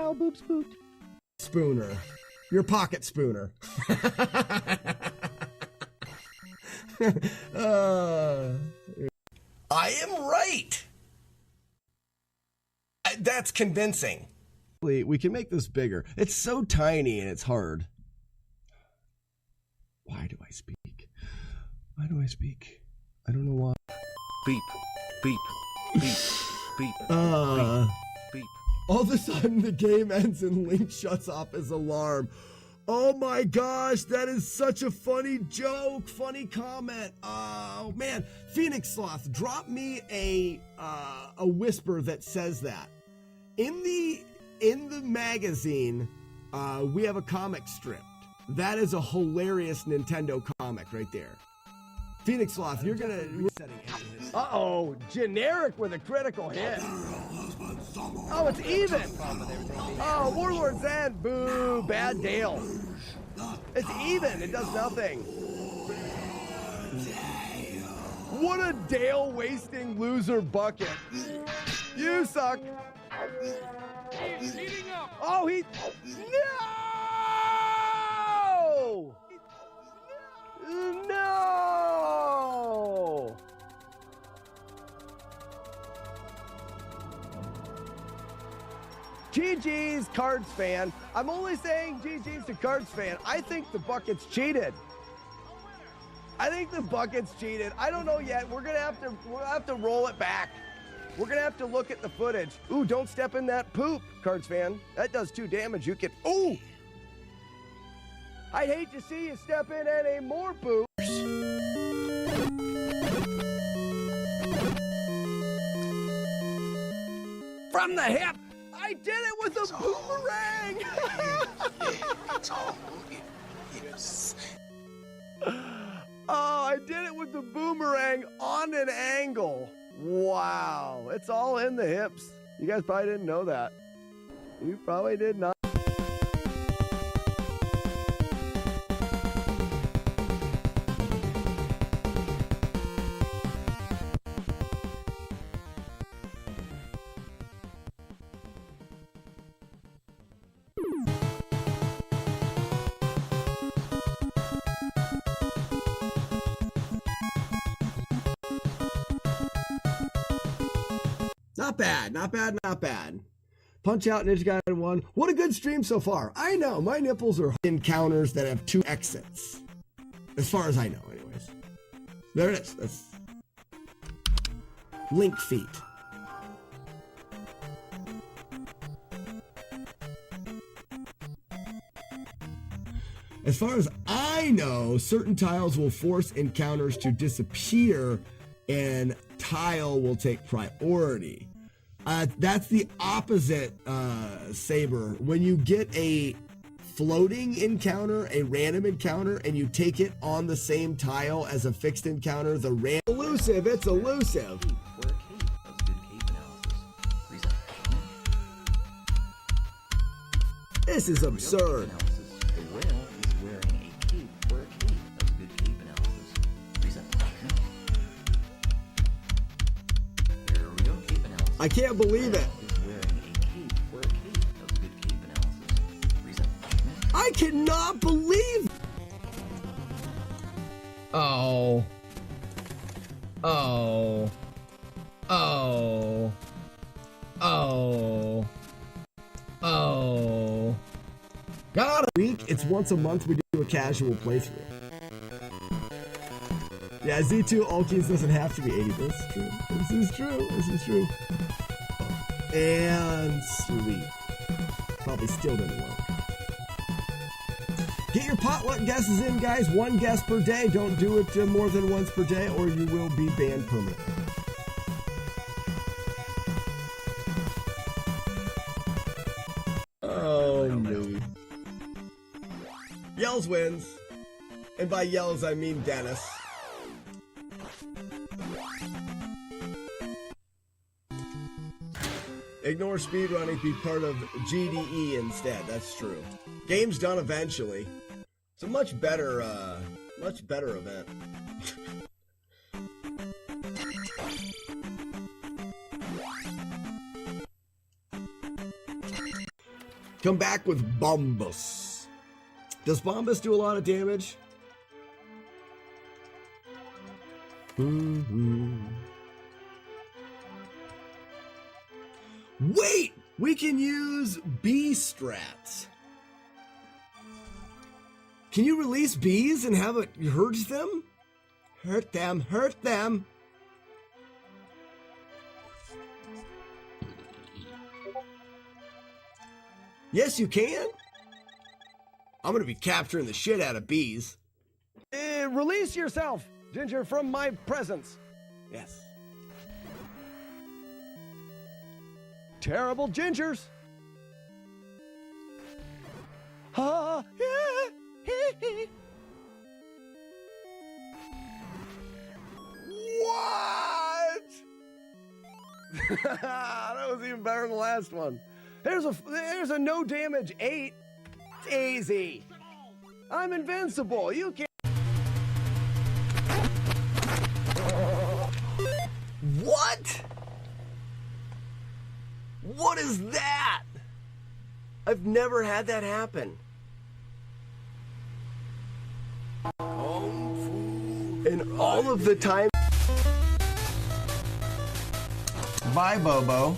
style boob spoot. Spooner. Your pocket spooner. I am right. That's convincing. We can make this bigger. It's so tiny and it's hard. Why do I speak? Why do I speak? I don't know why. Beep, beep, beep, beep, beep, beep. All of a sudden the game ends and Link shuts off his alarm. Oh my gosh, that is such a funny joke, funny comment. Oh man, Phoenix Sloth, drop me a whisper that says that. In the magazine, we have a comic strip. That is a hilarious Nintendo comic right there. Phoenix Sloth, you're gonna resetting. Uh-oh, generic with a critical hit. Oh, it's even. Oh, Warlord Zen, boo, bad Dale. It's even, it does nothing. What a Dale wasting loser bucket. You suck. He's heating up. Oh, he, no! No! GG's, Cards fan. I'm only saying GG's to Cards fan. I think the bucket's cheated. I think the bucket's cheated. I don't know yet. We'll have to roll it back. We're gonna have to look at the footage. Ooh, don't step in that poop, Cards fan. That does 2 damage. You can. Ooh! I'd hate to see you step in any more poop. From the hip. I did it with a boomerang. It's all yes. Oh, I did it with the boomerang on an angle. Wow, it's all in the hips. You guys probably didn't know that. You probably did not. Not bad, not bad, not bad. Punch Out, Ninja Gaiden 1. What a good stream so far. I know, my nipples are encounters that have 2 exits. As far as I know, anyways. There it is. That's Link feet. As far as I know, certain tiles will force encounters to disappear and tile will take priority. That's the opposite, Saber. When you get a floating encounter, a random encounter, and you take it on the same tile as a fixed encounter, the random... Elusive, it's elusive. This is absurd. I can't believe it. I cannot believe. Oh. Oh. Oh. Oh. Oh. God, a week. It's once a month we do a casual playthrough. Yeah, Z2 all keys doesn't have to be 80. This is true. This is true. This is true. And sweet. Probably still didn't work. Get your potluck guesses in, guys. 1 guess per day. Don't do it more than once per day or you will be banned permanently. Oh, no. Yells wins. And by yells, I mean Dennis. Ignore speedrunning, be part of GDE instead. That's true. Game's done eventually. It's a much better event. Come back with Bombus. Does Bombus do a lot of damage? Wait! We can use bee strats. Can you release bees and have it hurt them? Hurt them, hurt them. Yes, you can. I'm gonna be capturing the shit out of bees. Release yourself, Ginger, from my presence. Yes. Terrible gingers. Ha! What? That was even better than the last one. There's a no damage 8. It's easy. I'm invincible. You can't. What? What is that? I've never had that happen. And all of the time. Bye, Bobo.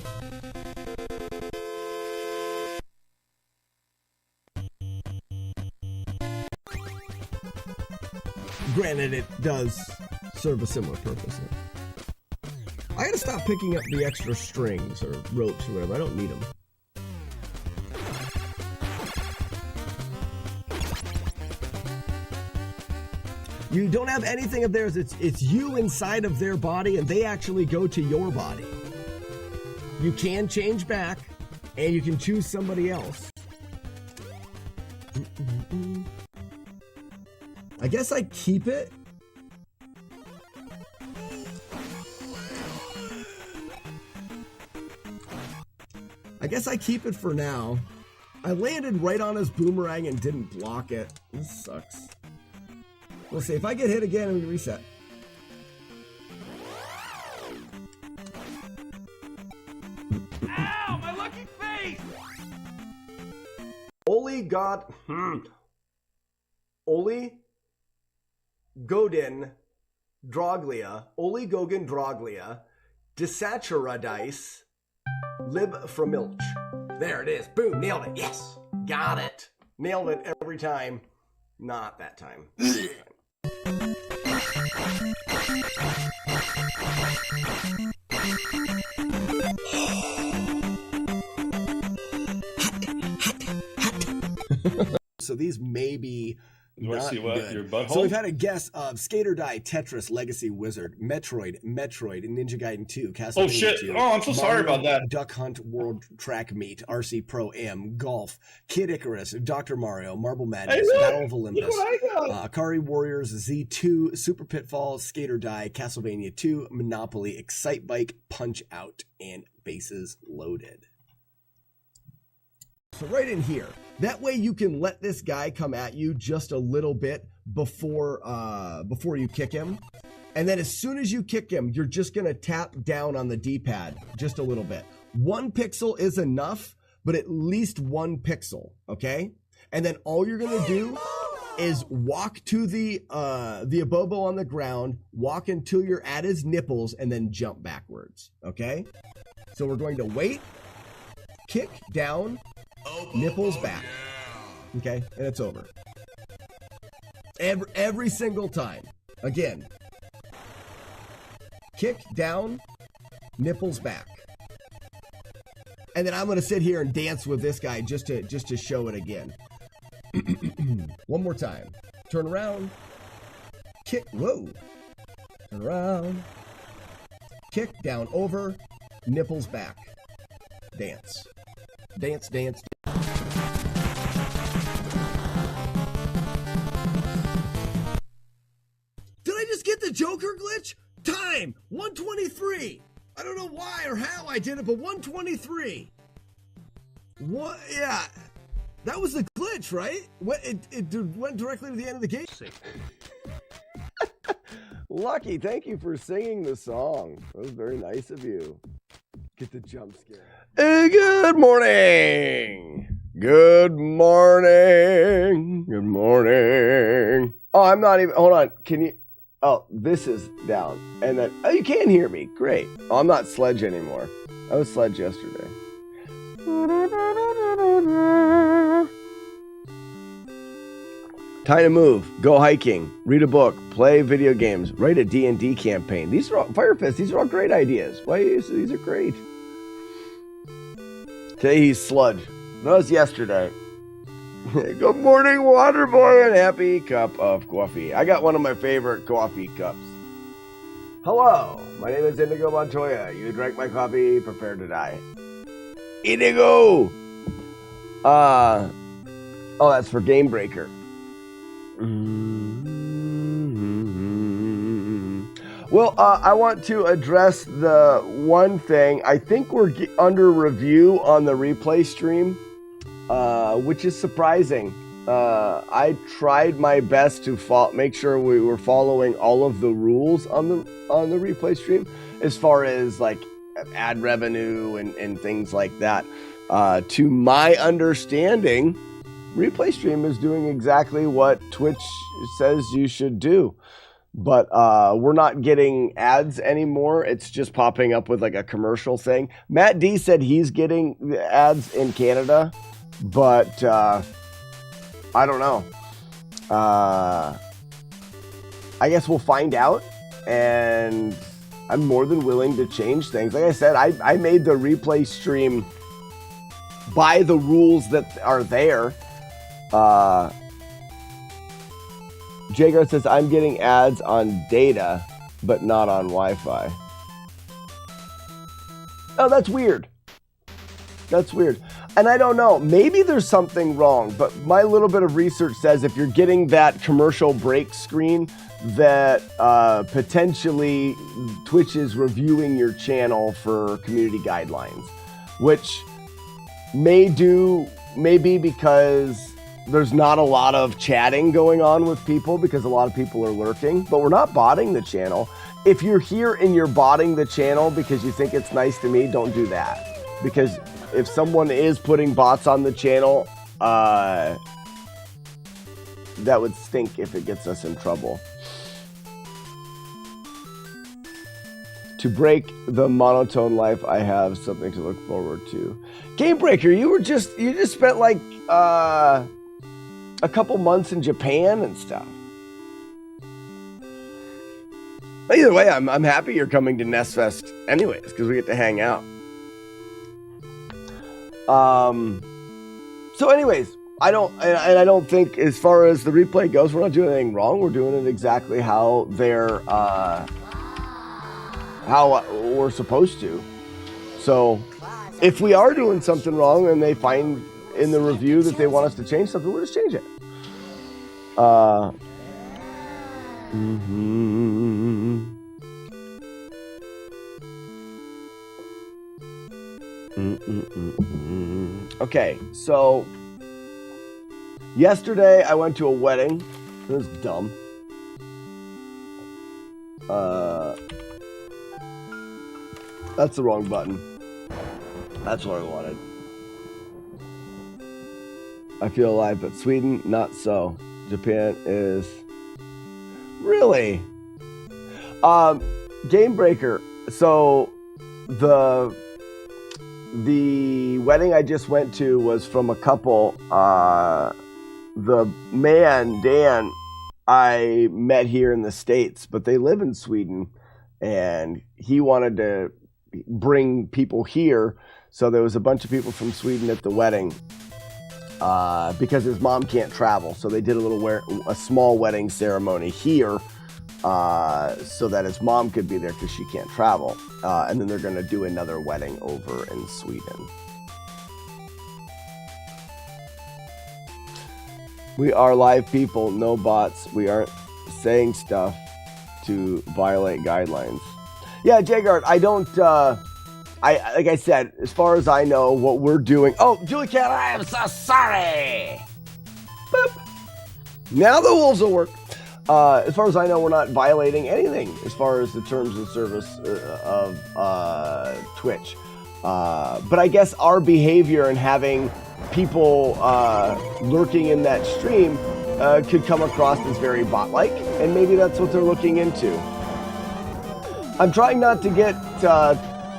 Granted, it does serve a similar purpose. I gotta stop picking up the extra strings or ropes or whatever. I don't need them. You don't have anything of theirs. It's you inside of their body, and they actually go to your body. You can change back, and you can choose somebody else. I guess I keep it. I guess I keep it for now. I landed right on his boomerang and didn't block it. This sucks. We'll see. If I get hit again, we reset. Ow, my lucky face! Oli Godin Droglia, Oli Gogan Droglia, Desaturadise, Lib Framilch. There it is. Boom, nailed it. Yes, got it. Nailed it every time. Not that time. So these may be not good. Your butthole? So we've had a guess of Skater Die, Tetris, Legacy Wizard, Metroid, Ninja Gaiden 2, Castlevania Oh shit! 2, Oh, I'm so sorry about that. Duck Hunt World Track Meet, RC Pro Am, Golf, Kid Icarus, Dr. Mario, Marble Madness, Hey, look! Battle of Olympus, Look what I got! Akari Warriors Z2, Super Pitfall, Skater Die, Castlevania 2, Monopoly, Excite Bike, Punch Out, and Bases Loaded. So right in here, that way you can let this guy come at you just a little bit before you kick him. And then as soon as you kick him, you're just gonna tap down on the D-pad just a little bit. 1 pixel is enough, but at least 1 pixel, okay? And then all you're gonna do is walk to the Abobo on the ground, walk until you're at his nipples, and then jump backwards, okay? So we're going to wait, kick down, nipples back. Okay, and it's over. Every single time. Again. Kick down, nipples back. And then I'm gonna sit here and dance with this guy just to show it again. One more time. Turn around. Kick. Whoa. Turn around. Kick down over. Nipples back. Dance. Dance, dance. Did I just get the Joker glitch? Time! 123! I don't know why or how I did it, but 123. What? Yeah. That was the glitch, right? It went directly to the end of the game. Lucky, thank you for singing the song. That was very nice of you. Get the jump scare. Good morning. Good morning. Good morning. Oh, I'm not even. Hold on. Can you? Oh, this is down. And then. Oh, you can hear me. Great. Oh, I'm not Sledge anymore. I was Sledge yesterday. Time to move. Go hiking. Read a book. Play video games. Write a D&D campaign. These are all, Fire Fist, these are all great ideas. Why? These are great. Today he's Sludge. That was yesterday. Good morning, Waterboy, and happy cup of coffee. I got one of my favorite coffee cups. Hello, my name is Indigo Montoya. You drank my coffee, prepare to die. Indigo! Oh, that's for Game Breaker. Well, I want to address the one thing. I think we're under review on the replay stream, which is surprising. I tried my best to make sure we were following all of the rules on the replay stream, as far as like ad revenue and things like that. To my understanding, replay stream is doing exactly what Twitch says you should do. But we're not getting ads anymore. It's just popping up with like a commercial thing. Matt D said he's getting ads in Canada, but I don't know. I guess we'll find out, and I'm more than willing to change things. Like I said, I made the replay stream by the rules that are there. Jagar says, I'm getting ads on data, but not on Wi-Fi. Oh, that's weird. That's weird. And I don't know. Maybe there's something wrong, but my little bit of research says if you're getting that commercial break screen, that potentially Twitch is reviewing your channel for community guidelines, which may be because there's not a lot of chatting going on with people because a lot of people are lurking, but we're not botting the channel. If you're here and you're botting the channel because you think it's nice to me, don't do that. Because if someone is putting bots on the channel, that would stink if it gets us in trouble. To break the monotone life, I have something to look forward to. Game Breaker, you just spent like a couple months in Japan and stuff. But either way, I'm happy you're coming to NES Fest anyways, because we get to hang out. So anyways, I don't think, as far as the replay goes, we're not doing anything wrong. We're doing it exactly how how we're supposed to. So if we are doing something wrong and they find in the review that they want us to change something, we'll just change it. Okay, so yesterday I went to a wedding. It was dumb. That's the wrong button. That's what I wanted. I feel alive, but Sweden, not so. Japan is... Really? Game Breaker. So, the wedding I just went to was from a couple. The man, Dan, I met here in the States, but they live in Sweden, and he wanted to bring people here. So there was a bunch of people from Sweden at the wedding. Because his mom can't travel, so they did a small wedding ceremony here, so that his mom could be there because she can't travel, and then they're going to do another wedding over in Sweden. We are live people, no bots. We aren't saying stuff to violate guidelines. Yeah, Jagard, I don't. Like I said, as far as I know, what we're doing... Oh, Julie Cat, I am so sorry! Boop. Now the wolves will work. As far as I know, we're not violating anything as far as the terms of service of Twitch. But I guess our behavior and having people lurking in that stream could come across as very bot-like, and maybe that's what they're looking into. I'm trying not to get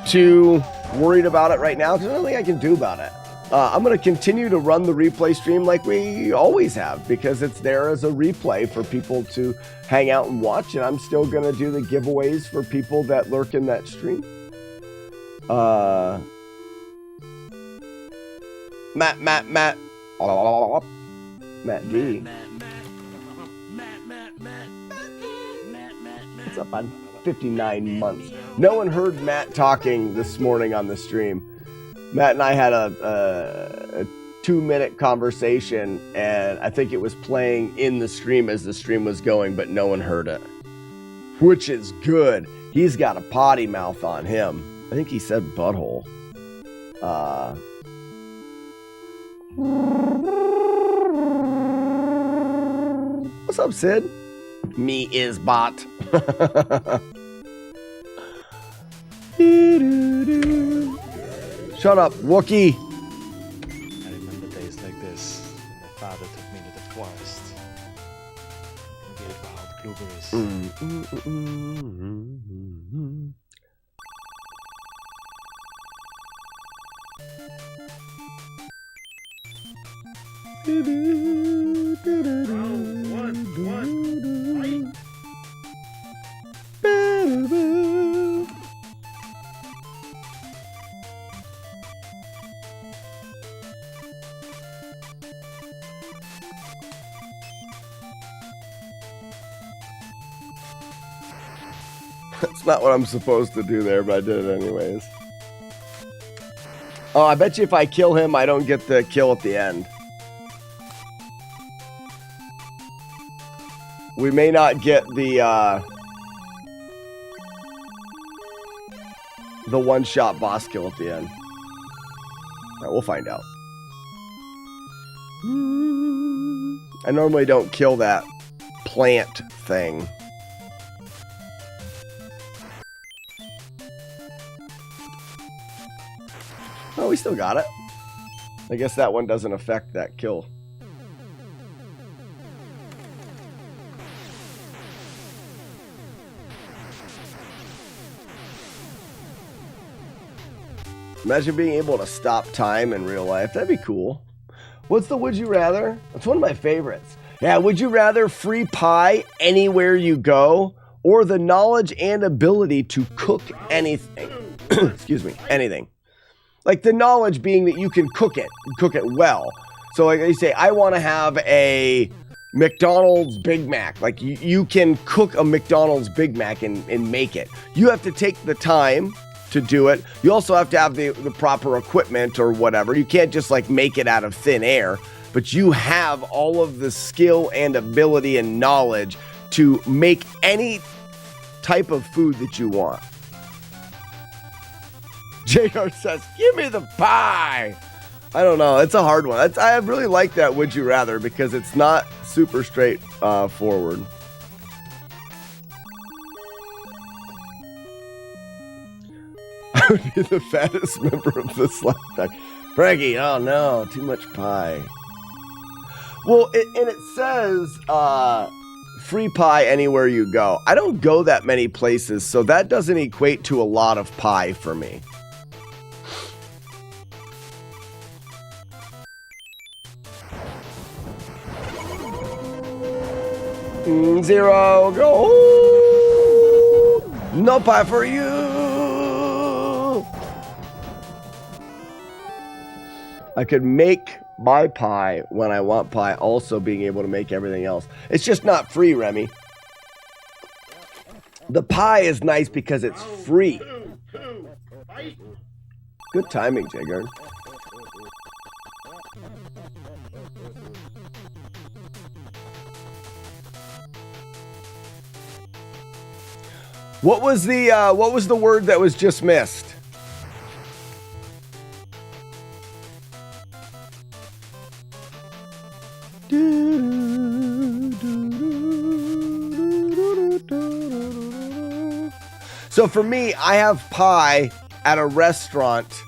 too worried about it right now because there's nothing I can do about it. I'm going to continue to run the replay stream like we always have because it's there as a replay for people to hang out and watch, and I'm still going to do the giveaways for people that lurk in that stream. Matt D. What's up, on 59 months? No one heard Matt talking this morning on the stream. Matt and I had a 2-minute conversation, and I think it was playing in the stream as the stream was going, but no one heard it, which is good. He's got a potty mouth on him. I think he said butthole. What's up, Sid? Me is bot. Shut up, Wookie. I remember days like this when my father took me to the forest and gave wild blueberries. That's not what I'm supposed to do there, but I did it anyways. Oh, I bet you if I kill him, I don't get the kill at the end. We may not get the one-shot boss kill at the end. All right, we'll find out. I normally don't kill that plant thing. Oh, we still got it. I guess that one doesn't affect that kill. Imagine being able to stop time in real life. That'd be cool. What's the would you rather? It's one of my favorites. Yeah, would you rather free pie anywhere you go or the knowledge and ability to cook anything? Excuse me, anything. Like the knowledge being that you can cook it well. So like they say, I want to have a McDonald's Big Mac. Like you can cook a McDonald's Big Mac and make it. You have to take the time to do it. You also have to have the proper equipment or whatever. You can't just like make it out of thin air, but you have all of the skill and ability and knowledge to make any type of food that you want. JR says, give me the pie. I don't know. It's a hard one. I really like that would you rather because it's not super straightforward. I would be the fattest member of the slap pack. Frankie, oh no, too much pie. Well, and it says free pie anywhere you go. I don't go that many places, so that doesn't equate to a lot of pie for me. Zero, go. No pie for you. I could make my pie when I want pie, also being able to make everything else. It's just not free, Remy. The pie is nice because it's free. Good timing, Jagger. What was the word that was just missed? So for me, I have pie at a restaurant,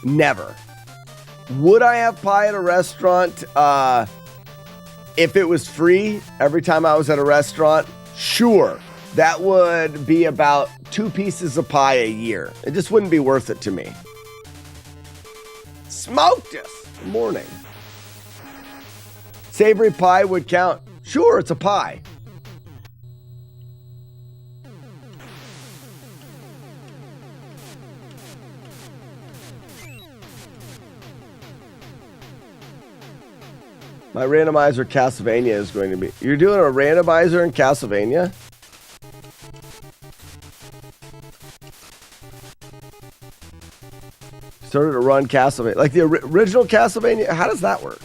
never. Would I have pie at a restaurant if it was free every time I was at a restaurant? Sure. That would be about 2 pieces of pie a year. It just wouldn't be worth it to me. Smoked us. Good morning. Savory pie would count. Sure, it's a pie. My randomizer Castlevania is going to be... You're doing a randomizer in Castlevania? Started to run Castlevania. Like the original Castlevania? How does that work?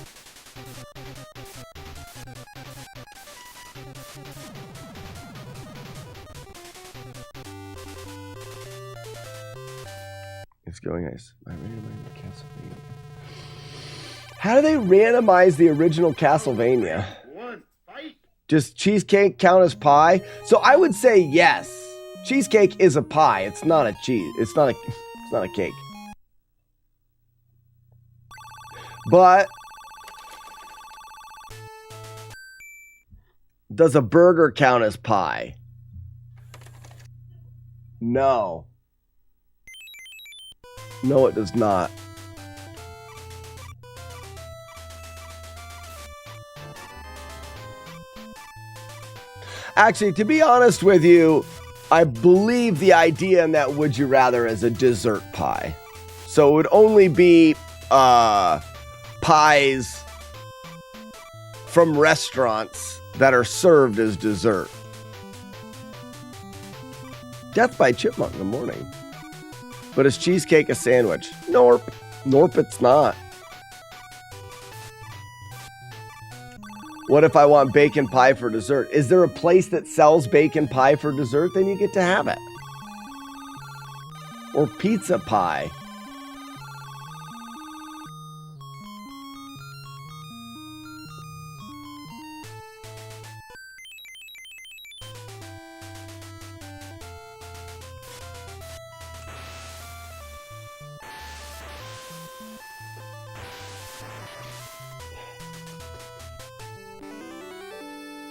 It's going nice. My randomizer Castlevania. How do they randomize the original Castlevania? Does cheesecake count as pie? So I would say yes. Cheesecake is a pie. It's not a cheese. It's not a cake. But does a burger count as pie? No. No, it does not. Actually, to be honest with you, I believe the idea in that Would You Rather is a dessert pie. So it would only be pies from restaurants that are served as dessert. Death by Chipmunk in the morning. But is cheesecake a sandwich? Norp. Norp, it's not. What if I want bacon pie for dessert? Is there a place that sells bacon pie for dessert? Then you get to have it. Or pizza pie.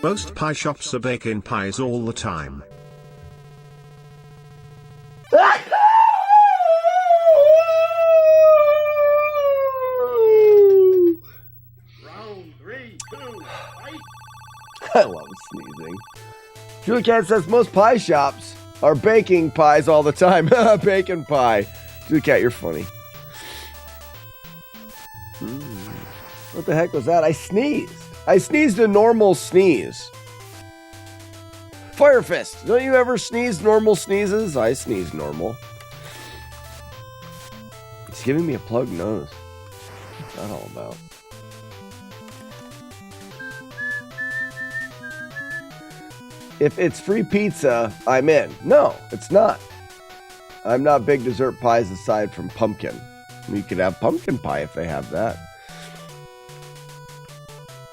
Most pie shops are baking pies all the time. Round 3, 2, fight. I love sneezing. Julie Cat says most pie shops are baking pies all the time. Bacon pie. Julie Cat, you're funny. What the heck was that? I sneezed. I sneezed a normal sneeze. Fire Fist, don't you ever sneeze normal sneezes? I sneeze normal. It's giving me a plugged nose. What's that all about? If it's free pizza, I'm in. No, it's not. I'm not big dessert pies aside from pumpkin. You could have pumpkin pie if they have that.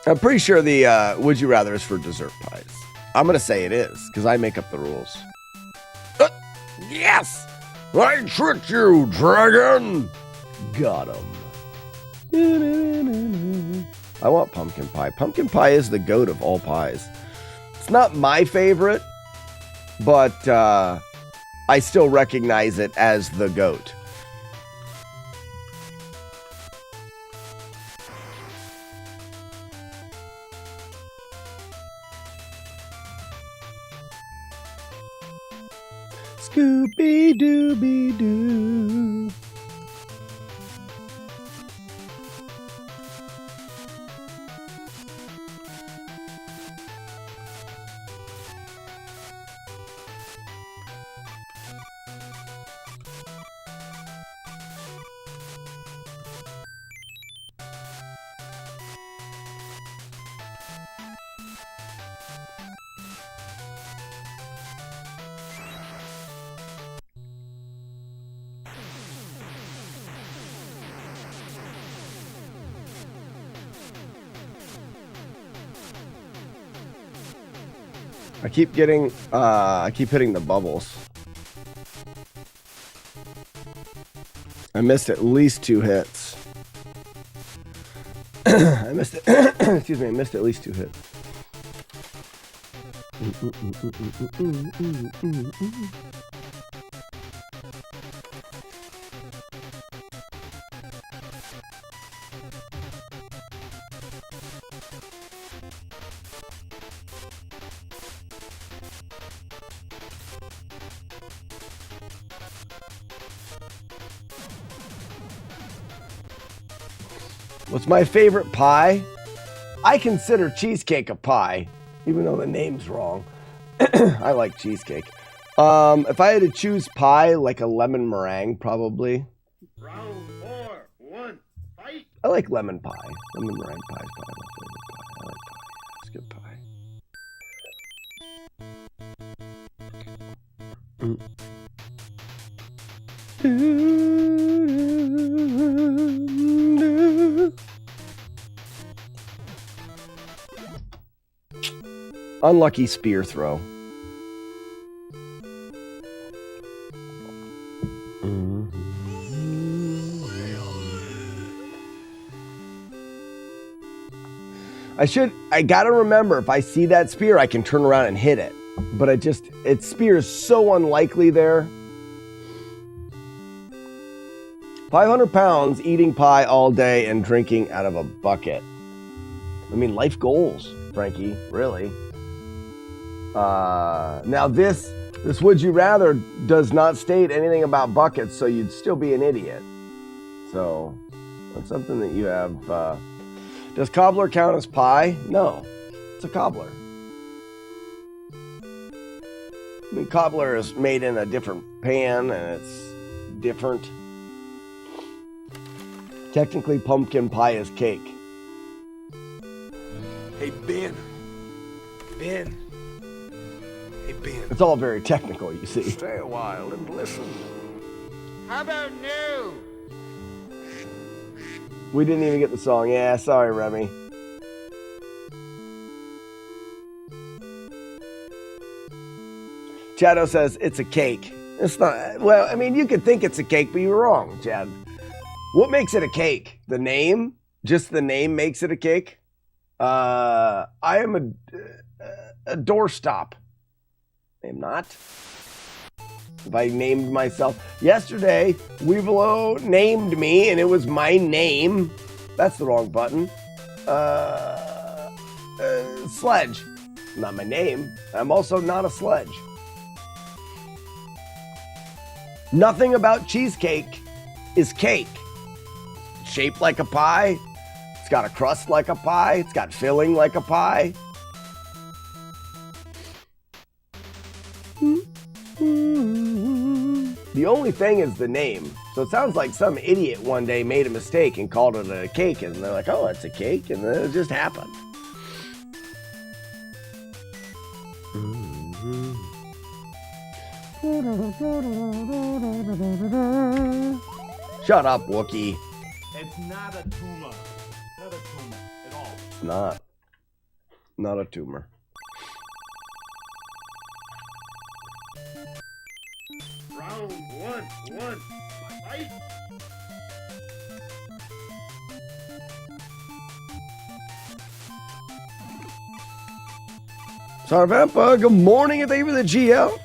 I'm pretty sure the Would You Rather is for dessert pies. I'm going to say it is, because I make up the rules. Yes! I tricked you, dragon! Got him. I want pumpkin pie. Pumpkin pie is the goat of all pies. It's not my favorite, but I still recognize it as the goat. Scooby-Dooby-Doo. I keep hitting the bubbles. I missed at least 2 hits. I missed it. Excuse me, I missed at least 2 hits. What's my favorite pie? I consider cheesecake a pie, even though the name's wrong. I like cheesecake. If I had to choose pie, like a lemon meringue, probably. Round 4, 1, fight. I like lemon pie. Lemon meringue pie is probably my favorite pie. I like pie. It's good pie. Unlucky spear throw. I gotta remember, if I see that spear, I can turn around and hit it. But its spear is so unlikely there. 500 pounds, eating pie all day and drinking out of a bucket. I mean, life goals, Frankie, really. Now this would you rather does not state anything about buckets, so you'd still be an idiot. So that's something that you have. Does cobbler count as pie? No, it's a cobbler. I mean, cobbler is made in a different pan and it's different. Technically, pumpkin pie is cake. Hey, Ben. Ben. Hey, Ben. It's all very technical, you see. Stay a while and listen. How about new? We didn't even get the song. Yeah, sorry, Remy. Chado says it's a cake. It's not. Well, I mean, you could think it's a cake, but you're wrong, Chad. What makes it a cake? The name? Just the name makes it a cake? I am a doorstop. I am not. If I named myself. Yesterday, Weevilo named me, and it was my name. That's the wrong button. Sledge. Not my name. I'm also not a sledge. Nothing about cheesecake is cake. It's shaped like a pie. It's got a crust like a pie. It's got filling like a pie. The only thing is the name. So it sounds like some idiot one day made a mistake and called it a cake, and they're like, oh, it's a cake, and then it just happened. Shut up, Wookie. It's not a tumor. Not a tumor at all. It's not. Not a tumor. Round 1, fight. Sarvampa, good morning, and thank you for the GL.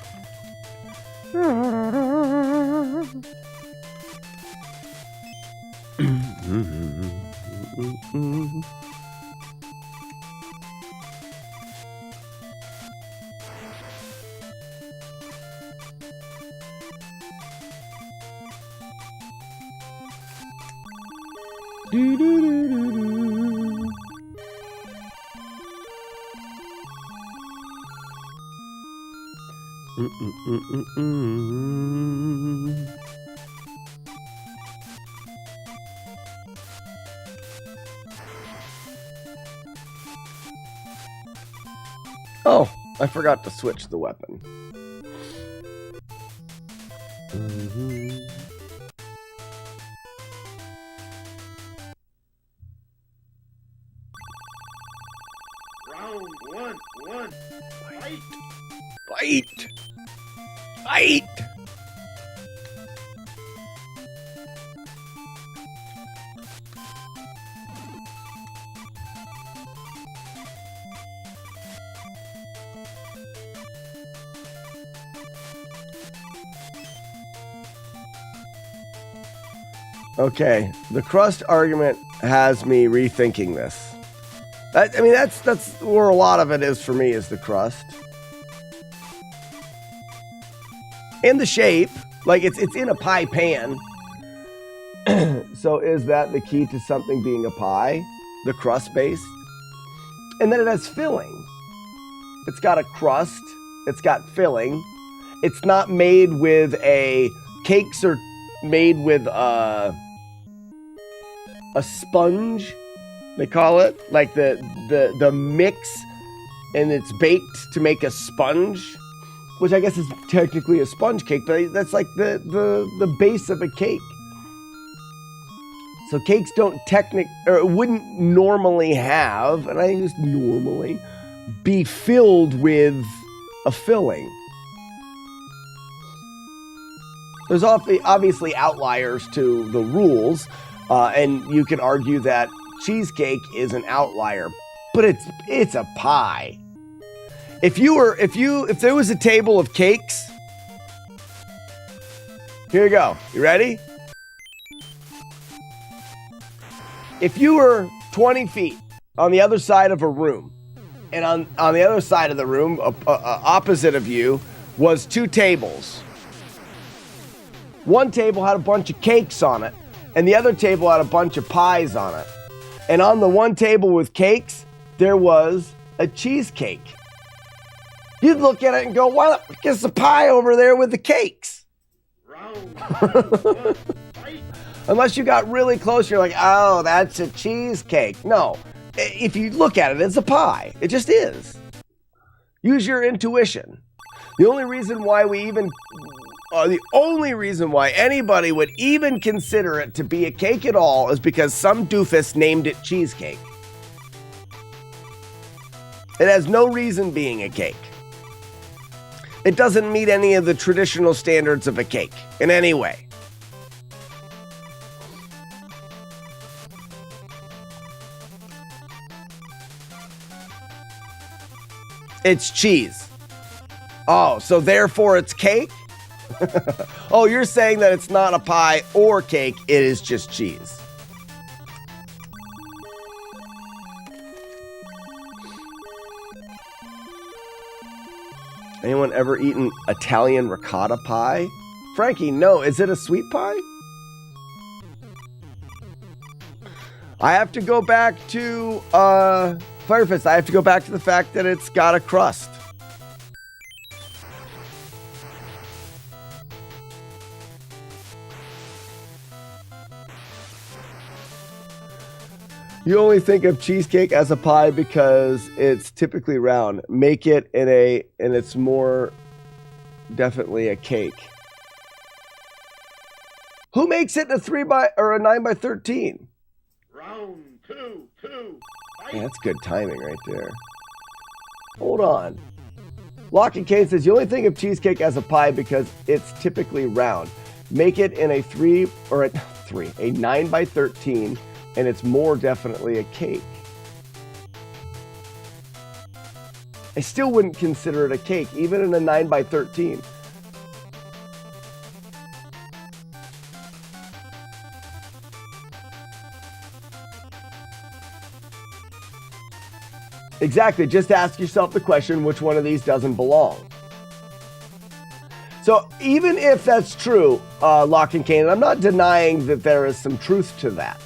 Oh, I forgot to switch the weapon. Round 1, fight. Fight! Fight! Okay, the crust argument has me rethinking this. I mean, that's where a lot of it is for me, is the crust. And the shape, like it's in a pie pan. So is that the key to something being a pie? The crust base? And then it has filling. It's got a crust, it's got filling. It's not made with cakes are made with a sponge, they call it, like the mix, and it's baked to make a sponge, which I guess is technically a sponge cake, but that's like the base of a cake. So cakes wouldn't normally have, and I use normally, be filled with a filling. There's obviously outliers to the rules, and you can argue that cheesecake is an outlier, but it's a pie. If there was a table of cakes, here you go. You ready? If you were 20 feet on the other side of a room, and on the other side of the room, opposite of you, was two tables. One table had a bunch of cakes on it, and the other table had a bunch of pies on it. And on the one table with cakes, there was a cheesecake. You'd look at it and go, "Why is the pie over there with the cakes?" Round one, fight. Unless you got really close, you're like, "Oh, that's a cheesecake." No, if you look at it, it's a pie. It just is. Use your intuition. The only reason why anybody would even consider it to be a cake at all is because some doofus named it cheesecake. It has no reason being a cake. It doesn't meet any of the traditional standards of a cake in any way. It's cheese. Oh, so therefore it's cake? Oh, you're saying that it's not a pie or cake, it is just cheese. Anyone ever eaten Italian ricotta pie? Frankie, no. Is it a sweet pie? I have to go back to Firefist. I have to go back to the fact that it's got a crust. You only think of cheesecake as a pie because it's typically round. Make it and it's more definitely a cake. Who makes it in a 9x13? Round two, fight. Yeah, that's good timing right there. Hold on. Lock and Kane says you only think of cheesecake as a pie because it's typically round. Make it in a 9x13, and it's more definitely a cake. I still wouldn't consider it a cake, even in a 9x13. Exactly. Just ask yourself the question, which one of these doesn't belong? So even if that's true, Lock and Cane, I'm not denying that there is some truth to that.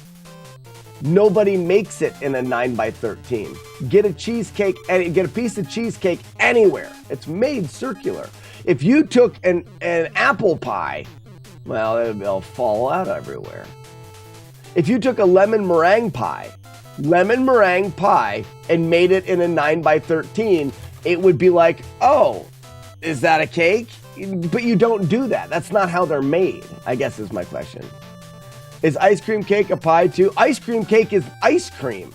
Nobody makes it in a 9x13. Get a cheesecake and get a piece of cheesecake anywhere. It's made circular. If you took an apple pie, well, it'll fall out everywhere. If you took a lemon meringue pie, and made it in a 9x13, it would be like, oh, is that a cake? But you don't do that. That's not how they're made, I guess is my question. Is ice cream cake a pie too? Ice cream cake is ice cream.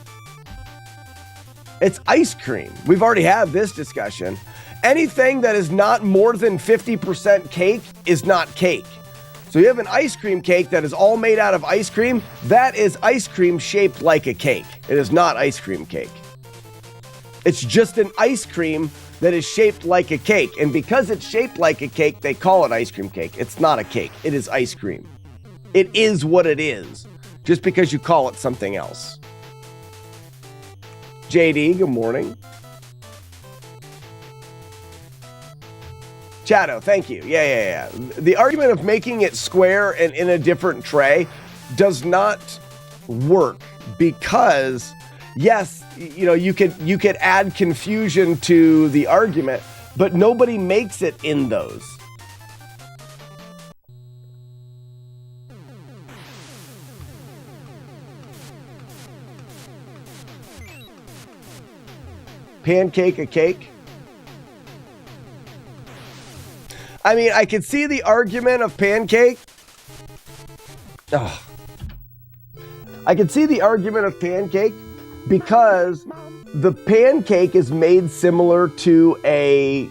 It's ice cream. We've already had this discussion. Anything that is not more than 50% cake is not cake. So you have an ice cream cake that is all made out of ice cream. That is ice cream shaped like a cake. It is not ice cream cake. It's just an ice cream that is shaped like a cake. And because it's shaped like a cake, they call it ice cream cake. It's not a cake. It is ice cream. It is what it is, just because you call it something else. JD, good morning. Chato, thank you. Yeah. The argument of making it square and in a different tray does not work because, yes, you know, you could add confusion to the argument, but nobody makes it in those. Pancake a cake? I mean, I could see the argument of pancake. I could see the argument of pancake because the pancake is made similar to a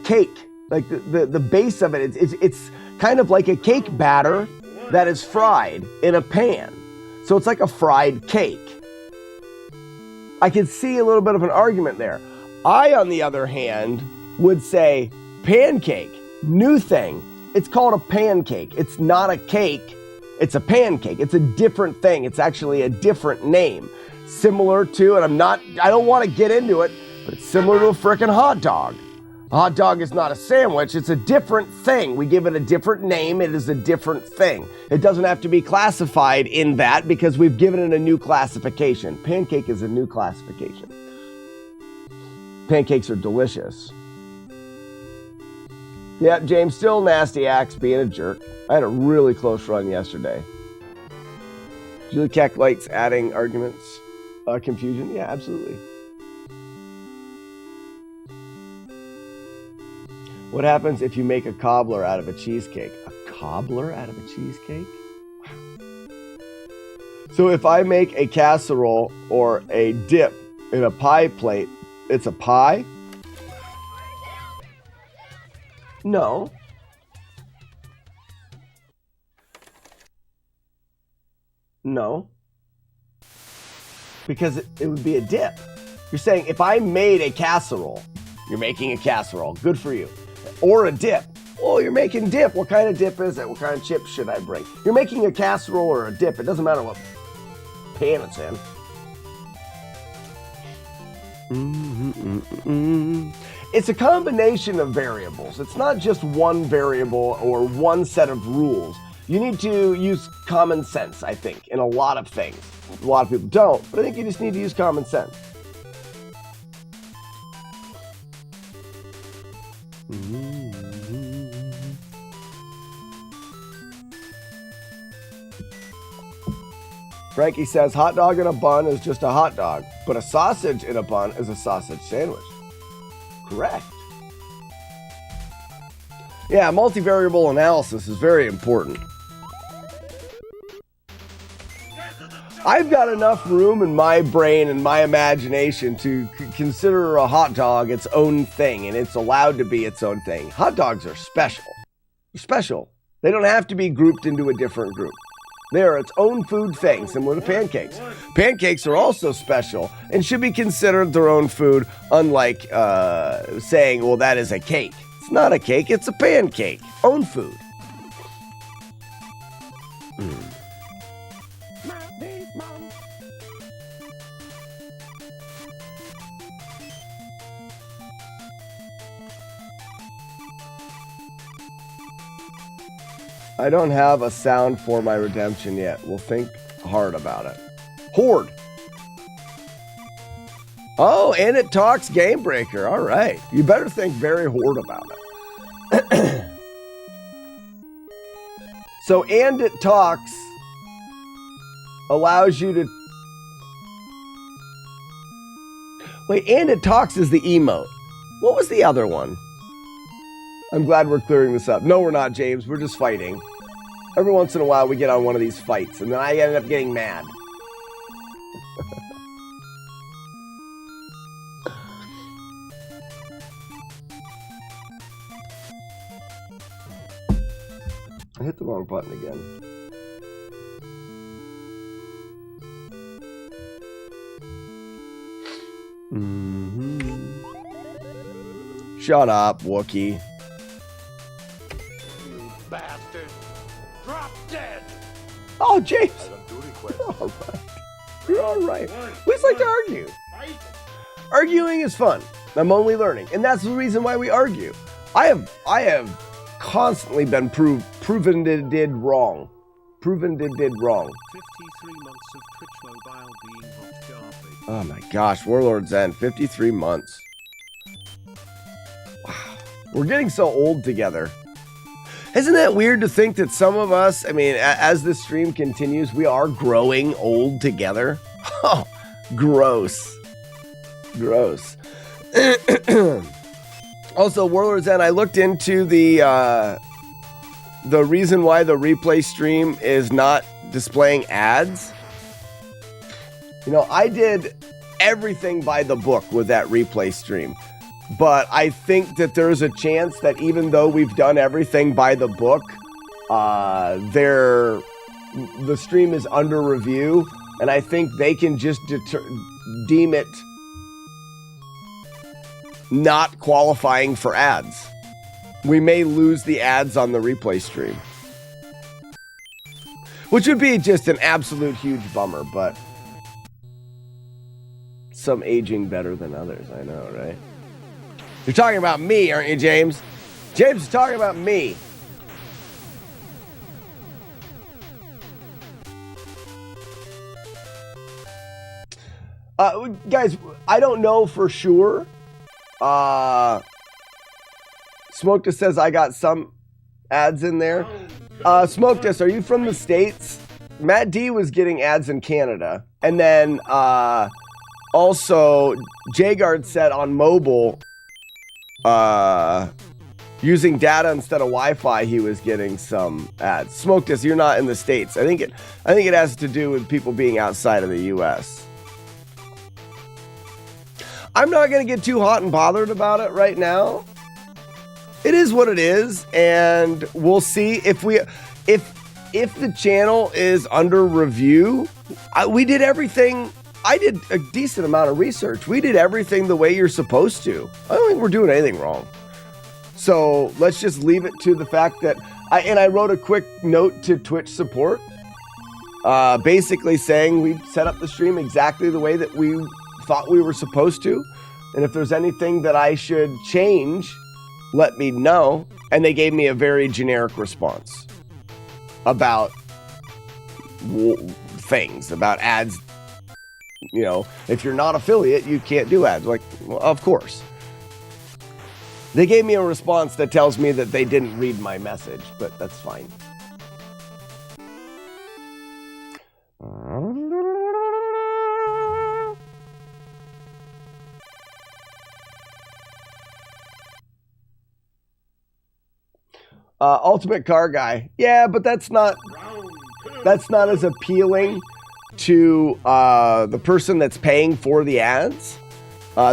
cake. Like the base of it, it's kind of like a cake batter that is fried in a pan. So it's like a fried cake. I could see a little bit of an argument there. I, on the other hand, would say pancake, new thing. It's called a pancake. It's not a cake. It's a pancake. It's a different thing. It's actually a different name. Similar to, and I don't want to get into it, but it's similar to a frickin' hot dog. A hot dog is not a sandwich. It's a different thing. We give it a different name. It is a different thing. It doesn't have to be classified in that because we've given it a new classification. Pancake is a new classification. Pancakes are delicious. Yeah, James, still nasty axe being a jerk. I had a really close run yesterday. Julie Keck likes adding arguments, confusion. Yeah, absolutely. What happens if you make a cobbler out of a cheesecake? A cobbler out of a cheesecake? Wow. So if I make a casserole or a dip in a pie plate, it's a pie? No. No. Because it would be a dip. You're saying if I made a casserole, you're making a casserole, good for you. Or a dip. Oh, you're making dip. What kind of dip is it? What kind of chips should I bring? You're making a casserole or a dip. It doesn't matter what pan it's in. It's a combination of variables. It's not just one variable or one set of rules. You need to use common sense, I think, in a lot of things. A lot of people don't, but I think you just need to use common sense. Frankie says hot dog in a bun is just a hot dog, but a sausage in a bun is a sausage sandwich. Correct. Yeah, multivariable analysis is very important. I've got enough room in my brain and my imagination to consider a hot dog its own thing, and it's allowed to be its own thing. Hot dogs are special. They're special. They don't have to be grouped into a different group. They are its own food thing, similar to pancakes. Pancakes are also special and should be considered their own food, unlike saying, well, that is a cake. It's not a cake, it's a pancake. Own food. I don't have a sound for my redemption yet. We'll think hard about it. Horde. Oh, and it talks Game Breaker. All right. You better think very hard about it. So, and it talks allows you to... Wait, and it talks is the emote. What was the other one? I'm glad we're clearing this up. No, we're not, James. We're just fighting. Every once in a while, we get on one of these fights, and then I end up getting mad. I hit the wrong button again. Shut up, Wookie. Bastard. Oh, James. I don't do requests. You're all right. You're all right. One, We just like to one, argue. Fight. Arguing is fun. I'm only learning, and that's the reason why we argue. I have constantly been proven did wrong. Proven did wrong. 53 months of Twitch mobile being hot garbage. Oh my gosh, Warlord's End, 53 months. Wow. We're getting so old together. Isn't that weird to think that some of us, I mean, as this stream continues, we are growing old together? Oh, gross. Gross. Also, Warlord's End, I looked into the reason why the replay stream is not displaying ads. You know, I did everything by the book with that replay stream. But I think that there's a chance that even though we've done everything by the book, the stream is under review, and I think they can just deem it not qualifying for ads. We may lose the ads on the replay stream, which would be just an absolute huge bummer, but some aging better than others, I know, right? You're talking about me, aren't you, James? James is talking about me. Guys, I don't know for sure. Smoked says I got some ads in there. Smoked, are you from the States? Matt D was getting ads in Canada. And then also, Jagard said on mobile, using data instead of Wi-Fi, he was getting some ads. Smoked us, you're not in the States. I think it has to do with people being outside of the US. I'm not gonna get too hot and bothered about it right now. It is what it is, and we'll see if the channel is under review. We did everything. I did a decent amount of research. We did everything the way you're supposed to. I don't think we're doing anything wrong. So let's just leave it to the fact that I wrote a quick note to Twitch support, basically saying we set up the stream exactly the way that we thought we were supposed to. And if there's anything that I should change, let me know. And they gave me a very generic response about things, about ads. You know, if you're not affiliate, you can't do ads. Like, well, of course. They gave me a response that tells me that they didn't read my message, but that's fine. Ultimate Car Guy. Yeah, but that's not as appealing to the person that's paying for the ads.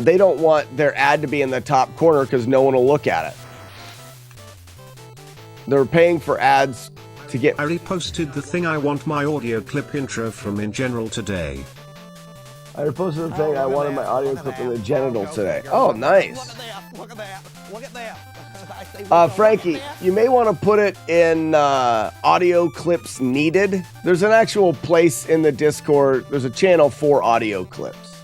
They don't want their ad to be in the top corner because no one will look at it. They're paying for ads to get... I reposted the thing I want my audio clip intro from in general today. I reposted the thing I wanted my audio clip in the genital today. Oh, nice. Look at that. Look at that. Frankie, you may want to put it in audio clips needed. There's an actual place in the Discord. There's a channel for audio clips.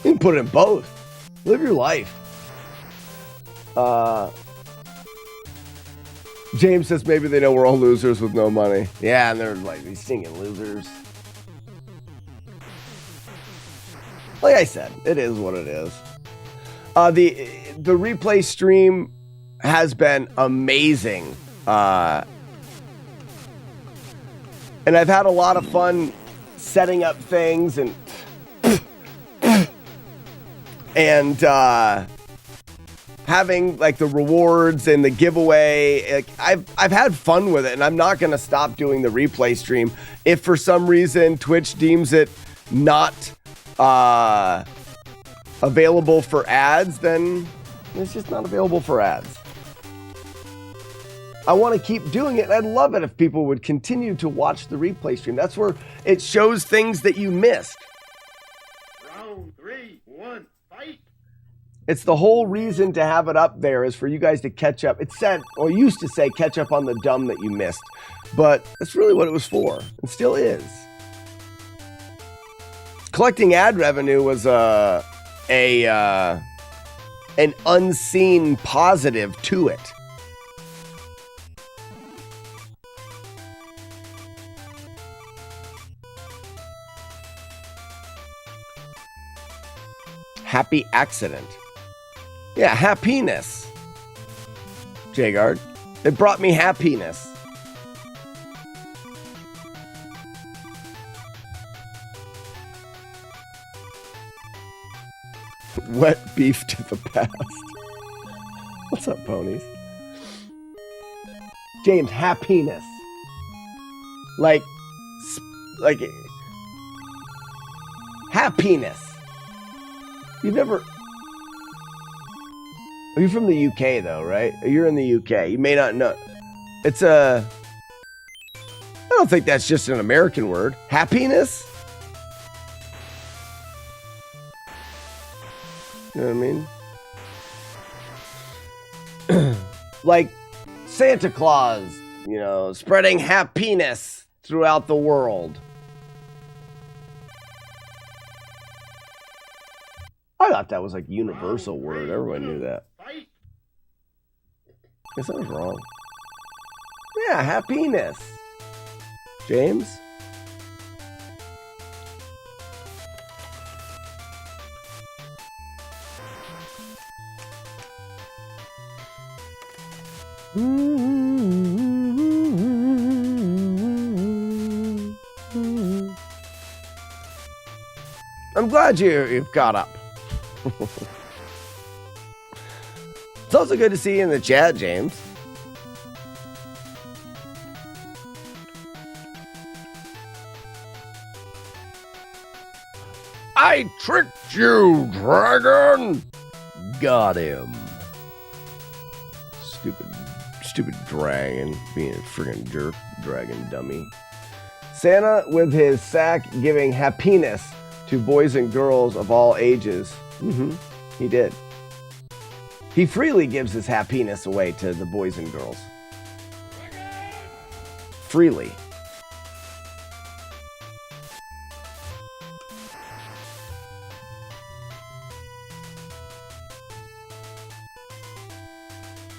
You can put it in both. Live your life. James says maybe they know we're all losers with no money. Yeah, and they're like these singing losers. Like I said, it is what it is. The replay stream has been amazing. And I've had a lot of fun setting up things and having like the rewards and the giveaway. Like, I've had fun with it, and I'm not gonna stop doing the replay stream. If for some reason Twitch deems it not available for ads, then it's just not available for ads. I want to keep doing it, and I'd love it if people would continue to watch the replay stream. That's where it shows things that you missed. Round 3, 1, fight. It's the whole reason to have it up there is for you guys to catch up. It said, or used to say, catch up on the dumb that you missed. But that's really what it was for, and still is. Collecting ad revenue was an unseen positive to it. Happy accident. Yeah, happiness. Jagard. It brought me happiness. Wet beef to the past. What's up, ponies? James, happiness. Like happiness. You've never... You're from the UK, though, right? You're in the UK. You may not know. It's a... I don't think that's just an American word. Happiness? You know what I mean? Like Santa Claus, you know, spreading happiness throughout the world. I thought that was like a universal word. Everyone knew that. Fight. Guess I was wrong. Yeah, happiness. James? I'm glad you've got up. It's also good to see you in the chat, James. I tricked you, dragon! Got him. Stupid dragon. Being a friggin' jerk, dragon dummy. Santa with his sack giving happiness to boys and girls of all ages. He did. He freely gives his happiness away to the boys and girls. Freely.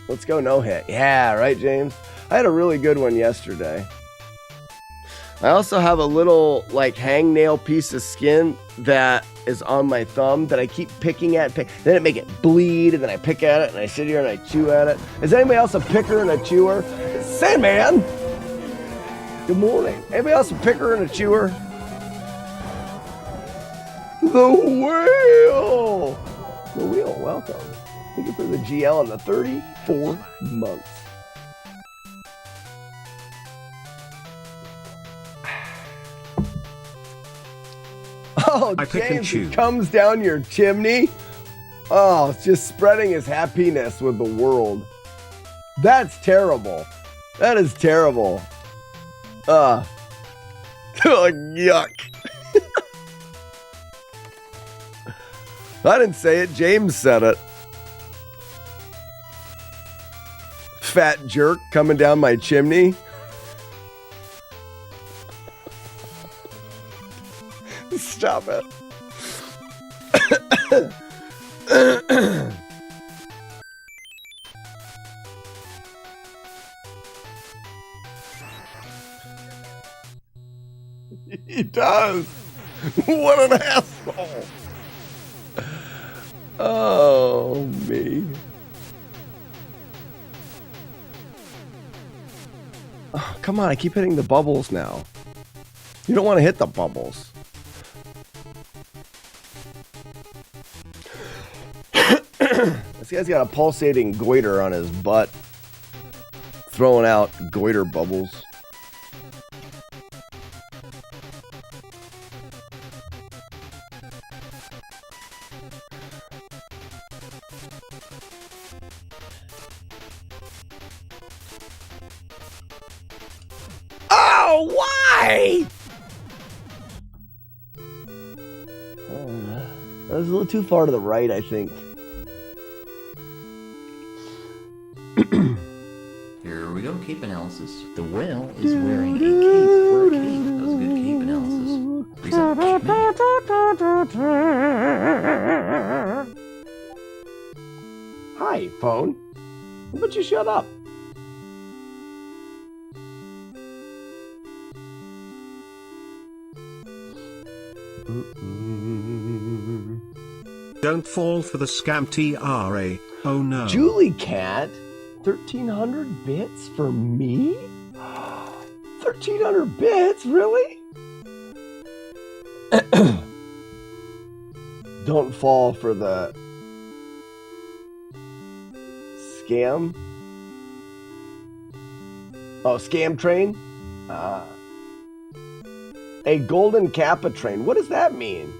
Let's go no hit. Yeah, right, James? I had a really good one yesterday. I also have a little like hangnail piece of skin that is on my thumb that I keep picking at. Then it make it bleed, and then I pick at it, and I sit here and I chew at it. Is anybody else a picker and a chewer? Sandman! Good morning. Anybody else a picker and a chewer? The whale! The wheel, welcome. Thank you for the GL in the 34 months. Oh, James, he comes down your chimney. Oh, it's just spreading his happiness with the world. That's terrible. That is terrible. Yuck. I didn't say it. James said it. Fat jerk coming down my chimney. Stop it. He does. What an asshole. Oh, me. Oh, come on, I keep hitting the bubbles now. You don't want to hit the bubbles. This guy's got a pulsating goiter on his butt. Throwing out goiter bubbles. Oh, why? That was a little too far to the right, I think. analysis. The whale is wearing a cape for a cape. That was a good cape analysis. At least that was me. Hi, phone. How about you shut up? Don't fall for the scam TRA. Oh no. Julie Cat, 1,300 bits for me? 1,300 bits, really? Don't fall for the scam. Oh, scam train? A golden kappa train. What does that mean?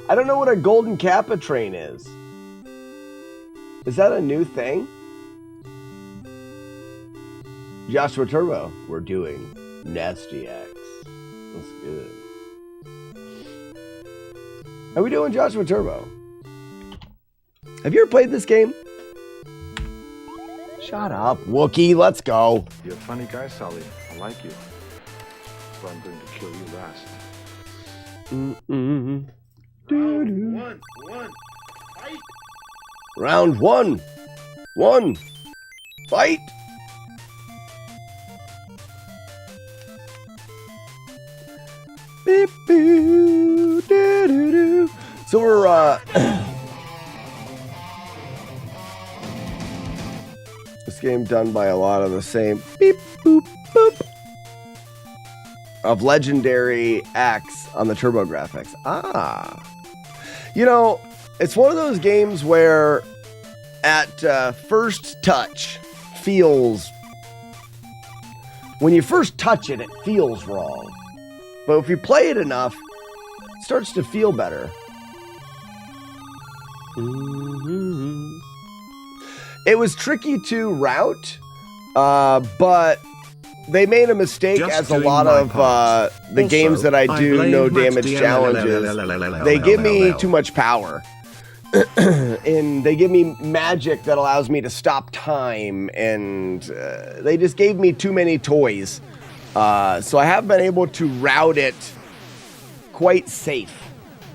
I don't know what a golden kappa train is. Is that a new thing? Joshua Turbo, we're doing Nasty X. That's good. How we doing, Joshua Turbo? Have you ever played this game? Shut up, Wookie. Let's go. You're a funny guy, Sully. I like you. But I'm going to kill you last. Round one. Fight. Round one. Fight. Beep, boo, doo, doo, doo. So we're this game done by a lot of the same beep boop boop of legendary acts on the Turbo graphics. You know, it's one of those games where at first touch feels, when you first touch it, it feels wrong. But if you play it enough, it starts to feel better. It was tricky to route, but they made a mistake, Just as a lot of the games that I do no damage challenges. They give me too much power. And they give me magic that allows me to stop time, and they just gave me too many toys. So I have been able to route it quite safe.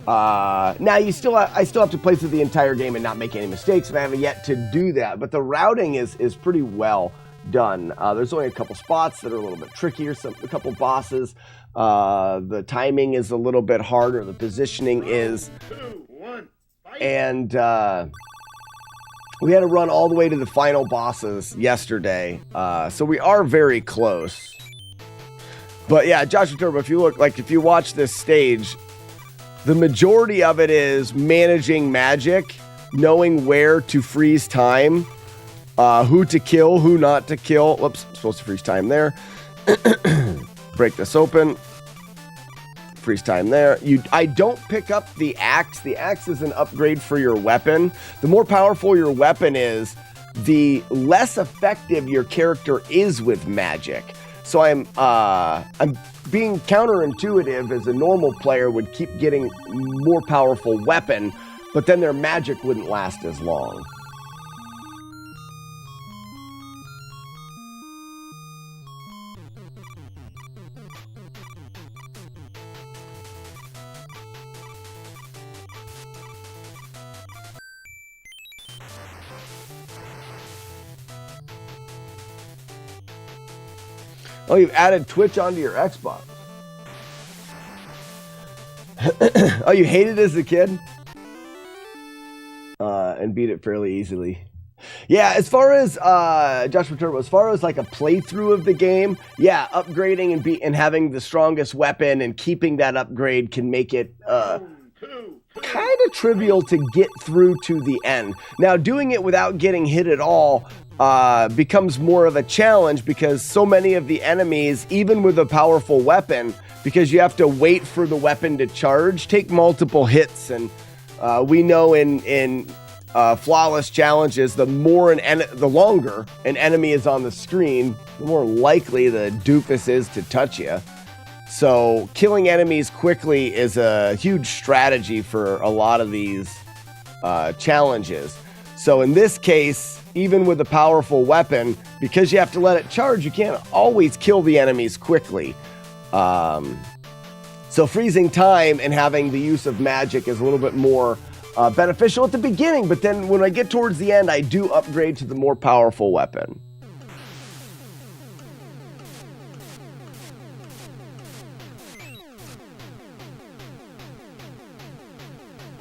Now I still have to play through the entire game and not make any mistakes, and I haven't yet to do that. But the routing is pretty well done. There's only a couple spots that are a little bit trickier, a couple bosses. The timing is a little bit harder. The positioning is, and we had to run all the way to the final bosses yesterday. So we are very close. But yeah, Joshua Turbo, if you watch this stage, the majority of it is managing magic, knowing where to freeze time, who to kill, who not to kill. Whoops, I'm supposed to freeze time there. Break this open. Freeze time there. I don't pick up the axe. The axe is an upgrade for your weapon. The more powerful your weapon is, the less effective your character is with magic. So I'm being counterintuitive, as a normal player would keep getting more powerful weapon, but then their magic wouldn't last as long. Oh, you've added Twitch onto your Xbox. Oh, you hated it as a kid? And beat it fairly easily. Yeah, as far as Joshua Turbo, as far as like a playthrough of the game, yeah, upgrading and having the strongest weapon and keeping that upgrade can make it kind of trivial to get through to the end. Now, doing it without getting hit at all becomes more of a challenge, because so many of the enemies, even with a powerful weapon, because you have to wait for the weapon to charge, take multiple hits. And we know in flawless challenges, the longer an enemy is on the screen, the more likely the doofus is to touch you. So killing enemies quickly is a huge strategy for a lot of these challenges. So in this case, even with a powerful weapon, because you have to let it charge, you can't always kill the enemies quickly. So freezing time and having the use of magic is a little bit more beneficial at the beginning, but then when I get towards the end, I do upgrade to the more powerful weapon.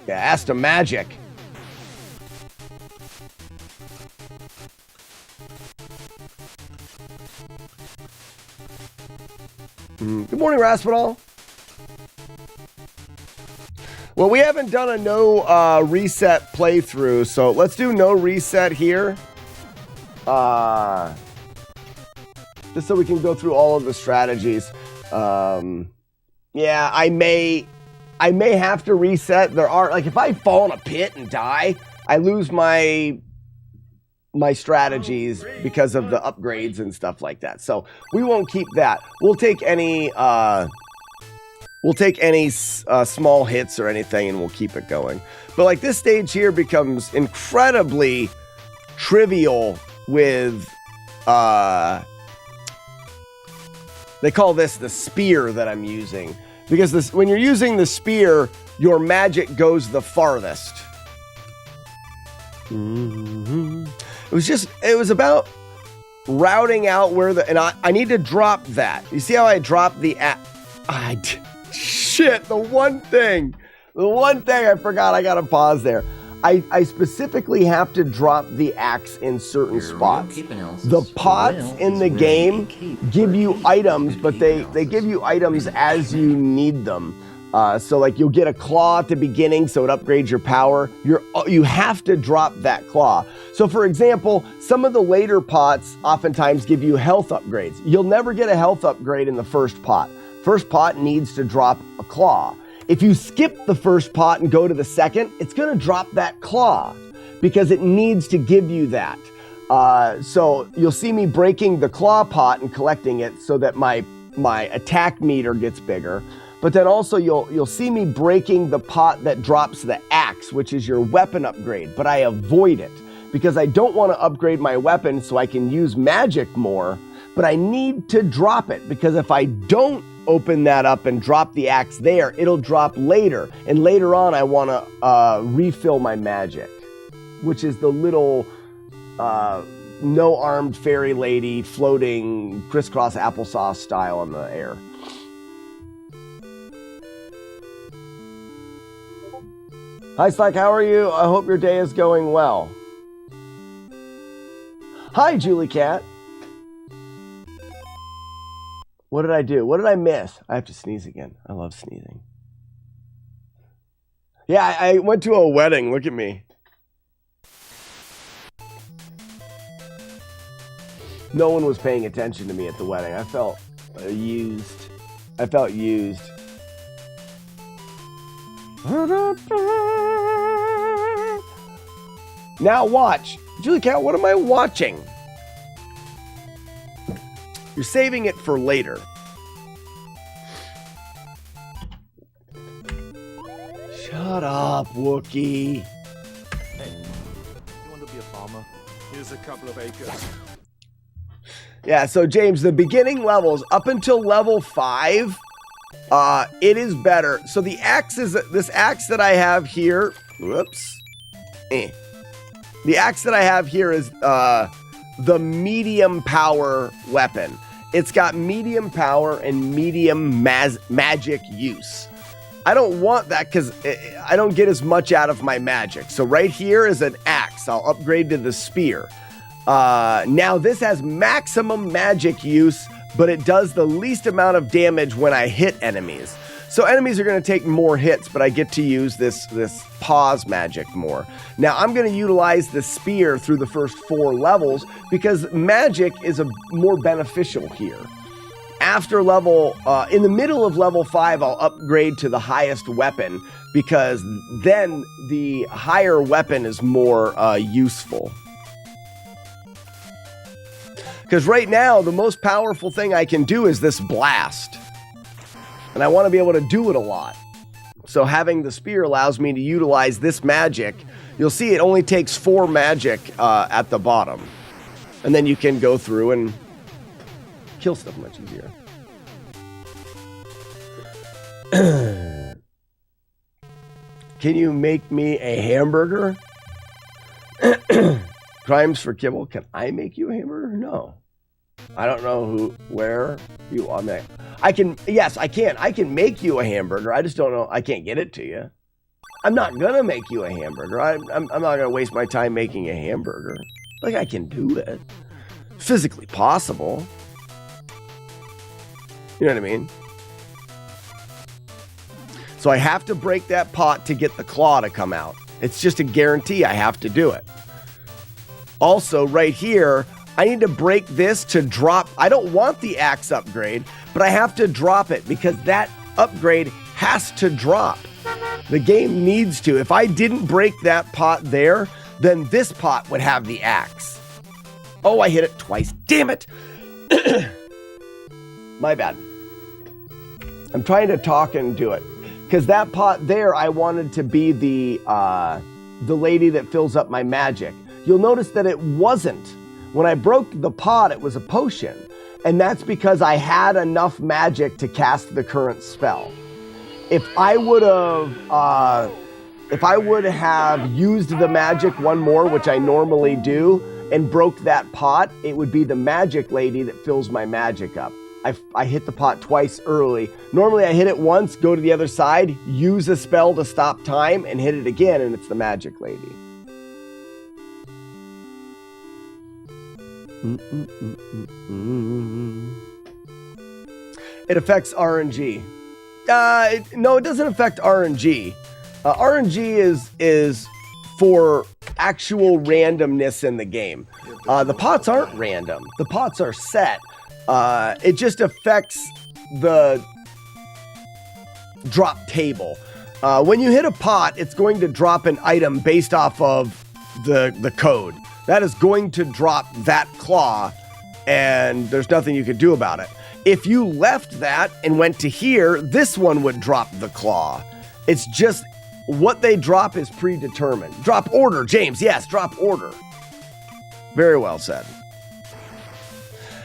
Yeah, Asta Magic. Good morning, Raspidal. Well, we haven't done a no reset playthrough, so let's do no reset here. Just so we can go through all of the strategies. Yeah, I may have to reset. There are, like, if I fall in a pit and die, I lose my strategies because of the upgrades and stuff like that. So we won't keep that. We'll take any small hits or anything, and we'll keep it going. But like this stage here becomes incredibly trivial with they call this the spear that I'm using, because when you're using the spear, your magic goes the farthest. It was about routing out where and I need to drop that. You see how I dropped the shit, the one thing I forgot, I gotta pause there. I specifically have to drop the axe in certain spots. The pots in the game give you items, but they give you items as you need them. So like you'll get a claw at the beginning, so it upgrades your power. You have to drop that claw. So for example, some of the later pots oftentimes give you health upgrades. You'll never get a health upgrade in the first pot. First pot needs to drop a claw. If you skip the first pot and go to the second, it's going to drop that claw because it needs to give you that. So you'll see me breaking the claw pot and collecting it so that my attack meter gets bigger. But then also you'll see me breaking the pot that drops the axe, which is your weapon upgrade. But I avoid it because I don't want to upgrade my weapon so I can use magic more. But I need to drop it because if I don't open that up and drop the axe there, it'll drop later. And later on, I want to refill my magic, which is the little no-armed fairy lady floating crisscross applesauce style in the air. Hi, Slack, how are you? I hope your day is going well. Hi, Julie Cat. What did I do? What did I miss? I have to sneeze again. I love sneezing. Yeah, I went to a wedding. Look at me. No one was paying attention to me at the wedding. I felt used. I felt used. Now watch. Julie Cat, what am I watching? You're saving it for later. Shut up, Wookie. Hey, you want to be a farmer? Here's a couple of acres. Yeah, so James, the beginning levels up until level 5, it is better. So the axe is this axe that I have here. Whoops. The axe that I have here is the medium power weapon. It's got medium power and medium magic use. I don't want that because I don't get as much out of my magic. So right here is an axe. I'll upgrade to the spear. Now this has maximum magic use, but it does the least amount of damage when I hit enemies. So enemies are going to take more hits, but I get to use this pause magic more. Now I'm going to utilize the spear through the first 4 levels because magic is more beneficial here. After in the middle of level 5, I'll upgrade to the highest weapon because then the higher weapon is more useful. Because right now, the most powerful thing I can do is this blast. And I want to be able to do it a lot. So having the spear allows me to utilize this magic you'll see it only takes 4 magic at the bottom. And then you can go through and kill stuff much easier. Can you make me a hamburger? Crimes for kibble. Can I make you a hamburger? No. I don't know where you are. I can, yes, I can. I can make you a hamburger. I just don't know. I can't get it to you. I'm not going to make you a hamburger. I'm not going to waste my time making a hamburger. Like, I can do it. Physically possible. You know what I mean? So I have to break that pot to get the claw to come out. It's just a guarantee I have to do it. Also, right here, I need to break this to drop. I don't want the axe upgrade, but I have to drop it because that upgrade has to drop. The game needs to. If I didn't break that pot there, then this pot would have the axe. Oh, I hit it twice. Damn it. My bad. I'm trying to talk and do it. Because that pot there, I wanted to be the lady that fills up my magic. You'll notice that it wasn't. When I broke the pot, it was a potion. And that's because I had enough magic to cast the current spell. If I would have used the magic one more, which I normally do, and broke that pot, it would be the magic lady that fills my magic up. I hit the pot twice early. Normally I hit it once, go to the other side, use a spell to stop time, and hit it again, and it's the magic lady. It affects RNG. No, it doesn't affect RNG. RNG is for actual randomness in the game. The pots aren't random. The pots are set. It just affects the drop table. When you hit a pot, it's going to drop an item based off of the code. That is going to drop that claw, and there's nothing you can do about it. If you left that and went to here, this one would drop the claw. It's just what they drop is predetermined. Drop order, James. Yes, drop order. Very well said.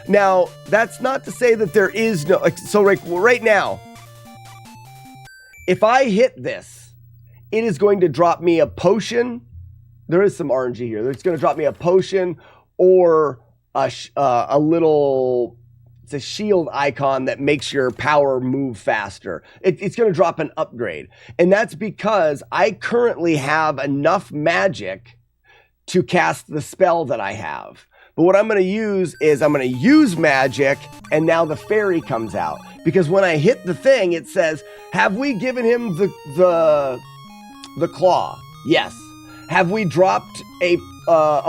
Now, that's not to say that there is no... So right now, if I hit this, it is going to drop me a potion. There is some RNG here. It's going to drop me a potion or a little... It's a shield icon that makes your power move faster. It's going to drop an upgrade. And that's because I currently have enough magic to cast the spell that I have. But what I'm going to use is I'm going to use magic, and now the fairy comes out. Because when I hit the thing, it says, have we given him the claw? Yes. Have we dropped a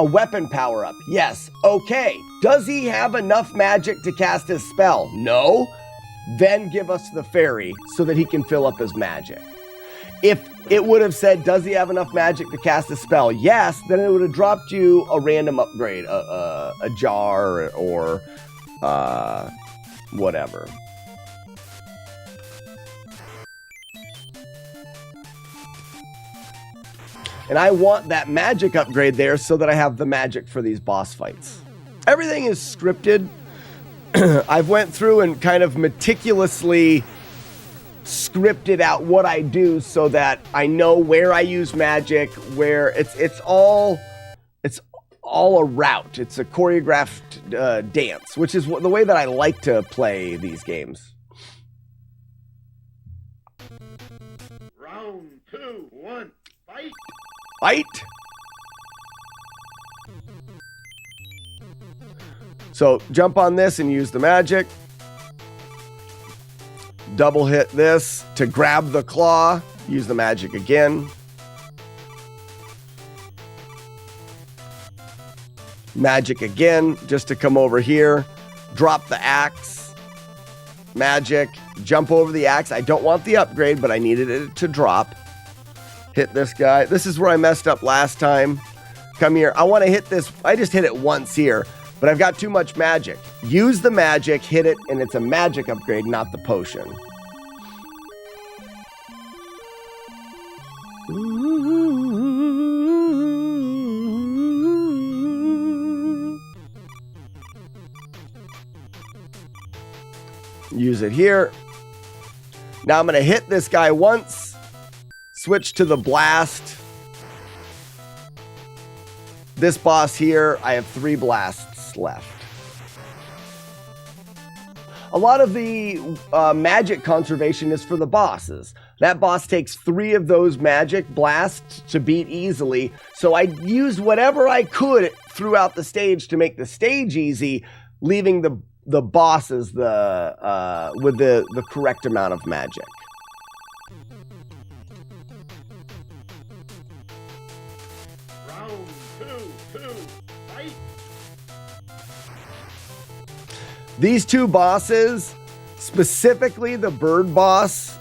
weapon power up? Yes. Okay. Does he have enough magic to cast his spell? No. Then give us the fairy so that he can fill up his magic. If it would have said, does he have enough magic to cast a spell? Yes. Then it would have dropped you a random upgrade, a jar or whatever. And I want that magic upgrade there so that I have the magic for these boss fights. Everything is scripted. I've went through and kind of meticulously scripted out what I do so that I know where I use magic, where it's all a route. It's a choreographed dance, which is the way that I like to play these games. Round 2, 1, fight! Fight! So jump on this and use the magic. Double hit this to grab the claw. Use the magic again. Magic again, just to come over here. Drop the axe. Magic. Jump over the axe. I don't want the upgrade, but I needed it to drop. Hit this guy. This is where I messed up last time. Come here. I want to hit this. I just hit it once here, but I've got too much magic. Use the magic, hit it, and it's a magic upgrade, not the potion. Use it here. Now I'm going to hit this guy once. Switch to the blast. This boss here, I have 3 blasts left. A lot of the magic conservation is for the bosses. That boss takes 3 of those magic blasts to beat easily. So I used whatever I could throughout the stage to make the stage easy, leaving the bosses with the correct amount of magic. Round 2, fight. These 2 bosses, specifically the bird boss,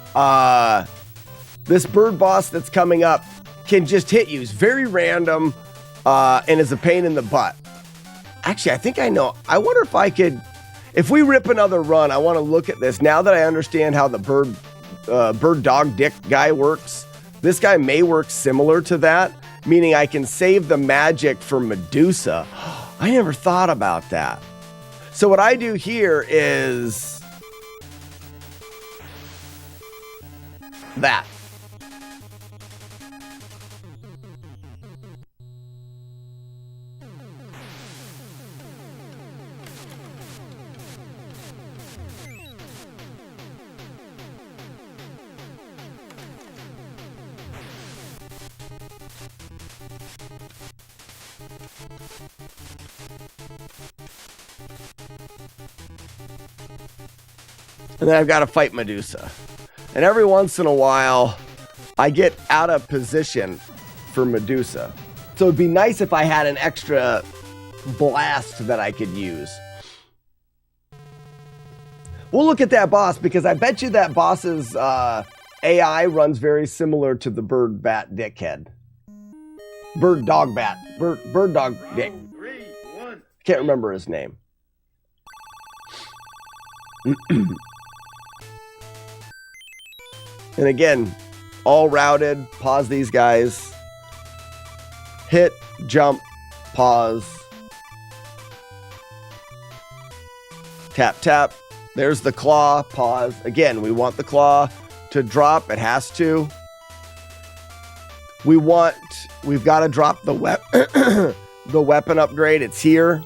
this bird boss that's coming up can just hit you. It's very random and is a pain in the butt. Actually, I think I know. I wonder if I could, if we rip another run, I want to look at this. Now that I understand how the bird dog dick guy works, this guy may work similar to that, meaning I can save the magic for Medusa. I never thought about that. So what I do here is that. And then I've got to fight Medusa. And every once in a while, I get out of position for Medusa. So it'd be nice if I had an extra blast that I could use. We'll look at that boss, because I bet you that boss's AI runs very similar to the bird bat dickhead. Bird dog bat. Bird dog dick. Round 3, 1. Can't remember his name. And again, all routed. Pause these guys. Hit, jump, pause. Tap, tap. There's the claw. Pause. Again, we want the claw to drop. It has to. We've got to drop the weapon upgrade. It's here.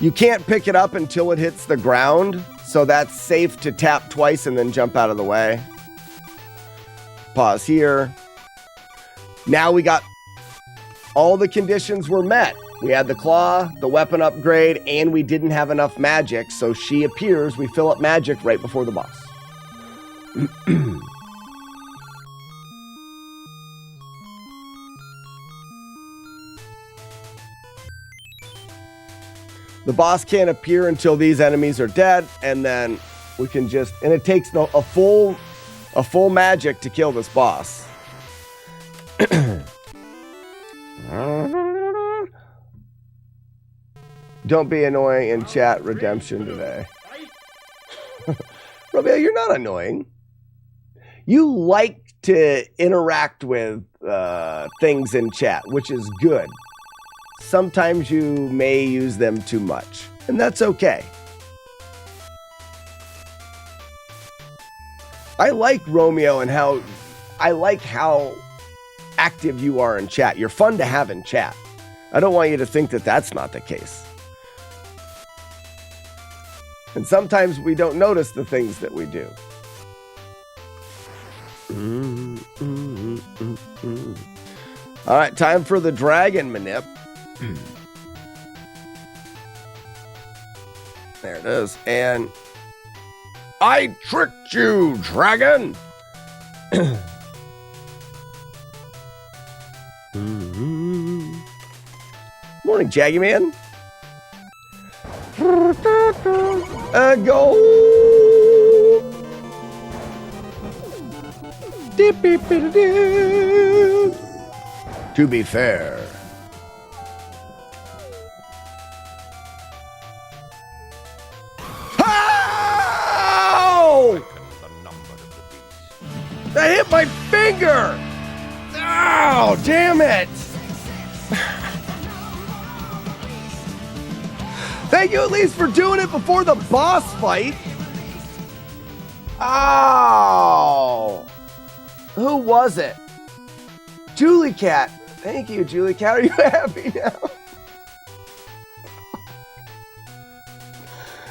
You can't pick it up until it hits the ground. So that's safe to tap twice and then jump out of the way. Pause here. Now we got all the conditions were met. We had the claw, the weapon upgrade, and we didn't have enough magic. So she appears. We fill up magic right before the boss. The boss can't appear until these enemies are dead, and then we can just, and it takes a full magic to kill this boss. Don't be annoying in chat. Redemption today. Romeo, you're not annoying. You like to interact with things in chat, which is good. Sometimes you may use them too much, and that's okay. I like Romeo and how active you are in chat. You're fun to have in chat. I don't want you to think that that's not the case. And sometimes we don't notice the things that we do. All right, time for the dragon manip. There it is. And I tricked you, dragon. Morning, Jaggy Man. Go. To be fair. Ow! I hit my finger! Oh, damn it! Thank you at least for doing it before the boss fight. Oh! Who was it? Julie Cat. Thank you, Julie Cat. Are you happy now?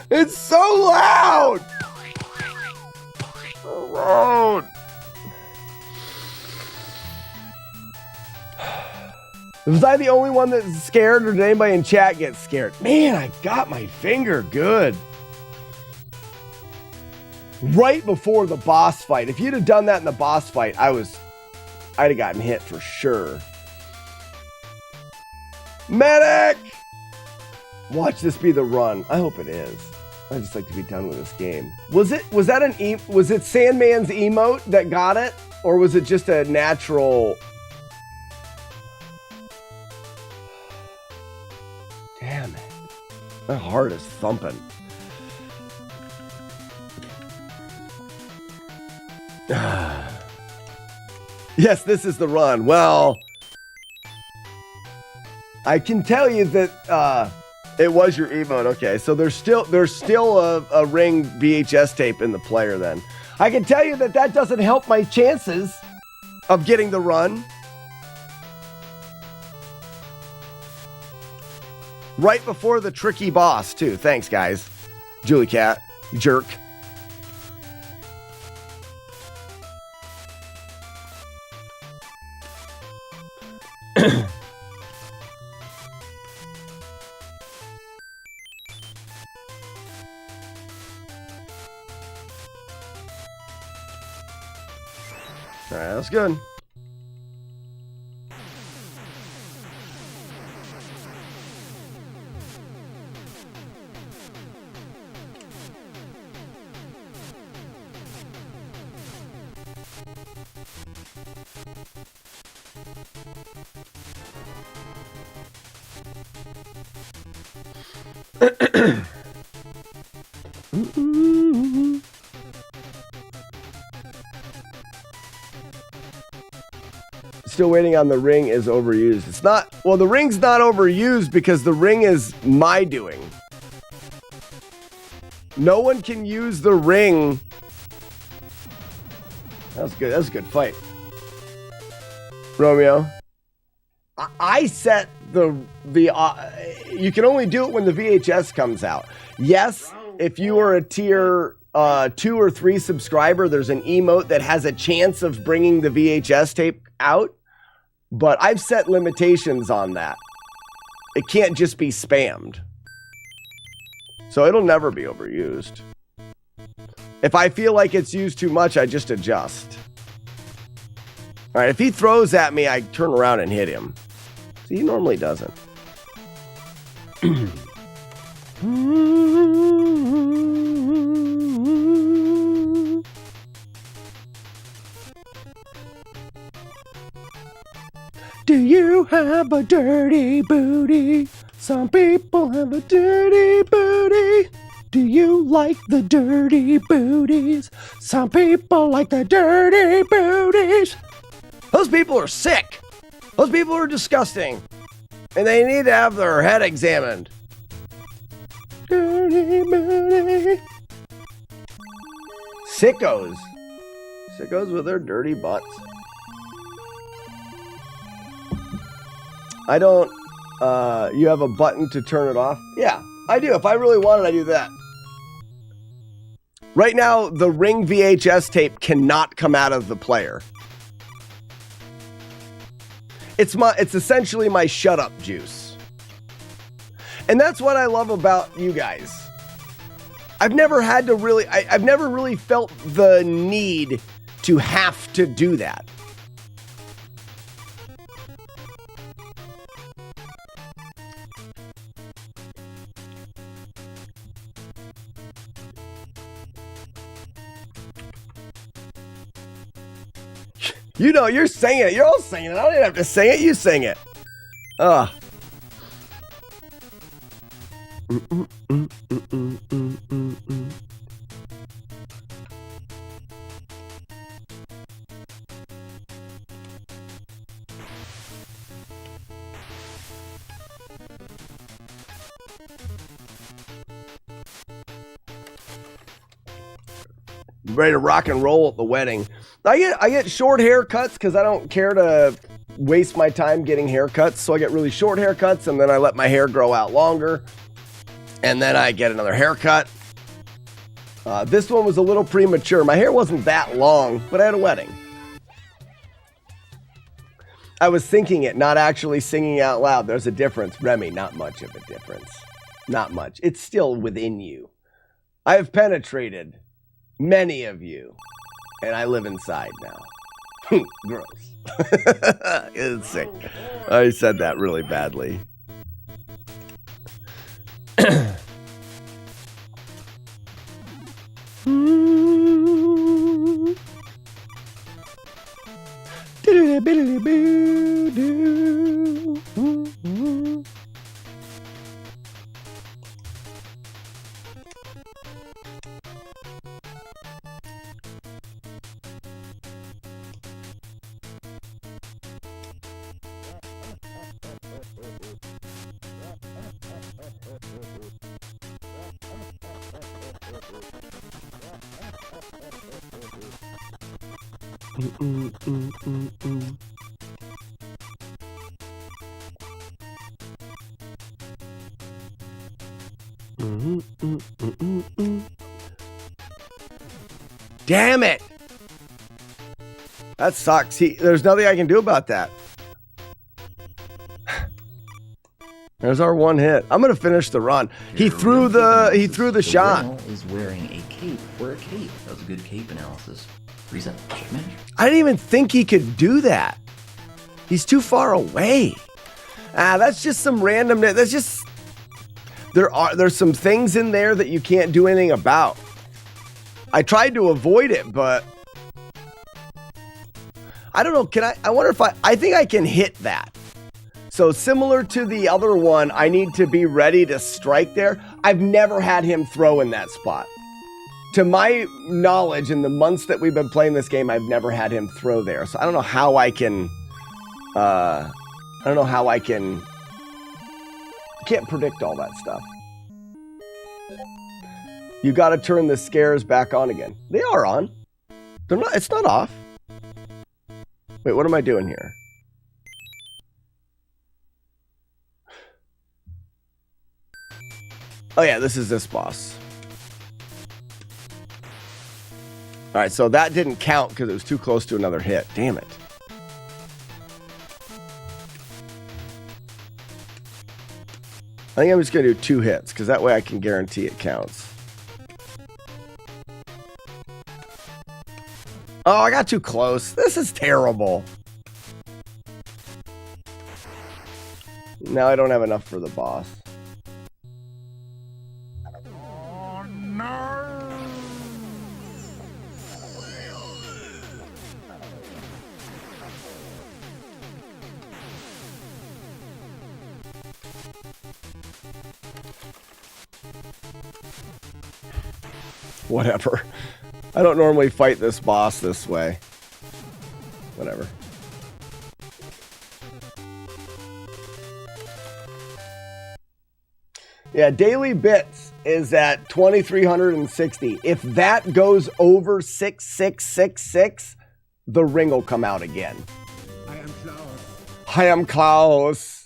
It's so loud! So loud. Was I the only one that's scared, or did anybody in chat get scared? Man, I got my finger good. Right before the boss fight. If you'd have done that in the boss fight, I'd have gotten hit for sure. Medic! Watch this be the run. I hope it is. I just like to be done with this game. Was it Sandman's emote that got it? Or was it just a natural? Damn it. My heart is thumping. Yes, this is the run. Well, I can tell you that it was your emote. Okay, so there's still a Ring VHS tape in the player then. I can tell you that doesn't help my chances of getting the run. Right before the tricky boss, too. Thanks, guys. Julie Cat, you jerk. All right, that's good. Still waiting on the Ring is overused. It's not, well, the Ring's not overused because the Ring is my doing. No one can use the Ring. That was good. That was a good fight. Romeo. I set the you can only do it when the VHS comes out. Yes, if you are a tier 2 or 3 subscriber, there's an emote that has a chance of bringing the VHS tape out. But I've set limitations on that. It can't just be spammed. So it'll never be overused. If I feel like it's used too much, I just adjust. All right, if he throws at me, I turn around and hit him. See, he normally doesn't. Do you have a dirty booty? Some people have a dirty booty. Do you like the dirty booties? Some people like the dirty booties. Those people are sick. Those people are disgusting. And they need to have their head examined. Dirty booty. Sickos. Sickos with their dirty butts. I don't, you have a button to turn it off? Yeah, I do. If I really want it, I do that. Right now, the Ring VHS tape cannot come out of the player. It's essentially my shut up juice. And that's what I love about you guys. I've never really felt the need to have to do that. You know, you're singing it. You're all singing it. I don't even have to sing it. You sing it. Ugh. ready to rock and roll at the wedding. I get short haircuts because I don't care to waste my time getting haircuts. So I get really short haircuts, and then I let my hair grow out longer, and then I get another haircut. This one was a little premature. My hair wasn't that long, but I had a wedding. I was thinking it, not actually singing out loud. There's a difference, Remy. Not much of a difference. Not much. It's still within you. I have penetrated many of you, and I live inside now. Gross. It's sick. I said that really badly. Damn it! That sucks. There's nothing I can do about that. There's our one hit. I'm gonna finish the run. He threw the shot. Rhino is wearing a cape for a cape. That was a good cape analysis. Reset. Check manager. I didn't even think he could do that. He's too far away. That's just some randomness. That's just there's some things in there that you can't do anything about. I tried to avoid it, but I don't know. I wonder if I think I can hit that. So similar to the other one, I need to be ready to strike there. I've never had him throw in that spot. To my knowledge, in the months that we've been playing this game, I've never had him throw there. So I don't know how I can, can't predict all that stuff. You got to turn the scares back on again. They are on. They're not, it's not off. Wait, what am I doing here? Oh yeah, this is this boss. All right, so that didn't count because it was too close to another hit. Damn it. I think I'm just going to do 2 hits because that way I can guarantee it counts. Oh, I got too close. This is terrible. Now I don't have enough for the boss. Oh, no. Whatever. I don't normally fight this boss this way. Whatever. Yeah, daily bits is at 2,360. If that goes over 6,666, the ring will come out again. I am Klaus. I am Klaus.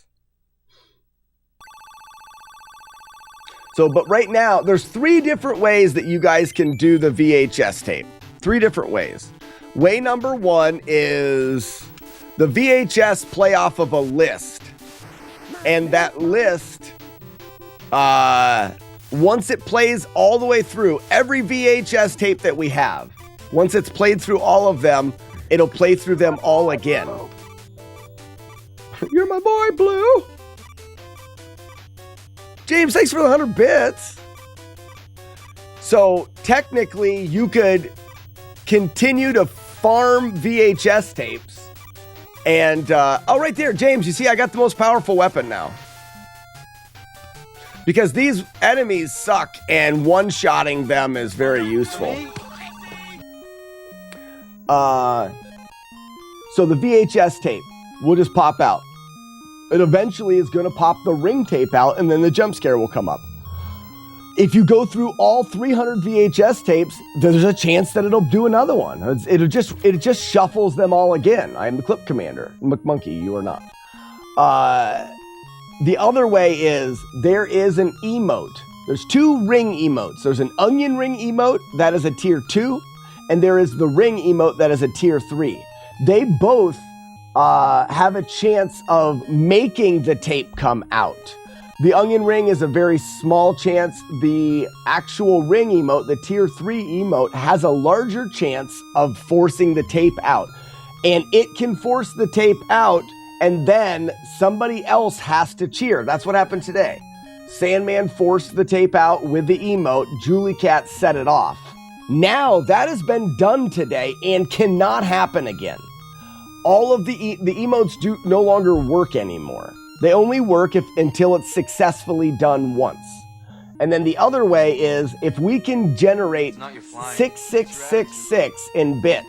So, but right now, there's 3 different ways that you guys can do the VHS tape. 3 different ways. Way number 1 is the VHS play off of a list. And that list, once it plays all the way through, every VHS tape that we have, once it's played through all of them, it'll play through them all again. You're my boy, Blue. James, thanks for the 100 bits. So technically, you could continue to farm VHS tapes. And, oh, right there, James, you see, I got the most powerful weapon now. Because these enemies suck, and one-shotting them is very useful. So the VHS tape will just pop out. It eventually is going to pop the ring tape out, and then the jump scare will come up. if you go through all 300 VHS tapes, there's a chance that it'll do another one. It just shuffles them all again. I am the clip commander. McMonkey, you are not. The other way is there is an emote. There's 2 ring emotes. There's an onion ring emote that is a tier 2, and there is the ring emote that is a tier 3. They both have a chance of making the tape come out. The onion ring is a very small chance. The actual ring emote, the tier 3 emote, has a larger chance of forcing the tape out. And it can force the tape out, and then somebody else has to cheer. That's what happened today. Sandman forced the tape out with the emote. Julie Cat set it off. Now that has been done today and cannot happen again. All of the emotes do no longer work anymore. They only work until it's successfully done once. And then the other way is if we can generate 6666 in bits,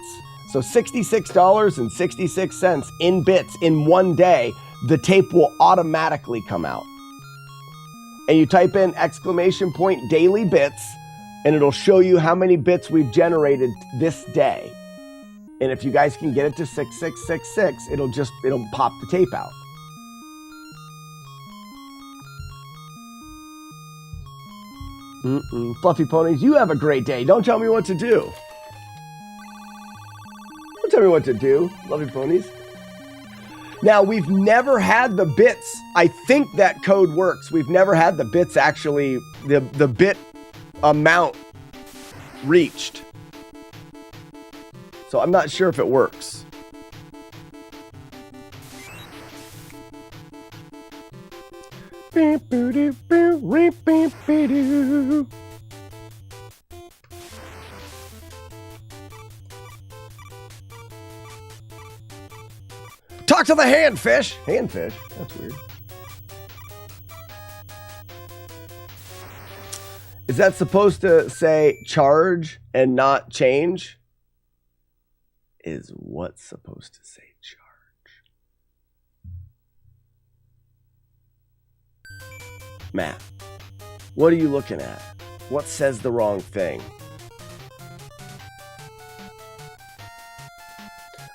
so $66.66 in bits in one day, the tape will automatically come out. And you type in / daily bits, and it'll show you how many bits we've generated this day. And if you guys can get it to 6666, it'll pop the tape out. Fluffy ponies, you have a great day. Don't tell me what to do. Don't tell me what to do, Fluffy ponies. Now, we've never had the bits. I think that code works. We've never had the bits actually, the bit amount reached. So I'm not sure if it works. Talk to the handfish. Handfish? That's weird. Is that supposed to say charge and not change? Is what's supposed to say charge? Matt, what are you looking at? What says the wrong thing?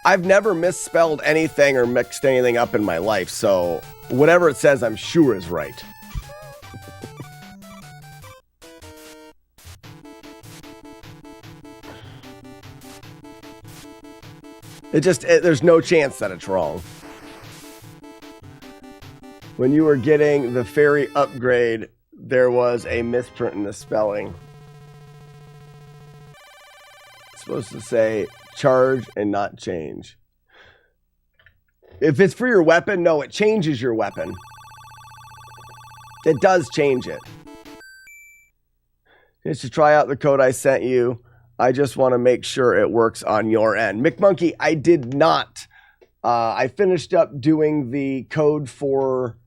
I've never misspelled anything or mixed anything up in my life, so whatever it says, I'm sure is right. There's no chance that it's wrong. When you were getting the fairy upgrade, there was a misprint in the spelling. It's supposed to say charge and not change. If it's for your weapon, no, it changes your weapon. It does change it. Just to try out the code I sent you. I just want to make sure it works on your end. McMonkey, I did not. I finished up doing the code for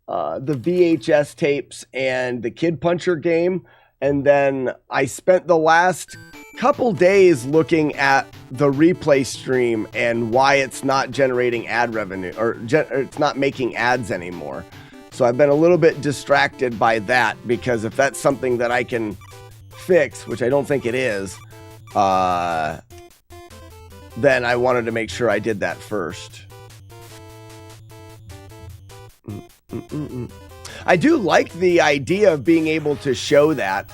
the VHS tapes and the Kid Puncher game. And then I spent the last couple days looking at the replay stream and why it's not generating ad revenue, or it's not making ads anymore. So I've been a little bit distracted by that, because if that's something that I can fix, which I don't think it is, then I wanted to make sure I did that first. I do like the idea of being able to show that,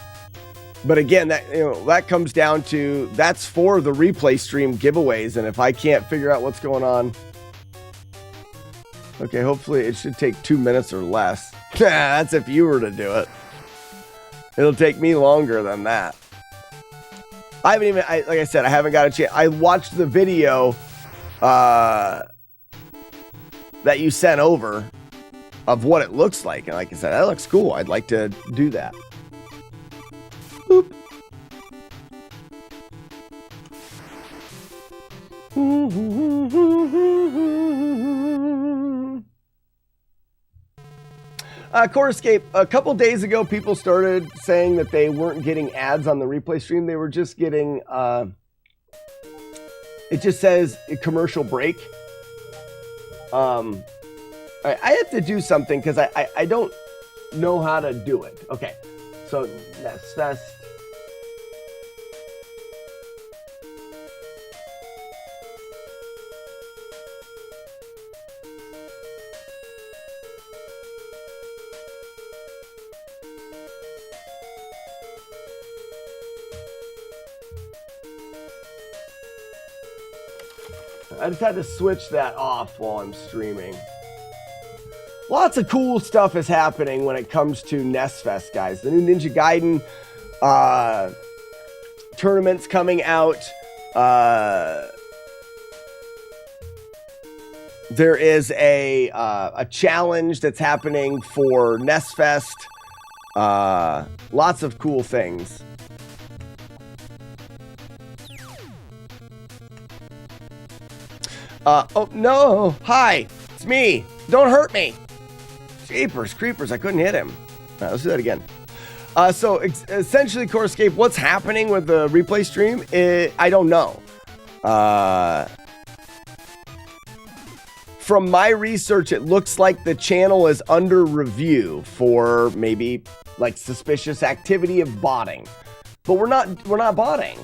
but again, that comes down to, that's for the replay stream giveaways, and if I can't figure out what's going on, okay, hopefully it should take 2 minutes or less. That's if you were to do it. It'll take me longer than that. I haven't even, like I said, I haven't got a chance. I watched the video that you sent over of what it looks like. And like I said, that looks cool. I'd like to do that. Boop. Corescape, a couple days ago, people started saying that they weren't getting ads on the replay stream. They were just getting, it just says a commercial break. I have to do something because I don't know how to do it. Okay, So that's I just had to switch that off while I'm streaming. Lots of cool stuff is happening when it comes to NES Fest, guys. The new Ninja Gaiden tournament's coming out. There is a challenge that's happening for NES Fest. Lots of cool things. Oh no! Hi, it's me. Don't hurt me. Jeepers creepers! I couldn't hit him. All right, let's do that again. So essentially, Corescape, what's happening with the replay stream? I don't know. From my research, it looks like the channel is under review for maybe like suspicious activity of botting, but we're not botting.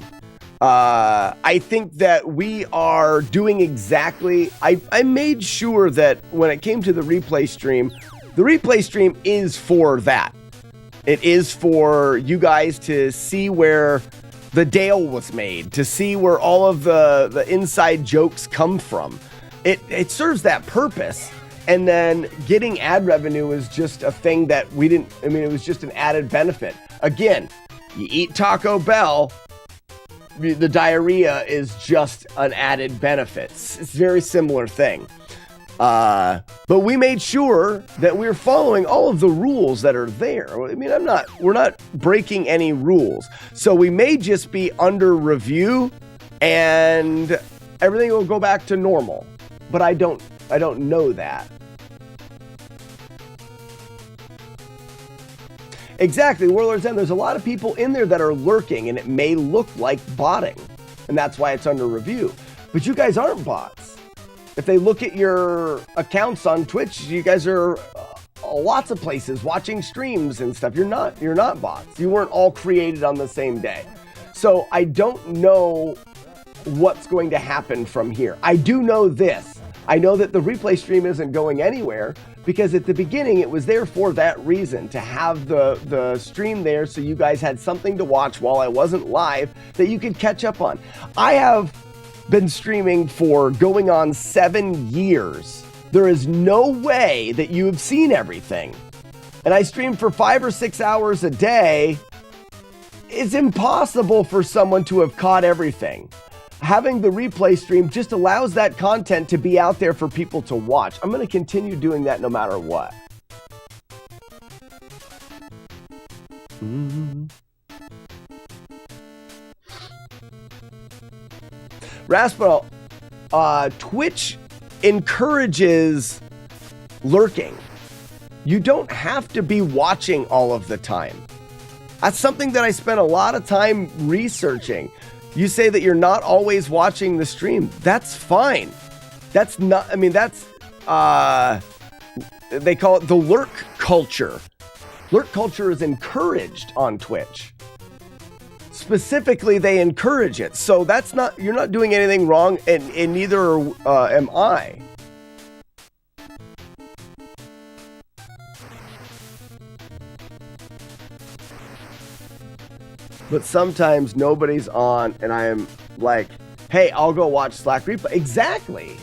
I think that we are doing exactly. I made sure that when it came to the replay stream is for that. It is for you guys to see where the Dale was made, to see where all of the inside jokes come from. It serves that purpose. And then getting ad revenue is just a thing that we didn't, I mean, it was just an added benefit. Again, you eat Taco Bell, the diarrhea is just an added benefit. It's a very similar thing. But we made sure that we're following all of the rules that are there. I mean, we're not breaking any rules. So we may just be under review and everything will go back to normal. But I don't know that. Exactly, Warlord's End. There's a lot of people in there that are lurking and it may look like botting. And that's why it's under review. But you guys aren't bots. If they look at your accounts on Twitch, you guys are lots of places watching streams and stuff. You're not bots. You weren't all created on the same day. So I don't know what's going to happen from here. I do know this. I know that the replay stream isn't going anywhere because at the beginning it was there for that reason, to have the stream there so you guys had something to watch while I wasn't live that you could catch up on. I have been streaming for going on 7 years. There is no way that you have seen everything. And I stream for 5 or 6 hours a day. It's impossible for someone to have caught everything. Having the replay stream just allows that content to be out there for people to watch. I'm going to continue doing that no matter what. Raspel, Twitch encourages lurking. You don't have to be watching all of the time. That's something that I spent a lot of time researching. You say that you're not always watching the stream. That's fine. That's not, I mean, that's, they call it the lurk culture. Lurk culture is encouraged on Twitch. Specifically, they encourage it. So that's not, you're not doing anything wrong, and neither am I. But sometimes nobody's on and I am like, hey, I'll go watch Slack replay. Exactly.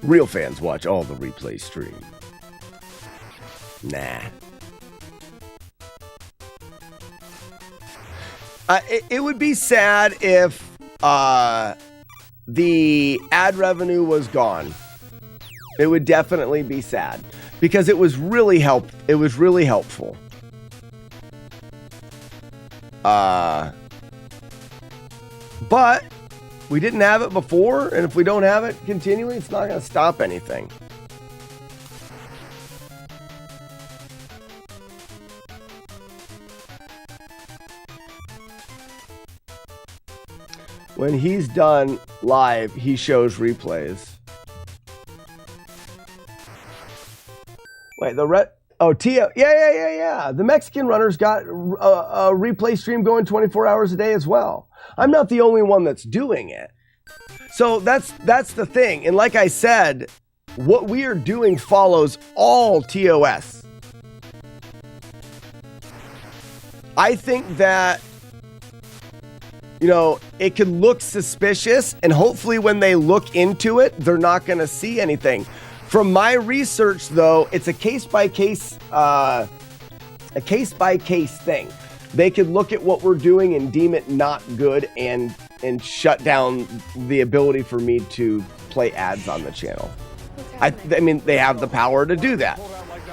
Real fans watch all the replay stream. Nah. It would be sad if the ad revenue was gone. It would definitely be sad because it was really helpful. But we didn't have it before, and if we don't have it continually, it's not going to stop anything. When he's done live, he shows replays. Wait, the red... Oh, Tia. Yeah. The Mexican runner's got a replay stream going 24 hours a day as well. I'm not the only one that's doing it. So that's the thing. And like I said, what we are doing follows all TOS. I think that, you know, it could look suspicious, and hopefully when they look into it, they're not going to see anything. From my research, though, it's a case-by-case thing. They could look at what we're doing and deem it not good and shut down the ability for me to play ads on the channel. I mean, they have the power to do that.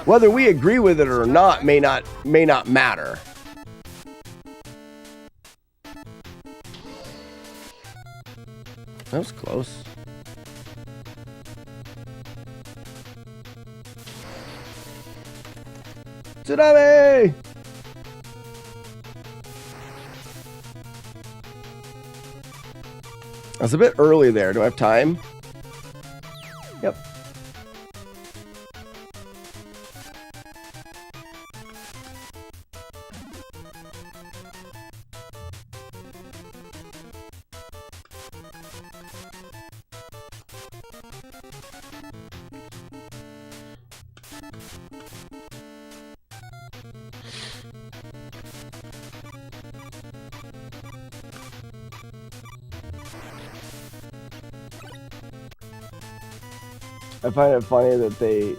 Whether we agree with it or not may not matter. That was close. Tsunami! I was a bit early there. Do I have time? Yep. I find it funny that they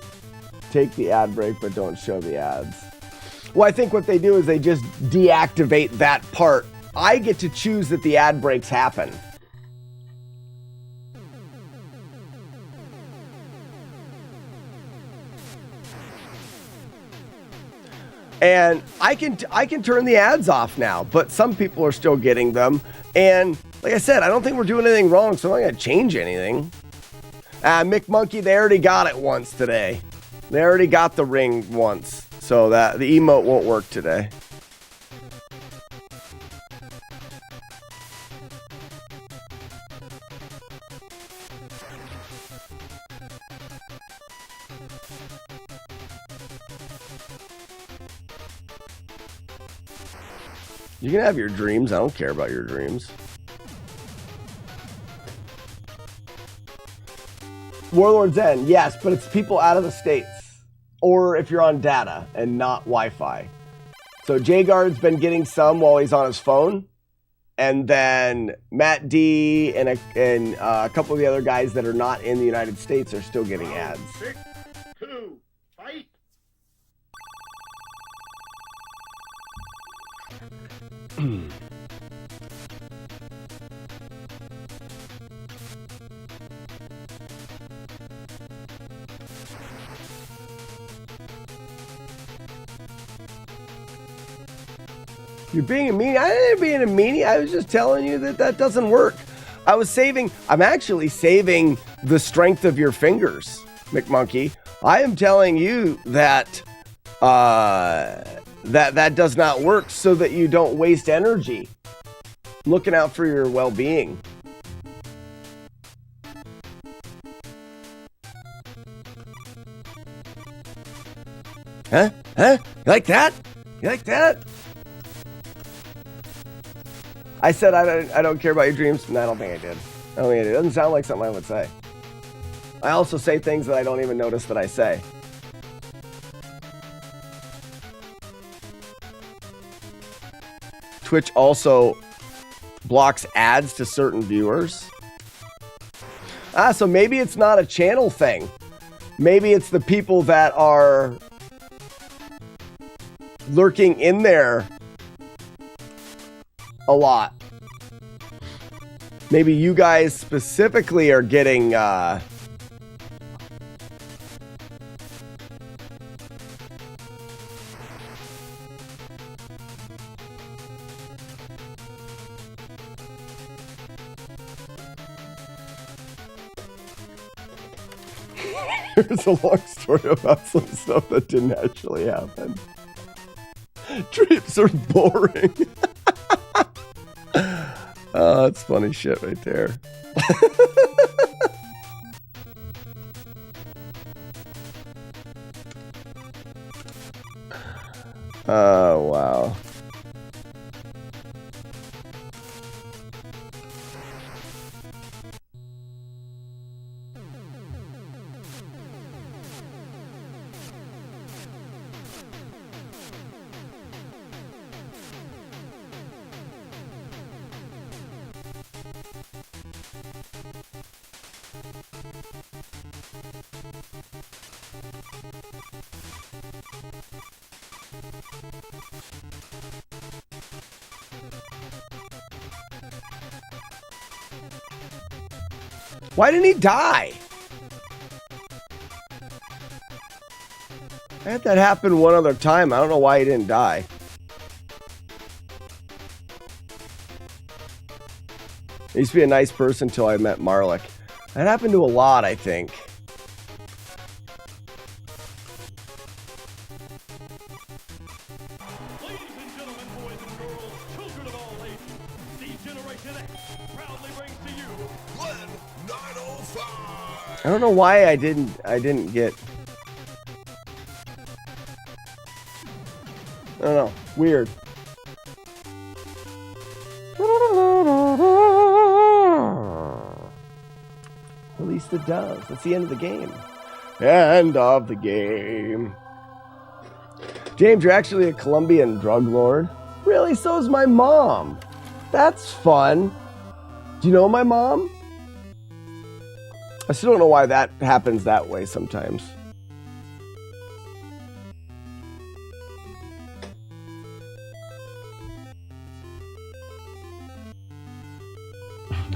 take the ad break but don't show the ads. Well, I think what they do is they just deactivate that part. I get to choose that the ad breaks happen. And I can turn the ads off now, but some people are still getting them. And like I said, I don't think we're doing anything wrong, so I'm not going to change anything. Mick Monkey, they already got it once today. They already got the ring once, so that the emote won't work today. You can have your dreams. I don't care about your dreams. Warlord's End, yes, but it's people out of the States. Or if you're on data and not Wi-Fi. So J-Guard's been getting some while he's on his phone. And then Matt D and a couple of the other guys that are not in the United States are still getting ads. 6, 2, fight! You're being a meanie. I didn't being a meanie. I was just telling you that doesn't work. I'm actually saving the strength of your fingers, McMonkey. I am telling you that that does not work so that you don't waste energy. Looking out for your well-being. Huh? You like that? You like that? I said I don't care about your dreams. No, I don't think I did. I don't think I did. It doesn't sound like something I would say. I also say things that I don't even notice that I say. Twitch also blocks ads to certain viewers. So maybe it's not a channel thing. Maybe it's the people that are lurking in there a lot. Maybe you guys specifically are getting here's a long story about some stuff that didn't actually happen. Dreams are boring. Oh, that's funny shit right there. Oh, wow. Why didn't he die? I had that happen one other time. I don't know why he didn't die. He used to be a nice person until I met Marlik. That happened to a lot, I think. Ladies and gentlemen, boys and girls, children of all ages, the Generation X proudly brings to you Glenn 905. I don't know why I didn't get. I don't know. Weird. Release the doves. That's the end of the game. End of the game. James, you're actually a Colombian drug lord. Really? So's my mom. That's fun. Do you know my mom? I still don't know why that happens that way sometimes.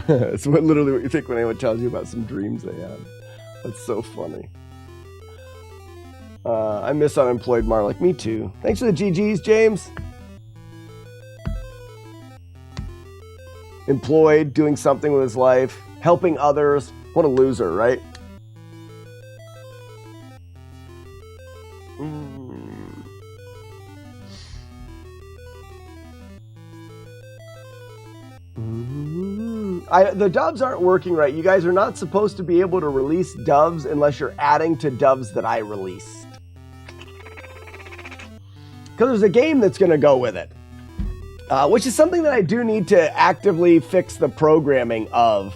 It's literally what you think when anyone tells you about some dreams they had. That's so funny. I miss unemployed Marlik. Me too. Thanks for the GGs, James. Employed, doing something with his life, helping others. What a loser, right? The doves aren't working right. You guys are not supposed to be able to release doves unless you're adding to doves that I released. Because there's a game that's going to go with it. Which is something that I do need to actively fix the programming of.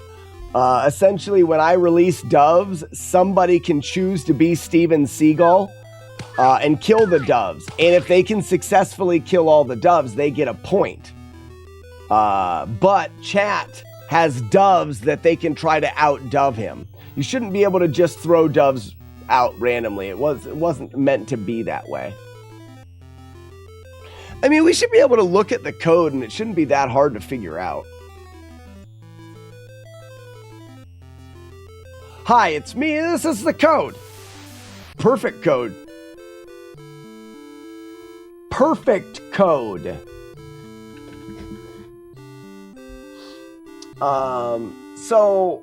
Essentially, when I release doves, somebody can choose to be Steven Seagal and kill the doves. And if they can successfully kill all the doves, they get a point. But chat has doves that they can try to out-dove him. You shouldn't be able to just throw doves out randomly. It wasn't meant to be that way. I mean, we should be able to look at the code and it shouldn't be that hard to figure out. Hi, it's me. This is the code. Perfect code. Perfect code. So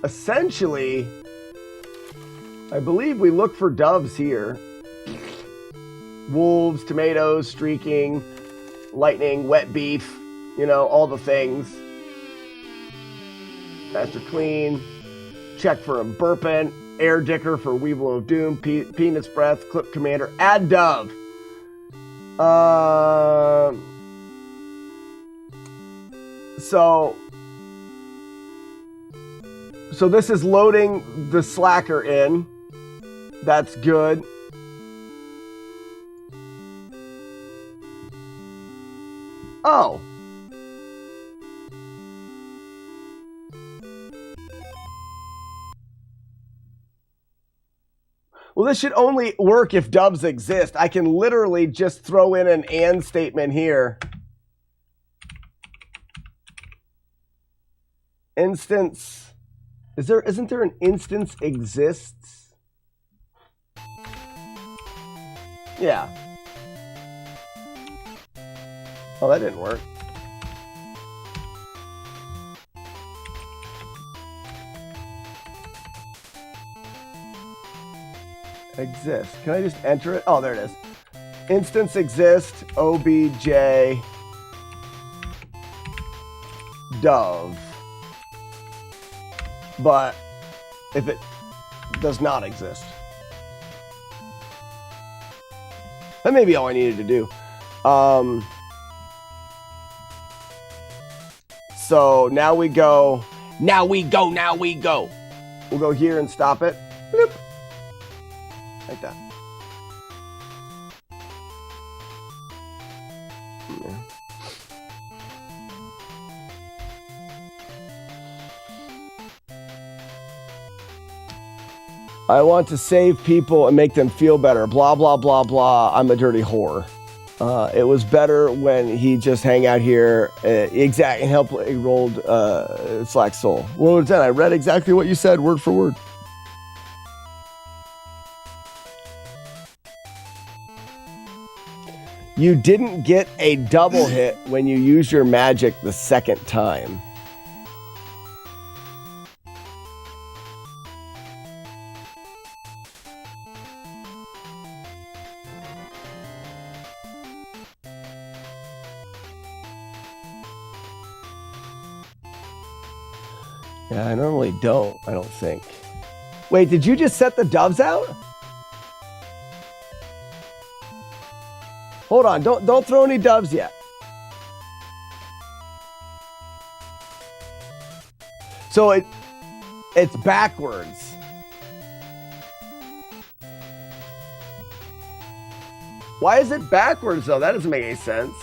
essentially, I believe we look for doves here. Wolves, tomatoes, streaking, lightning, wet beef, you know, all the things. Master clean, check for him burping, air dicker for Weevil of Doom, penis breath, clip commander, add dove. So this is loading the slacker in. That's good. Oh. Well, this should only work if doves exist. I can literally just throw in an and statement here. Instance. Isn't there an instance exists? Yeah. Oh, that didn't work. Exist. Can I just enter it? Oh, there it is. Instance exist, obj dove. But if it does not exist, that may be all I needed to do. So now we go. We'll go here and stop it. Bloop. Like that. I want to save people and make them feel better. Blah, blah, blah, blah. I'm a dirty whore. It was better when he just hang out here. Exact and help rolled Slack Soul. Well, then I read exactly what you said, word for word. You didn't get a double hit when you use your magic the second time. Yeah, I normally don't, I don't think. Wait, did you just set the doves out? Hold on, don't throw any doves yet. So it's backwards. Why is it backwards though? That doesn't make any sense.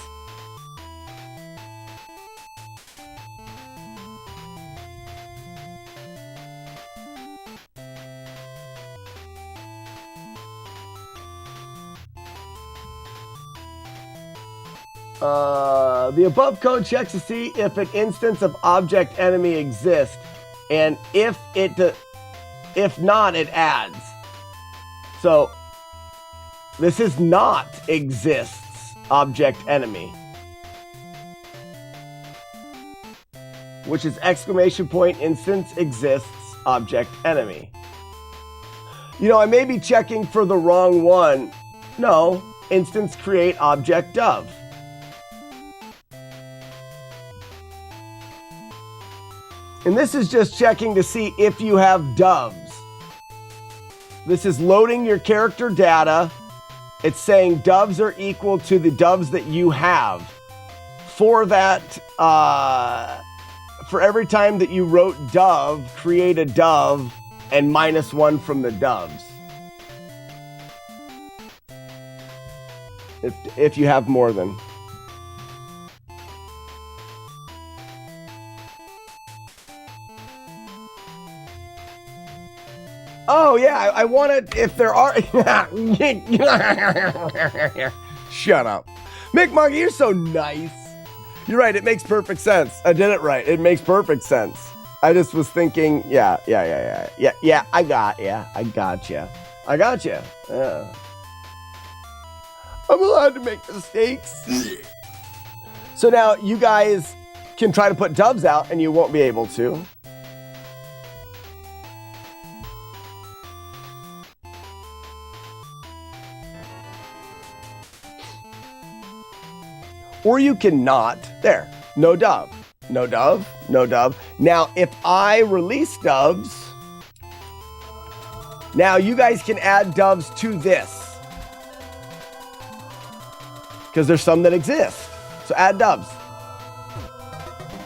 The above code checks to see if an instance of object enemy exists, and if not, it adds. So this is not exists object enemy, which is exclamation point instance exists object enemy. You know, I may be checking for the wrong one. No, instance create object dove. And this is just checking to see if you have doves. This is loading your character data. It's saying doves are equal to the doves that you have. For that, for every time that you wrote dove, create a dove and -1 from the doves. If you have more than. Oh, yeah, I want it if there are... Shut up. Mick Monkey, you're so nice. You're right, it makes perfect sense. I did it right. It makes perfect sense. I just was thinking, yeah, I got you. Yeah. I'm allowed to make mistakes. So now you guys can try to put doves out and you won't be able to. Or you cannot. There. No dove. No dove. No dove. Now, if I release doves, now you guys can add doves to this. Because there's some that exist. So add doves.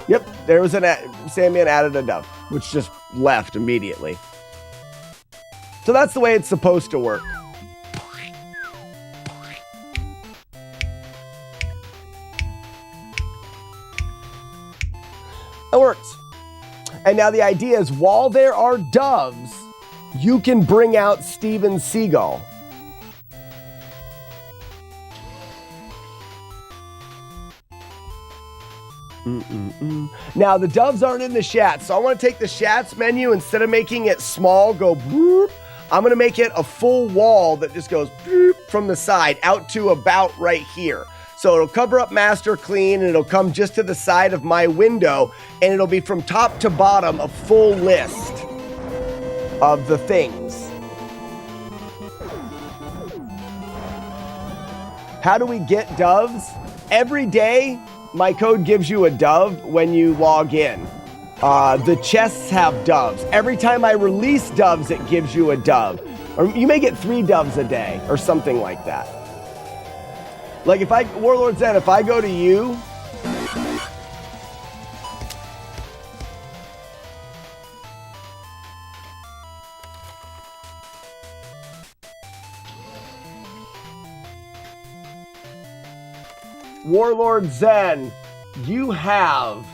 Yep. There was Sandman added a dove, which just left immediately. So that's the way it's supposed to work. It works. And now the idea is while there are doves, you can bring out Steven Seagal. Now the doves aren't in the shats, so I want to take the shats menu, instead of making it small, go boop, I'm going to make it a full wall that just goes boop from the side out to about right here. So it'll cover up master clean, and it'll come just to the side of my window, and it'll be from top to bottom a full list of the things. How do we get doves? Every day, my code gives you a dove when you log in. The chests have doves. Every time I release doves, it gives you a dove. Or you may get 3 doves a day or something like that. Like if Warlord said, if I go to you, Warlord Zen, you have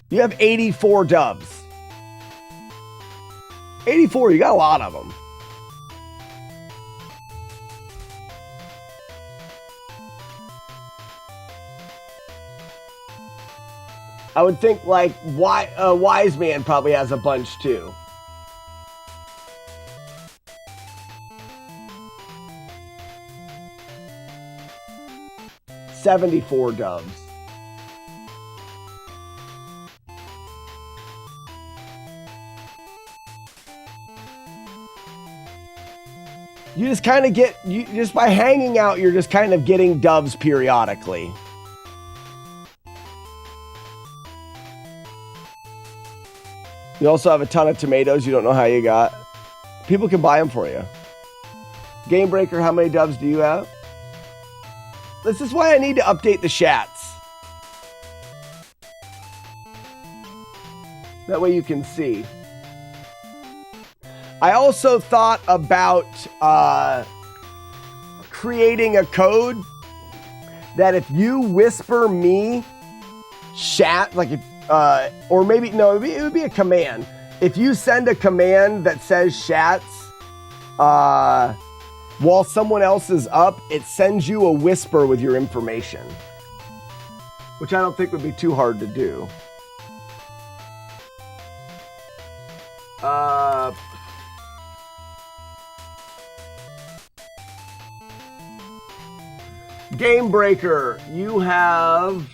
you have 84 doves. 84, you got a lot of them. I would think like Wise Man probably has a bunch too. $74 doves. You just kind of get, just by hanging out, you're just kind of getting doves periodically. You also have a ton of tomatoes you don't know how you got. People can buy them for you. Game Breaker, how many doves do you have? This is why I need to update the chats. That way you can see. I also thought about creating a code that if you whisper me chat, like if, or maybe, no, it would be a command. If you send a command that says shats, while someone else is up, it sends you a whisper with your information. Which I don't think would be too hard to do. Game Breaker, you don't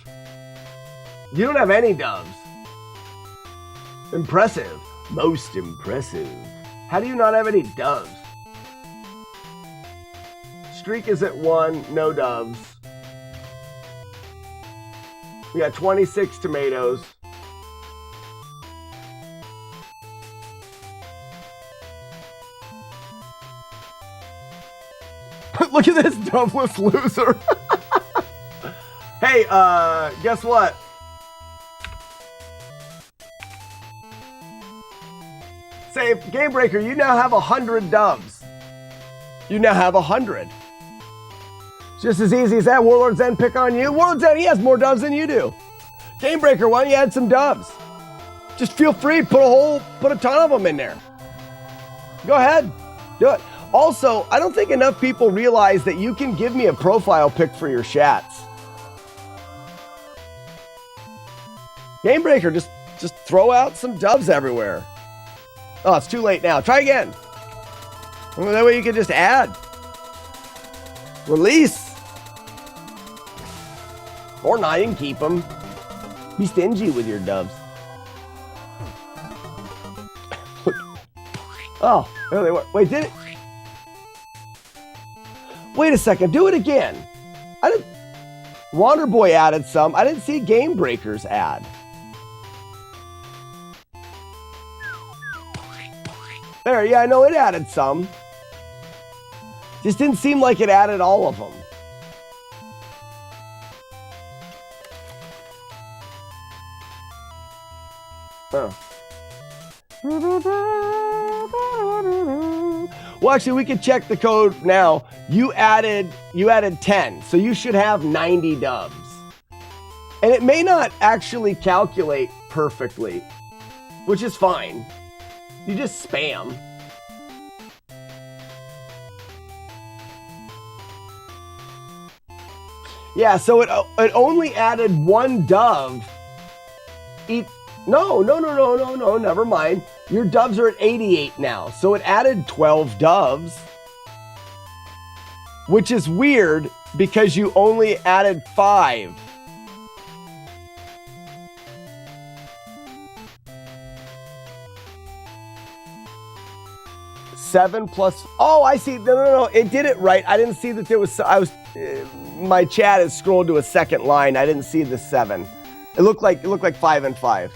have any doves. Impressive. Most impressive. How do you not have any doves? Streak is at 1, no doves. We got 26 tomatoes. Look at this doveless loser. Hey, guess what? Say, Game Breaker, you now have 100 doves. You now have 100. Just as easy as that. Warlord Zen pick on you. Warlord Zen, he has more doves than you do. Game Breaker, why don't you add some doves? Just feel free, put a ton of them in there. Go ahead, do it. Also, I don't think enough people realize that you can give me a profile pic for your chats. Game Breaker, just throw out some doves everywhere. Oh, it's too late now. Try again. That way you can just add. Release. Or not, you can keep them. Be stingy with your doves. Oh, there they were. Wait, did it? Wait a second, do it again. Wander Boy added some. I didn't see Game Breaker's add. There, yeah, I know it added some. Just didn't seem like it added all of them. Huh. Well, actually, we could check the code now. You added 10, so you should have 90 doves. And it may not actually calculate perfectly, which is fine. You just spam. Yeah, so it only added 1 dove. No, never mind. Your doves are at 88 now, so it added 12 doves. Which is weird because you only added 5. 7 plus. Oh, I see. No. It did it right. I didn't see that there was. My chat is scrolled to a second line. I didn't see the 7. It looked like 5 and 5.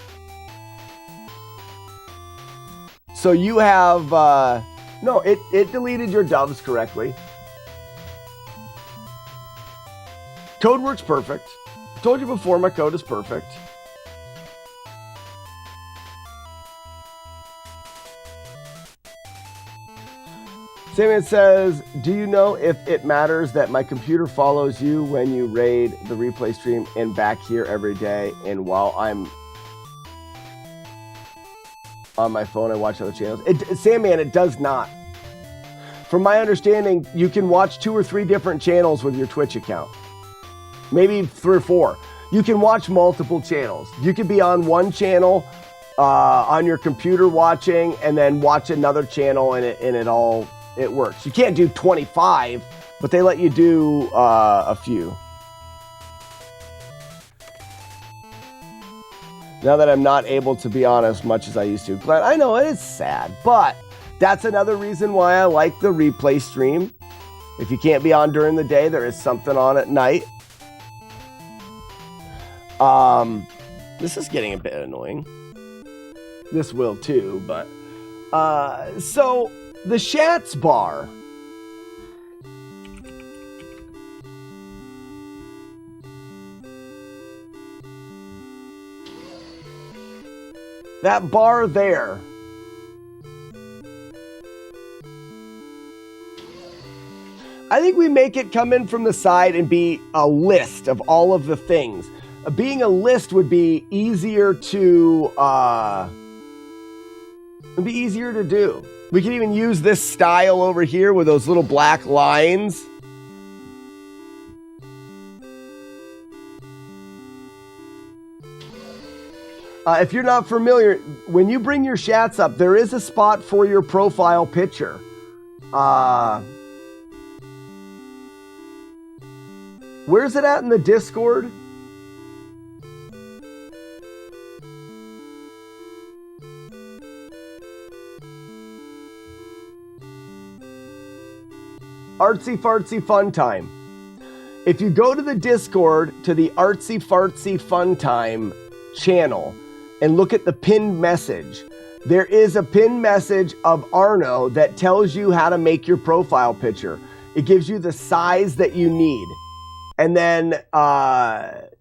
So you have. No, it deleted your doves correctly. Code works perfect. Told you before, my code is perfect. Sammy says, do you know if it matters that my computer follows you when you raid the replay stream and back here every day, and while I'm on my phone I watch other channels? Sandman, it does not. From my understanding, you can watch 2 or 3 different channels with your Twitch account. Maybe 3 or 4. You can watch multiple channels. You could be on one channel on your computer watching, and then watch another channel, and it works. You can't do 25, but they let you do a few. Now that I'm not able to be on as much as I used to. But I know it is sad, but that's another reason why I like the replay stream. If you can't be on during the day, there is something on at night. This is getting a bit annoying. This will too, but so the Shats bar. That bar there. I think we make it come in from the side and be a list of all of the things. Being a list would be easier to do. We can even use this style over here with those little black lines. If you're not familiar, when you bring your Shats up, there is a spot for your profile picture. Where's it at in the Discord? Artsy Fartsy Fun Time. If you go to the Discord, to the Artsy Fartsy Fun Time channel, and look at the pinned message, there is a pinned message of Arno that tells you how to make your profile picture. It gives you the size that you need. And then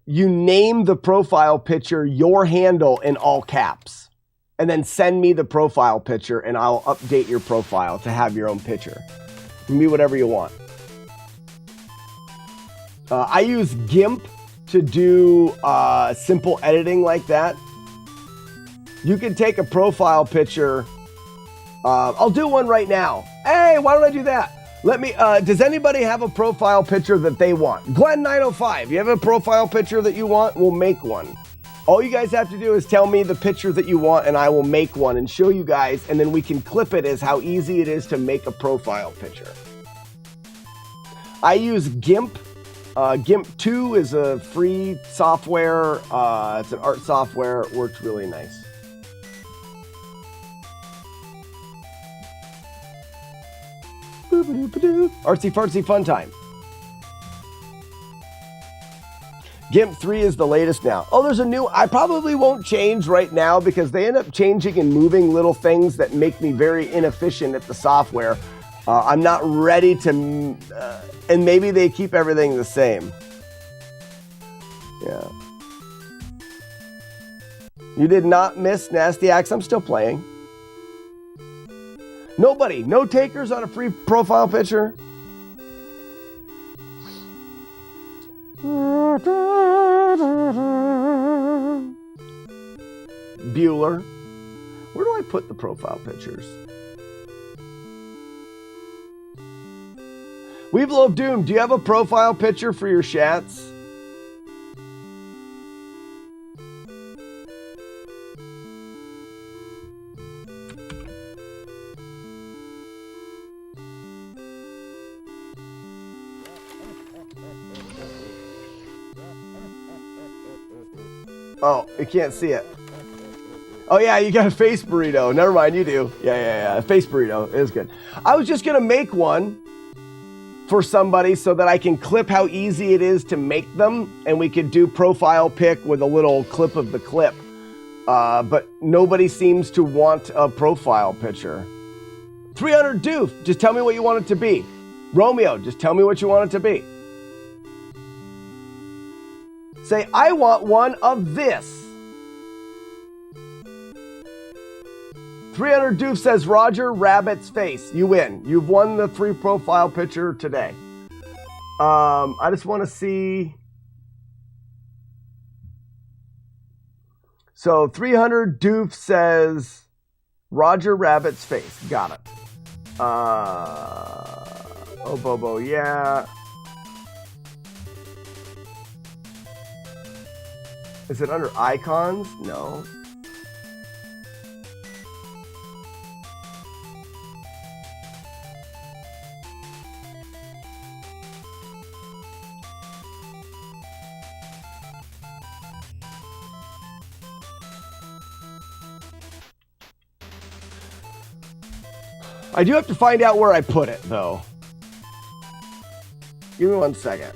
you name the profile picture your handle in all caps. And then send me the profile picture, and I'll update your profile to have your own picture. It can be whatever you want. I use GIMP to do simple editing like that. You can take a profile picture. I'll do one right now. Hey, why don't I do that? Let me, does anybody have a profile picture that they want? Glenn905, you have a profile picture that you want? We'll make one. All you guys have to do is tell me the picture that you want, and I will make one and show you guys, and then we can clip it as how easy it is to make a profile picture. I use GIMP. GIMP 2 is a free software. It's an art software. It works really nice. Artsy Fartsy Fun Time. GIMP 3 is the latest now. Oh, there's a new... I probably won't change right now because they end up changing and moving little things that make me very inefficient at the software. I'm not ready to... and maybe they keep everything the same. Yeah. You did not miss Nasty Axe. I'm still playing. Nobody. No takers on a free profile picture. Bueller. Where do I put the profile pictures? Weevil of Doom, do you have a profile picture for your Shats? Oh, you can't see it. Oh yeah, you got a face burrito. Never mind, you do. Yeah. Face burrito is good. I was just going to make one for somebody so that I can clip how easy it is to make them, and we could do profile pic with a little clip of the clip. But nobody seems to want a profile picture. 300 Doof, just tell me what you want it to be. Romeo, just tell me what you want it to be. Say, I want one of this. 300 Doof says Roger Rabbit's face. You win. You've won the free profile picture today. I just want to see. So 300 Doof says Roger Rabbit's face. Got it. Oh, Bobo, yeah. Is it under icons? No. I do have to find out where I put it, though. Give me 1 second.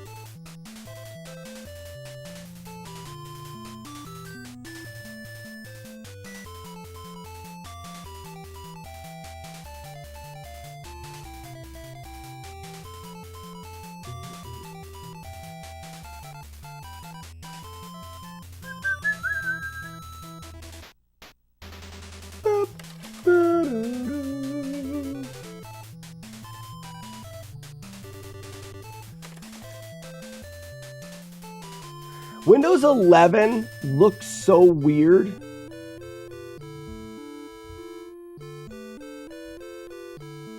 Windows 11 looks so weird.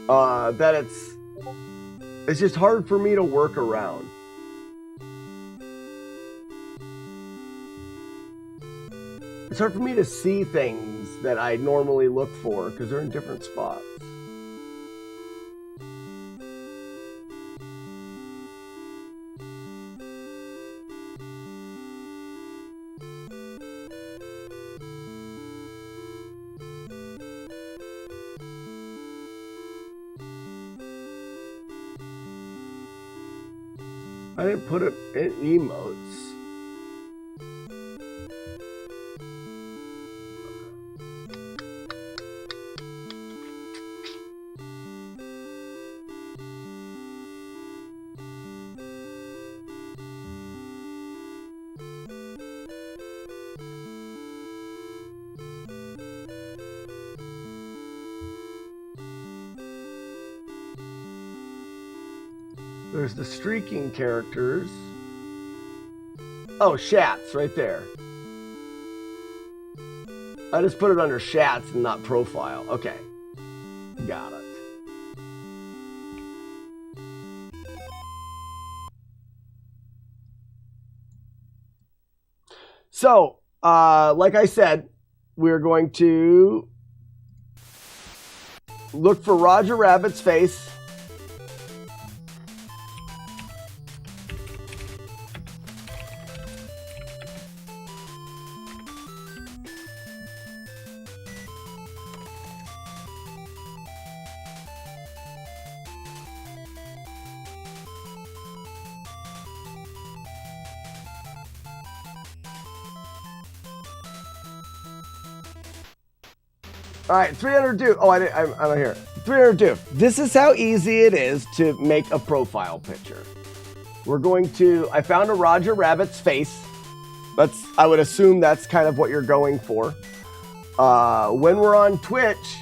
That it's just hard for me to work around. It's hard for me to see things that I normally look for because they're in different spots. I didn't put it in emotes. There's the streaking characters. Oh, Shats, right there. I just put it under Shats and not profile. Okay. Got it. So, like I said, we're going to look for Roger Rabbit's face. All right, 300 Doof. Oh, I'm not here. 300 Doof. This is how easy it is to make a profile picture. We're going to, I found a Roger Rabbit's face. I would assume that's kind of what you're going for. When we're on Twitch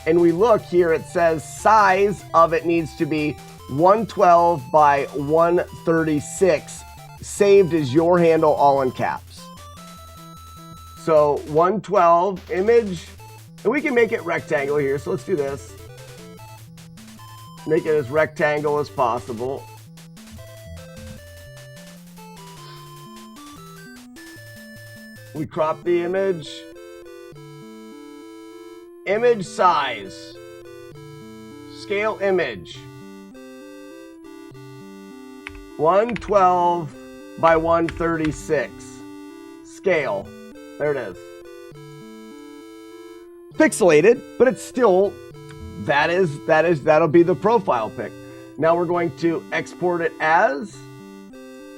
and we look here, it says size of it needs to be 112 by 136, saved as your handle, all in caps. So 112 image. And we can make it rectangular here, so let's do this. Make it as rectangle as possible. We crop the image. Image size. Scale image. 112 by 136. Scale. There it is. Pixelated, but it's still That'll be the profile pic. Now we're going to export it as.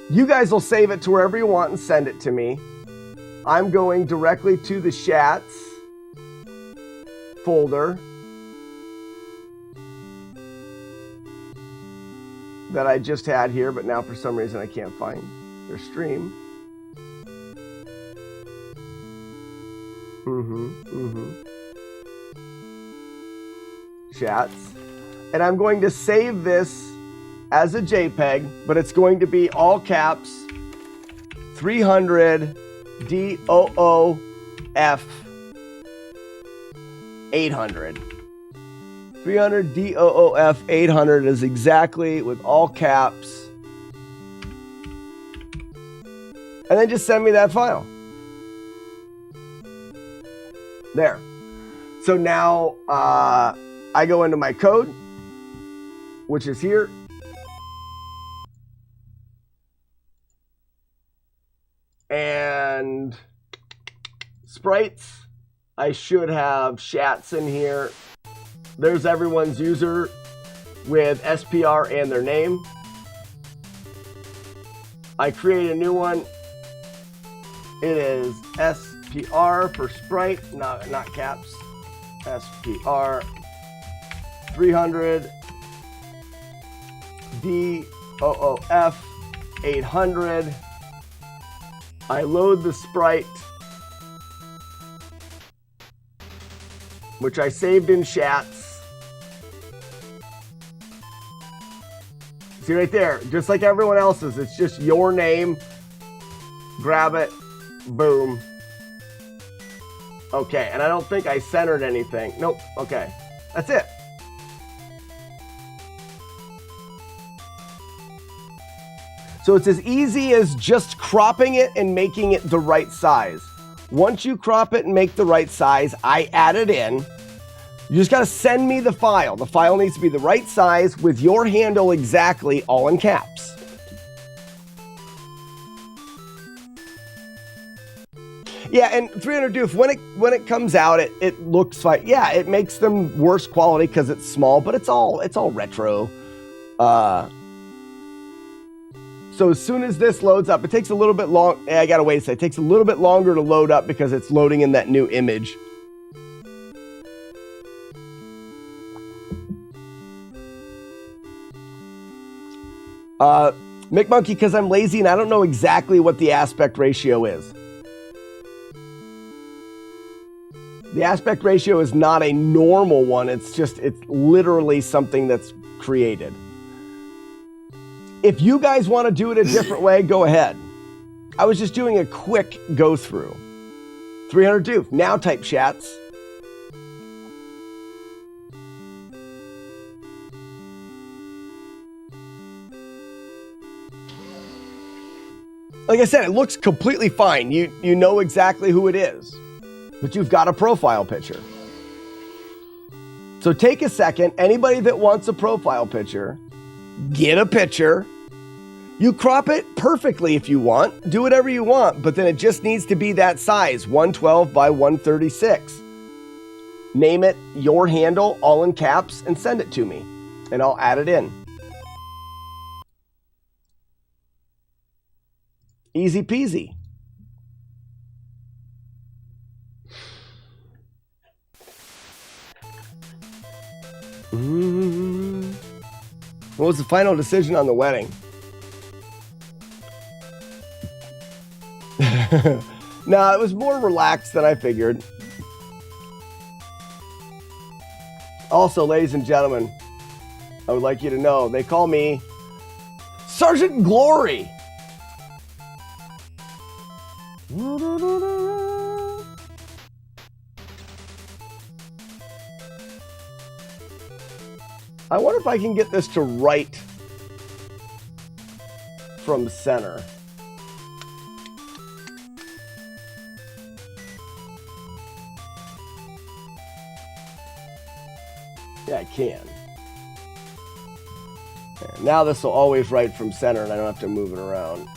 You guys will save it to wherever you want and send it to me. I'm going directly to the Shats folder that I just had here, but now for some reason I can't find their stream. Chats. And I'm going to save this as a JPEG, but it's going to be all caps 300 DOOF 800. 300 DOOF 800 is exactly with all caps. And then just send me that file. There. So now I go into my code, which is here. And sprites, I should have Shats in here. There's everyone's user with SPR and their name. I create a new one. It is SPR for sprite, not caps. SPR 300 DOOF 800. I load the sprite, which I saved in Shats. See right there, just like everyone else's, it's just your name. Grab it, boom. Okay, and I don't think I centered anything. Nope, okay, that's it. So it's as easy as just cropping it and making it the right size. Once you crop it and make the right size, I add it in. You just gotta send me the file. The file needs to be the right size with your handle exactly, all in caps. Yeah, and 300 doof, when it comes out, it looks like, yeah, it makes them worse quality because it's small, but it's all retro. So as soon as this loads up, it takes a little bit long. I gotta wait a second. It takes a little bit longer to load up because it's loading in that new image. McMonkey, because I'm lazy and I don't know exactly what the aspect ratio is. The aspect ratio is not a normal one. It's literally something that's created. If you guys want to do it a different way, go ahead. I was just doing a quick go through. 300 doof. Now type Shats. Like I said, it looks completely fine. You know exactly who it is, but you've got a profile picture. So take a second. Anybody that wants a profile picture, get a picture. You crop it perfectly if you want. Do whatever you want, but then it just needs to be that size, 112 by 136. Name it your handle, all in caps, and send it to me, and I'll add it in. Easy peasy. What was the final decision on the wedding? No, it was more relaxed than I figured. Also, ladies and gentlemen, I would like you to know, they call me Sergeant Glory. I wonder if I can get this to right from center. Yeah, I can. There. Now this will always write from center and I don't have to move it around.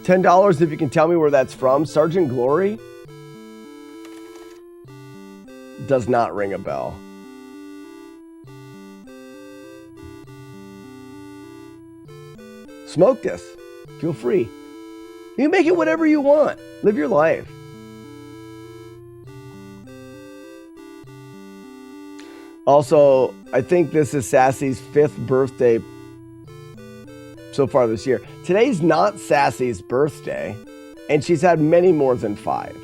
$10 if you can tell me where that's from. Sergeant Glory? Does not ring a bell. Smoke this. Feel free. You can make it whatever you want. Live your life. Also, I think this is Sassy's 5th birthday so far this year. Today's not Sassy's birthday, and she's had many more than 5.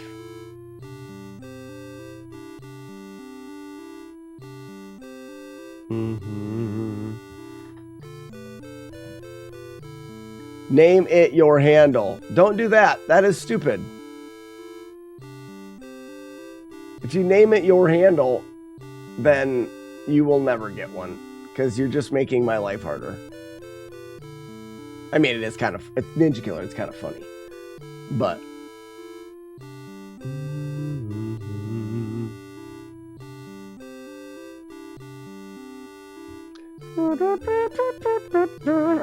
Name it your handle. Don't do that. That is stupid. If you name it your handle, then you will never get one, because you're just making my life harder. I mean, it is kind of, it's Ninja Killer, it's kind of funny, but.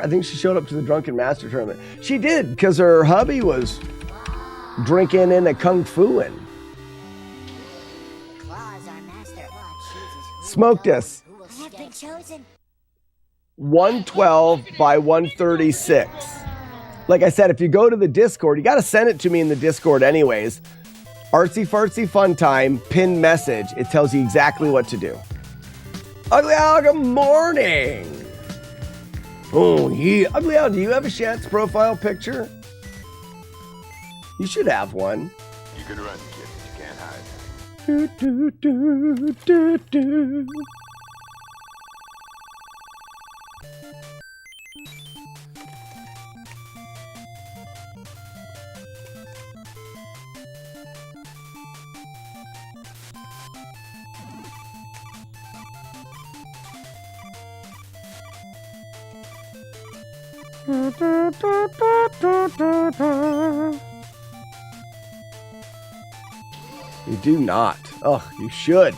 I think she showed up to the Drunken Master tournament. She did, because her hubby was drinking and a kung fu-ing. Smoke this. 112 by 136. Like I said, if you go to the Discord, you got to send it to me in the Discord anyways. Artsy Fartsy Fun Time, pin message. It tells you exactly what to do. Ugly Owl, good morning. Oh, yeah. Ugly Owl, do you have a Shat's profile picture? You should have one. You can run, kid. You can't hide. Do, do, do, do, do. You do not. Oh, you should.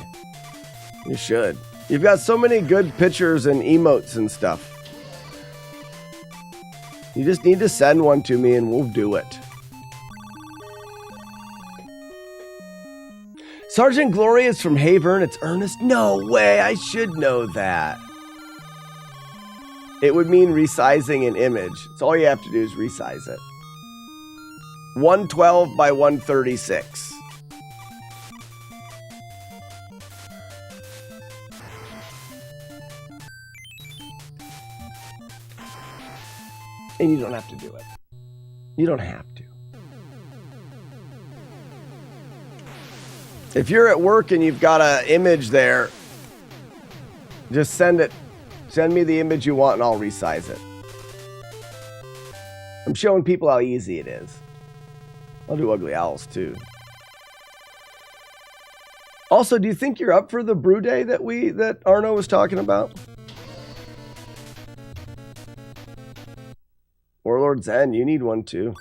You should. You've got so many good pictures and emotes and stuff. You just need to send one to me and we'll do it. Sergeant Glory is from Havern. It's Ernest. No way. I should know that. It would mean resizing an image. So all you have to do is resize it. 112 by 136. And you don't have to do it. You don't have to. If you're at work and you've got an image there, just send it. Send me the image you want and I'll resize it. I'm showing people how easy it is. I'll do Ugly Owls too. Also, do you think you're up for the brew day that Arno was talking about? Warlord Zen, you need one too.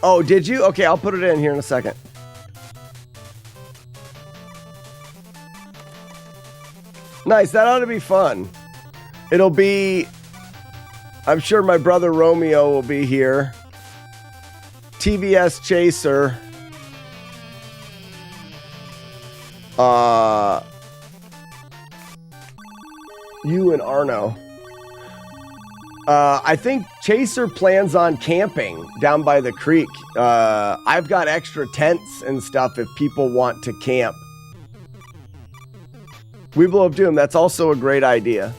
Oh, did you? Okay, I'll put it in here in a second. Nice, that ought to be fun. It'll be... I'm sure my brother Romeo will be here. TVS Chaser. You and Arno. I think Chaser plans on camping down by the creek. I've got extra tents and stuff if people want to camp. Weeble of Doom, that's also a great idea.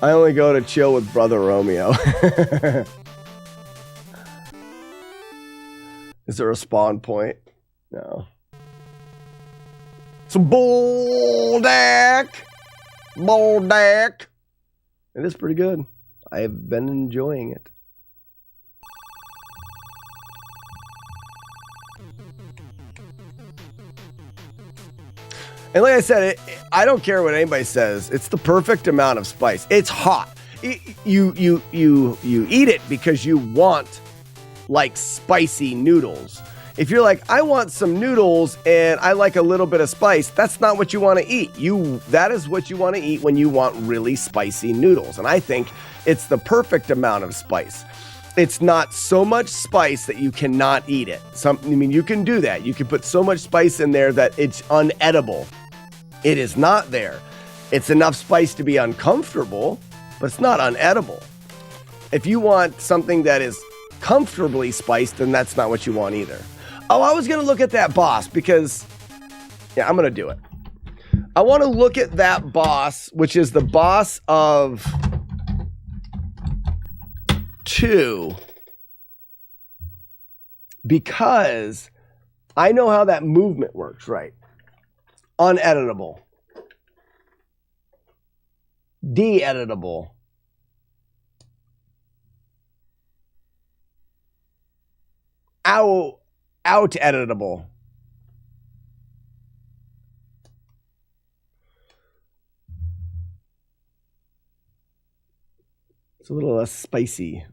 I only go to chill with Brother Romeo. Is there a spawn point? No. Some Boldak. Boldak. It is pretty good. I have been enjoying it. And like I said, I don't care what anybody says. It's the perfect amount of spice. It's hot. You eat it because you want like spicy noodles. If you're like, I want some noodles and I like a little bit of spice, that's not what you want to eat. That is what you want to eat when you want really spicy noodles. And I think it's the perfect amount of spice. It's not so much spice that you cannot eat it. You can do that. You can put so much spice in there that it's unedible. It is not there. It's enough spice to be uncomfortable, but it's not unedible. If you want something that is comfortably spiced, then that's not what you want either. Oh, I was going to look at that boss because, yeah, I'm going to do it. I want to look at that boss, which is the boss of 2, because I know how that movement works, right? Uneditable. De-editable. Out-editable. It's a little less spicy.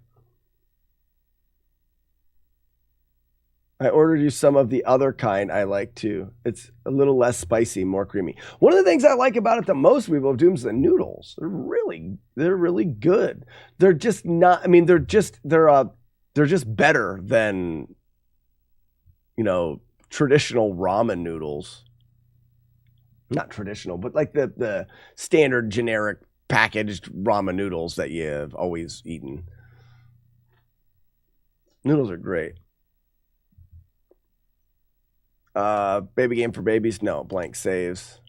I ordered you some of the other kind I like too. It's a little less spicy, more creamy. One of the things I like about it the most, Weeble of Doom, is the noodles. They're really good. They're just not, I mean, they're just better than, you know, traditional ramen noodles. Not traditional, but like the standard generic packaged ramen noodles that you've always eaten. Noodles are great. Baby game for babies? No, blank saves.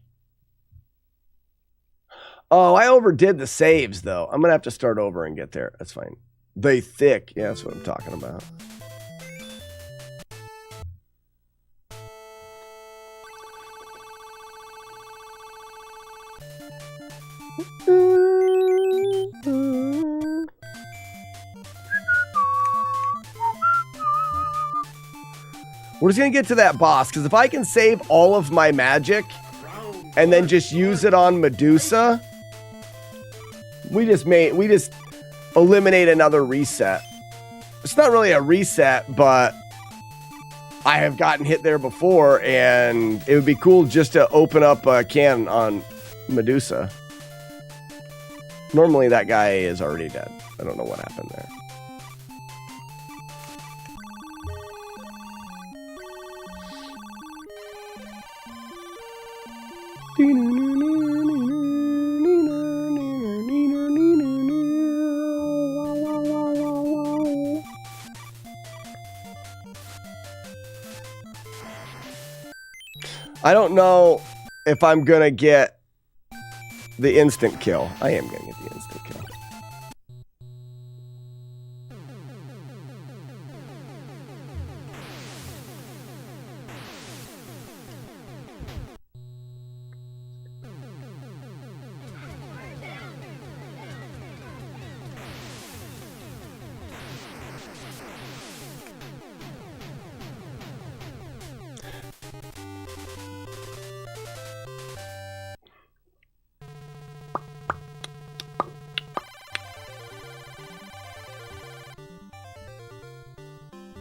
Oh, I overdid the saves though. I'm gonna have to start over and get there. That's fine. They thick. Yeah, that's what I'm talking about. We're just going to get to that boss, because if I can save all of my magic and then just use it on Medusa, we just eliminate another reset. It's not really a reset, but I have gotten hit there before, and it would be cool just to open up a can on Medusa. Normally that guy is already dead. I don't know what happened there. I don't know if I'm gonna get the instant kill. I am gonna get the instant kill.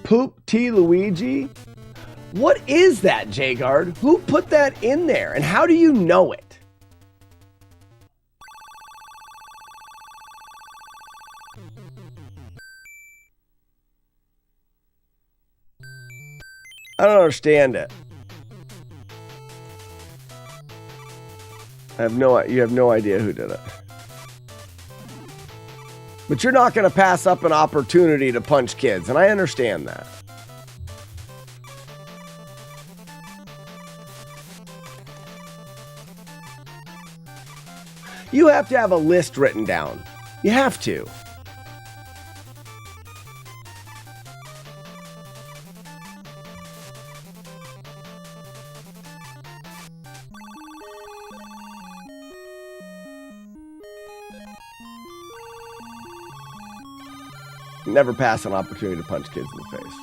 Poop T. Luigi? What is that, Jagard? Who put that in there? And how do you know it? I don't understand it. You have no idea who did it. But you're not going to pass up an opportunity to punch kids, and I understand that. You have to have a list written down. You have to. Never pass an opportunity to punch kids in the face.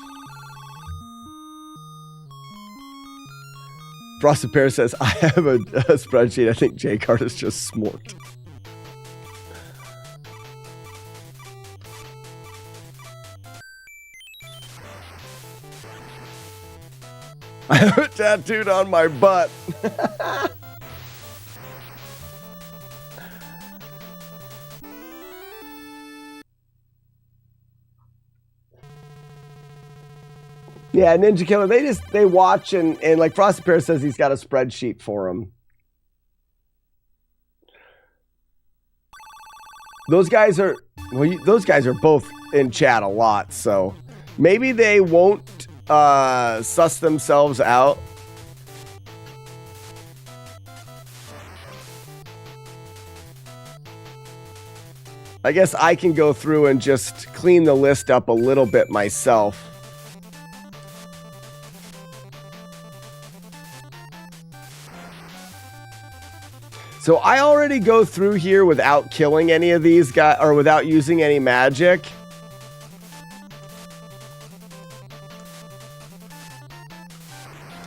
Frosted Pear says, I have a spreadsheet. I think J-Card is just smorked. I have it tattooed on my butt. Yeah, Ninja Killer, they watch and like Frosted Pear says he's got a spreadsheet for him. Those guys are both in chat a lot, so maybe they won't suss themselves out. I guess I can go through and just clean the list up a little bit myself. So I already go through here without killing any of these guys or without using any magic.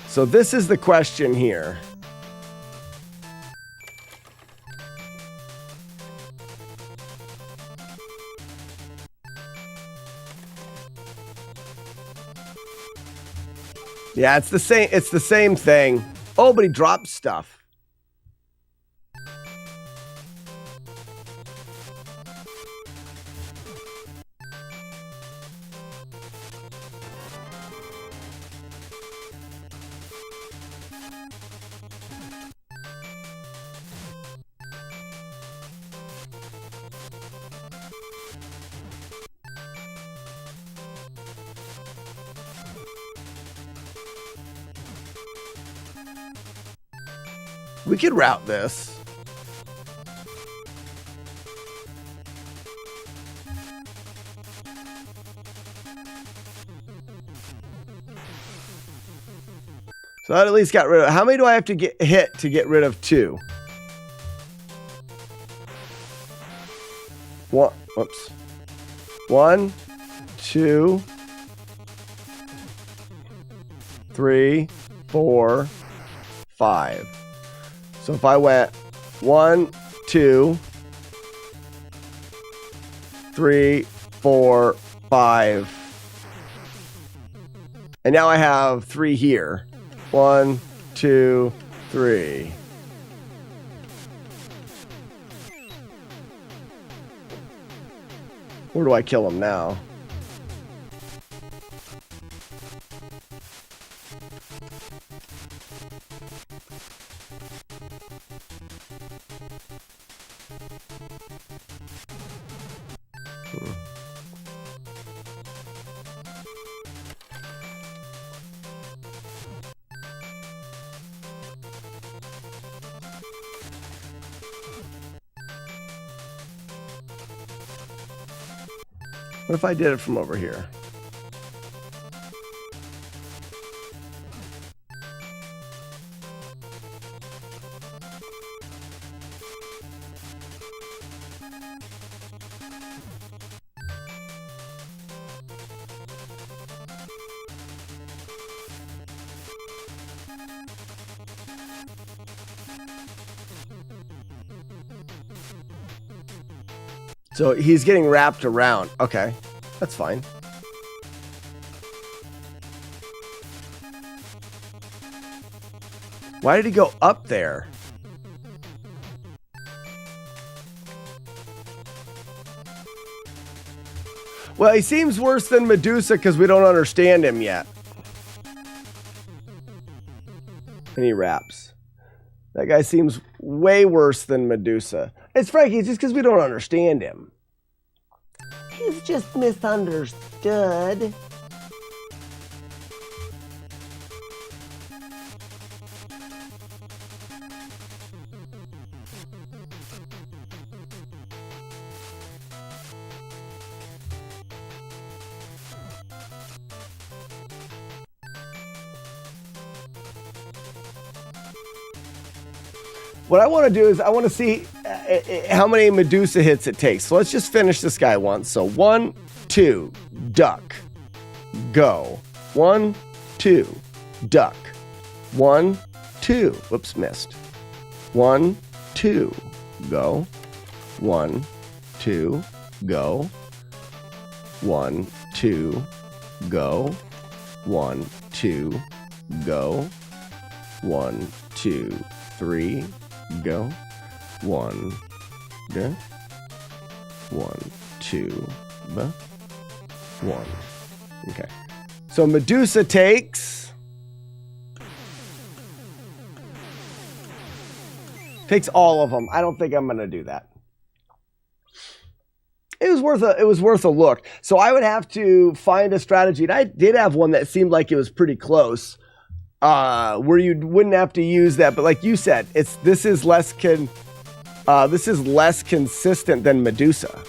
So this is the question here. Yeah, it's the same thing. Oh, but he dropped stuff. We could route this. So that at least got rid of... How many do I have to get hit to get rid of 2? One. Whoops. 1, 2, 3, 4, 5. So if I went 1, 2, 3, 4, 5. And now I have 3 here. 1, 2, 3. Where do I kill him now? What if I did it from over here? So he's getting wrapped around. Okay, that's fine. Why did he go up there? Well, he seems worse than Medusa because we don't understand him yet. And he raps. That guy seems way worse than Medusa. It's Frankie, it's just because we don't understand him. He's just misunderstood. What I want to do is I want to see how many Medusa hits it takes. So let's just finish this guy once. So 1, 2, duck, go. 1, 2, duck. 1, 2. Whoops, missed. 1, 2, go. 1, 2, go. 1, 2, go. 1, 2, go. 1, 2, 3, go. 1, go. 1, 2, 1. Okay. So Medusa takes all of them. I don't think I'm going to do that. It was worth a look. So I would have to find a strategy. And I did have one that seemed like it was pretty close, where you wouldn't have to use that. But like you said, this is less consistent than Medusa.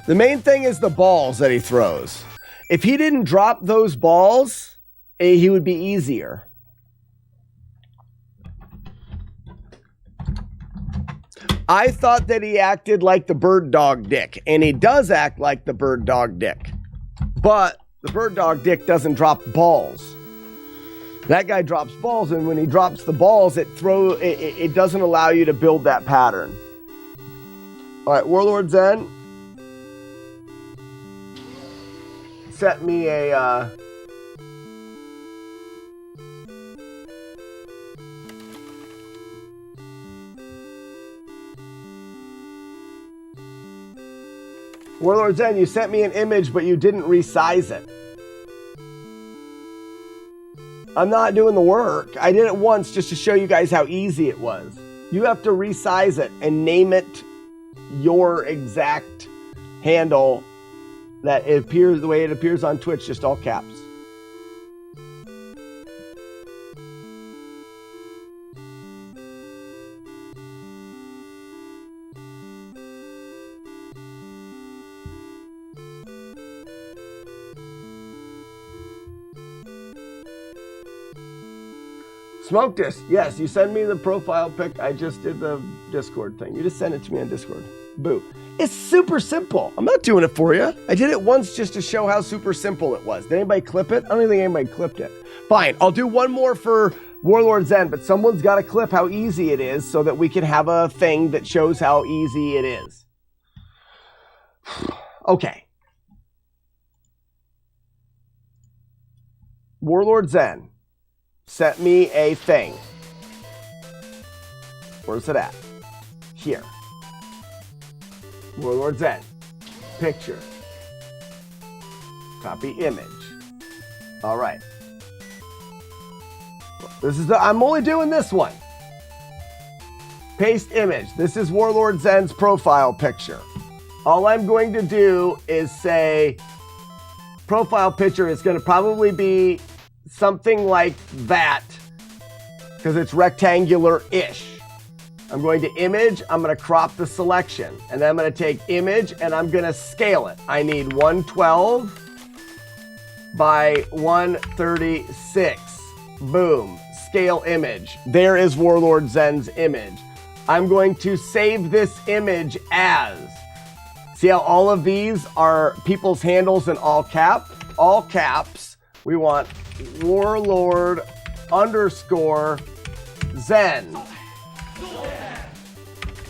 The main thing is the balls that he throws. If he didn't drop those balls, he would be easier. I thought that he acted like the bird dog dick, and he does act like the bird dog dick. But the bird dog dick doesn't drop balls. That guy drops balls, and when he drops the balls, it doesn't allow you to build that pattern. All right, Warlord Zen. Set me a Warlord Zen, you sent me an image, but you didn't resize it. I'm not doing the work. I did it once just to show you guys how easy it was. You have to resize it and name it your exact handle that it appears the way it appears on Twitch, just all caps. Smoke this. Yes, you send me the profile pic. I just did the Discord thing. You just send it to me on Discord. Boo. It's super simple. I'm not doing it for you. I did it once just to show how super simple it was. Did anybody clip it? I don't think anybody clipped it. Fine. I'll do one more for Warlord Zen, but someone's got to clip how easy it is so that we can have a thing that shows how easy it is. Okay. Warlord Zen, set me a thing. Where's it at? Here. Warlord Zen. Picture. Copy image. All right. This is I'm only doing this one. Paste image. This is Warlord Zen's profile picture. All I'm going to do is say profile picture is going to probably be something like that because it's rectangular-ish. I'm going to image, I'm going to crop the selection, and then I'm going to take image and I'm going to scale it. I need 112 by 136. Boom. Scale image. There is Warlord Zen's image. I'm going to save this image as. See how all of these are people's handles in all caps? All caps. We want Warlord _ Zen.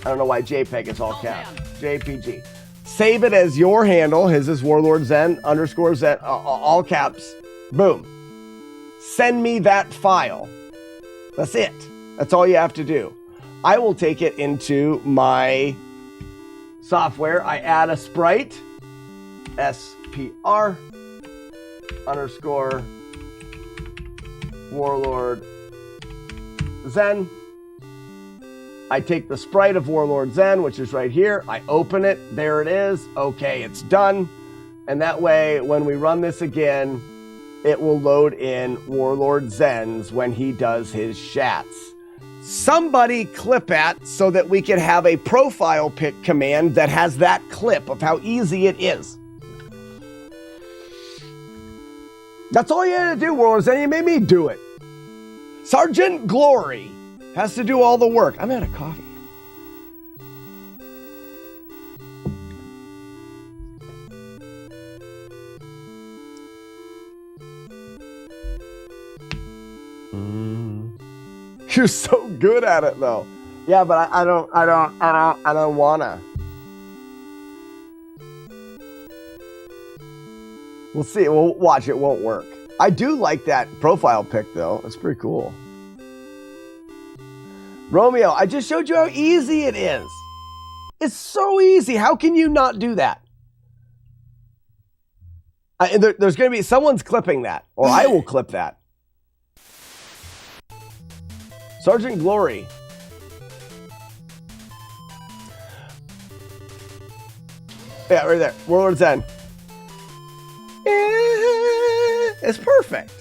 I don't know why JPEG is all caps. JPG. Save it as your handle. His is Warlord Zen _ Zen, all caps. Boom. Send me that file. That's it. That's all you have to do. I will take it into my software. I add a sprite. SPR _ Warlord Zen. I take the sprite of Warlord Zen, which is right here. I open it. There it is. Okay, it's done. And that way, when we run this again, it will load in Warlord Zen's when he does his shats. somebody clip at so that we can have a profile pic command that has that clip of how easy it is. That's all you had to do, World, and you made me do it. Sergeant Glory has to do all the work. I'm out of coffee. You're so good at it, though. Yeah, but I don't wanna. We'll see. We'll watch. It won't work. I do like that profile pic, though. It's pretty cool. Romeo, I just showed you how easy it is. It's so easy. How can you not do that? There's going to be someone's clipping that, or I will clip that. Sergeant Glory. Yeah, right there. Warlord's End. It's perfect.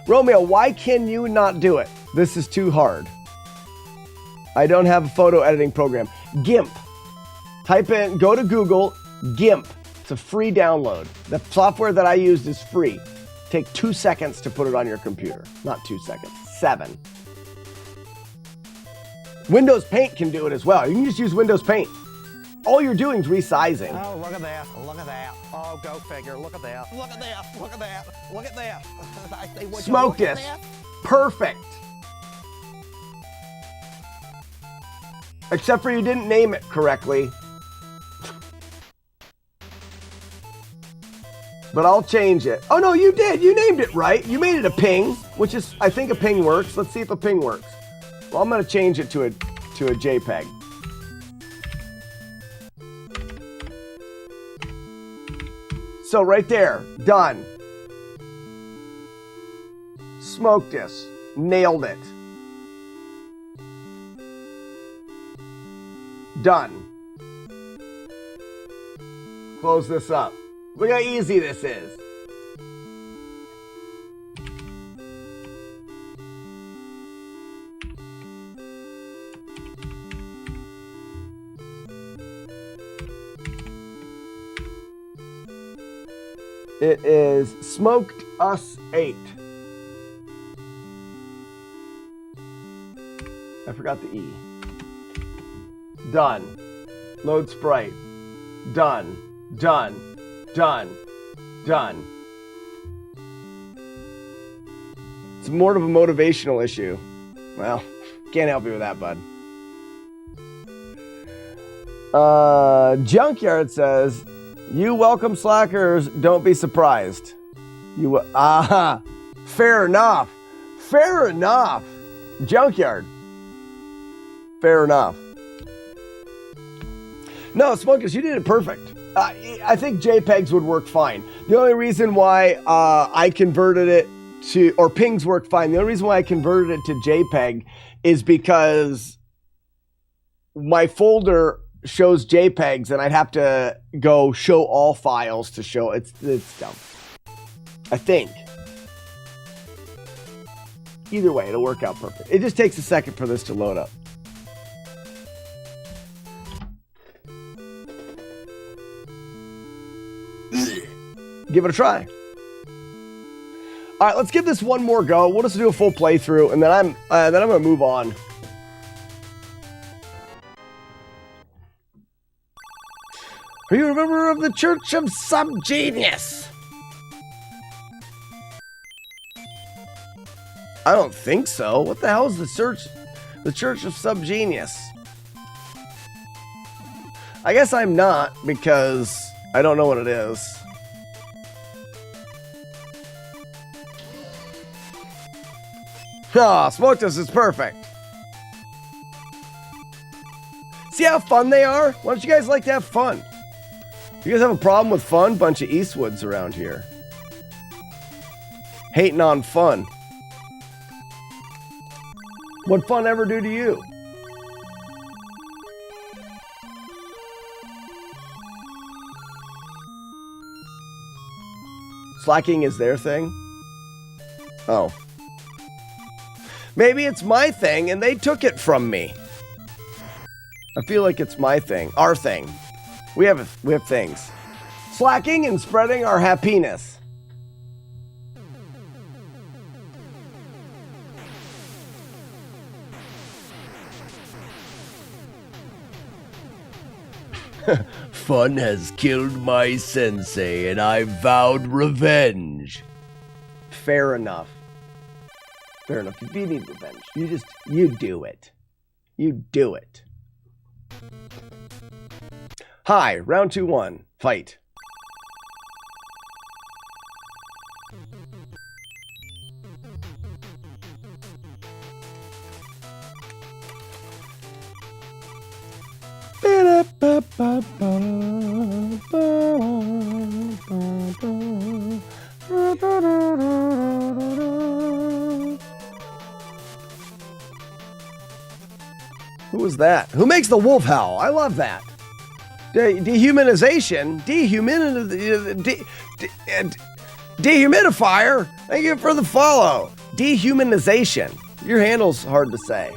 Romeo, why can you not do it? This is too hard. I don't have a photo editing program. GIMP. Type in, go to Google, GIMP. It's a free download. The software that I used is free. Take 2 seconds to put it on your computer. Not 2 seconds, 7. Windows Paint can do it as well. You can just use Windows Paint. All you're doing is resizing. Oh, look at that. Look at that. Oh, go figure. Look at that. Look at that. Look at that. Look at that. I say, would you Smoke look at this. that? Perfect. Except for you didn't name it correctly. But I'll change it. Oh, no, you did. You named it right. You made it a ping, which is, I think a ping works. Let's see if a ping works. Well, I'm going to change it to a JPEG. So right there, done. Smoked this. Nailed it. Done. Close this up. Look how easy this is. It is Smoked Us 8. I forgot the E. Done. Load sprite. Done. Done. Done. Done. It's more of a motivational issue. Well, can't help you with that, bud. Junkyard says, you welcome slackers, don't be surprised. Fair enough. Fair enough. Junkyard. Fair enough. No, Smokers, you did it perfect. I think JPEGs would work fine. The only reason why I converted it to, or pings work fine. The only reason why I converted it to JPEG is because my folder shows JPEGs and I'd have to go show all files to show. It's dumb. I think. Either way, it'll work out perfect. It just takes a second for this to load up. Give it a try. All right, let's give this one more go. We'll just do a full playthrough, and then I'm gonna move on. Are you a member of the Church of Subgenius? I don't think so. What the hell is the Church of Subgenius? I guess I'm not, because I don't know what it is. Ah, Smoke This is perfect. See how fun they are? Why don't you guys like to have fun? You guys have a problem with fun? Bunch of Eastwoods around here. Hating on fun. What'd fun ever do to you? Slacking is their thing? Oh. Maybe it's my thing and they took it from me. I feel like it's my thing. Our thing. We have things. Slacking and spreading our happiness. Fun has killed my sensei and I vowed revenge. Fair enough. Fair enough. If you need revenge, you do it. You do it. Hi, round 2-1. Fight. Who was that? Who makes the wolf howl? I love that. Dehumanization. Dehumidifier. Thank you for the follow. Dehumanization. Your handle's hard to say.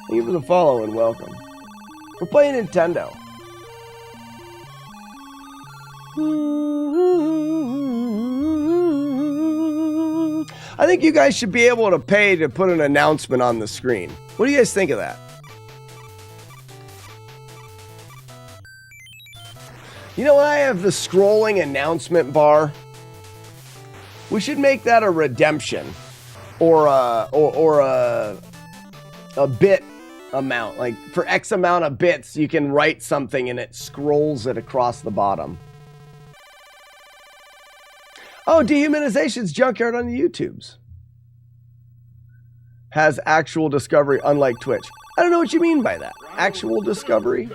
Thank you for the follow and welcome. We're playing Nintendo. I think you guys should be able to pay to put an announcement on the screen. What do you guys think of that? You know, I have the scrolling announcement bar. We should make that a redemption or a bit amount. Like for X amount of bits, you can write something and it scrolls it across the bottom. Oh, Dehumanization's Junkyard on the YouTubes. Has actual discovery, unlike Twitch. I don't know what you mean by that. Actual discovery?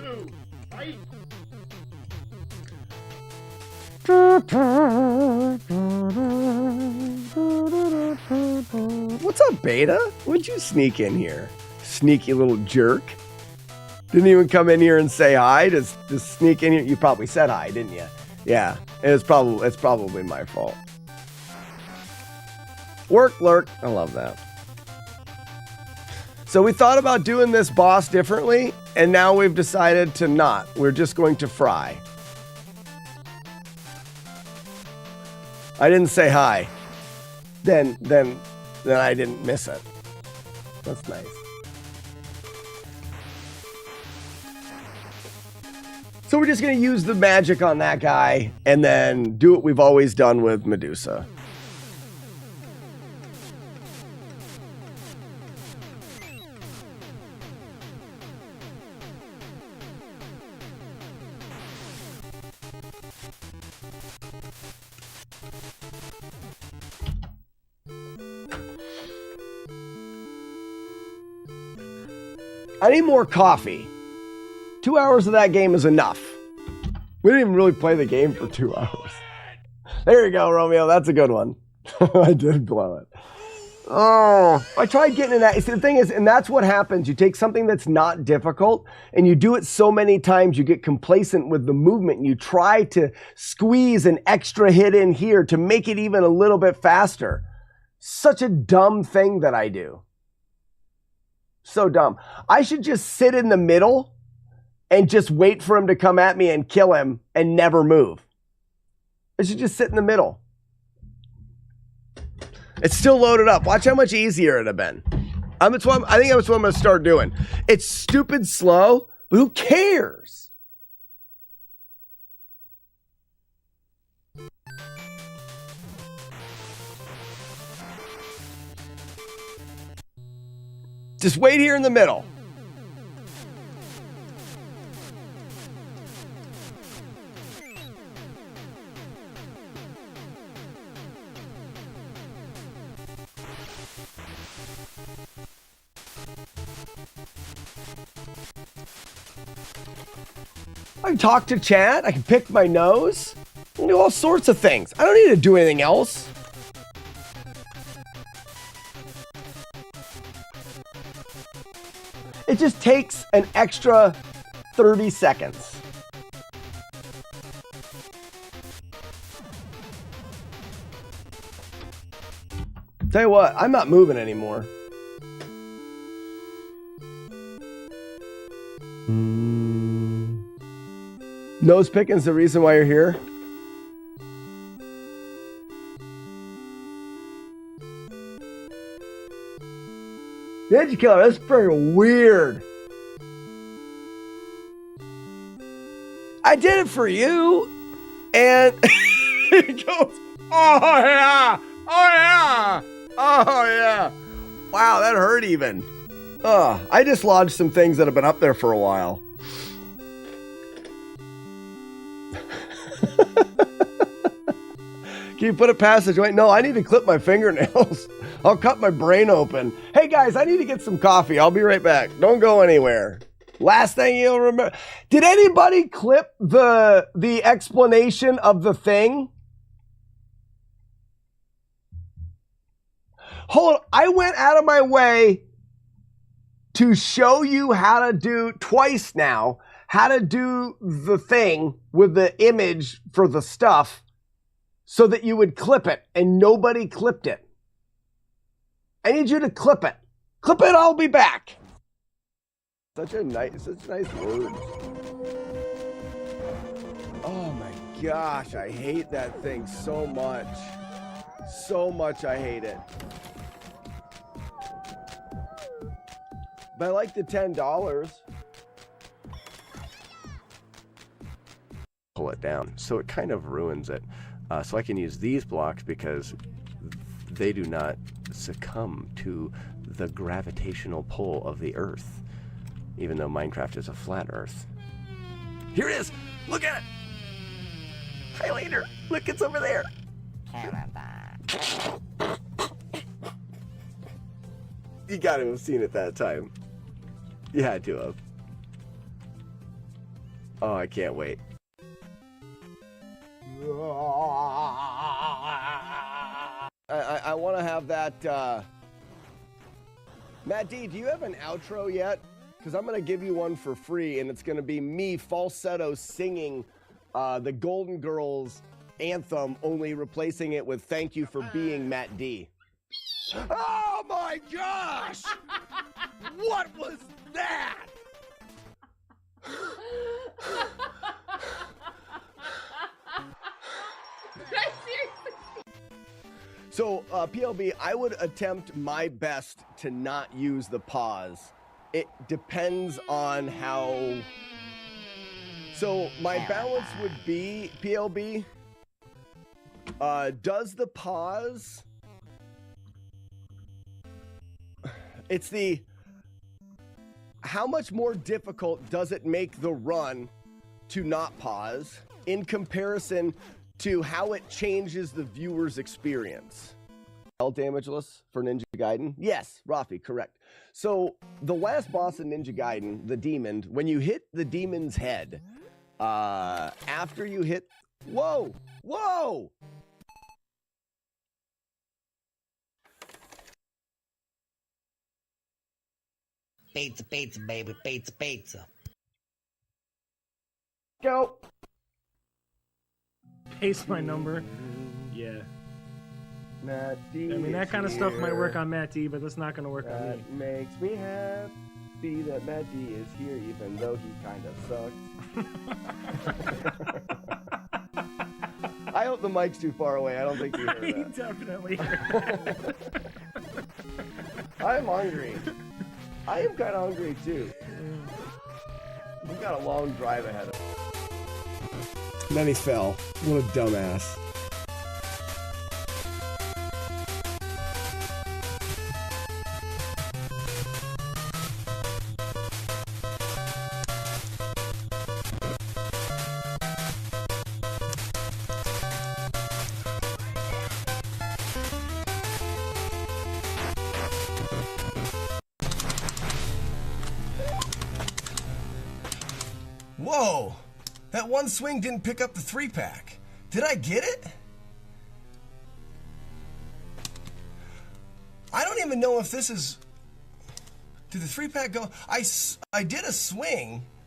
What's up, Beta? What'd you sneak in here? Sneaky little jerk. Didn't even come in here and say hi. Just sneak in here. You probably said hi, didn't you? Yeah, it's probably my fault. Work, lurk. I love that. So we thought about doing this boss differently, and now we've decided to not. We're just going to fry. I didn't say hi. Then I didn't miss it. That's nice. So we're just going to use the magic on that guy and then do what we've always done with Medusa. I need more coffee. 2 hours of that game is enough. We didn't even really play the game for 2 hours. There you go, Romeo. That's a good one. I did blow it. Oh, I tried getting in that. See, the thing is, and that's what happens. You take something that's not difficult and you do it so many times, you get complacent with the movement and you try to squeeze an extra hit in here to make it even a little bit faster. Such a dumb thing that I do. So dumb. I should just sit in the middle and just wait for him to come at me and kill him and never move. I should just sit in the middle. It's still loaded up. Watch how much easier it'd have been. I think that's what I'm going to start doing. It's stupid slow, but who cares? Just wait here in the middle. I can talk to chat. I can pick my nose. I can do all sorts of things. I don't need to do anything else. It just takes an extra 30 seconds. Tell you what, I'm not moving anymore. Nose picking's the reason why you're here? Ninja Killer, that's pretty weird. I did it for you. And he goes, oh yeah, oh yeah, oh yeah. Wow, that hurt even. I dislodged some things that have been up there for a while. Can you put it past the joint? No, I need to clip my fingernails. I'll cut my brain open. Hey guys, I need to get some coffee. I'll be right back. Don't go anywhere. Last thing you'll remember. Did anybody clip the explanation of the thing? Hold on. I went out of my way to show you how to do, twice now, how to do the thing with the image for the stuff so that you would clip it, and nobody clipped it. I need you to clip it. Clip it, I'll be back. Such nice words. Oh my gosh, I hate that thing so much. So much I hate it. But I like the $10. Pull it down, so it kind of ruins it. So I can use these blocks because they do not succumb to the gravitational pull of the Earth, even though Minecraft is a flat Earth. Here it is! Look at it! Highlander! Look, it's over there! You gotta have seen it that time. You had to have. Oh, I can't wait. I want to have that. Matt D, do you have an outro yet? Because I'm going to give you one for free, and it's going to be me falsetto singing the Golden Girls anthem, only replacing it with "Thank you for being Matt D." Oh my gosh! What was that? So, PLB, I would attempt my best to not use the pause. It depends on how... So, my balance would be, PLB, does the pause... It's the... How much more difficult does it make the run to not pause in comparison to how it changes the viewer's experience? Damageless for Ninja Gaiden? Yes, Rafi, correct. So the last boss in Ninja Gaiden, the demon, when you hit the demon's head, after you hit... Whoa! Whoa! Pizza, pizza, baby, pizza, pizza. Go! Paste my number. Yeah. Matt D. I mean, that kind of stuff might work on Matt D, but that's not going to work on me. Makes me happy that Matt D is here, even though he kind of sucks. I hope the mic's too far away. I don't think you heard that. He definitely heard that. I'm hungry. I am kind of hungry, too. We've got a long drive ahead of us. Then he fell. What a dumbass. Whoa! That one swing didn't pick up the 3-pack. Did I get it? I don't even know if this is... Did the 3-pack go... I did a swing,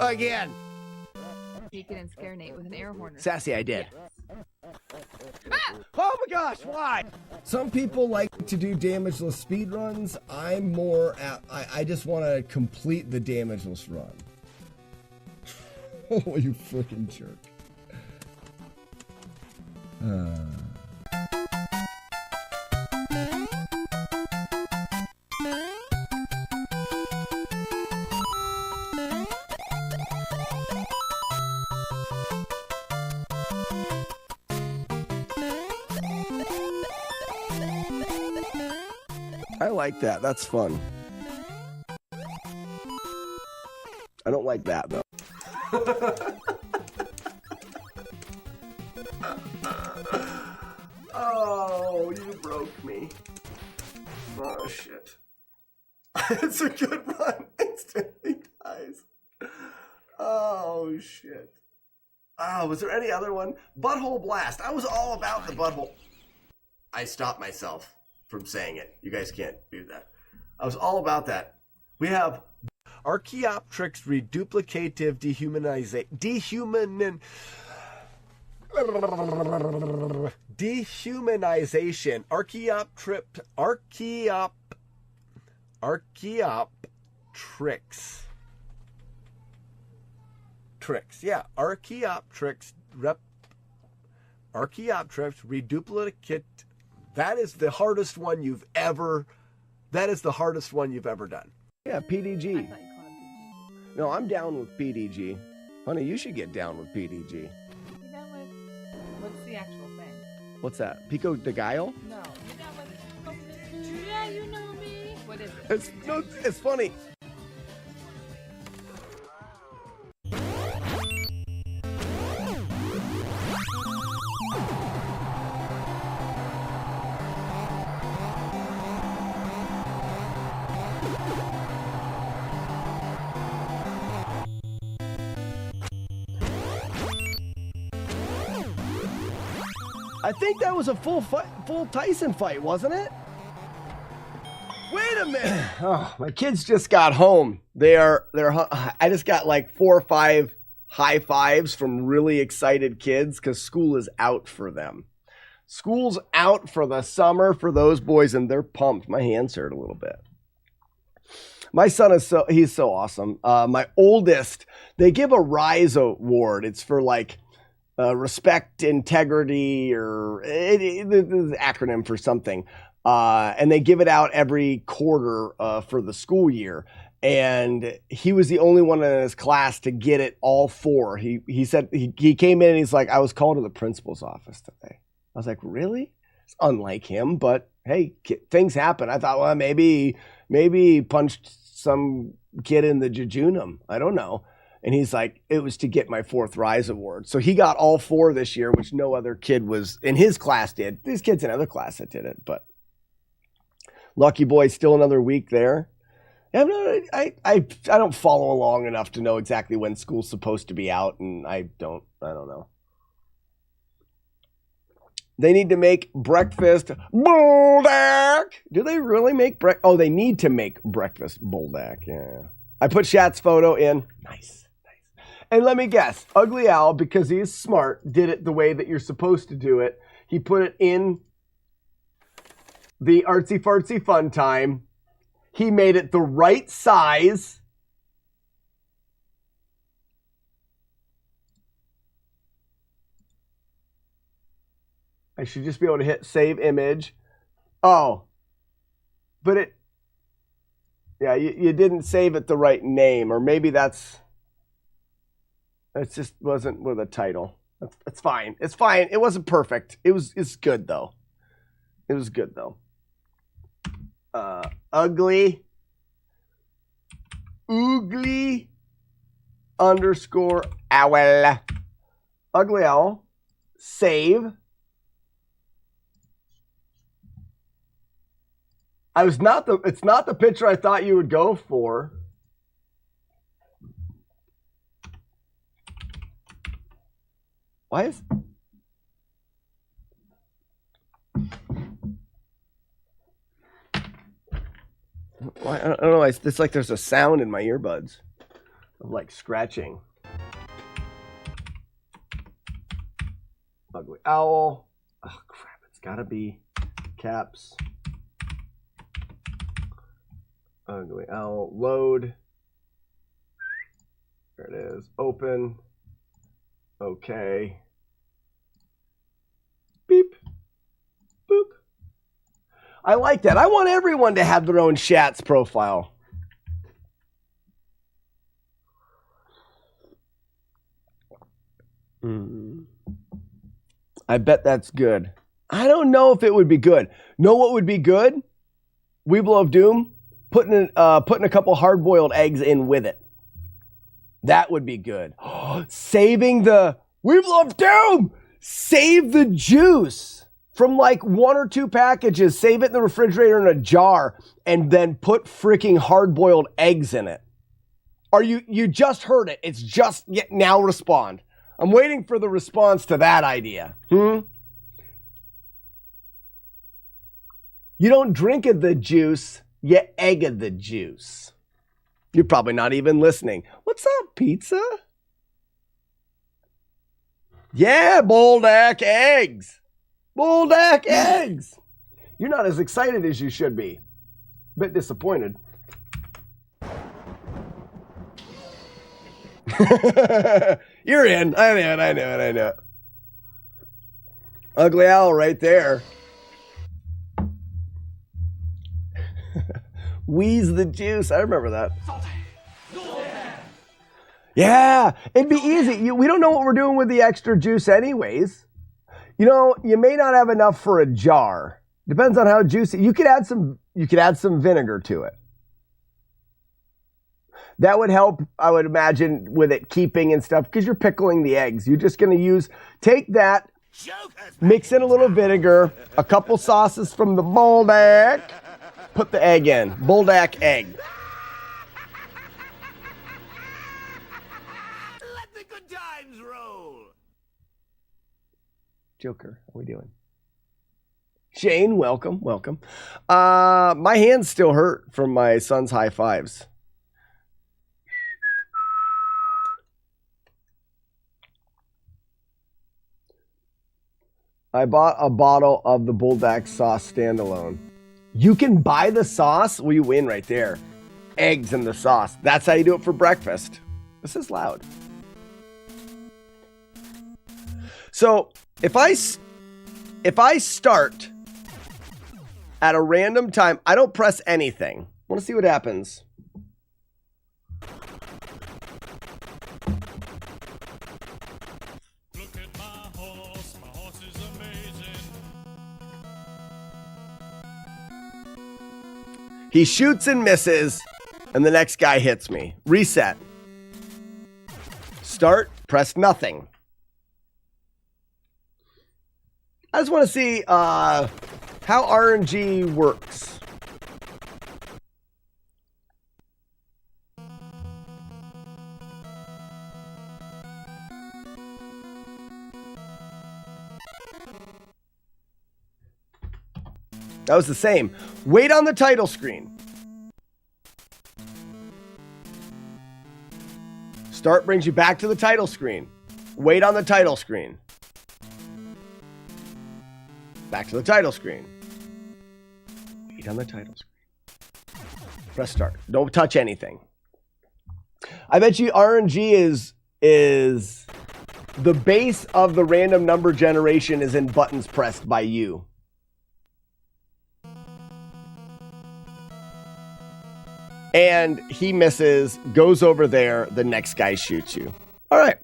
Again. You can scare Nate with an air horn. Sassy, I did. Oh my gosh, why? Some people like to do damageless speed runs. I'm more at, I just want to complete the damageless run. Oh, you freaking jerk. I like that. That's fun. I don't like that, though. Oh, you broke me. Oh, shit. It's a good run. Instantly dies. Oh, shit. Oh, was there any other one? Butthole Blast. I was all about the butthole. I stopped myself from saying it. You guys can't do that. I was all about that. We have Archaeopteryx reduplicative dehumanization. Archaeopteryx. Yeah, Archaeopteryx reduplicate. That is the hardest one you've ever done. Yeah, PDG. No, I'm down with PDG. Honey, you should get down with PDG. You down with, what's the actual thing? What's that? Pico de Gallo? No. You down with, yeah, you know me. What is it? It's funny. I think that was a full Tyson fight, wasn't it? Wait a minute. Oh, my kids just got home. I just got like 4 or 5 high fives from really excited kids because school is out for them. School's out for the summer for those boys, and they're pumped. My hands hurt a little bit. My son he's so awesome. My oldest, they give a Rise Award. It's for like respect, integrity, or the acronym for something. And they give it out every quarter for the school year. And he was the only one in his class to get it all 4. He said he came in and he's like, I was called to the principal's office today. I was like, really? It's unlike him, but hey, things happen. I thought, well, maybe he punched some kid in the jejunum. I don't know. And he's like, it was to get my 4th Rise Award. So he got all 4 this year, which no other kid was in his class did. These kids in other class that did it, but lucky boy, still another week there. I don't follow along enough to know exactly when school's supposed to be out, and I don't know. They need to make breakfast Buldak. Do they really make breakfast? Oh, they need to make breakfast Buldak. Yeah. I put Shat's photo in. Nice. And let me guess, Ugly Owl, because he's smart, did it the way that you're supposed to do it. He put it in the artsy fartsy fun time. He made it the right size. I should just be able to hit save image. Oh, but yeah, you didn't save it the right name, or maybe it just wasn't with a title. It's fine. It's fine. It wasn't perfect. It's good though. It was good though. Ugly _owl. Ugly Owl. Save. It's not the picture I thought you would go for. Why is... I don't know. It's like there's a sound in my earbuds of like scratching. Ugly Owl. Oh crap! It's gotta be caps. Ugly Owl. Load. There it is. Open. Okay. Beep. Boop. I like that. I want everyone to have their own Shats profile. I bet that's good. I don't know if it would be good. Know what would be good? Weeble of Doom, putting a couple hard-boiled eggs in with it. That would be good. Saving the Weeble of Doom. Save the juice. From like 1 or 2 packages, save it in the refrigerator in a jar, and then put freaking hard-boiled eggs in it. You just heard it. It's just now respond. I'm waiting for the response to that idea. You don't drink of the juice, you egg of the juice. You're probably not even listening. What's up, pizza? Yeah, Boldak eggs. Boldak eggs! You're not as excited as you should be. Bit disappointed. You're in. I know it. Ugly Owl right there. Wheeze the juice. I remember that. Yeah, it'd be easy. We don't know what we're doing with the extra juice anyways. You know, you may not have enough for a jar. Depends on how juicy. You could add some vinegar to it. That would help, I would imagine, with it keeping and stuff, because you're pickling the eggs. You're just going to take that, mix in a little vinegar, a couple sauces from the Boldak, put the egg in. Boldak egg. Let the good times roll. Joker, how we doing? Shane, welcome. My hands still hurt from my son's high fives. I bought a bottle of the Boldak sauce standalone. You can buy the sauce. Well, you win right there. Eggs in the sauce. That's how you do it for breakfast. This is loud. So if I start at a random time, I don't press anything. I want to see what happens. Look at my horse is amazing. He shoots and misses, and the next guy hits me. Reset. Start, press nothing. I just want to see how RNG works. That was the same. Wait on the title screen. Start brings you back to the title screen. Wait on the title screen. Back to the title screen. Wait on the title screen. Press start. Don't touch anything. I bet you RNG is the base of the random number generation is in buttons pressed by you. And he misses, goes over there, the next guy shoots you. All right.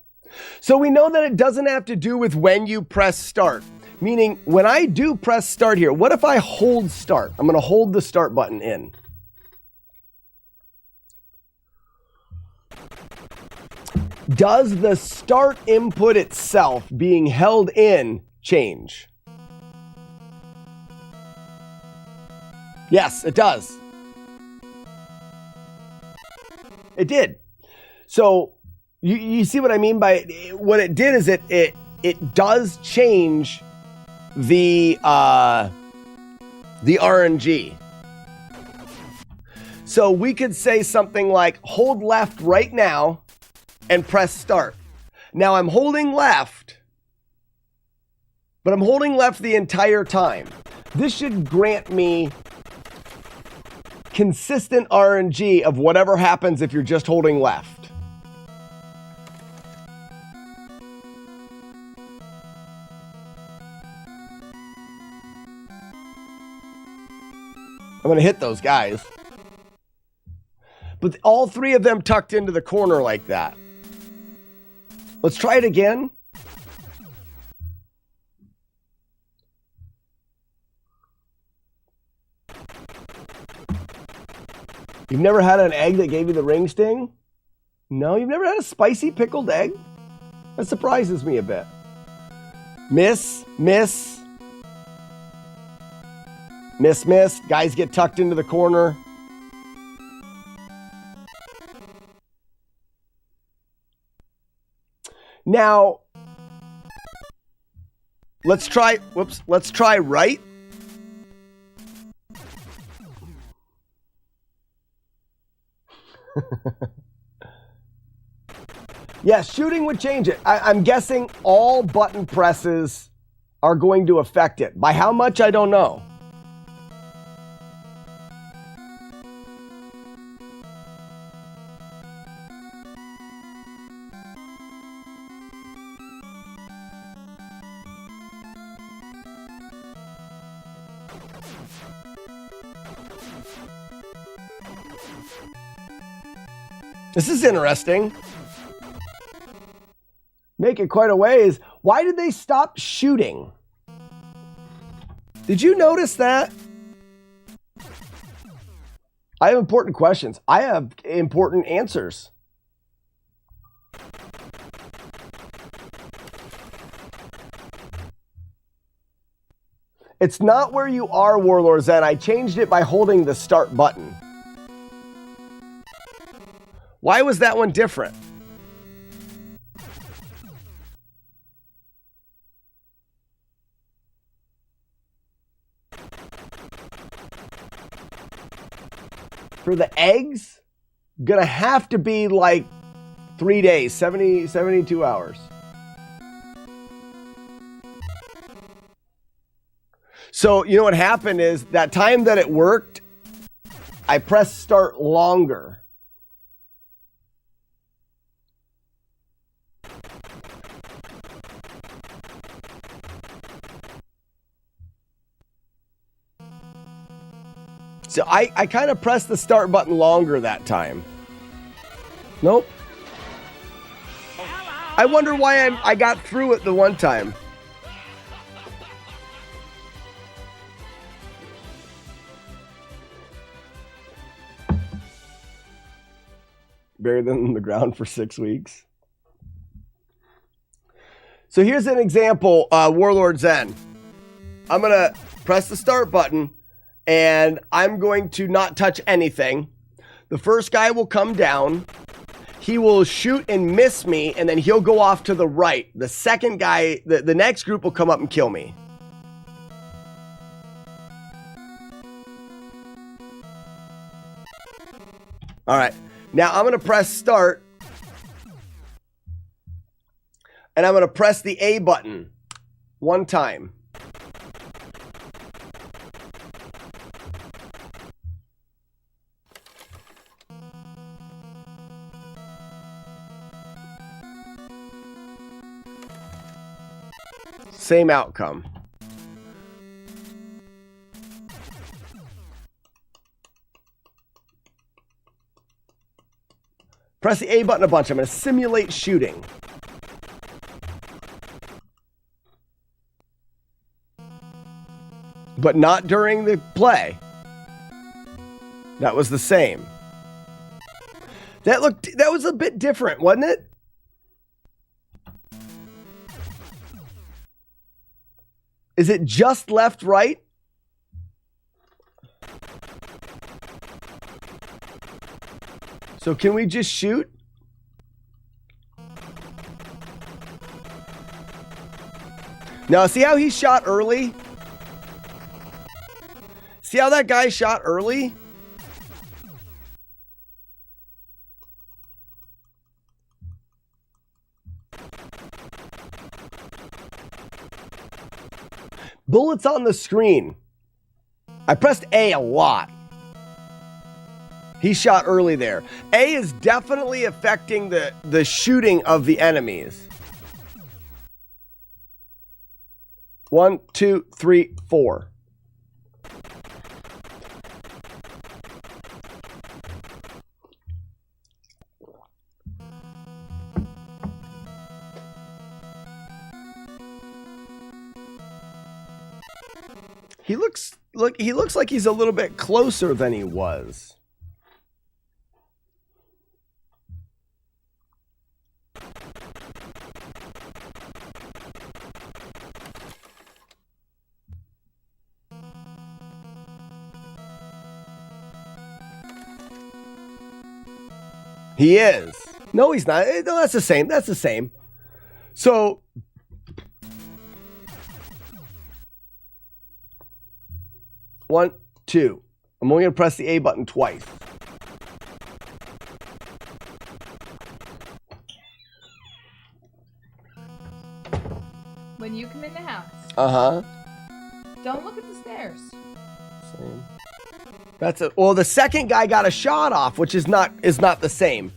So we know that it doesn't have to do with when you press start. Meaning, when I do press start here, what if I hold start? I'm going to hold the start button in. Does the start input itself being held in change? Yes, it does. It did. So you see what I mean by what it did is it does change the RNG. So we could say something like hold left right now and press start. Now I'm holding left, but I'm holding left the entire time. This should grant me consistent RNG of whatever happens if you're just holding left. I'm going to hit those guys. But all three of them tucked into the corner like that. Let's try it again. You've never had an egg that gave you the ring sting? No, you've never had a spicy pickled egg? That surprises me a bit. Miss, miss. Miss, miss. Guys get tucked into the corner. Now, let's try right. Yeah, shooting would change it. I'm guessing all button presses are going to affect it. By how much, I don't know. This is interesting. Make it quite a ways. Why did they stop shooting? Did you notice that? I have important questions. I have important answers. It's not where you are, Warlord Zen. I changed it by holding the start button. Why was that one different? For the eggs, gonna have to be like 3 days, 72 hours. So, you know what happened is that time that it worked, I pressed start longer. So I kind of pressed the start button longer that time. Nope. I wonder why I got through it the one time. Bury them in the ground for 6 weeks. So here's an example, Warlord Zen. I'm going to press the start button. And I'm going to not touch anything. The first guy will come down. He will shoot and miss me, and then he'll go off to the right. The second guy, the next group will come up and kill me. All right. Now I'm going to press start. And I'm going to press the A button one time. Same outcome. Press the A button a bunch. I'm going to simulate shooting. But not during the play. That was the same. That was a bit different, wasn't it? Is it just left, right? So can we just shoot? Now, see how he shot early? See how that guy shot early? Bullets on the screen. I pressed A a lot. He shot early there. A is definitely affecting the shooting of the enemies. 1, 2, 3, 4. He looks like he's a little bit closer than he was. He is. No, he's not. No, that's the same. That's the same. So, one, two. I'm only going to press the A button twice. When you come in the house, don't look at the stairs. Same. That's it. Well, the second guy got a shot off, which is not the same.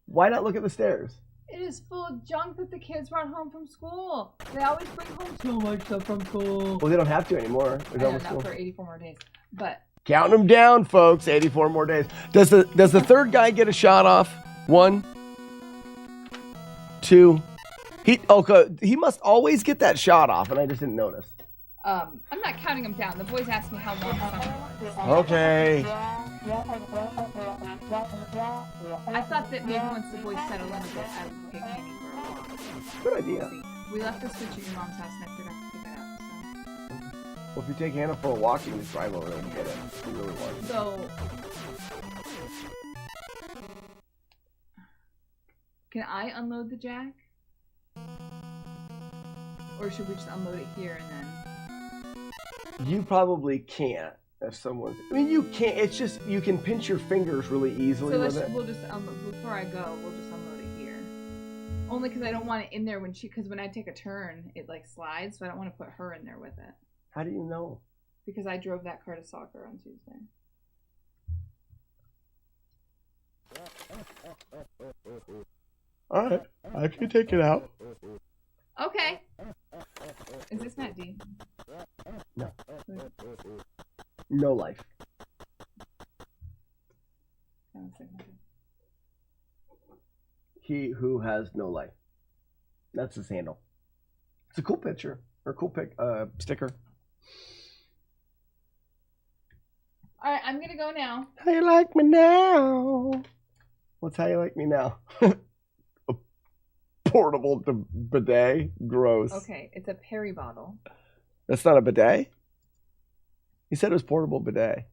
Why not look at the stairs? It is full of junk that the kids brought home from school. They always bring home so much stuff from school. Well, they don't have to anymore. I know, not for 84 more days. But count them down, folks. 84 more days. Does the third guy get a shot off? 1, 2. He must always get that shot off, and I just didn't notice. I'm not counting them down. The boys asked me how long something was. Okay. I thought that maybe once the boys settle in a bit, I would get candy for a walk. Good idea. We left the switch at your mom's house and I forgot to pick it up. So. Well, if you take Hannah for a walk, you can just drive over there and get it. If you really want it. So, can I unload the jack? Or should we just unload it here and then? You probably can't if someone's... I mean, you can't. It's just, you can pinch your fingers really easily with it. We'll just unload, before I go, we'll just unload it here. Only because I don't want it in there because when I take a turn, it like slides, so I don't want to put her in there with it. How do you know? Because I drove that car to soccer on Tuesday. All right, I can take it out. Okay. Is this Matt D? No. No life. He who has no life. That's his handle. It's a cool picture or cool sticker. All right, I'm gonna go now. How you like me now? What's how you like me now? A portable bidet? Gross. Okay, it's a Perry bottle. That's not a bidet? He said it was portable bidet.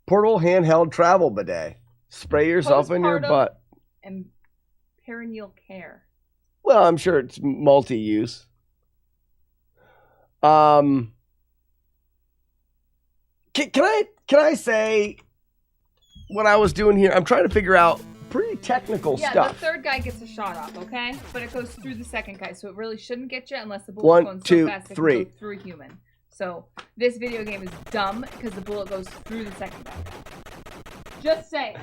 Portable handheld travel bidet. Spray yourself in your butt. And perineal care. Well, I'm sure it's multi-use. Can I say what I was doing here? I'm trying to figure out pretty technical stuff. Yeah, the third guy gets a shot off, okay? But it goes through the second guy, so it really shouldn't get you unless the bullet's going so fast it can go through a human. So this video game is dumb because the bullet goes through the second guy. Just saying.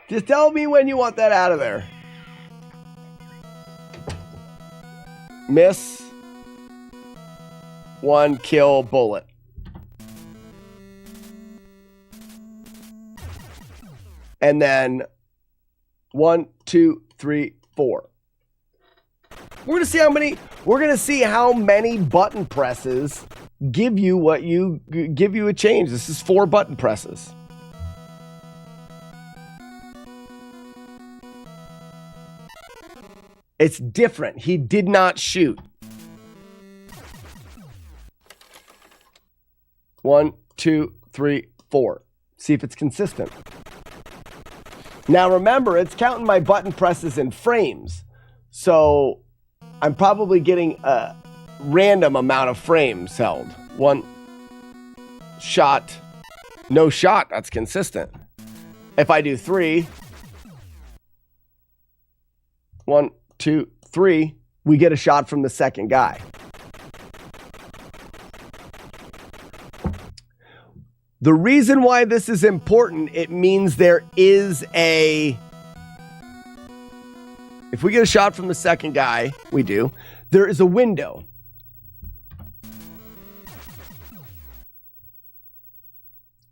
Just tell me when you want that out of there. Miss. 1 kill bullet. And then 1, 2, 3, 4. We're gonna see how many. We're gonna see how many button presses give you a change. This is 4 button presses. It's different. He did not shoot. 1, 2, 3, 4. See if it's consistent. Now remember, it's counting my button presses in frames. So I'm probably getting a random amount of frames held. 1 shot, no shot, that's consistent. If I do 3, 1, 2, 3, we get a shot from the second guy. The reason why this is important, it means there is a... If we get a shot from the second guy, we do, there is a window.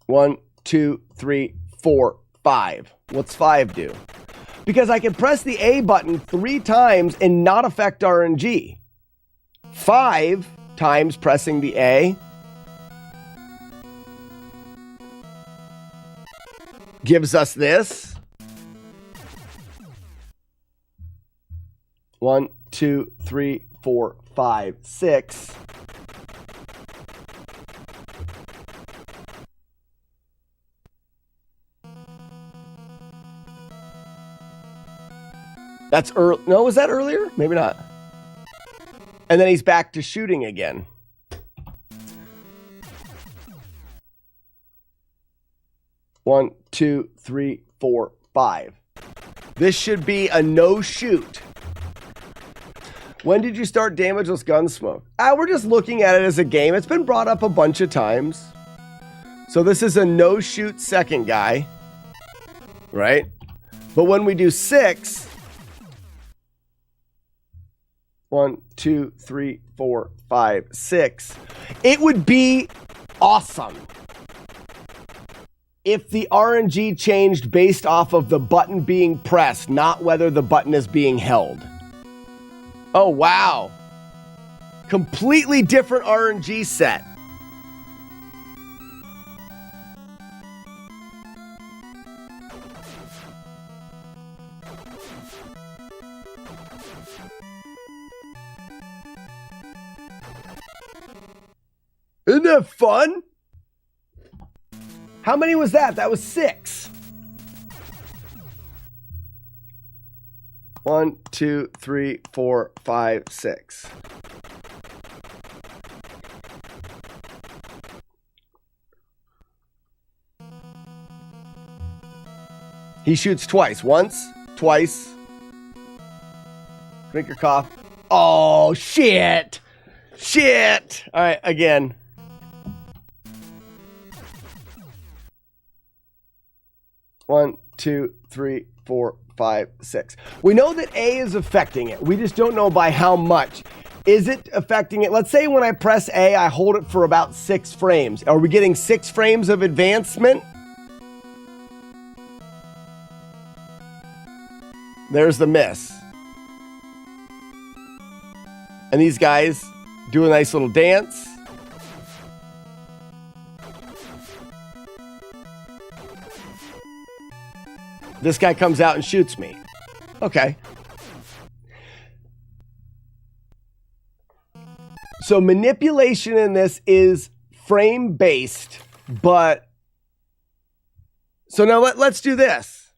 One, 2, 3, 4, 5. What's 5 do? Because I can press the A button 3 times and not affect RNG. 5 times pressing the A gives us this. 1, 2, 3, 4, 5, 6. That's early. No, was that earlier? Maybe not. And then he's back to shooting again. One, 2, 3, 4, 5. This should be a no shoot. When did you start Damageless Gunsmoke? We're just looking at it as a game. It's been brought up a bunch of times. So this is a no shoot second guy. Right? But when we do 6... 1, 2, 3, 4, 5, 6. It would be awesome if the RNG changed based off of the button being pressed, not whether the button is being held. Oh, wow. Completely different RNG set. Isn't that fun? How many was that? That was 6. 1, 2, 3, 4, 5, 6. He shoots twice. Once, twice. Drink your cough. Oh, shit. Shit. All right, again. One, 2, 3, 4, 5, 6. We know that A is affecting it. We just don't know by how much. Is it affecting it? Let's say when I press A, I hold it for about 6 frames. Are we getting 6 frames of advancement? There's the miss. And these guys do a nice little dance. This guy comes out and shoots me. Okay. So manipulation in this is frame based, but so now let's do this.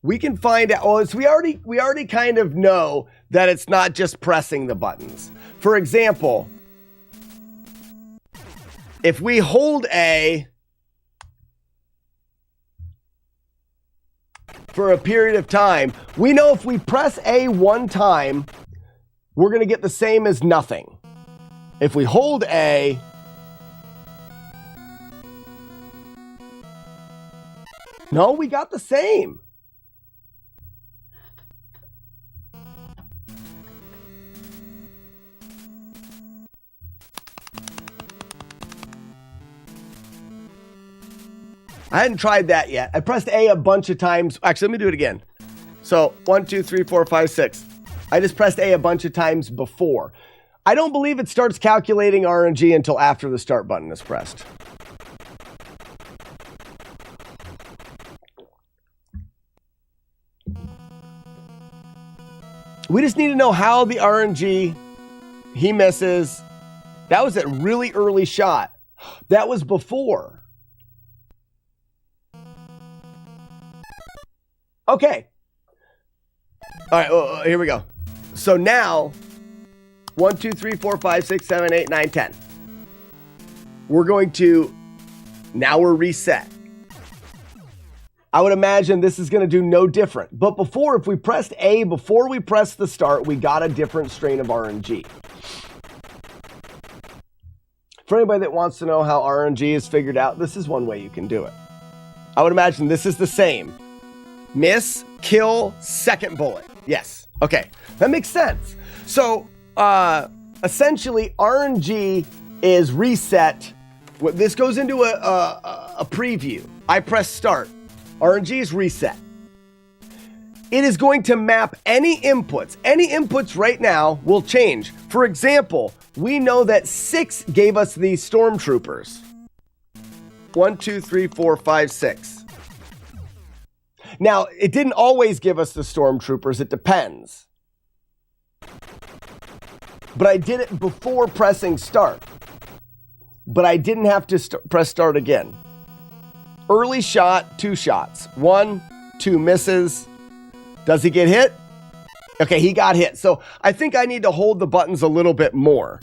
We can find out. Oh, so we already kind of know that it's not just pressing the buttons. For example, if we hold A for a period of time, we know if we press A one time, we're going to get the same as nothing. If we hold A, no, we got the same. I hadn't tried that yet. I pressed A a bunch of times. Actually, let me do it again. So 1, 2, 3, 4, 5, 6. I just pressed A a bunch of times before. I don't believe it starts calculating RNG until after the start button is pressed. We just need to know how the RNG, he misses. That was a really early shot. That was before. Okay. All right, well, here we go. So now, 1, 2, 3, 4, 5, 6, 7, 8, 9, 10. We're going to, now we're reset. I would imagine this is going to do no different. But before, if we pressed A before we pressed the start, we got a different strain of RNG. For anybody that wants to know how RNG is figured out, this is one way you can do it. I would imagine this is the same. Miss, kill, second bullet. Yes. Okay. That makes sense. So, essentially, RNG is reset. This goes into a preview. I press start. RNG is reset. It is going to map any inputs. Any inputs right now will change. For example, we know that 6 gave us these stormtroopers. 1, 2, 3, 4, 5, 6. Now, it didn't always give us the stormtroopers. It depends. But I did it before pressing start. But I didn't have to press start again. Early shot, 2 shots. 1, 2 misses. Does he get hit? Okay, he got hit. So I think I need to hold the buttons a little bit more.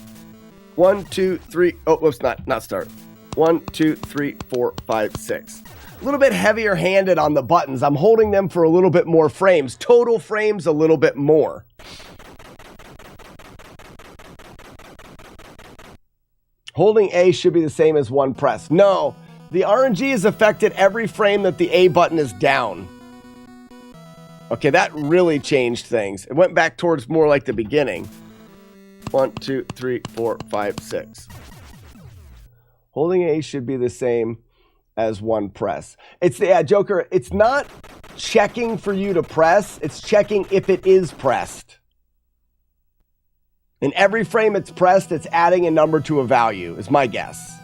1, 2, 3. Oh, whoops, not start. 1, 2, 3, 4, 5, 6. A little bit heavier handed on the buttons. I'm holding them for a little bit more frames. Total frames a little bit more. Holding A should be the same as one press. No, the RNG is affected every frame that the A button is down. Okay, that really changed things. It went back towards more like the beginning. 1, 2, 3, 4, 5, 6. Holding A should be the same as one press. It's the Joker, it's not checking for you to press, it's checking if it is pressed. In every frame it's pressed, it's adding a number to a value, is my guess.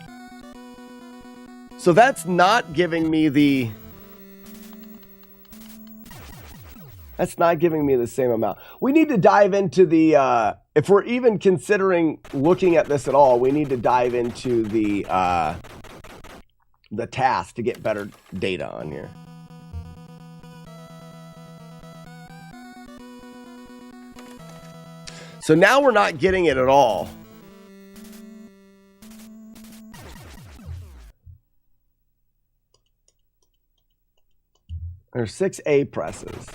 So that's not giving me the... That's not giving me the same amount. We need to dive into the... if we're even considering looking at this at all, we need to dive into the task to get better data on here. So now we're not getting it at all. There's 6 A presses.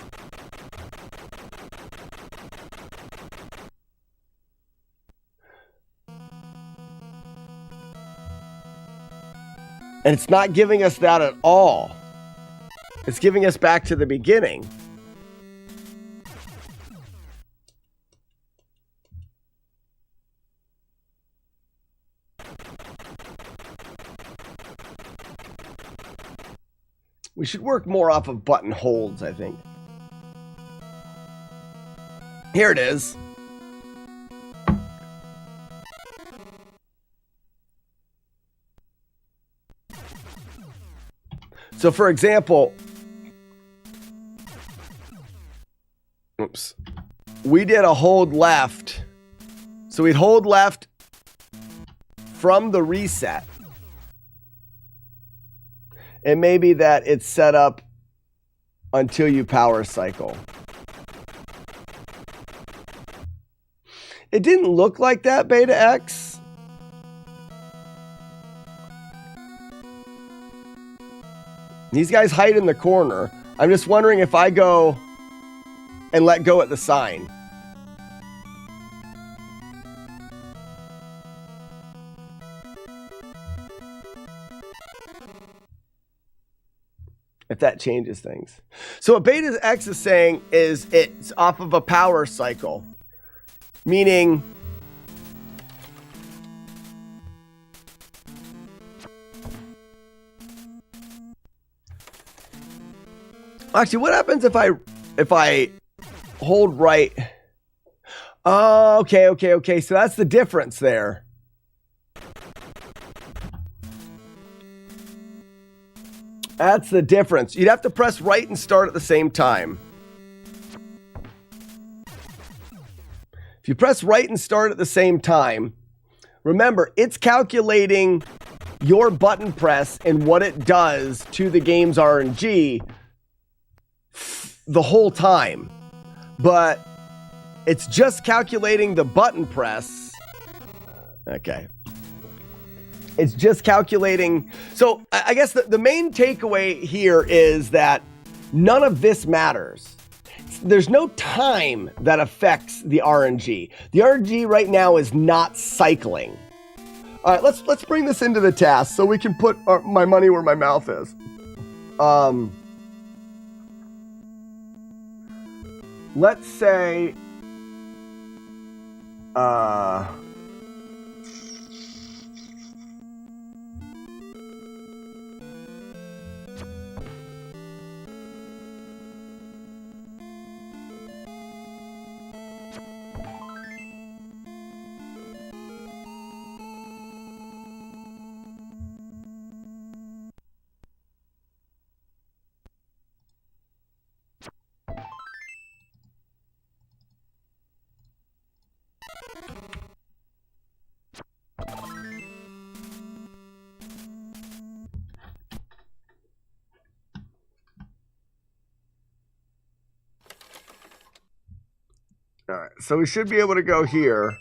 And it's not giving us that at all. It's giving us back to the beginning. We should work more off of button holds, I think. Here it is. So for example, oops, we did a hold left. So we'd hold left from the reset. It may be that it's set up until you power cycle. It didn't look like that, Beta X. These guys hide in the corner. I'm just wondering if I go and let go at the sign. If that changes things. So what Beta X is saying is it's off of a power cycle. Meaning actually, what happens if I hold right? Oh, okay. So that's the difference there. That's the difference. You'd have to press right and start at the same time. If you press right and start at the same time, remember, it's calculating your button press and what it does to the game's RNG the whole time. But it's just calculating the button press. Okay. It's just calculating. So I guess the main takeaway here is that none of this matters. There's no time that affects the RNG. The RNG right now is not cycling. All right, let's bring this into the task so we can put my money where my mouth is. Let's say all right, so we should be able to go here.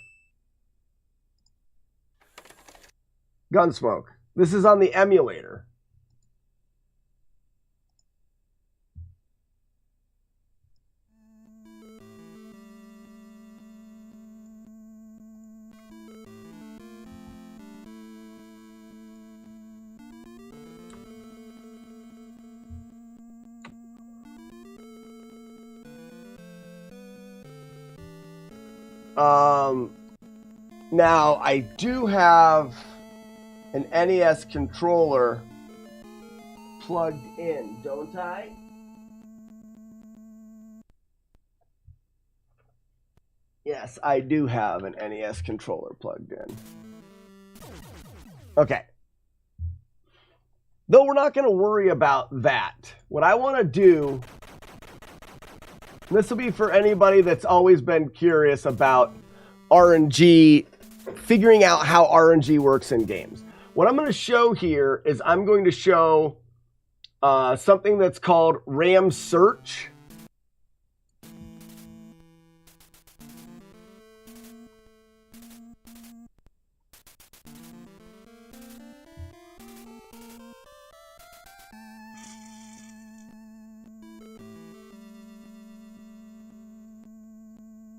Gunsmoke. This is on the emulator. Now I do have an NES controller plugged in, don't I? Yes, I do have an NES controller plugged in. Okay. Though we're not going to worry about that. What I want to do, this will be for anybody that's always been curious about RNG, figuring out how RNG works in games. What I'm going to show here is I'm going to show something that's called RAM search.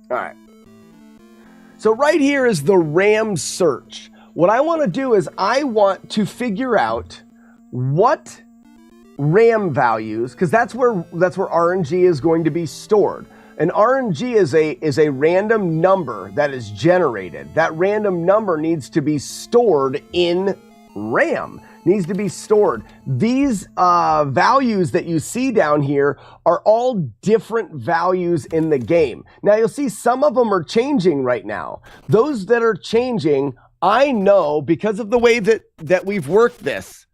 All right. So right here is the RAM search. What I want to do is I want to figure out what RAM values, because that's where RNG is going to be stored. And RNG is a random number that is generated. That random number needs to be stored in RAM. Needs to be stored. These values that you see down here are all different values in the game. Now you'll see some of them are changing right now. Those that are changing, I know because of the way that we've worked this.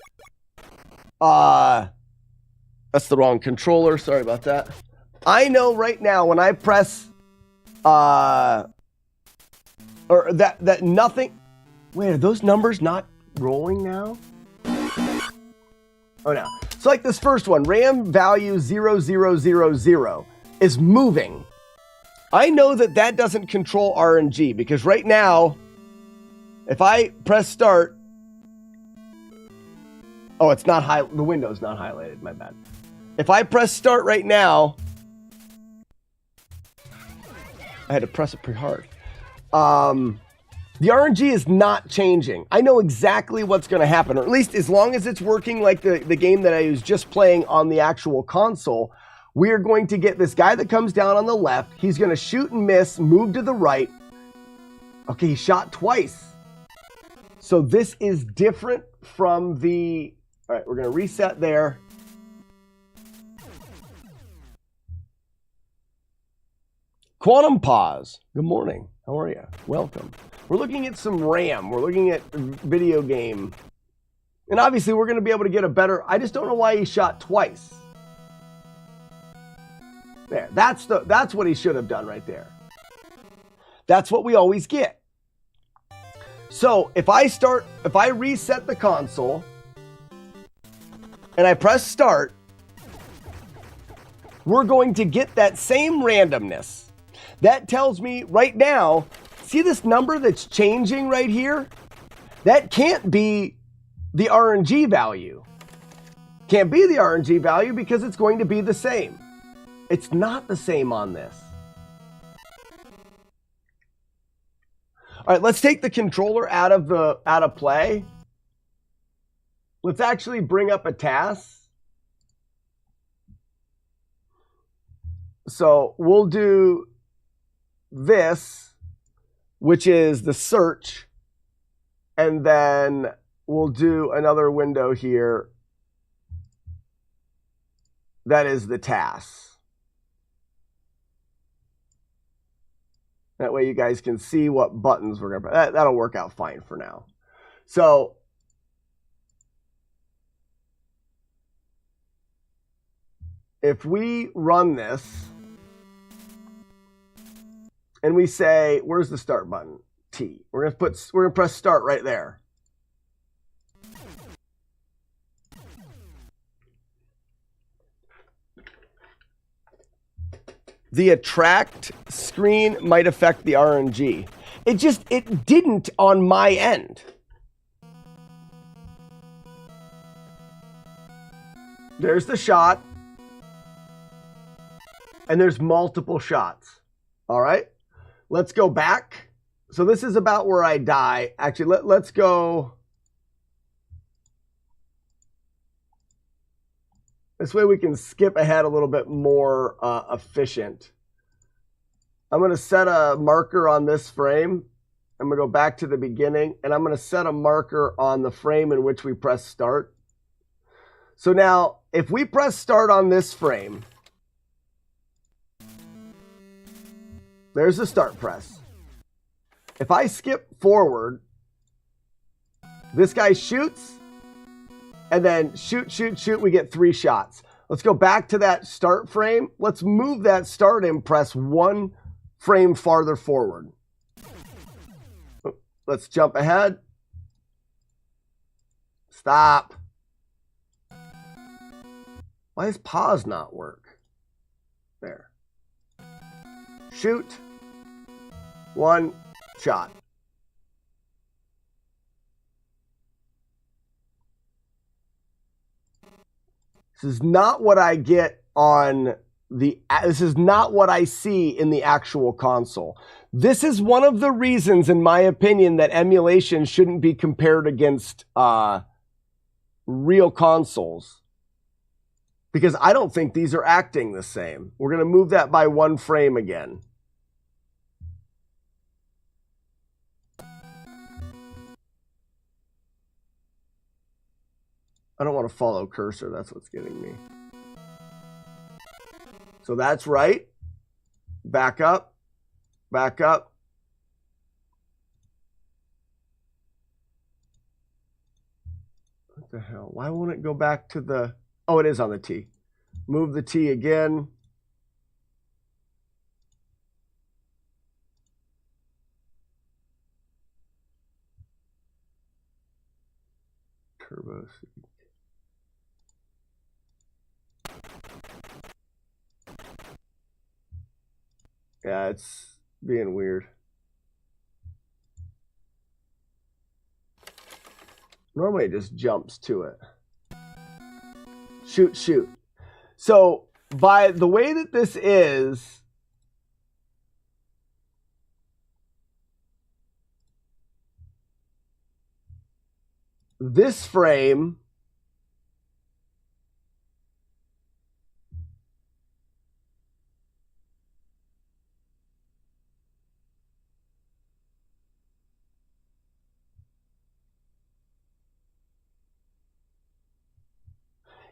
That's the wrong controller. Sorry about that. I know right now when I press or that nothing. Wait, are those numbers not rolling now? Oh no. So like this first one, RAM value 0000 is moving. I know that doesn't control RNG because right now, if I press start, oh, it's not the window's not highlighted, my bad. If I press start right now, I had to press it pretty hard. The RNG is not changing. I know exactly what's going to happen, or at least as long as it's working like the game that I was just playing on the actual console, we are going to get this guy that comes down on the left. He's going to shoot and miss, move to the right. Okay, he shot twice. So this is different from the... All right, we're going to reset there. Quantum Pause. Good morning. How are you? Welcome. We're looking at some RAM. We're looking at video game. And obviously we're going to be able to get a better... I just don't know why he shot twice. There. That's what he should have done right there. That's what we always get. So if I reset the console and I press start, we're going to get that same randomness. That tells me right now, see this number that's changing right here? That can't be the RNG value. Can't be the RNG value because it's going to be the same. It's not the same on this. All right, let's take the controller out of play. Let's actually bring up a task. So we'll do this, which is the search, and then we'll do another window here. That is the task. That way you guys can see what buttons we're going to press. That'll work out fine for now. So if we run this and we say, where's the start button? T. We're going to press start right there. The attract screen might affect the RNG. It didn't on my end. There's the shot. And there's multiple shots. All right. Let's go back. So this is about where I die. Actually, let's go. This way we can skip ahead a little bit more efficient. I'm going to set a marker on this frame. I'm going to go back to the beginning, and I'm going to set a marker on the frame in which we press start. So now, if we press start on this frame, there's the start press. If I skip forward, this guy shoots, and then shoot, shoot, shoot, we get 3 shots. Let's go back to that start frame. Let's move that start and press 1 frame farther forward. Let's jump ahead. Stop. Why does pause not work? There. Shoot. 1 shot. This is not what I get on the, this is not what I see in the actual console. This is one of the reasons, in my opinion, that emulation shouldn't be compared against real consoles. Because I don't think these are acting the same. We're going to move that by 1 frame again. I don't want to follow cursor. That's what's getting me. So that's right. Back up. Back up. What the hell? Why won't it go back to the... Oh, it is on the T. Move the T again. Turbo. Yeah, it's being weird. Normally it just jumps to it. Shoot, shoot. So by the way that this is, this frame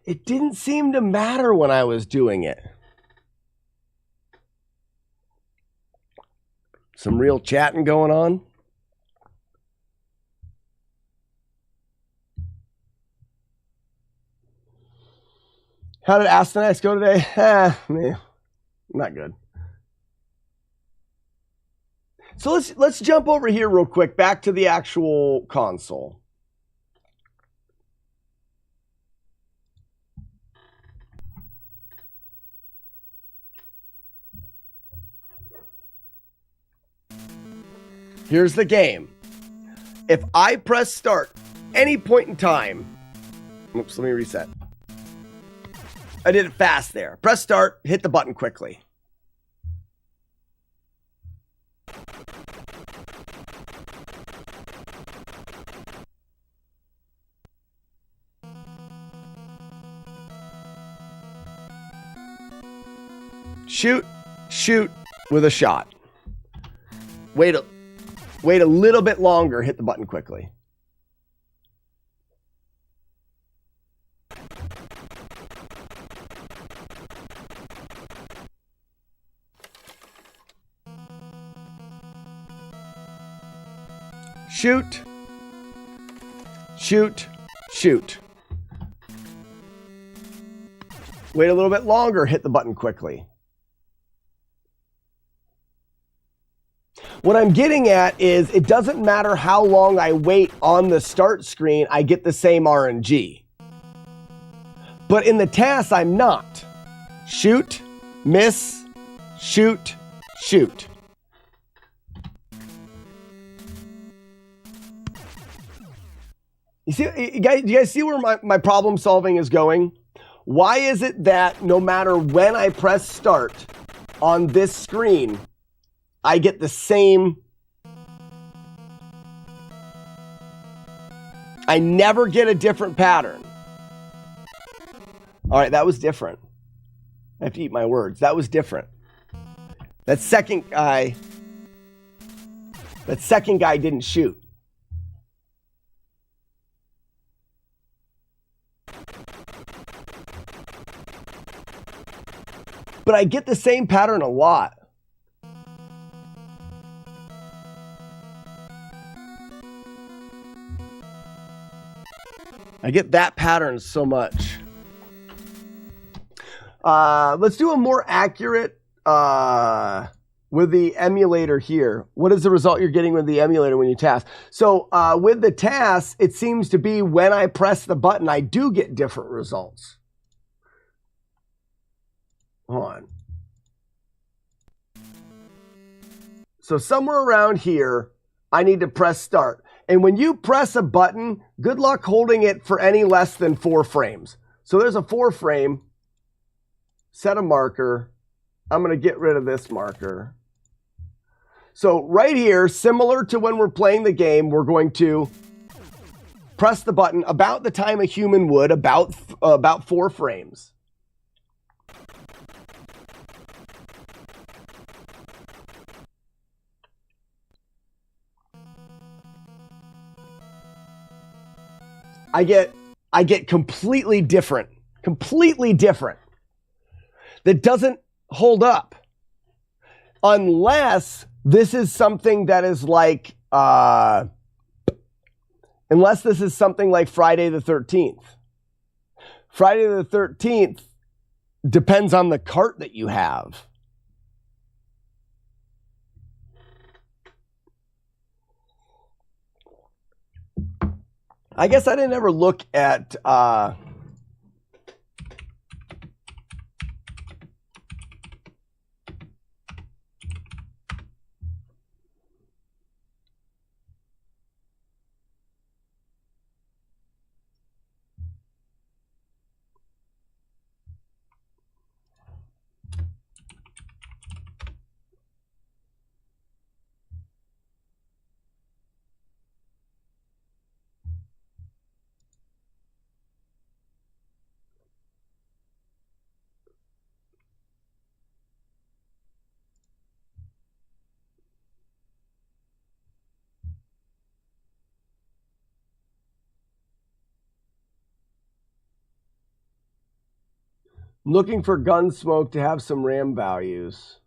it didn't seem to matter when I was doing it. Some real chatting going on. How did FlawlessNES go today? Man, not good. So let's jump over here real quick, back to the actual console. Here's the game. If I press start any point in time, oops, let me reset. I did it fast there. Press start, hit the button quickly. Shoot, shoot with a shot. Wait a little bit longer, hit the button quickly. Shoot, shoot, shoot. Wait a little bit longer, hit the button quickly. What I'm getting at is it doesn't matter how long I wait on the start screen, I get the same RNG. But in the TAS, I'm not. Shoot, miss, shoot, shoot. You guys see where my problem solving is going? Why is it that no matter when I press start on this screen, I get the same? I never get a different pattern. All right, that was different. I have to eat my words. That was different. That second guy didn't shoot. But I get the same pattern a lot. I get that pattern so much. Let's do a more accurate with the emulator here. What is the result you're getting with the emulator when you TAS? So with the TAS, it seems to be when I press the button, I do get different results. Hold on. So somewhere around here, I need to press start. And when you press a button, good luck holding it for any less than 4 frames. So there's a 4 frame. Set a marker. I'm going to get rid of this marker. So right here, similar to when we're playing the game, we're going to press the button about the time a human would, about 4 frames. I get completely different. That doesn't hold up. Unless this is something that is like, unless this is something like Friday the 13th. Friday the 13th depends on the cart that you have. I guess I didn't ever look at looking for Gunsmoke to have some RAM values.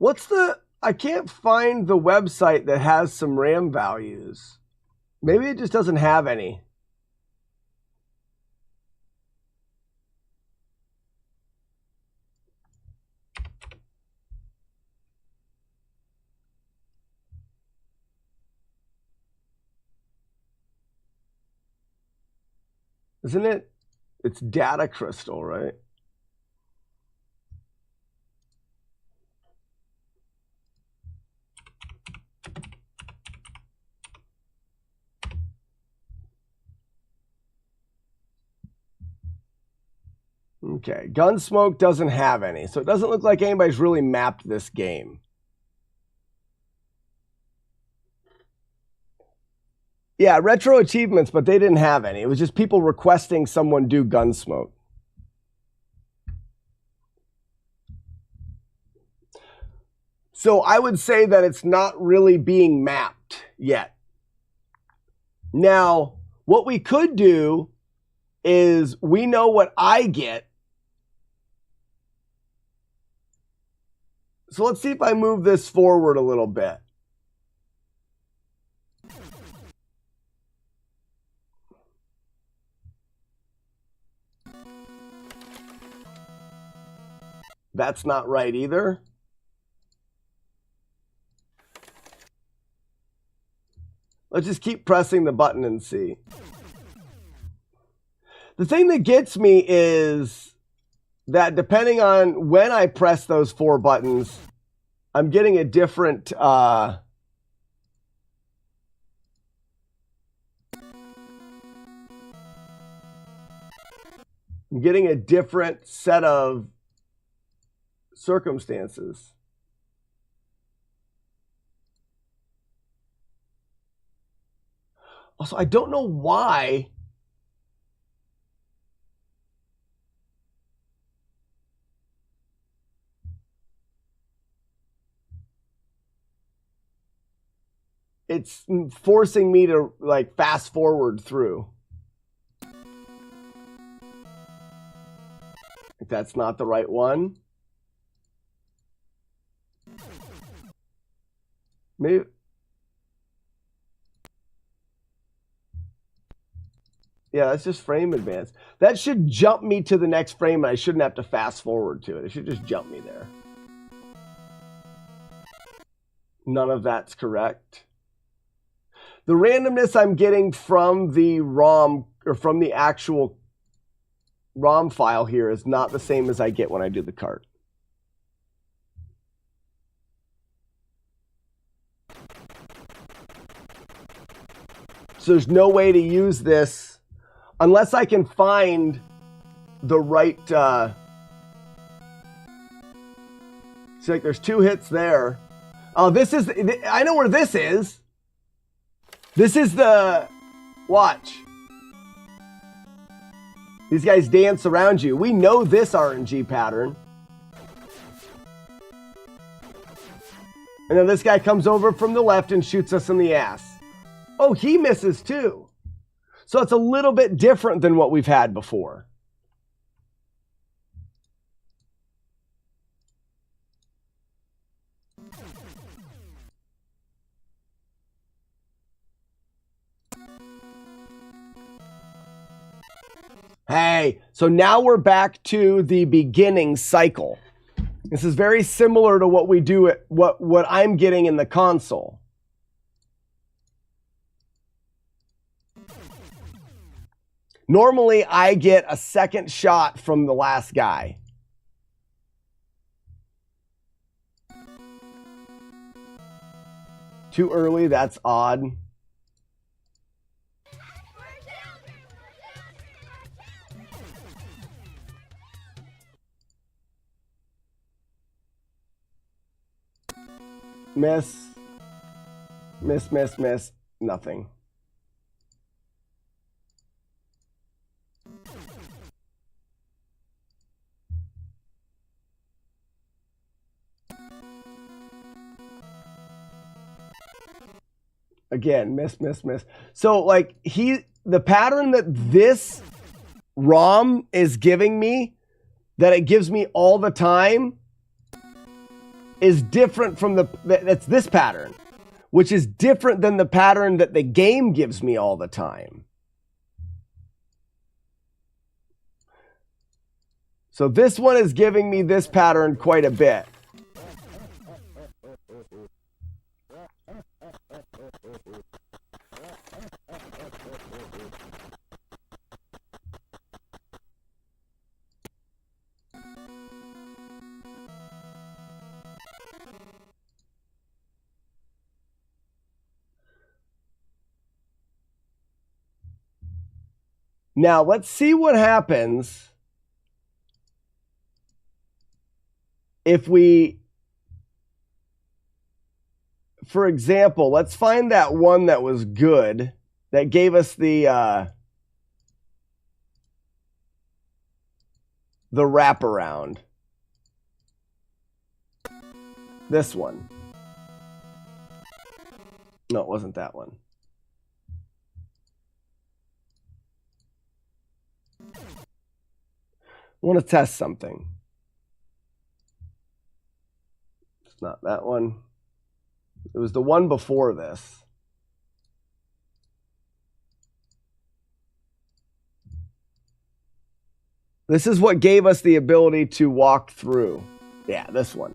What's the... I can't find the website that has some RAM values. Maybe it just doesn't have any. Isn't it? It's Data Crystal, right? Okay, Gunsmoke doesn't have any, so it doesn't look like anybody's really mapped this game. Yeah, retro achievements, but they didn't have any. It was just people requesting someone do Gunsmoke. So I would say that it's not really being mapped yet. Now, what we could do is we know what I get. So let's see if I move this forward a little bit. That's not right either. Let's just keep pressing the button and see. The thing that gets me is that depending on when I press those 4 buttons, I'm getting a different I'm getting a different set of circumstances. Also, I don't know why it's forcing me to like fast forward through. If that's not the right one. Maybe. Yeah, that's just frame advance. That should jump me to the next frame, and I shouldn't have to fast forward to it. It should just jump me there. None of that's correct. The randomness I'm getting from the ROM, or from the actual ROM file here, is not the same as I get when I do the cart. So there's no way to use this unless I can find the right, see, like there's 2 hits there. Oh, this is, I know where this is. This is the, watch. These guys dance around you. We know this RNG pattern. And then this guy comes over from the left and shoots us in the ass. Oh, he misses too. So it's a little bit different than what we've had before. Hey, so now we're back to the beginning cycle. This is very similar to what we do at what I'm getting in the console. Normally, I get a second shot from the last guy. Too early, that's odd. Miss. Miss, miss, miss. Nothing. Again, miss, miss, miss. So like the pattern that this ROM is giving me, that it gives me all the time, is different from that's this pattern, which is different than the pattern that the game gives me all the time. So this one is giving me this pattern quite a bit. Now, let's see what happens if we, for example, let's find that one that was good, that gave us the wraparound. This one. No, it wasn't that one. I want to test something. It's not that one. It was the one before this. This is what gave us the ability to walk through. Yeah, this one.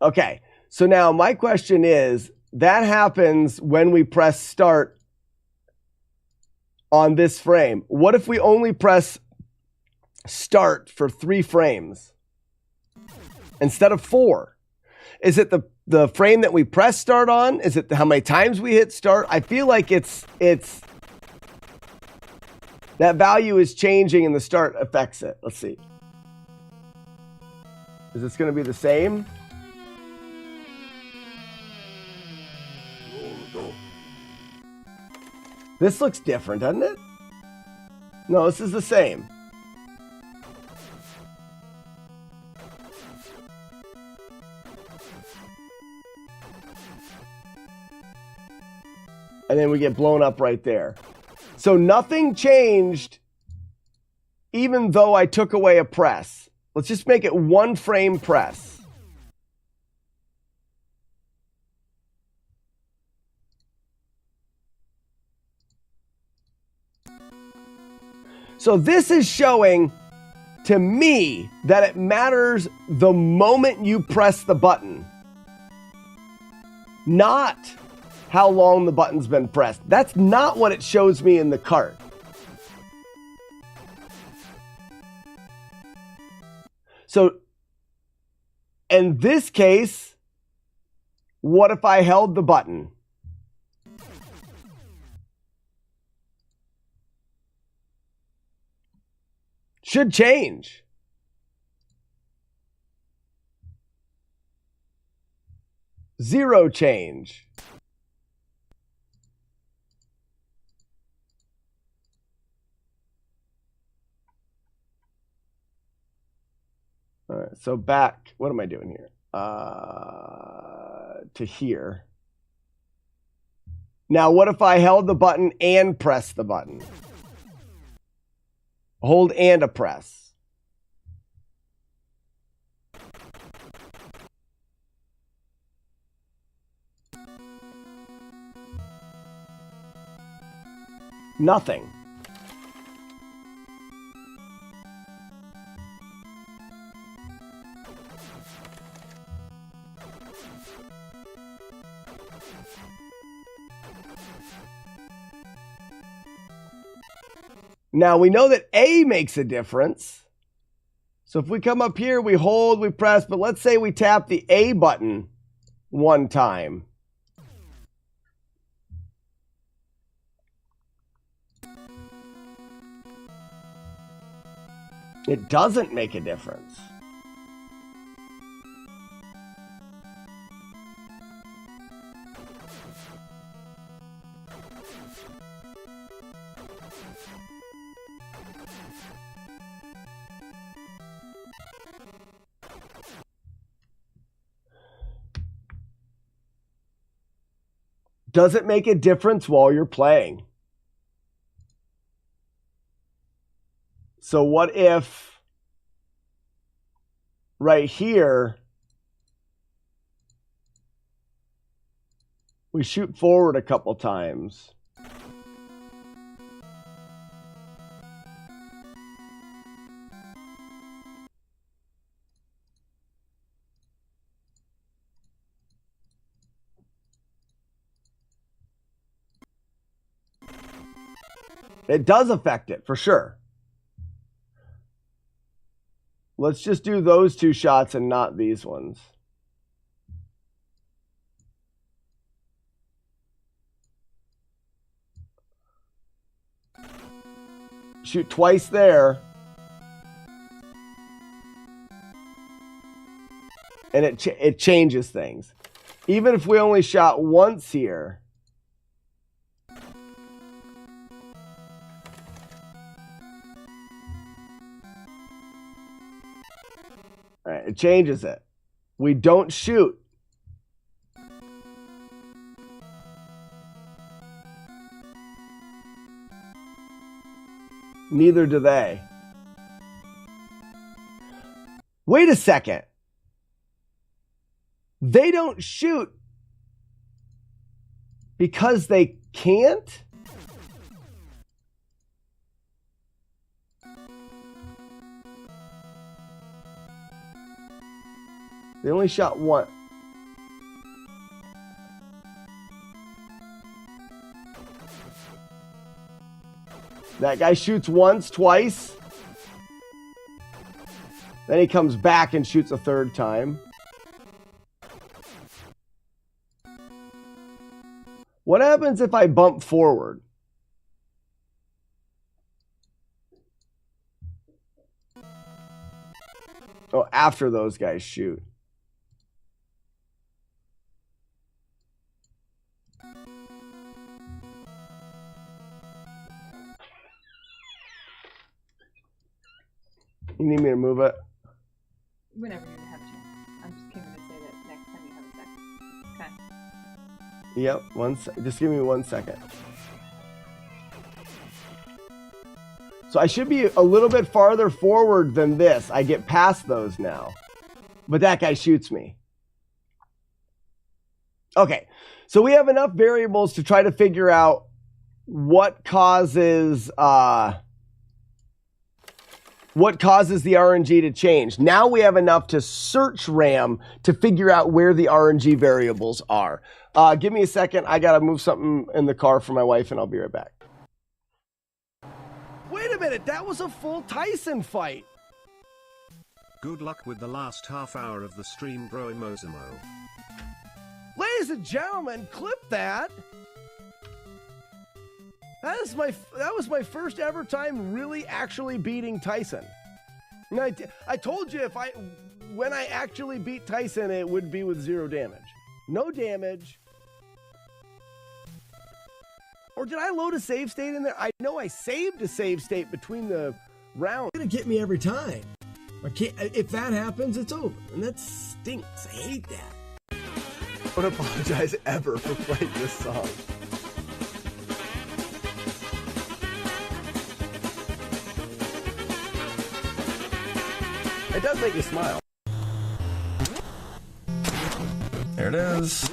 Okay. So now my question is, that happens when we press start on this frame. What if we only press start for 3 frames instead of 4? Is it the frame that we press start on? Is it how many times we hit start? I feel like it's that value is changing and the start affects it. Let's see. Is this going to be the same? This looks different, doesn't it? No, this is the same. And then we get blown up right there. So nothing changed even though I took away a press. Let's just make it 1 frame press. So this is showing to me that it matters the moment you press the button, not how long the button's been pressed. That's not what it shows me in the cart. So in this case, what if I held the button? Should change. Zero change. All right, so back, what am I doing here? To here. Now, what if I held the button and pressed the button? Hold and a press. Nothing. Now we know that A makes a difference. So if we come up here, we hold, we press, but let's say we tap the A button 1 time. It doesn't make a difference. Does it make a difference while you're playing? So what if right here we shoot forward a couple times? It does affect it, for sure. Let's just do those two shots and not these ones. Shoot twice there. And it changes things. Even if we only shot once here. All right, it changes it. We don't shoot. Neither do they. Wait a second. They don't shoot because they can't? They only shot one. That guy shoots once, twice. Then he comes back and shoots a third time. What happens if I bump forward? Oh, after those guys shoot. You need me to move it? Whenever you have a chance. I'm just going to say that next time you have a second. Okay. Yep, just give me 1 second. So I should be a little bit farther forward than this. I get past those now. But that guy shoots me. Okay, so we have enough variables to try to figure out what causes the RNG to change. Now we have enough to search RAM to figure out where the RNG variables are. Give me a second. I got to move something in the car for my wife, and I'll be right back. Wait a minute. That was a full Tyson fight. Good luck with the last half hour of the stream, bro Mosimo. Ladies and gentlemen, clip that. That was my first ever time really actually beating Tyson. And I told you when I actually beat Tyson, it would be with 0 damage. No damage. Or did I load a save state in there? I know I saved a save state between the rounds. It's gonna get me every time. If that happens, it's over. And that stinks. I hate that. I don't apologize ever for playing this song. It does make you smile. There it is.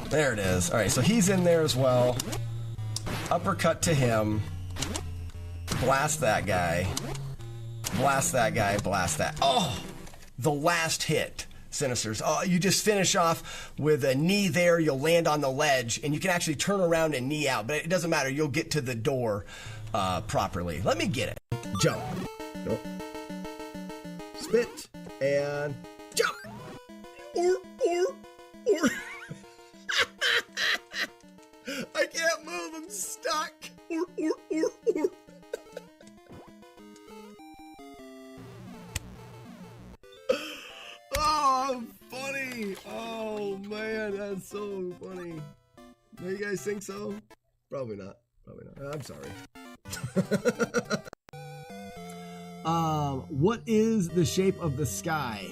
There it is. All right, so he's in there as well. Uppercut to him. Blast that guy. Blast that guy. Blast that. Oh, the last hit, Sinisters. Oh, you just finish off with a knee there. You'll land on the ledge, and you can actually turn around and knee out. But it doesn't matter. You'll get to the door properly. Let me get it. Jump. Nope. Spit and jump. Or. I can't move. I'm stuck. Or. Oh, funny. Oh, man, that's so funny. Do you guys think so? Probably not. I'm sorry. What is the shape of the sky?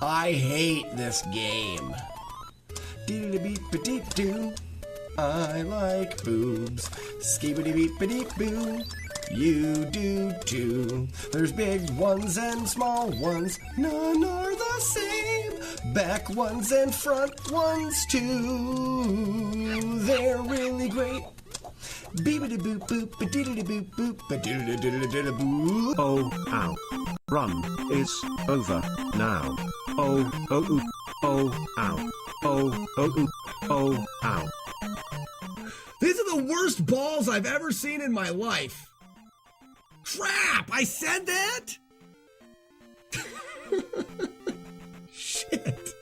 I hate this game. Dee-dee-dee-beep-a-dee-doo. I like boobs. Skibidi-beep-a-dee-boo. You do too. There's big ones and small ones. None are the same. Back ones and front ones too. They're really great. Beep-a-dee-boop boop. Ba-dee-dee-boop boop. Ba-dee-dee-dee-dee-dee-boo. Oh, ow. Run is over now. Oh, oh, oh, ow. Oh, oh, oh, ow. These are the worst balls I've ever seen in my life. Crap! I said that? Shit.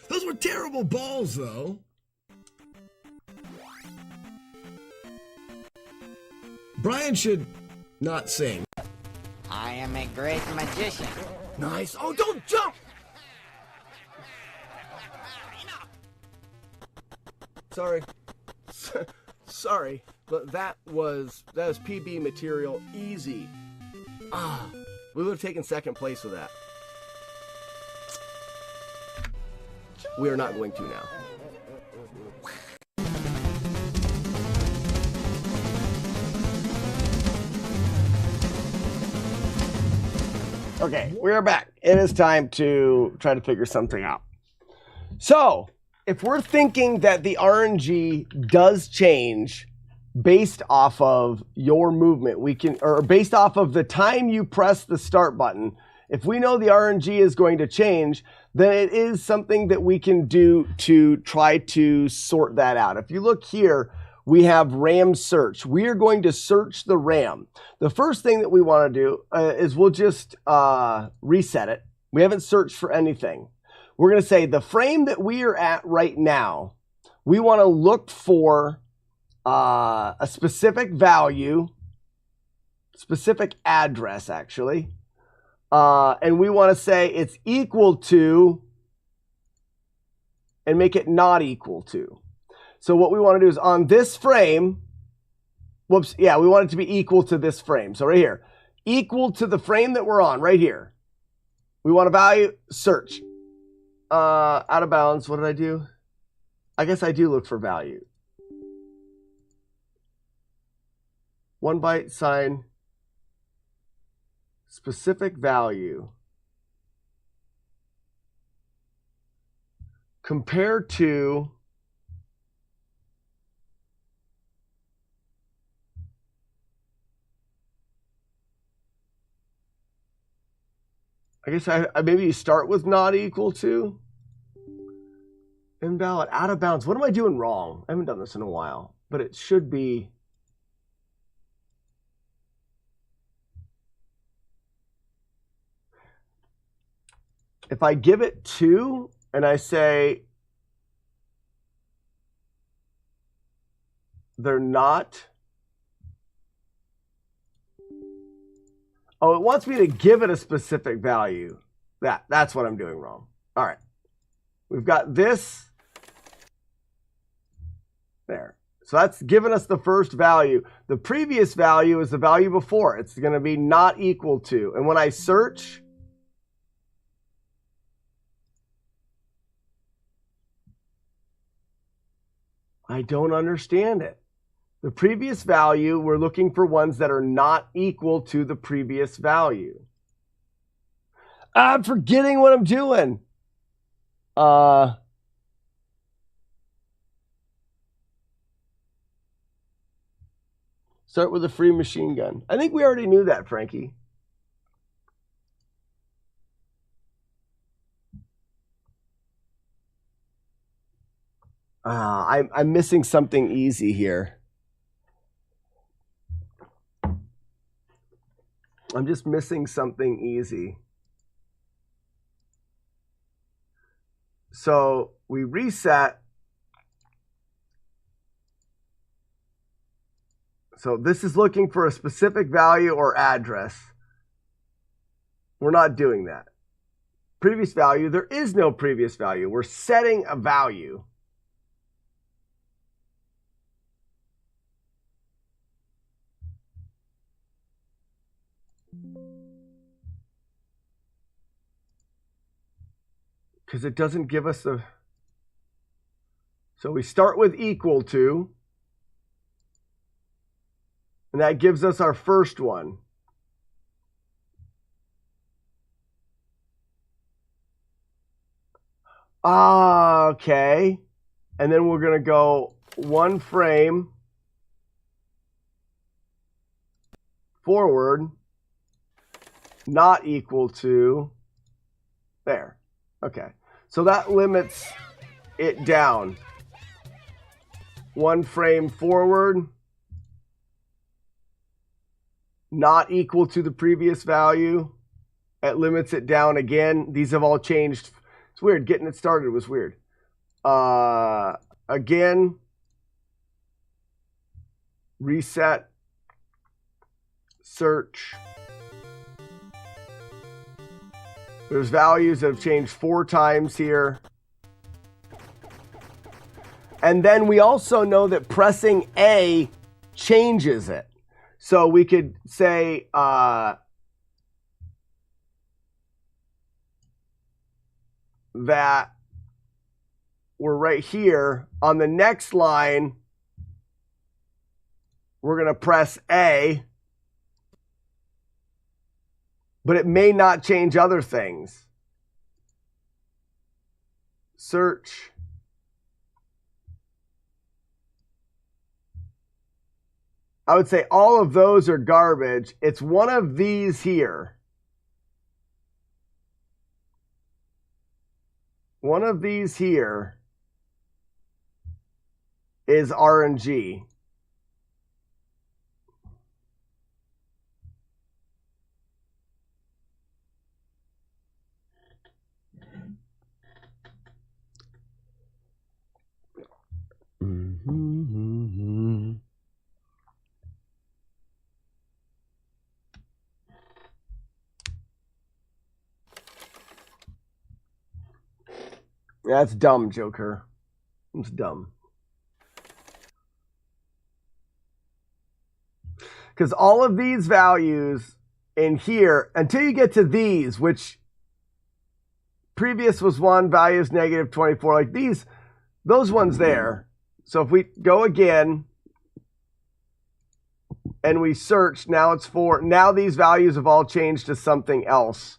Those were terrible balls, though. Brian should not sing. I am a great magician. Nice. Oh, don't jump! Sorry. Sorry, but that was PB material easy. We would have taken second place with that. We are not going to now. Okay, we are back. It is time to try to figure something out. So, if we're thinking that the RNG does change based off of your movement, or based off of the time you press the start button, if we know the RNG is going to change, then it is something that we can do to try to sort that out. If you look here, we have RAM search. We are going to search the RAM. The first thing that we want to do is we'll just reset it. We haven't searched for anything. We're going to say the frame that we are at right now, we want to look for a specific value, specific address actually, and we want to say it's equal to and make it not equal to. So what we want to do is on this frame, we want it to be equal to this frame. So right here, equal to the frame that we're on right here. We want a value, search. Out of bounds, what did I do? I guess I do look for value. 1 byte sign, specific value. Compare to I guess I maybe you start with not equal to. Invalid, out of bounds. What am I doing wrong? I haven't done this in a while, but it should be. If I give it 2 and I say they're not. Oh, it wants me to give it a specific value. That's what I'm doing wrong. All right. We've got this. There. So that's given us the first value. The previous value is the value before. It's going to be not equal to. And when I search, I don't understand it. The previous value, we're looking for ones that are not equal to the previous value. I'm forgetting what I'm doing. Start with a free machine gun. I think we already knew that, Frankie. I'm missing something easy here. I'm just missing something easy. So we reset. So this is looking for a specific value or address. We're not doing that. Previous value, there is no previous value. We're setting a value. because it doesn't give us a... So we start with equal to, and that gives us our first one. Okay. And then we're going to go one frame forward, not equal to there. Okay. So that limits it down. One frame forward, not equal to the previous value. It limits it down again. These have all changed. It's weird. Getting it started was weird. Again, reset, search. There's values that have changed 4 times here. And then we also know that pressing A changes it. So we could say that we're right here. On the next line, we're going to press A. But it may not change other things. Search. I would say all of those are garbage. It's one of these here. One of these here is RNG. That's dumb, Joker. It's dumb. Because all of these values in here, until you get to these, which previous was 1, value is negative 24, like these, those ones there. So if we go again and we search, now it's 4. Now these values have all changed to something else.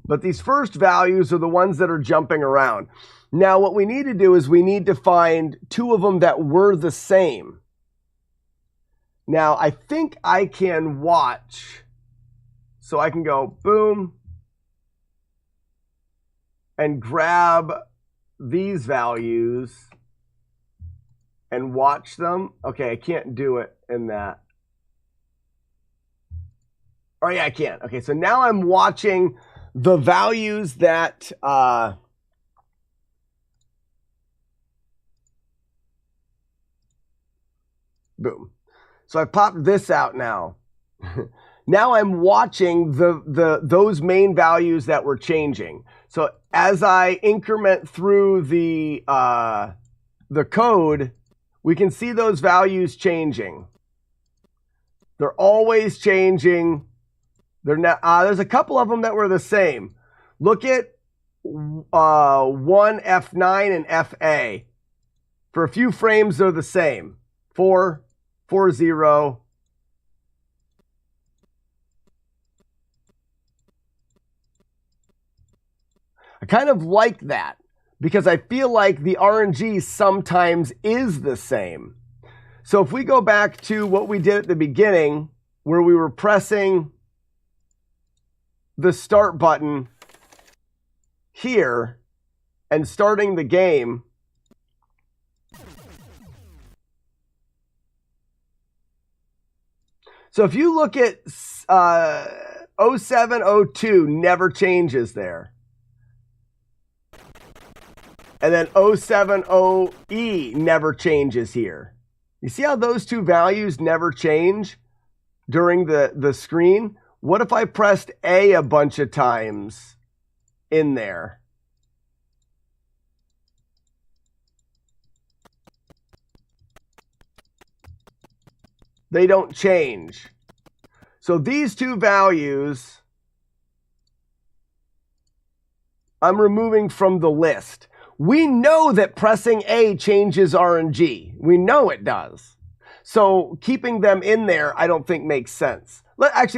But these first values are the ones that are jumping around. Now what we need to do is we need to find 2 of them that were the same. Now I think I can watch. So I can go boom and grab these values and watch them. Okay, I can't do it in that. Oh yeah, I can. Okay, so now I'm watching the values that boom. So I popped this out now. Now I'm watching those main values that were changing. So as I increment through the code, we can see those values changing. They're always changing. They're not, there's a couple of them that were the same. Look at 1 F9 and FA. For a few frames, they're the same. 4, 4, 0. I kind of like that because I feel like the RNG sometimes is the same. So if we go back to what we did at the beginning, where we were pressing the start button here and starting the game, so if you look at 0702, never changes there. And then 070E never changes here. You see how those 2 values never change during the screen? What if I pressed A a bunch of times in there? They don't change. So these 2 values I'm removing from the list. We know that pressing A changes RNG. We know it does. So keeping them in there, I don't think makes sense. Let's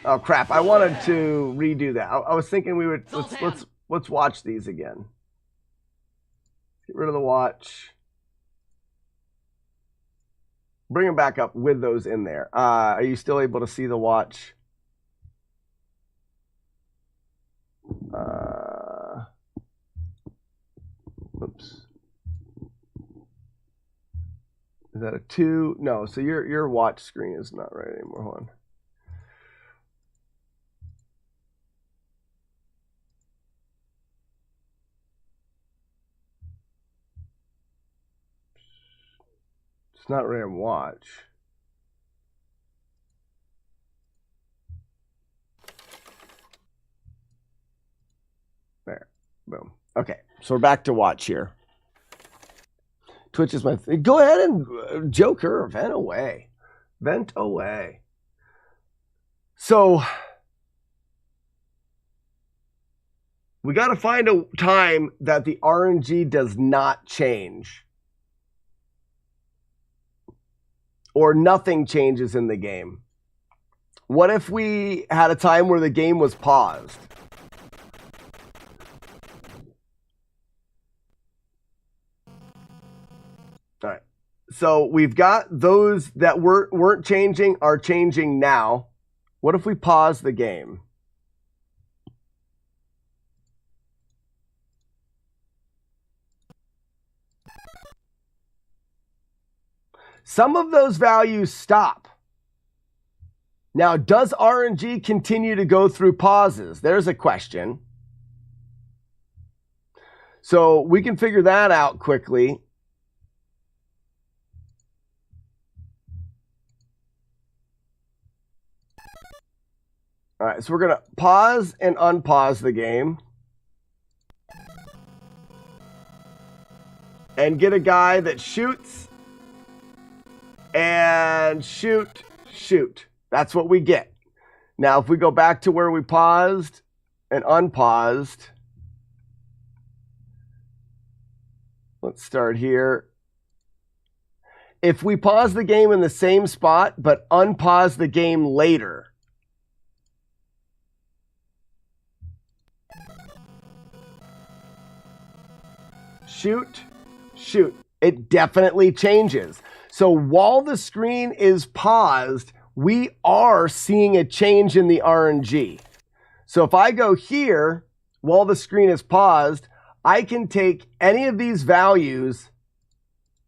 oh crap, I wanted to redo that. I was thinking we would, let's watch these again. Get rid of the watch. Bring them back up with those in there. Are you still able to see the watch? Oops. Is that a 2? No, so your watch screen is not right anymore. Hold on. It's not right on watch. There. Boom. Okay, so we're back to watch here. Twitch is my thing. Go ahead and Joker, vent away. Vent away. So we got to find a time that the RNG does not change. Or nothing changes in the game. What if we had a time where the game was paused? All right. So we've got those that weren't changing are changing now. What if we pause the game? Some of those values stop. Now, does RNG continue to go through pauses? There's a question. So we can figure that out quickly. All right, so we're going to pause and unpause the game. And get a guy that shoots and shoot. That's what we get. Now, if we go back to where we paused and unpaused, let's start here. If we pause the game in the same spot, but unpause the game later, shoot, it definitely changes. So while the screen is paused, we are seeing a change in the RNG. So if I go here, while the screen is paused, I can take any of these values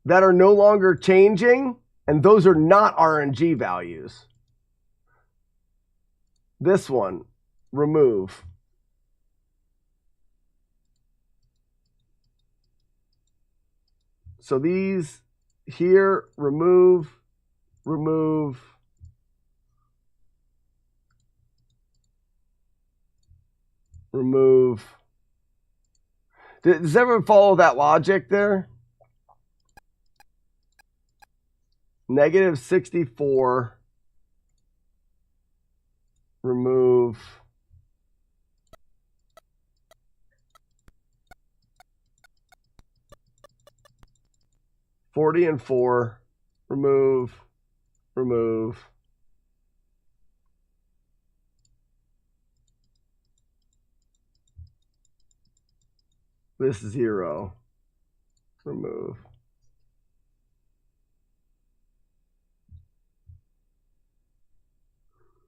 that are no longer changing, and those are not RNG values. This one, remove. So these here, remove. Does everyone follow that logic there? -64, remove. -40 and 4, remove. This 0, remove.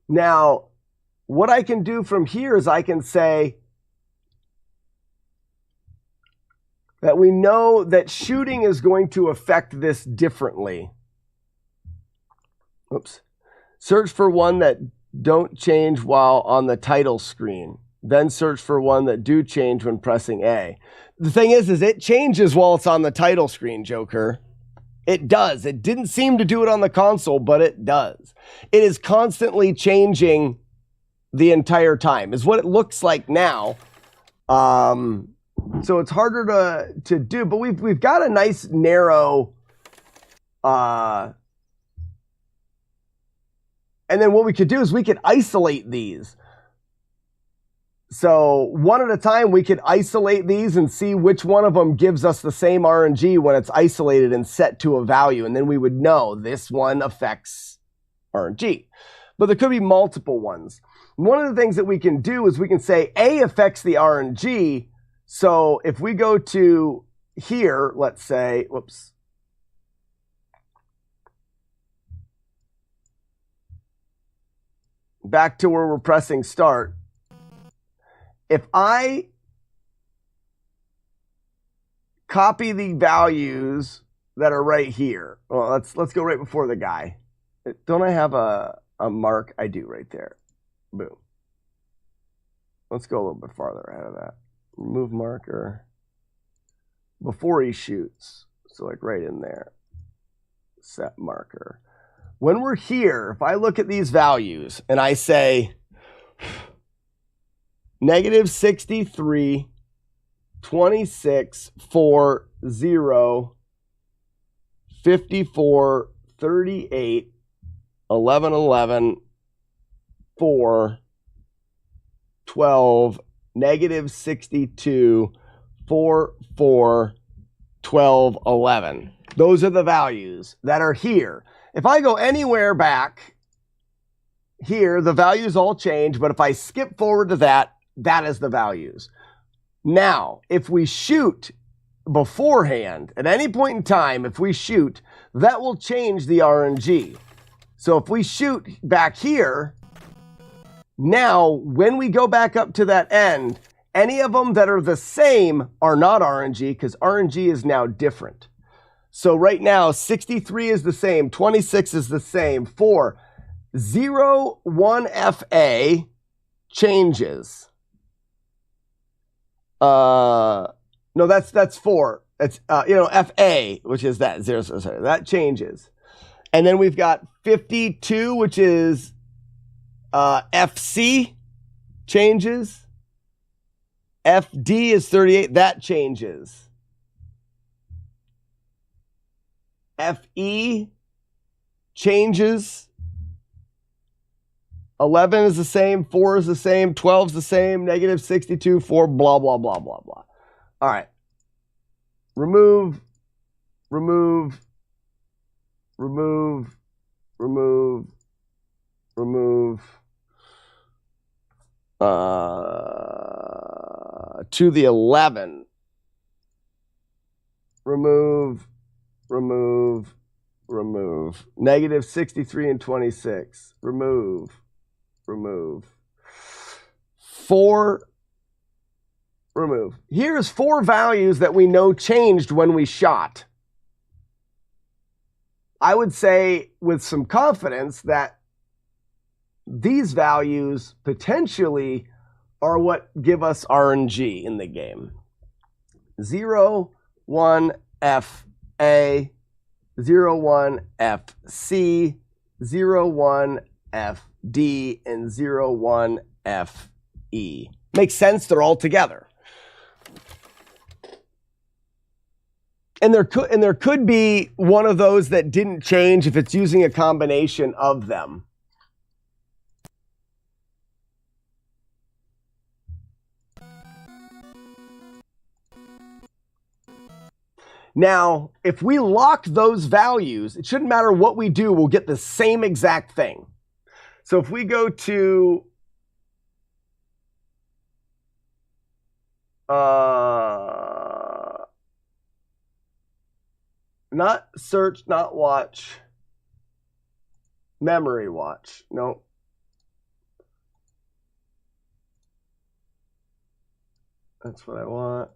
Now, what I can do from here is I can say that we know that shooting is going to affect this differently. Oops. Search for one that don't change while on the title screen. Then search for one that do change when pressing A. The thing is it changes while it's on the title screen, Joker. It does. It didn't seem to do it on the console, but it does. It is constantly changing the entire time, is what it looks like now. So it's harder to do, but we've got a nice narrow And then what we could do is we could isolate these. So one at a time, we could isolate these and see which one of them gives us the same RNG when it's isolated and set to a value. And then we would know this one affects RNG. But there could be multiple ones. One of the things that we can do is we can say A affects the RNG. So if we go to here, let's say, whoops. Back to where we're pressing start. If I copy the values that are right here, well, let's go right before the guy. Don't I have a mark? I do right there. Boom. Let's go a little bit farther ahead of that. Remove marker before he shoots. So like right in there. Set marker. When we're here, if I look at these values and I say -63, 26, 4, 0, 54, 38, 11, 11, 4, 12, -62, 4, 4, 12, 11. Those are the values that are here. If I go anywhere back here, the values all change, but if I skip forward to that, that is the values. Now, if we shoot beforehand, at any point in time, if we shoot, that will change the RNG. So if we shoot back here, now when we go back up to that end, any of them that are the same are not RNG because RNG is now different. So right now, 63 is the same, 26 is the same, 4, 0, 1 FA changes. No, that's 4. It's FA, which is that 0, sorry, that changes. And then we've got 52, which is FC changes. FD is 38, that changes. FE changes. 11 is the same, 4 is the same, 12 is the same, -62, 4, blah, blah, blah, blah, blah. All right. Remove. To the 11. Remove. -63 and 26. Remove. 4. Remove. Here's 4 values that we know changed when we shot. I would say with some confidence that these values potentially are what give us RNG in the game. 0, 1 FA, 0, 1 FC, 0, 1 FD, and 0, 1 FE. Makes sense, they're all together. And there could be one of those that didn't change if it's using a combination of them. Now, if we lock those values, it shouldn't matter what we do, we'll get the same exact thing. So if we go to not search, not watch, memory watch. No. That's what I want.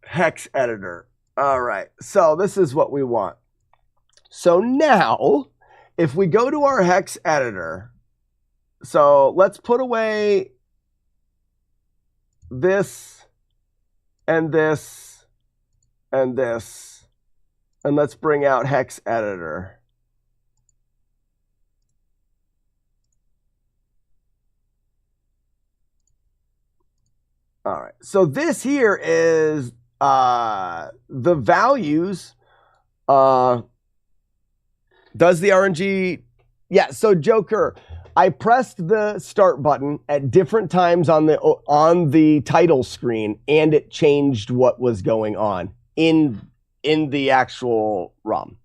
Hex editor. All right. So this is what we want. So now, if we go to our hex editor, so let's put away this and this and this, and let's bring out hex editor. All right. So this here is the values. Does the RNG? Yeah. So Joker, I pressed the start button at different times on the title screen, and it changed what was going on in the actual ROM.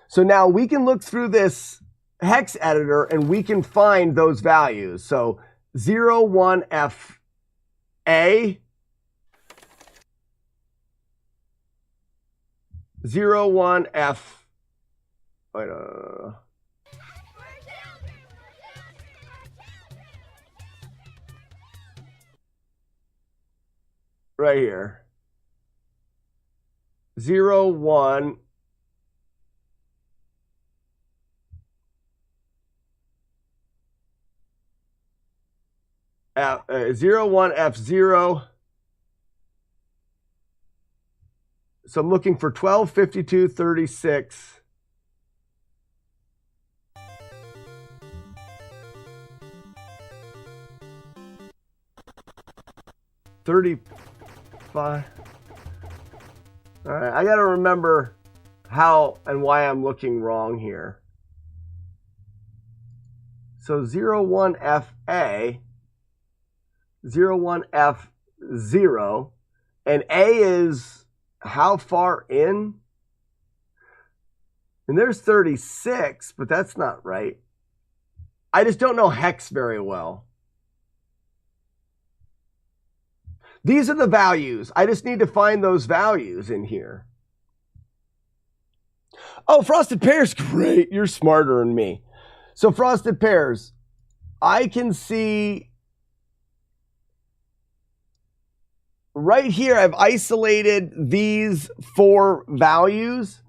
So now we can look through this hex editor and we can find those values. So 01FA, 01F, right here. 01 01F0. So I'm looking for 12, 52, 36. $35. All right, I got to remember how and why I'm looking wrong here. So 01FA, 01F0, and A is how far in? And there's 36, but that's not right. I just don't know hex very well. These are the values. I just need to find those values in here. Oh, Frosted Pears, great. You're smarter than me. So Frosted Pears, I can see right here, I've isolated these 4 values.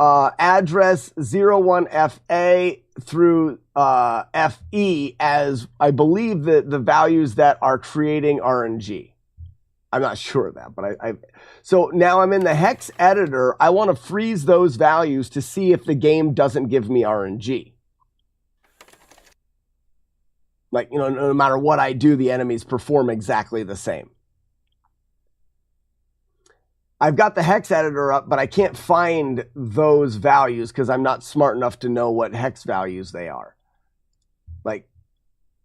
Address 01FA through FE as I believe the values that are creating RNG. I'm not sure of that, but so now I'm in the hex editor. I want to freeze those values to see if the game doesn't give me RNG. Like, you know, no matter what I do, the enemies perform exactly the same. I've got the hex editor up, but I can't find those values because I'm not smart enough to know what hex values they are. Like,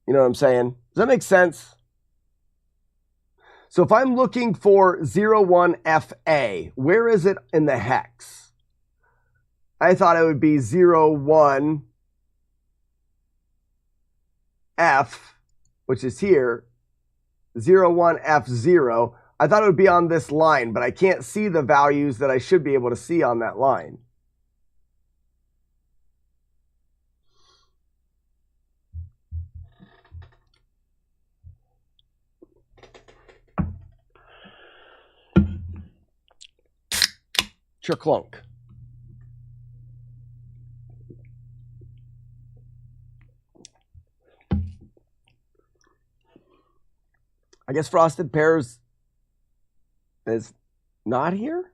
you know what I'm saying? Does that make sense? So if I'm looking for 01FA, where is it in the hex? I thought it would be 01F, which is here, 01F0. I thought it would be on this line, but I can't see the values that I should be able to see on that line. Clunk. I guess Frosted Pears is not here?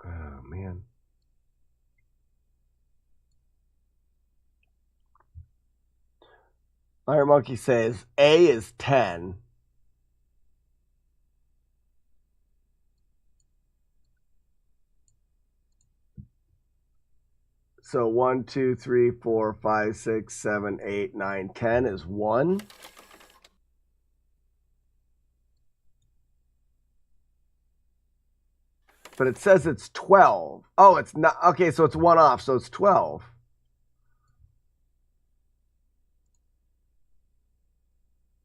Oh, man. Iron Monkey says A is 10. So 1, 2, 3, 4, 5, 6, 7, 8, 9, 10 is 1. But it says it's 12. Oh, it's not. Okay, so it's 1 off, so it's 12.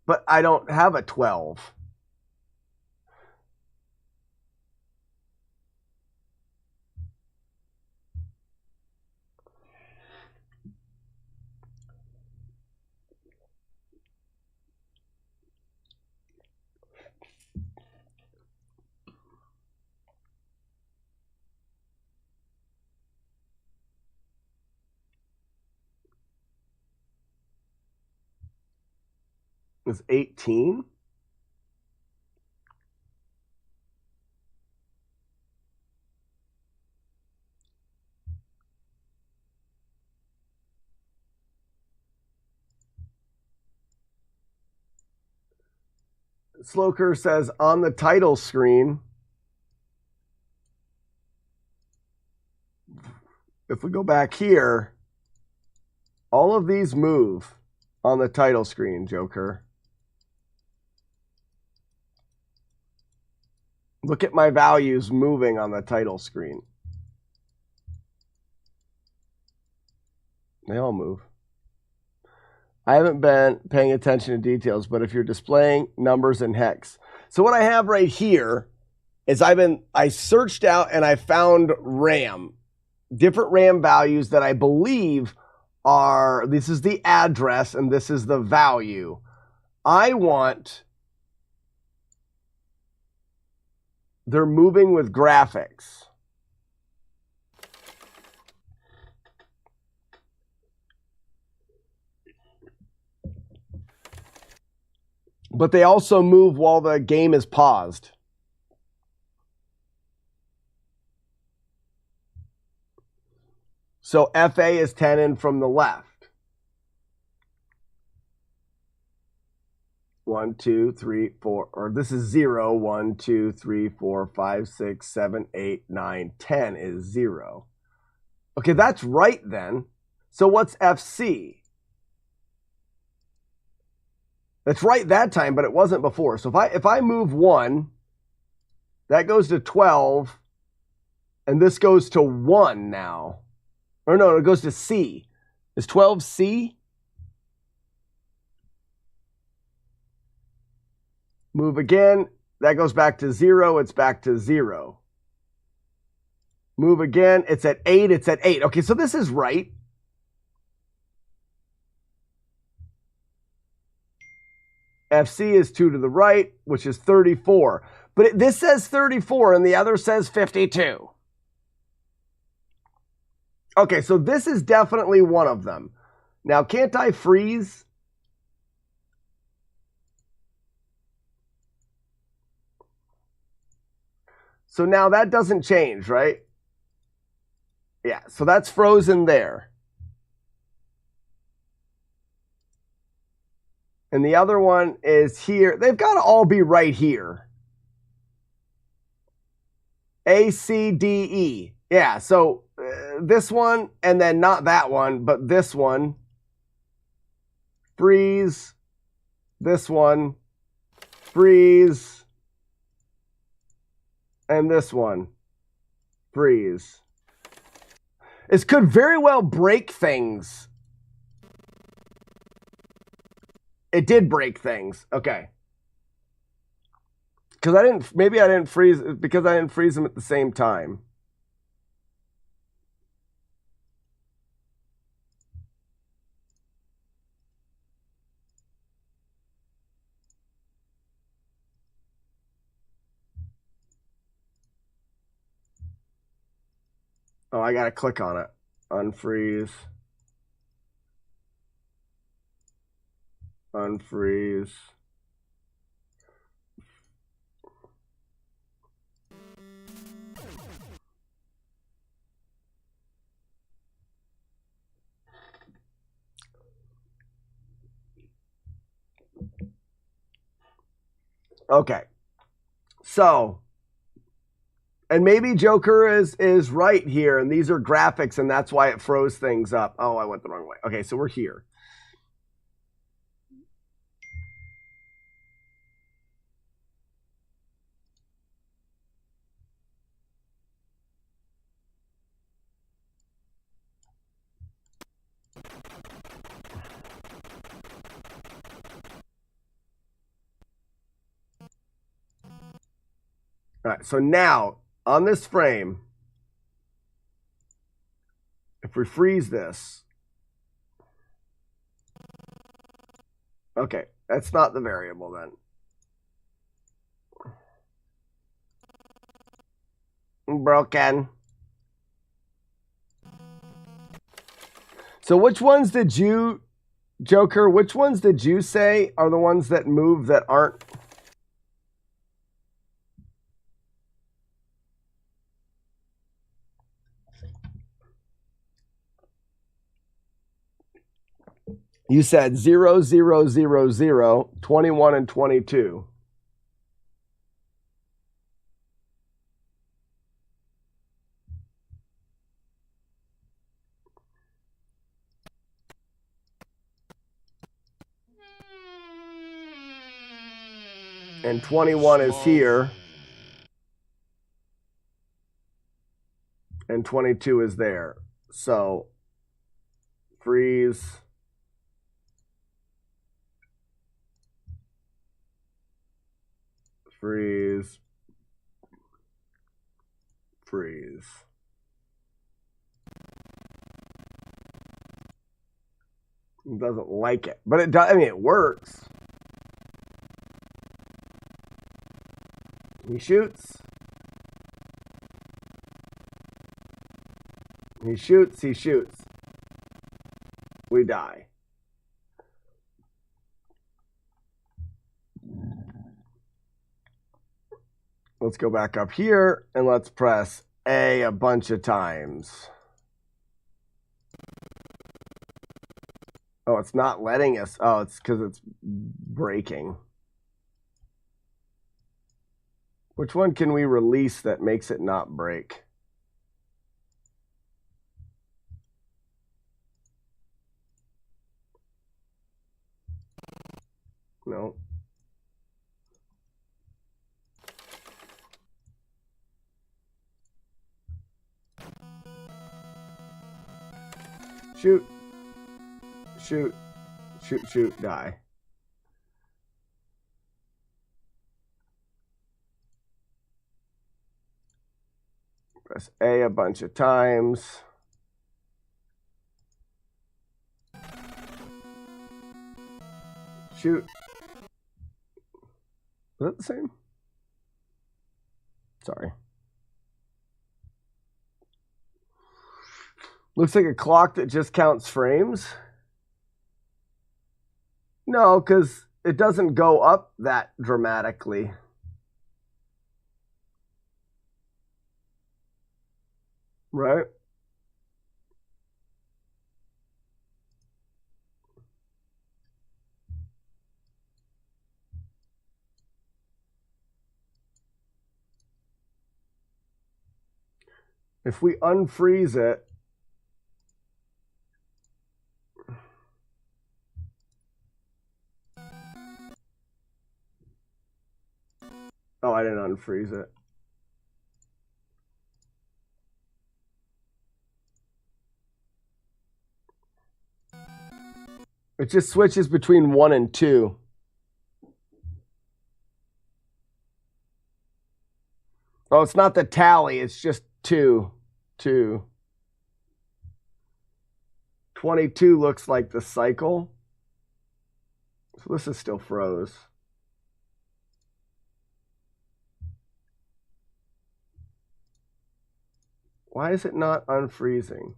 But I don't have a 12. Is 18? Sloker says on the title screen, if we go back here, all of these move on the title screen, Joker. Look at my values moving on the title screen. They all move. I haven't been paying attention to details, but if you're displaying numbers and hex. So what I have right here is I searched out and I found RAM. Different RAM values that I believe are, this is the address and this is the value. I want, they're moving with graphics. But they also move while the game is paused. So FA is 10 in from the left. 1, 2, 3, 4, or this is 0. 1, 2, 3, 4, 5, 6, 7, 8, 9, 10 is 0. Okay, that's right then. So what's FC? That's right that time, but it wasn't before. So if I move 1, that goes to 12, and this goes to 1 now. Or no, it goes to C. Is 12 C? Move again, that goes back to 0, it's back to 0. Move again, it's at 8, it's at 8. Okay, so this is right. FC is 2 to the right, which is 34. But this says 34 and the other says 52. Okay, so this is definitely one of them. Now, can't I freeze? So now that doesn't change, right? Yeah, so that's frozen there. And the other one is here. They've got to all be right here. A, C, D, E. Yeah, so this one, and then not that one, but this one. Freeze. This one. Freeze. And this one. Freeze. This could very well break things. It did break things. Okay. Because maybe I didn't freeze, because I didn't freeze them at the same time. Oh, I gotta click on it. Unfreeze. Unfreeze. Okay. So, and maybe Joker is right here, and these are graphics, and that's why it froze things up. Oh, I went the wrong way. Okay, so we're here. All right, so now on this frame, if we freeze this, okay, that's not the variable then. Broken. So which ones did you, Joker, which ones did you say are the ones that move that aren't? You said 0, 0, 0, 0, 21, and 22. And 21 is here. And 22 is there. So freeze. Freeze. Freeze. It doesn't like it. But it does, I mean, it works. He shoots. He shoots, he shoots. We die. Let's go back up here and let's press A bunch of times. Oh, it's not letting us. Oh, it's because it's breaking. Which one can we release that makes it not break? No. Shoot. Shoot. Shoot, shoot, die. Press A a bunch of times. Shoot. Is that the same? Sorry. Looks like a clock that just counts frames. No, because it doesn't go up that dramatically. Right? If we unfreeze it, oh, I didn't unfreeze it. It just switches between 1 and 2. Oh, it's not the tally, it's just 2. 2. 22 looks like the cycle. So this is still froze. Why is it not unfreezing?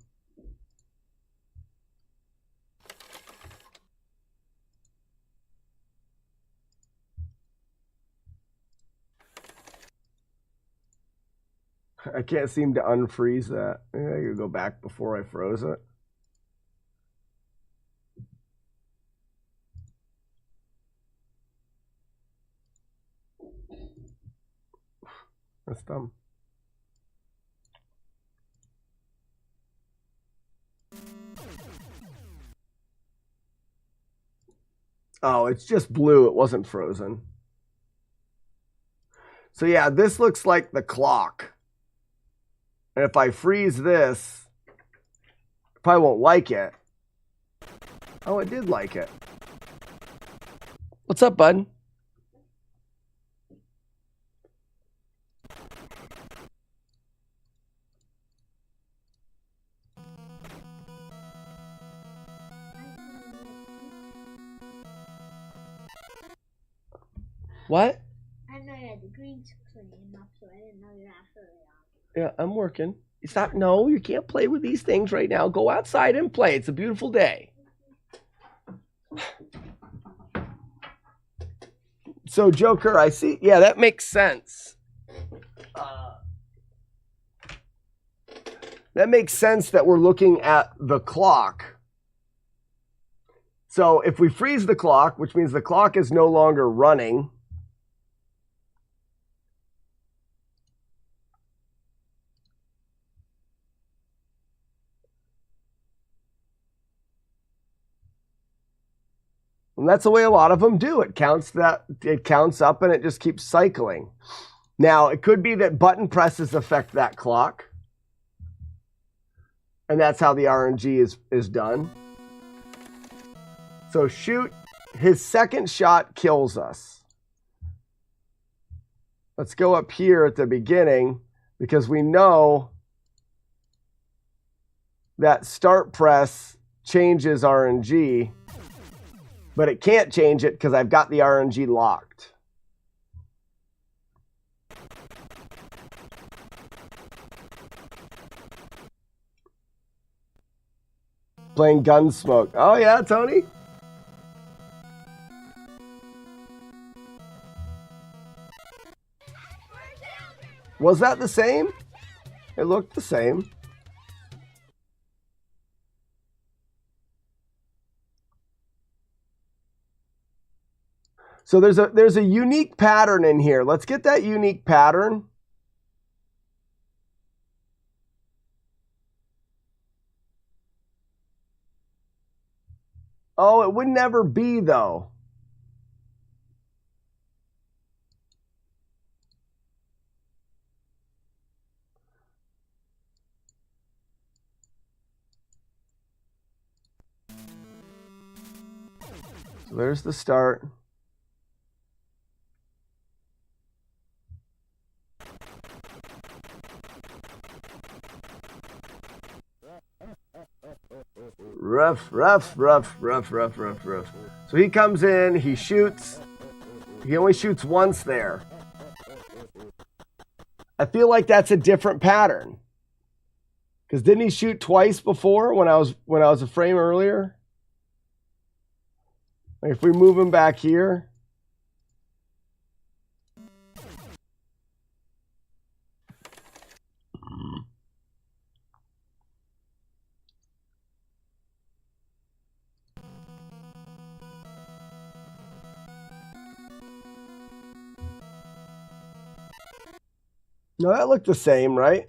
I can't seem to unfreeze that. Yeah, I could go back before I froze it. That's dumb. Oh, it's just blue. It wasn't frozen. So yeah, this looks like the clock. And if I freeze this, I probably won't like it. Oh, it did like it. What's up, bud? What? I know you had the green screen up, so I didn't know you actually on. Yeah, I'm working. Stop. No, you can't play with these things right now. Go outside and play. It's a beautiful day. So, Joker, I see. Yeah, that makes sense. That makes sense that we're looking at the clock. So, if we freeze the clock, which means the clock is no longer running, And that's the way a lot of them do. It counts up and it just keeps cycling. Now, it could be that button presses affect that clock. And that's how the RNG is done. So shoot, his second shot kills us. Let's go up here at the beginning because we know that start press changes RNG, but it can't change it because I've got the RNG locked. Playing Gunsmoke. Oh yeah, Tony? Was that the same? It looked the same. So there's a unique pattern in here. Let's get that unique pattern. Oh, it would never be though. So there's the start. Rough. So he comes in, he shoots. He only shoots once there. I feel like that's a different pattern. Because didn't he shoot twice before when I was a frame earlier? Like if we move him back here. No, that looked the same, right?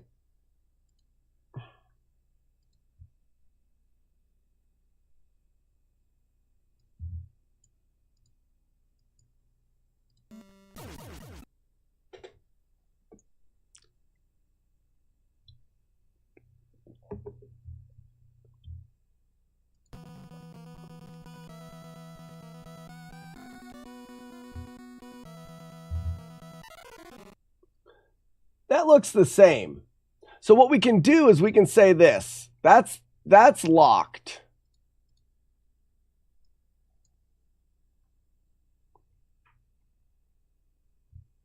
That looks the same. So what we can do is we can say this. That's locked.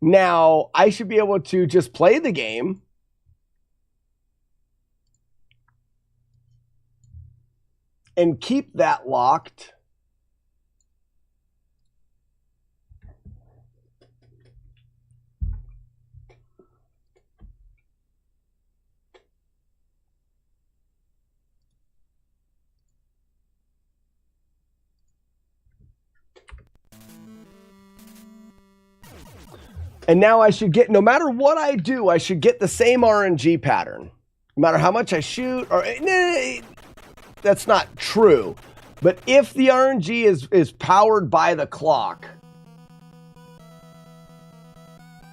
Now, I should be able to just play the game. And keep that locked. And now I should get, no matter what I do, I should get the same RNG pattern. No matter how much I shoot, or that's not true. But if the RNG is powered by the clock,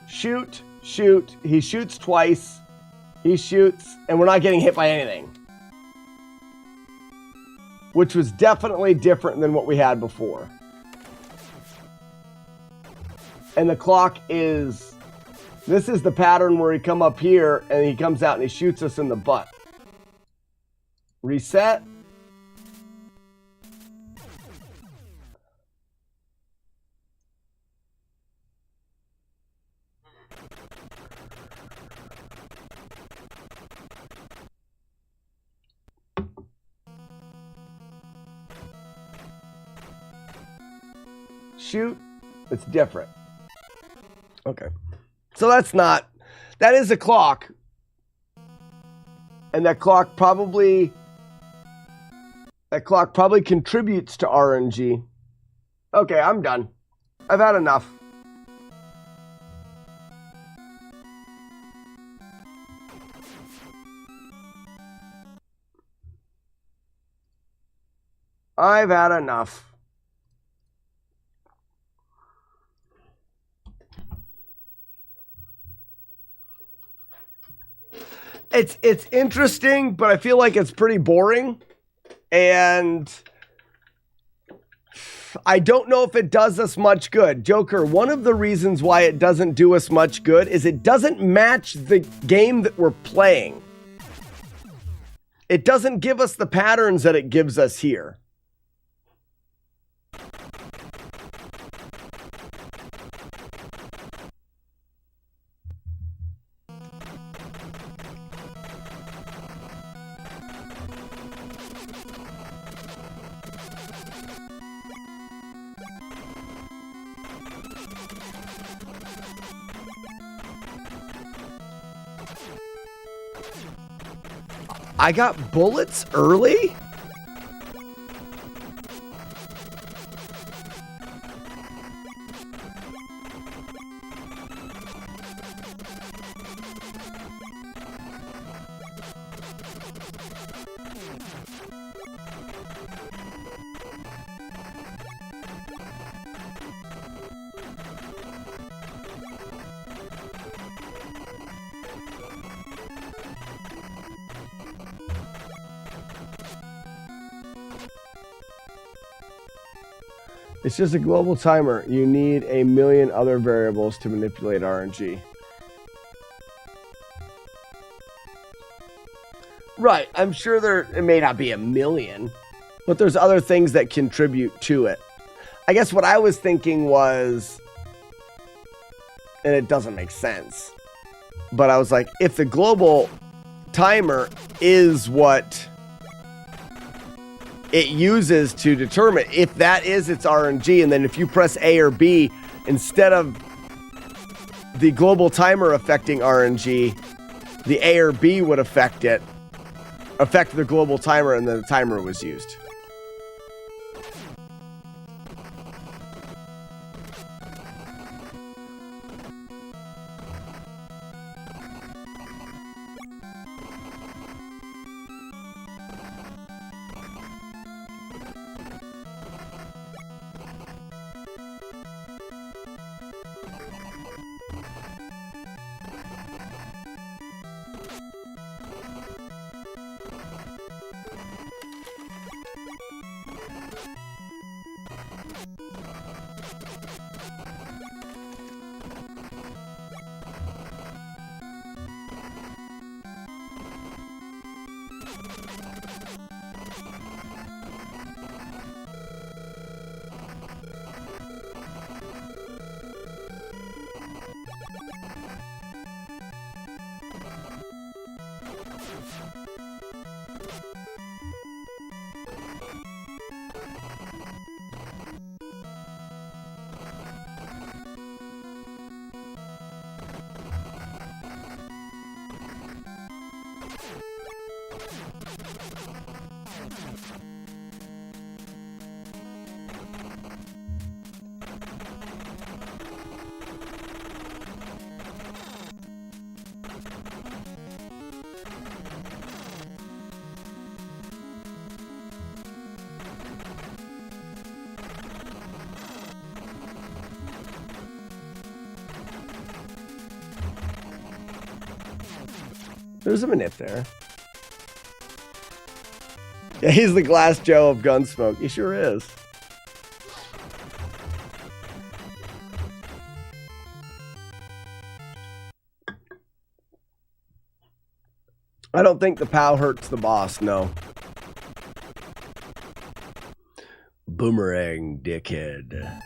shoot, he shoots twice, he shoots, and we're not getting hit by anything. Which was definitely different than what we had before. And the clock is, this is the pattern where he come up here and he comes out and he shoots us in the butt. Reset. Shoot. It's different. Okay. So that is a clock. And that clock probably contributes to RNG. Okay, I'm done. I've had enough. I've had enough. it's interesting, but I feel like it's pretty boring. And I don't know if it does us much good. Joker, one of the reasons why it doesn't do us much good is it doesn't match the game that we're playing. It doesn't give us the patterns that it gives us here. I got bullets early? It's just a global timer. You need a million other variables to manipulate RNG. Right, I'm sure it may not be a million, but there's other things that contribute to it. I guess what I was thinking was, and it doesn't make sense, but I was like, if the global timer is what it uses to determine, if that is its RNG, and then if you press A or B, instead of the global timer affecting RNG, the A or B would affect the global timer, and then the timer was used. There's a minute there. Yeah, he's the Glass Joe of Gunsmoke. He sure is. I don't think the POW hurts the boss, no. Boomerang, dickhead.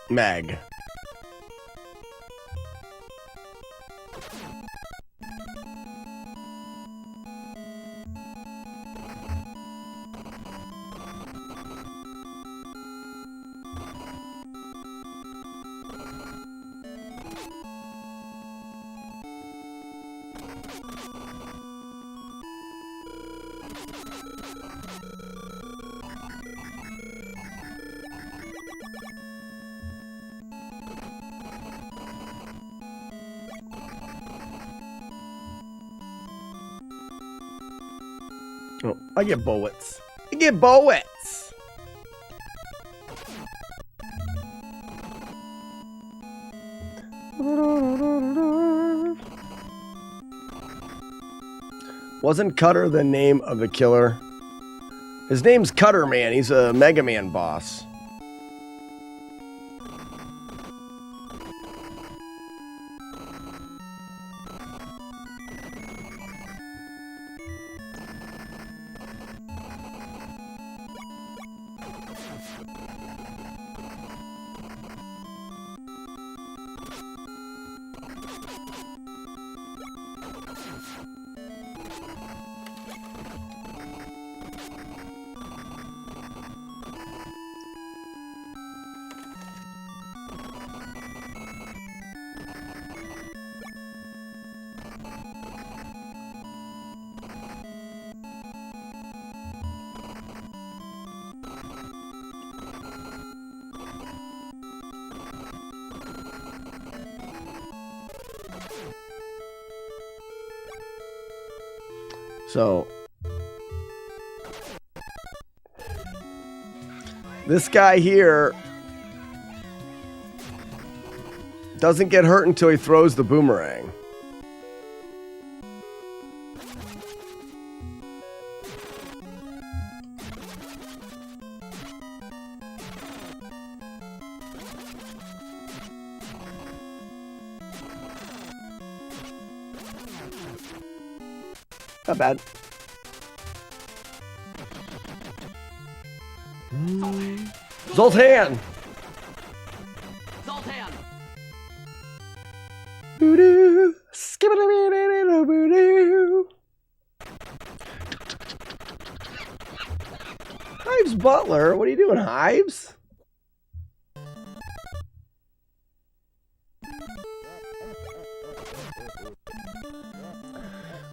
Mag. Oh, I get bullets. I get bullets. Wasn't Cutter the name of the killer? His name's Cutter Man. He's a Mega Man boss. So, this guy here doesn't get hurt until he throws the boomerang. Not bad. Zoltan! Zoltan! Boo-doo! Skibbity-boo-doo! Hives Butler? What are you doing, Hives?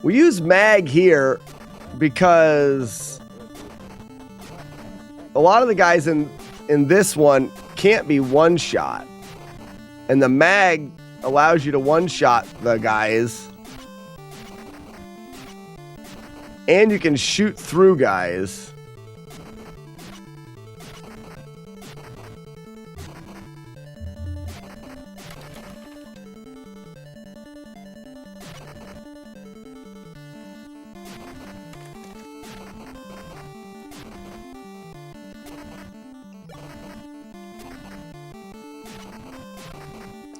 We use mag here because a lot of the guys in this one can't be one-shot. And the mag allows you to one-shot the guys. And you can shoot through guys.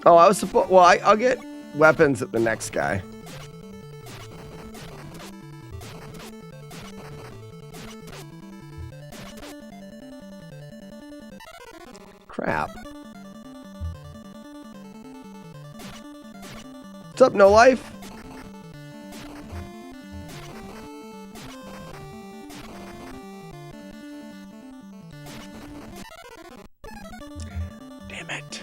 Oh, I was supposed. Well, I'll get weapons at the next guy. Crap. What's up, No Life? Damn it.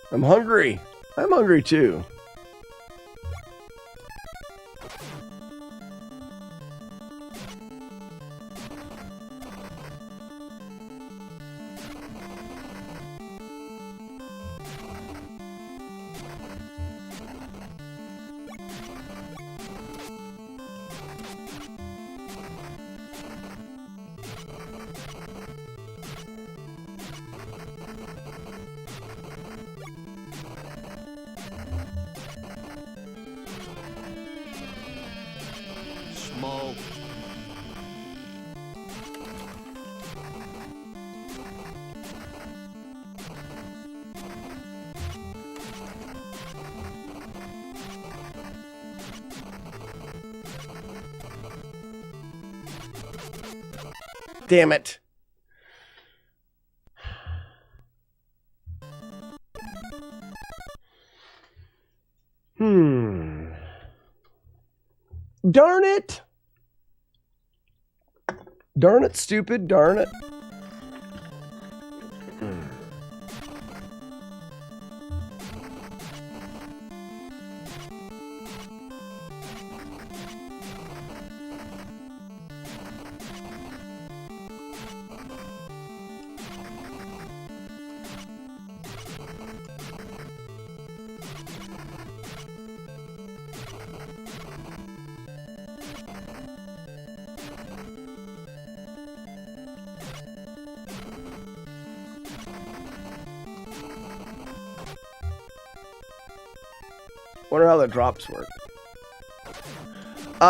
I'm hungry. I'm hungry too. Smoke. Damn it. Darn it. Darn it, stupid. Darn it. Wonder how the drops work.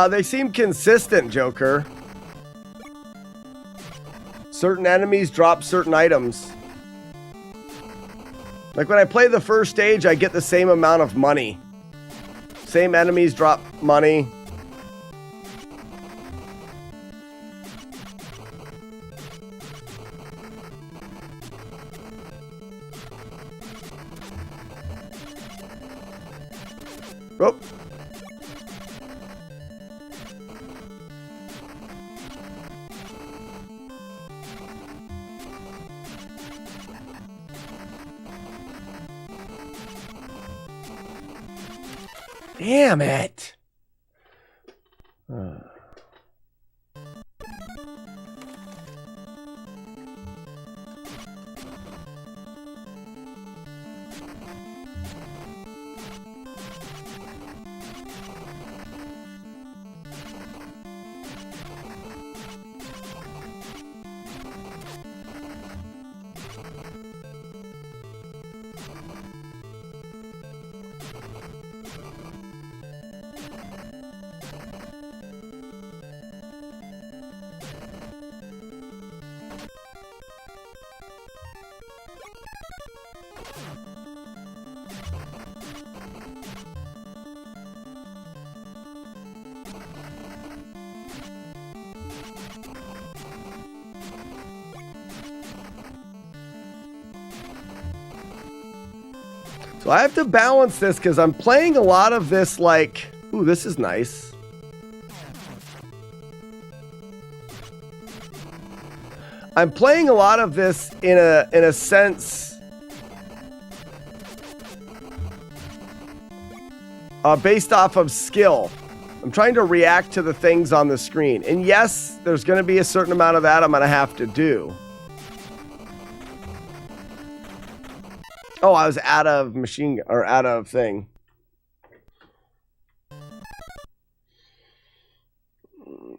They seem consistent, Joker. Certain enemies drop certain items. Like when I play the first stage, I get the same amount of money. Same enemies drop money. Oh. Damn it. So I have to balance this because I'm playing a lot of this like, ooh, this is nice. I'm playing a lot of this in a sense based off of skill. I'm trying to react to the things on the screen. And yes, there's going to be a certain amount of that I'm going to have to do. Oh, I was out of machine or out of thing.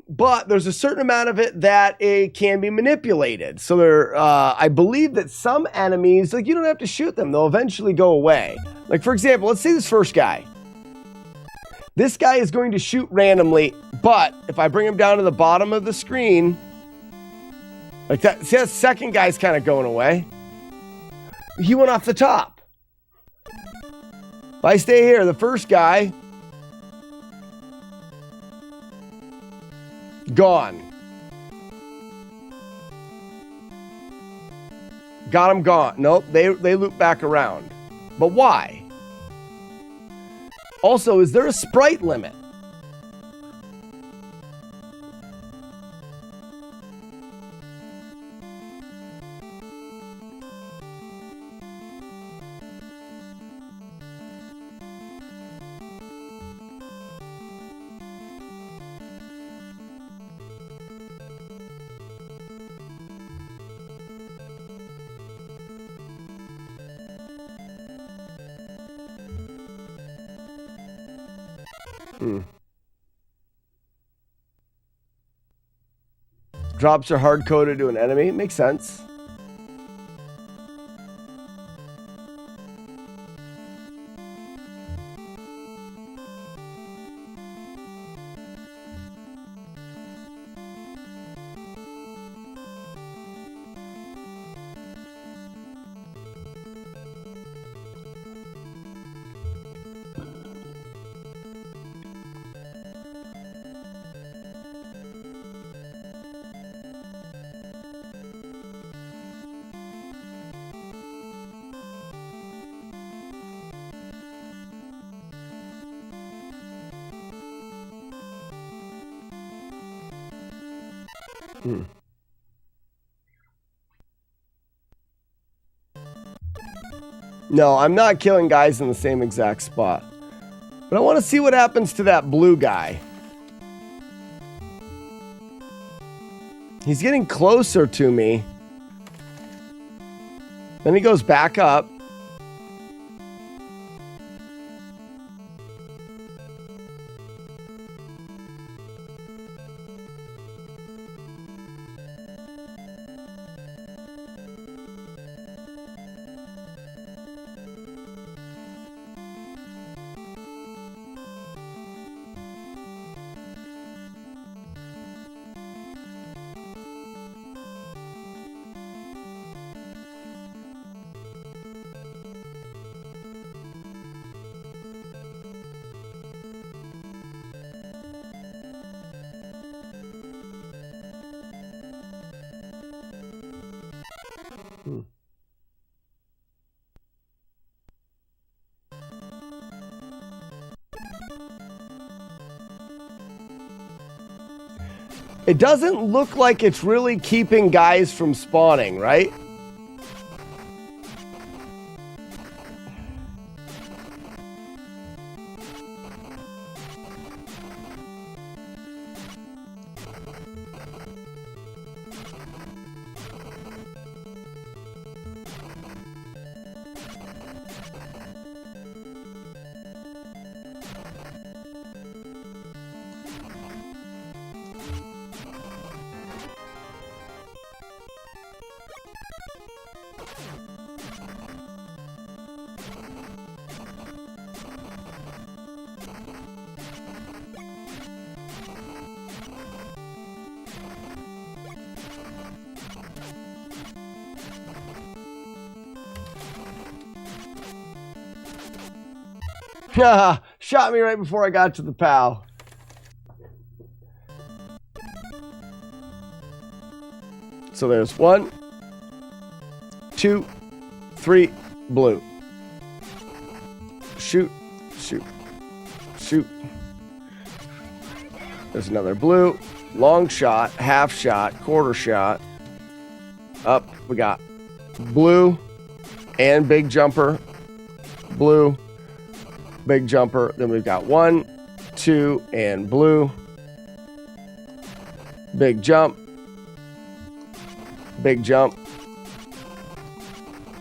But there's a certain amount of it that it can be manipulated. So there, I believe that some enemies, like you don't have to shoot them. They'll eventually go away. Like for example, let's see this first guy. This guy is going to shoot randomly, but if I bring him down to the bottom of the screen, like that, see that second guy's kind of going away. He went off the top. If I stay here, the first guy, gone. Got him gone. Nope, they loop back around. But why? Also, is there a sprite limit? Drops are hard-coded to an enemy. Makes sense. No, I'm not killing guys in the same exact spot. But I want to see what happens to that blue guy. He's getting closer to me. Then he goes back up. It doesn't look like it's really keeping guys from spawning, right? Shot me right before I got to the POW. So there's 1, 2, 3, blue. Shoot, shoot, shoot. There's another blue. Long shot, half shot, quarter shot. Up, we got blue and big jumper. Blue. Big jumper. Then we've got 1, 2, and blue. Big jump. Big jump.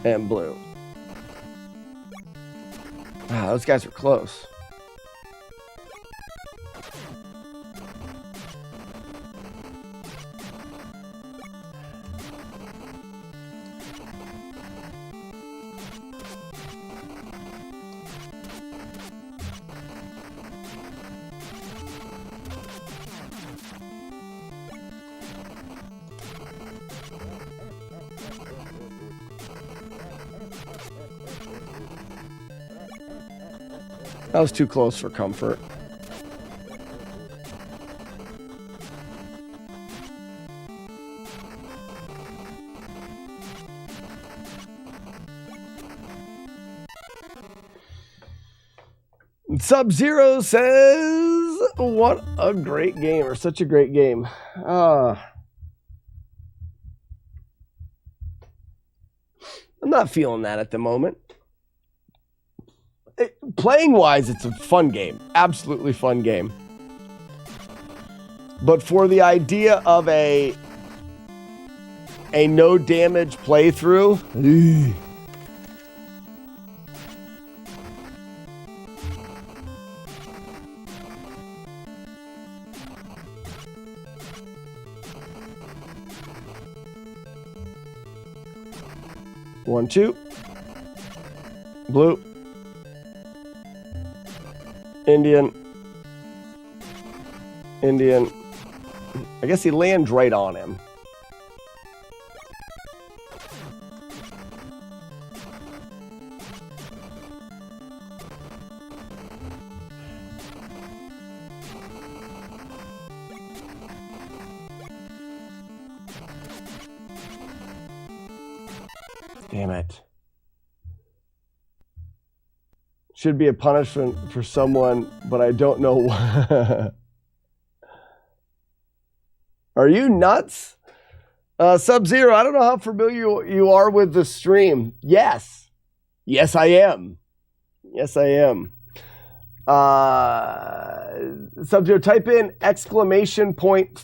And blue. Wow, those guys are close. That was too close for comfort. Sub-Zero says, what a great game, or such a great game. I'm not feeling that at the moment. Playing wise, it's a fun game. Absolutely fun game. But for the idea of a no damage playthrough, ugh. One, two. Blue. Indian. Indian. I guess he lands right on him. Damn it. Should be a punishment for someone, but I don't know why. Are you nuts? Sub-Zero, I don't know how familiar you are with the stream. Yes. Yes, I am. Yes, I am. Sub-Zero, type in !FlawlessNES.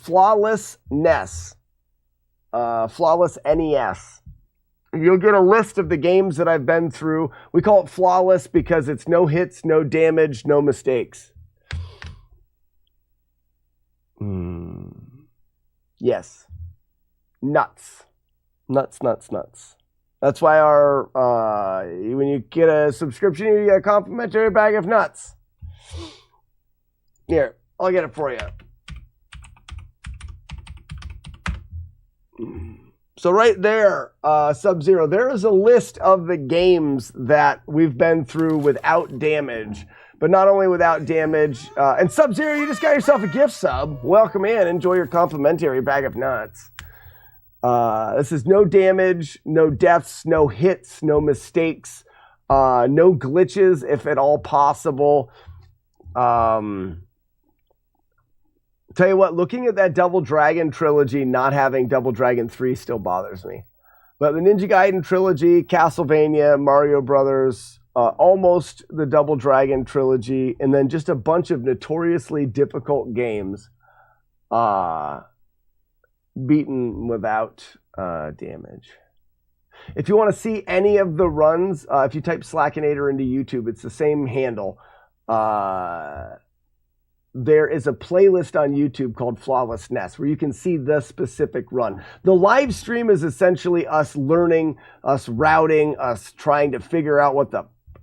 Flawless NES. You'll get a list of the games that I've been through. We call it flawless because it's no hits, no damage, no mistakes. Yes. Nuts. Nuts, nuts, nuts. That's why our when you get a subscription, you get a complimentary bag of nuts. Here, I'll get it for you. So right there, Sub-Zero, there is a list of the games that we've been through without damage. But not only without damage, and Sub-Zero, you just got yourself a gift sub. Welcome in. Enjoy your complimentary bag of nuts. This is no damage, no deaths, no hits, no mistakes, no glitches if at all possible. Tell you what, looking at that Double Dragon trilogy, not having Double Dragon 3 still bothers me. But the Ninja Gaiden trilogy, Castlevania, Mario Brothers, almost the Double Dragon trilogy, and then just a bunch of notoriously difficult games beaten without damage. If you want to see any of the runs, if you type Slackinator into YouTube, it's the same handle. There is a playlist on YouTube called FlawlessNES where you can see the specific run. The live stream is essentially us learning, us routing, us trying to figure out what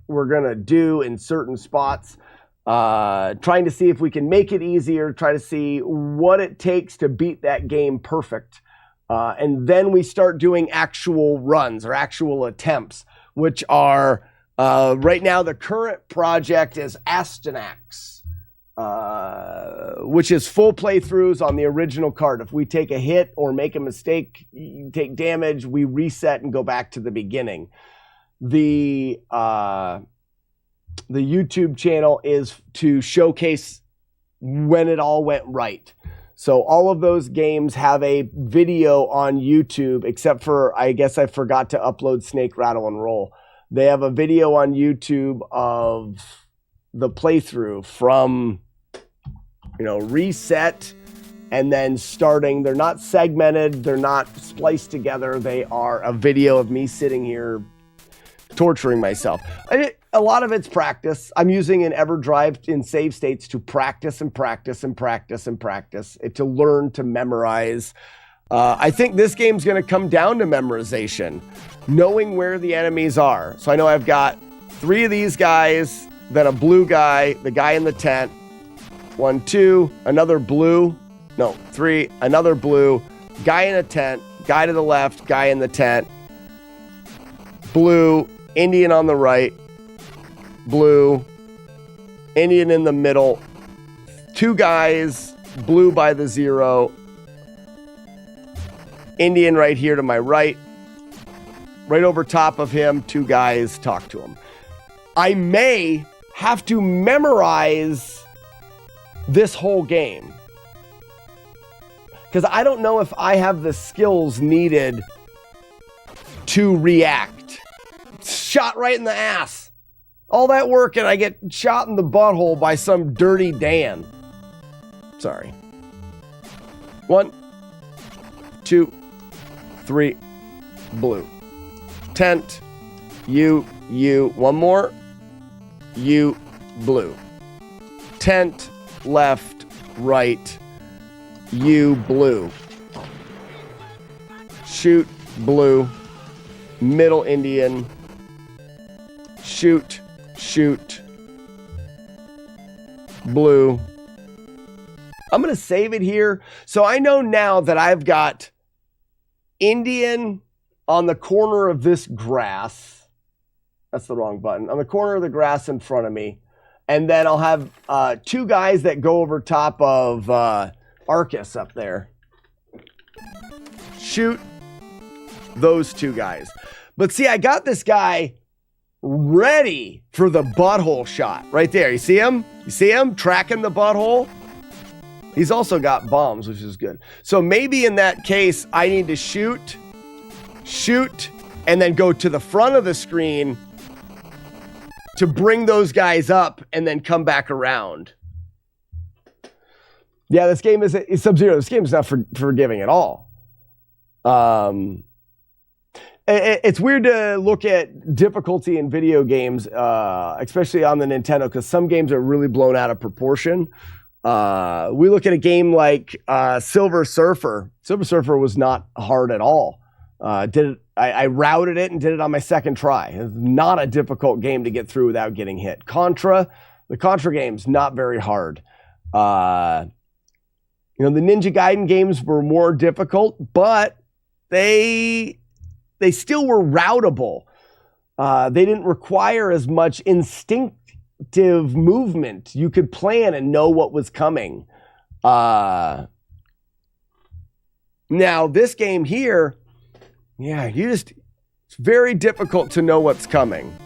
we're going to do in certain spots, trying to see if we can make it easier, try to see what it takes to beat that game perfect. And then we start doing actual runs or actual attempts, which are, right now the current project is Astyanax. Which is full playthroughs on the original card. If we take a hit or make a mistake, you take damage, we reset and go back to the beginning. The YouTube channel is to showcase when it all went right. So all of those games have a video on YouTube, except for, I guess I forgot to upload Snake, Rattle, and Roll. They have a video on YouTube of the playthrough from, reset and then starting. They're not segmented. They're not spliced together. They are a video of me sitting here torturing myself. A lot of it's practice. I'm using an EverDrive in save states to practice and practice and practice and practice, to learn to memorize. I think this game's going to come down to memorization, knowing where the enemies are. So I know I've got 3 of these guys, then a blue guy, the guy in the tent. 1, 2, another blue. No, 3, another blue. Guy in a tent, guy to the left, guy in the tent. Blue, Indian on the right. Blue, Indian in the middle. 2 guys, blue by the 0. Indian right here to my right. Right over top of him, 2 guys, talk to him. I may have to memorize this whole game, because I don't know if I have the skills needed to react. Shot right in the ass. All that work and I get shot in the butthole by some dirty Dan. Sorry. 1, 2, 3, blue. Tent, you, one more. You, blue. Tent, left, right. You, blue. Shoot, blue. Middle Indian. Shoot, blue. I'm going to save it here. So I know now that I've got Indian on the corner of this grass. That's the wrong button. On the corner of the grass in front of me. And then I'll have 2 guys that go over top of Arcus up there. Shoot those 2 guys. But see, I got this guy ready for the butthole shot. Right there. You see him? You see him tracking the butthole? He's also got bombs, which is good. So maybe in that case, I need to shoot, and then go to the front of the screen to bring those guys up and then come back around. Yeah, this game is Sub-Zero. This game is not forgiving at all. It's weird to look at difficulty in video games, especially on the Nintendo, because some games are really blown out of proportion. We look at a game like Silver Surfer. Silver Surfer was not hard at all. I routed it and did it on my second try. It's not a difficult game to get through without getting hit. The Contra game's not very hard. The Ninja Gaiden games were more difficult, but they still were routable. They didn't require as much instinctive movement. You could plan and know what was coming. Now, this game here, yeah, it's very difficult to know what's coming.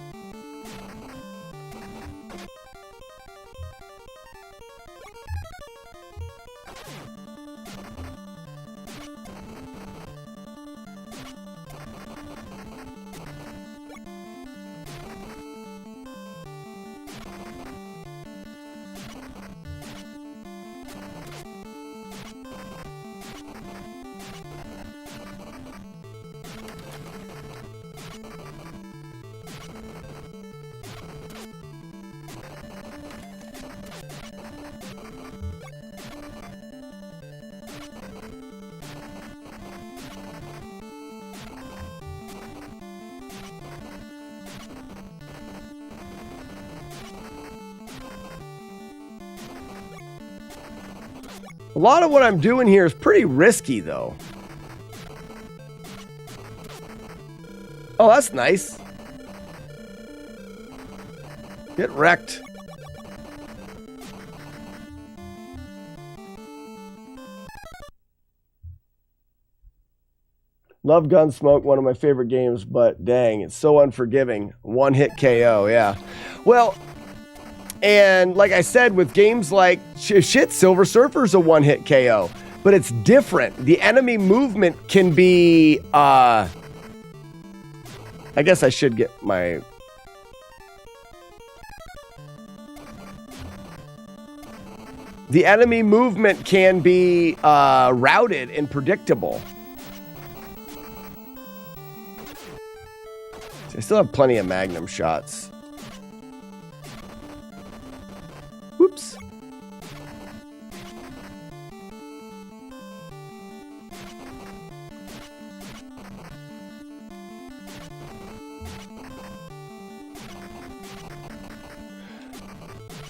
A lot of what I'm doing here is pretty risky, though. Oh, that's nice. Get wrecked. Love Gunsmoke, one of my favorite games, but dang, it's so unforgiving. One hit KO, yeah. Well, and like I said, with games like Silver Surfer's a one-hit KO, but it's different. The enemy movement can be, I guess I should get my... The enemy movement can be routed and predictable. I still have plenty of Magnum shots. Whoops.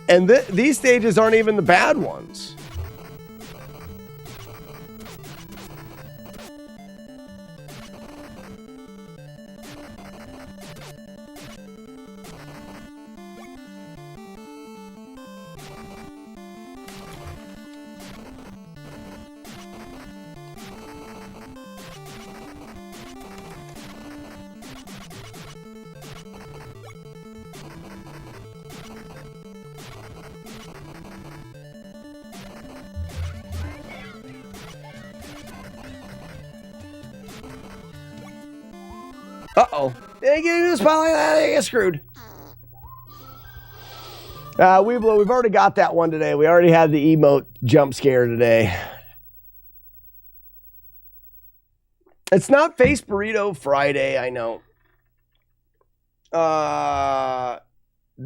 And these stages aren't even the bad ones. Uh-oh. They get into the spotlight, they get screwed. We've already got that one today. We already had the emote jump scare today. It's not Face Burrito Friday, I know.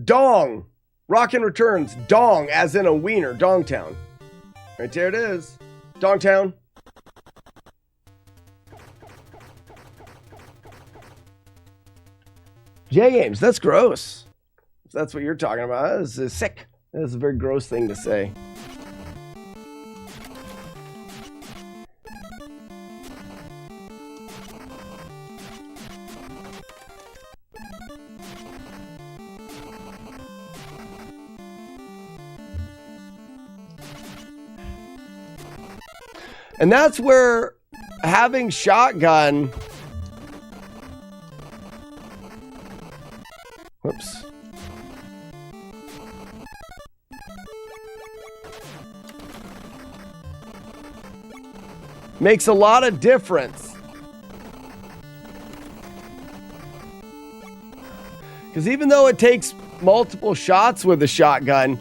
Dong. Rockin' Returns. Dong, as in a wiener. Dongtown. Right there it is. Dongtown. J-Games, that's gross. If that's what you're talking about, this is sick. That's a very gross thing to say. And that's where having shotgun... Whoops. Makes a lot of difference. Because even though it takes multiple shots with a shotgun,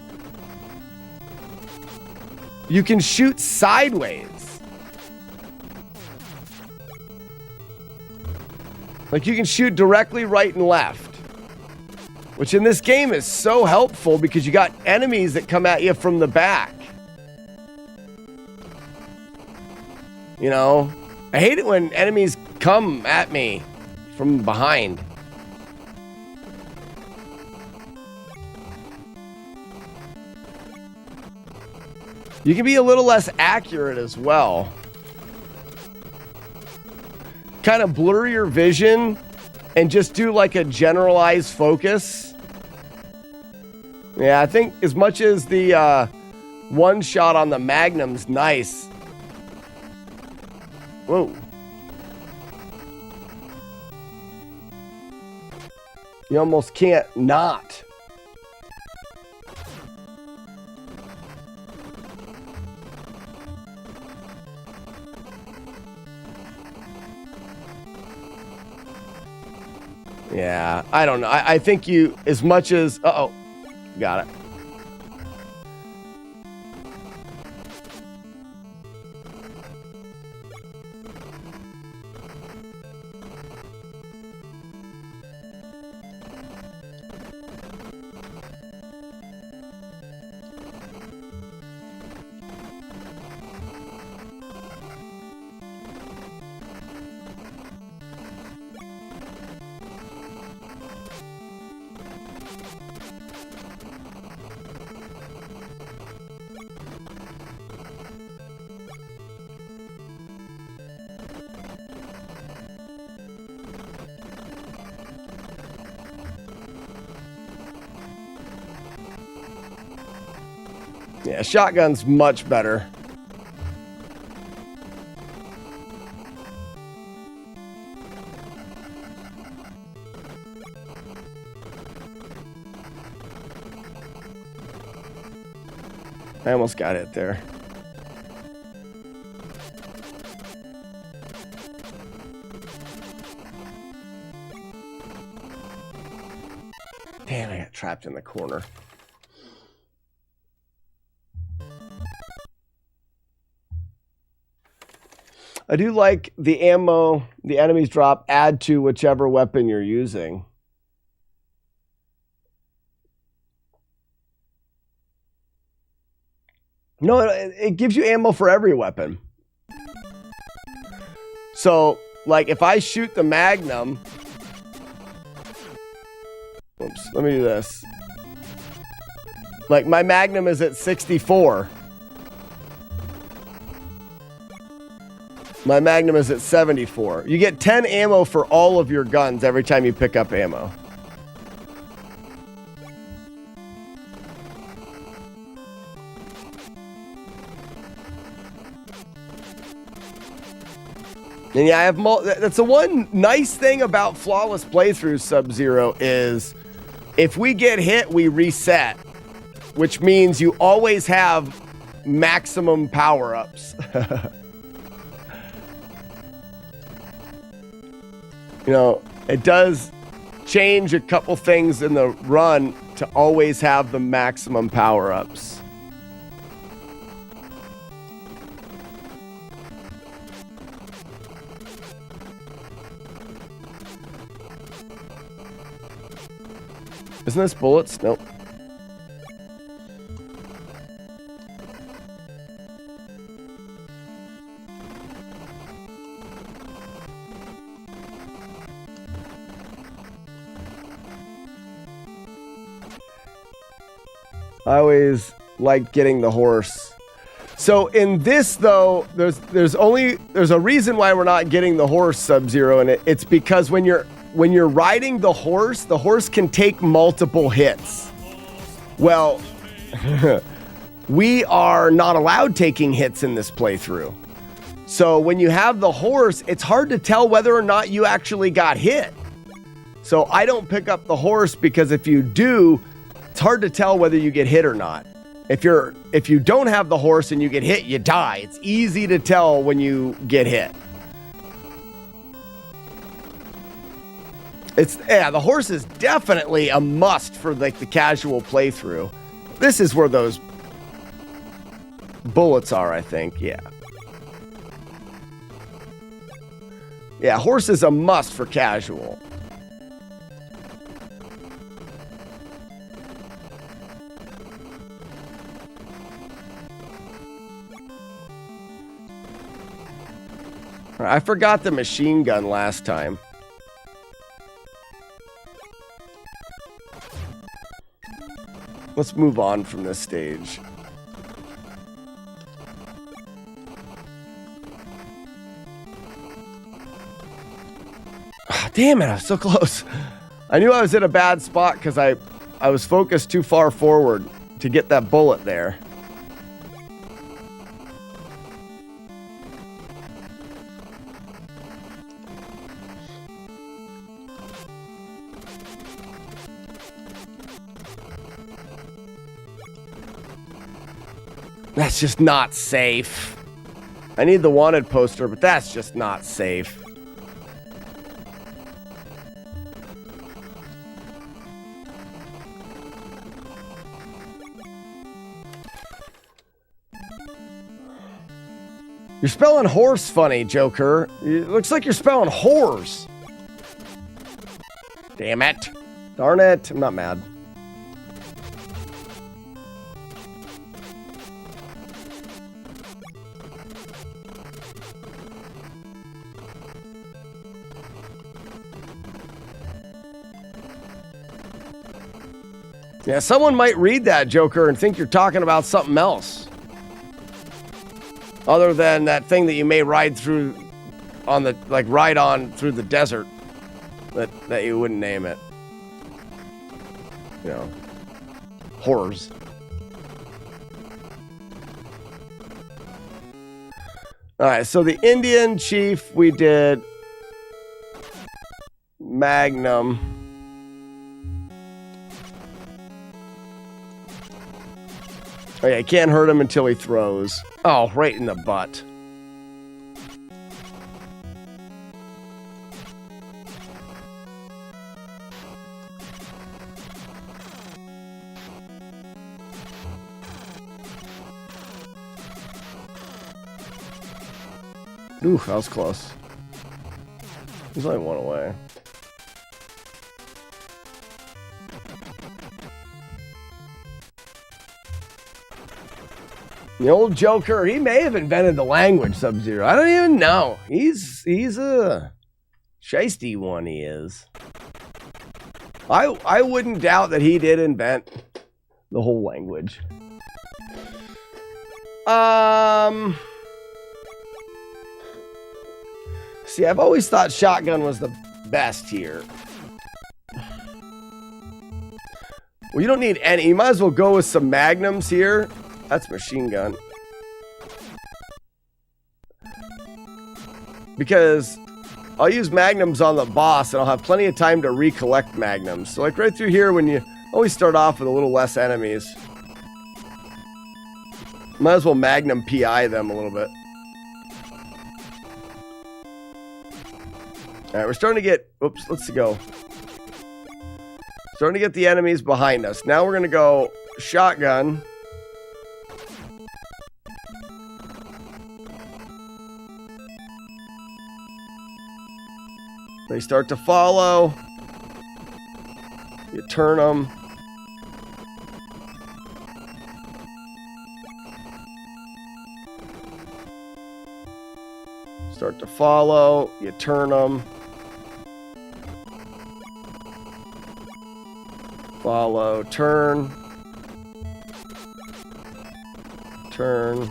you can shoot sideways. Like you can shoot directly right and left, which in this game is so helpful because you got enemies that come at you from the back. You know, I hate it when enemies come at me from behind. You can be a little less accurate as well. Kind of blur your vision and just do like a generalized focus. Yeah, I think as much as the one shot on the Magnum's nice. Whoa. You almost can't not. Yeah, I don't know. I think you, as much as... Uh-oh. Got it. Yeah, shotgun's much better. I almost got it there. Damn, I got trapped in the corner. I do like the ammo the enemies drop add to whichever weapon you're using. No, it gives you ammo for every weapon. So, like, if I shoot the Magnum... Oops, let me do this. Like, my Magnum is at 64. My Magnum is at 74. You get 10 ammo for all of your guns every time you pick up ammo. And yeah, I have that's the one nice thing about flawless playthrough Sub-Zero is if we get hit, we reset, which means you always have maximum power-ups. You know, it does change a couple things in the run to always have the maximum power-ups. Isn't this bullets? Nope. I always like getting the horse. So in this though, there's a reason why we're not getting the horse Sub-Zero, and it's because when you're riding the horse can take multiple hits. Well, we are not allowed taking hits in this playthrough. So when you have the horse, it's hard to tell whether or not you actually got hit. So I don't pick up the horse because if you do, it's hard to tell whether you get hit or not. If you don't have the horse and you get hit, you die. It's easy to tell when you get hit. The horse is definitely a must for like the casual playthrough. This is where those bullets are, I think. Yeah. Yeah, horse is a must for casual. I forgot the machine gun last time. Let's move on from this stage. Oh, damn it, I was so close. I knew I was in a bad spot because I was focused too far forward to get that bullet there. That's just not safe. I need the wanted poster, but that's just not safe. You're spelling horse funny, Joker. It looks like you're spelling whores. Damn it. Darn it. I'm not mad. Yeah, someone might read that, Joker, and think you're talking about something else. Other than that thing that you may ride through on the, like, ride on through the desert. That you wouldn't name it. You know. Horrors. Alright, so the Indian chief, we did Magnum. Oh yeah, you can't hurt him until he throws. Oh, right in the butt. Ooh, that was close. There's only one away. The old Joker, he may have invented the language, Sub-Zero. I don't even know. He's a shiesty one, he is. I wouldn't doubt that he did invent the whole language. See, I've always thought shotgun was the best here. Well, you don't need any. You might as well go with some magnums here. That's machine gun. Because I'll use magnums on the boss and I'll have plenty of time to recollect magnums. So like right through here when you always start off with a little less enemies. Might as well magnum PI them a little bit. Alright, we're starting to get... Oops, let's go. Starting to get the enemies behind us. Now we're going to go shotgun. They start to follow. You turn them. Start to follow. You turn them. Follow. Turn. Turn.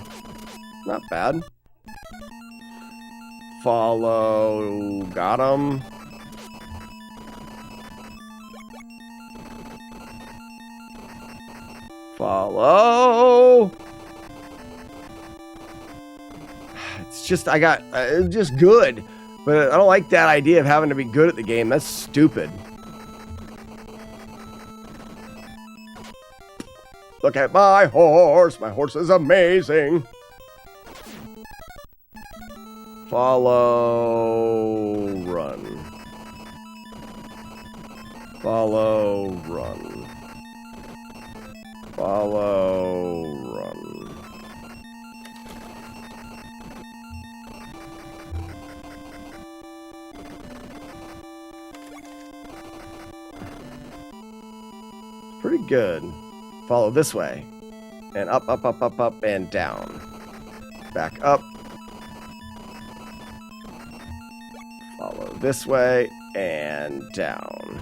Not bad. Follow. Got him. Follow. It's just, it's just good. But I don't like that idea of having to be good at the game. That's stupid. Look at my horse. My horse is amazing. Follow, run. Follow, run. Follow, run. Pretty good. Follow this way. And up, up, up, up, up, and down. Back up. Follow this way and down.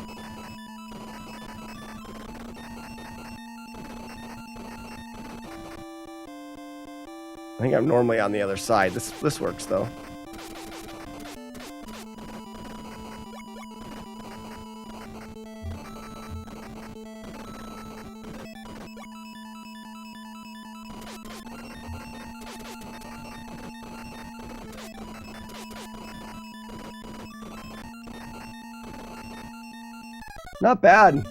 I think I'm normally on the other side. This works though. Not bad.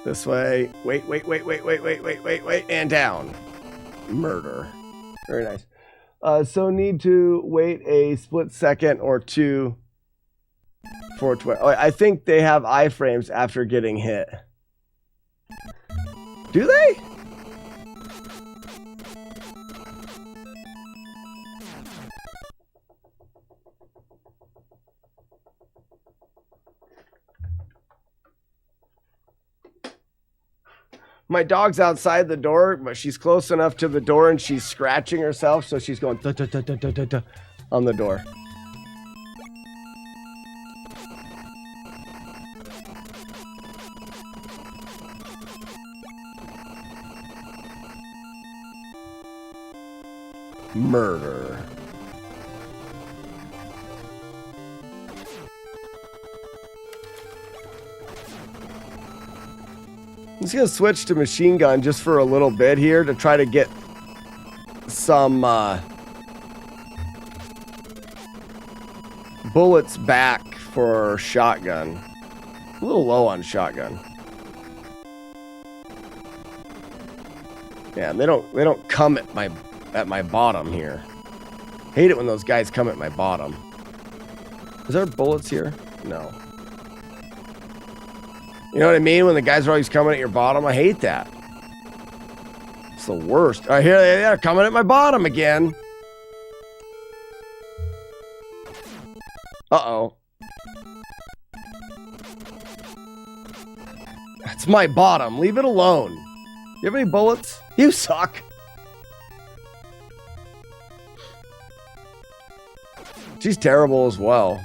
This way. Wait, and down. Murder. Very nice. So need to wait a split second or two for it to... Oh, I think they have iframes after getting hit. Do they? My dog's outside the door, but she's close enough to the door and she's scratching herself, so she's going da, da, da, da, da, da, da, on the door. Murder. I'm just going to switch to machine gun just for a little bit here to try to get some bullets back for shotgun. A little low on shotgun. Yeah, and they don't come at my bottom here. Hate it when those guys come at my bottom. Is there bullets here? No. You know what I mean? When the guys are always coming at your bottom, I hate that. It's the worst. All right, here they are coming at my bottom again. Uh-oh. That's my bottom. Leave it alone. You have any bullets? You suck. She's terrible as well.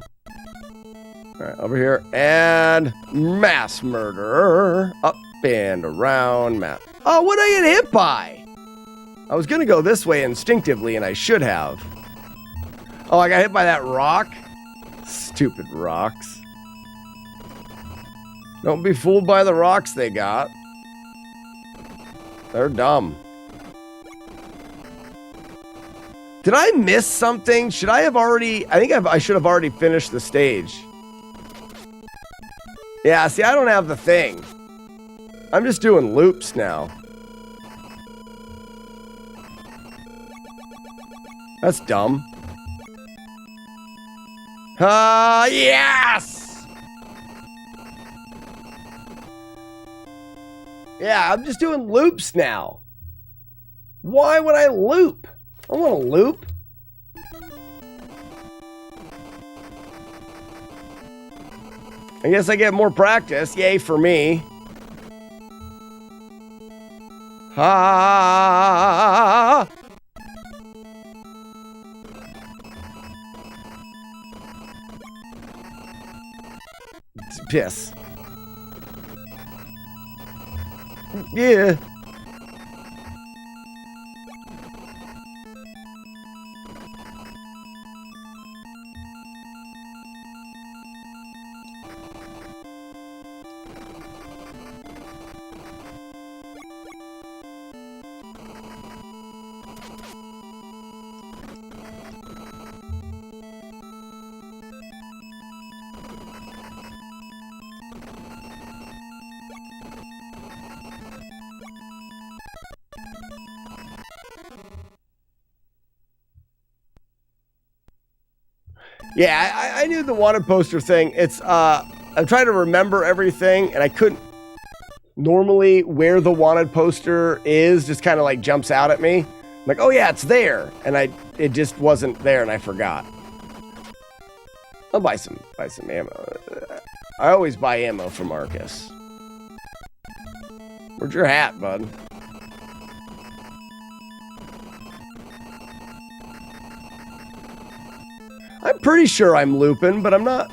All right, over here, and mass murder. Up and around, Oh, what did I get hit by? I was gonna go this way instinctively, and I should have. Oh, I got hit by that rock? Stupid rocks. Don't be fooled by the rocks they got. They're dumb. Did I miss something? Should I have already... I think I should have already finished the stage. Yeah, see, I don't have the thing. I'm just doing loops now. That's dumb. Yes! Yeah, I'm just doing loops now. Why would I loop? I want to loop. I guess I get more practice. Yay for me. Ha! Piss. Yeah. Yeah, I knew the wanted poster thing. It's I'm trying to remember everything, and I couldn't. Normally, where the wanted poster is just kind of like jumps out at me. I'm like, oh yeah, it's there, and it just wasn't there, and I forgot. I'll buy some ammo. I always buy ammo from Marcus. Where's your hat, bud? I'm pretty sure I'm looping, but I'm not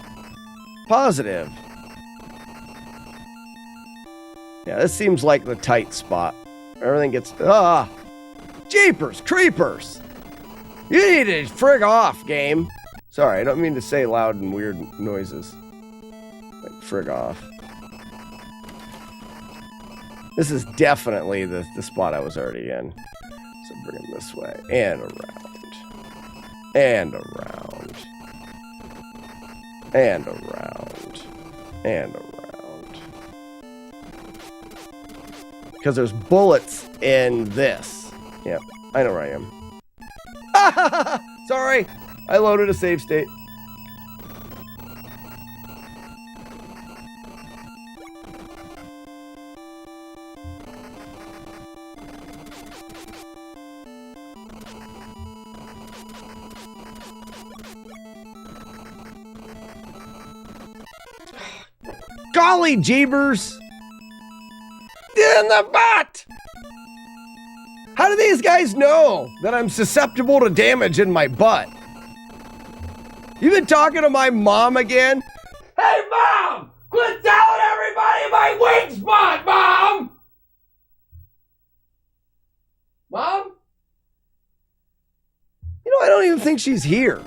positive. Yeah, this seems like the tight spot. Everything gets... Jeepers creepers! You need to frig off, game. Sorry, I don't mean to say loud and weird noises. Like, frig off. This is definitely the spot I was already in. So bring him this way. And around. And around. And around. And around. Because there's bullets in this. Yep, I know where I am. Sorry, I loaded a save state. Golly jeebers! In the butt! How do these guys know that I'm susceptible to damage in my butt? You been talking to my mom again? Hey, Mom! Quit telling everybody my weak spot, Mom! Mom? You know, I don't even think she's here.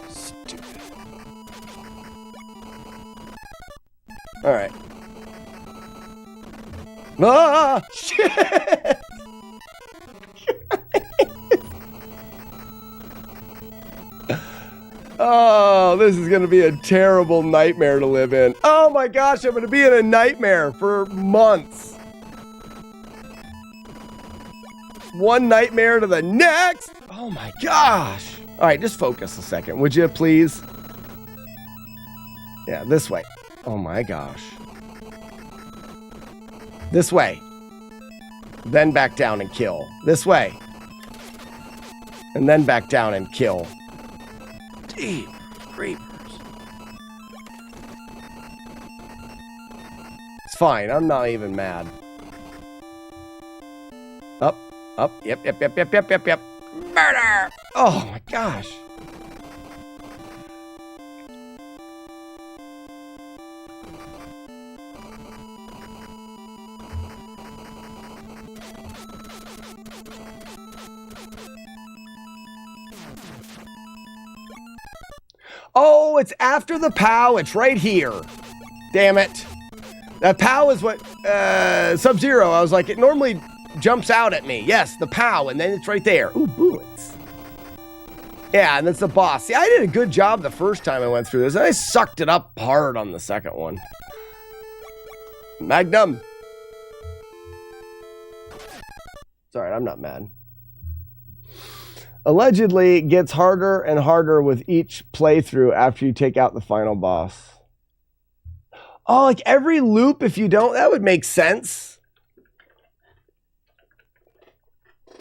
Stupid. All right. Ah! Shit! Oh, this is going to be a terrible nightmare to live in. Oh my gosh, I'm going to be in a nightmare for months. One nightmare to the next. Oh my gosh. All right, just focus a second, would you please? Yeah, this way. Oh my gosh. This way. Then back down and kill. This way. And then back down and kill. Deep creepers. It's fine. I'm not even mad. Up. Up. Yep. Murder! Oh my gosh. Oh, it's after the POW. It's right here. Damn it. That POW is what, Sub-Zero. I was like, it normally jumps out at me. Yes, the POW, and then it's right there. Ooh, bullets. Yeah, and that's the boss. See, I did a good job the first time I went through this, and I sucked it up hard on the second one. Magnum. It's all right, I'm not mad. Allegedly, it gets harder and harder with each playthrough after you take out the final boss. Oh, like every loop, if you don't, that would make sense.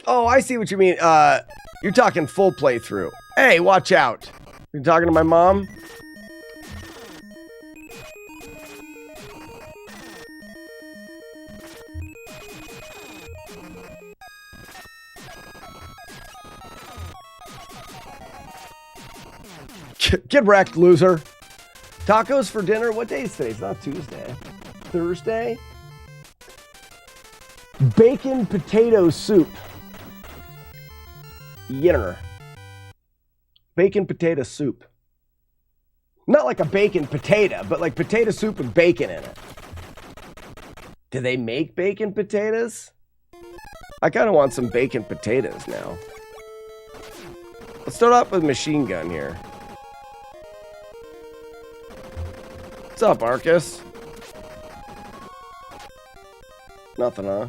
Oh, I see what you mean. You're talking full playthrough. Hey, watch out. You're talking to my mom? Get wrecked, loser. Tacos for dinner? What day is today? It's not Tuesday. Thursday? Bacon potato soup. Yinner. Bacon potato soup. Not like a bacon potato, but like potato soup with bacon in it. Do they make bacon potatoes? I kind of want some bacon potatoes now. Let's start off with machine gun here. What's up, Arcus? Nothing, huh?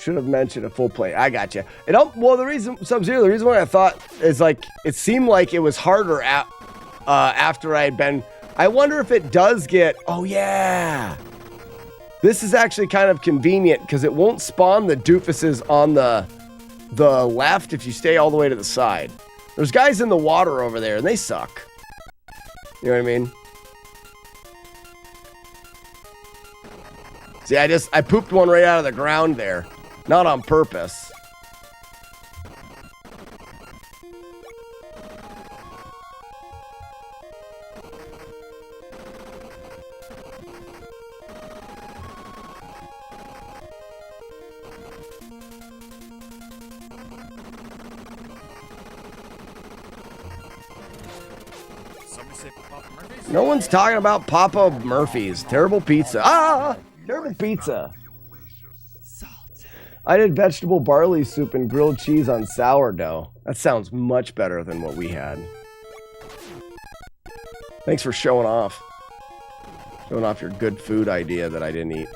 Should have mentioned a full plate. I got you. Well, the reason Sub-Zero, the reason why I thought is like it seemed like it was harder after I had been. I wonder if it does get. Oh yeah, this is actually kind of convenient because it won't spawn the doofuses on the left if you stay all the way to the side. There's guys in the water over there and they suck. You know what I mean? See, I pooped one right out of the ground there. Not on purpose. No one's talking about Papa Murphy's. Terrible pizza. Ah! Terrible pizza. I did vegetable barley soup and grilled cheese on sourdough. That sounds much better than what we had. Thanks for showing off. Showing off your good food idea that I didn't eat.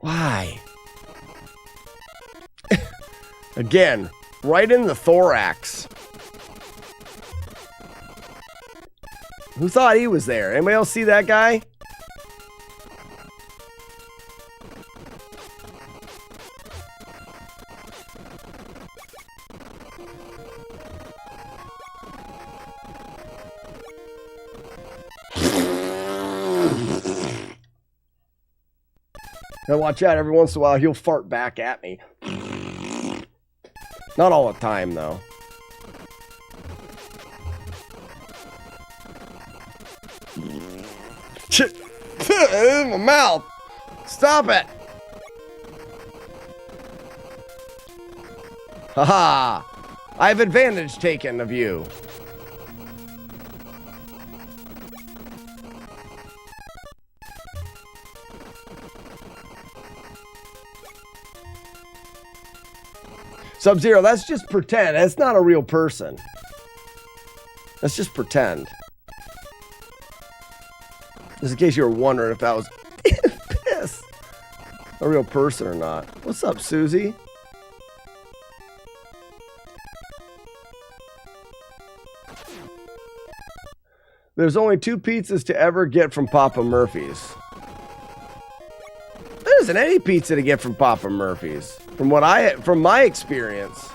Why? Again, right in the thorax. Who thought he was there? Anybody else see that guy? Now watch out, every once in a while he'll fart back at me. Not all the time, though. Shit! In my mouth! Stop it! Haha! I have advantage taken of you. Sub-Zero, that's just pretend. That's not a real person. That's just pretend. Just in case you were wondering if that was piss, a real person or not. What's up, Susie? There's only 2 pizzas to ever get from Papa Murphy's. There isn't any pizza to get from Papa Murphy's. From my experience.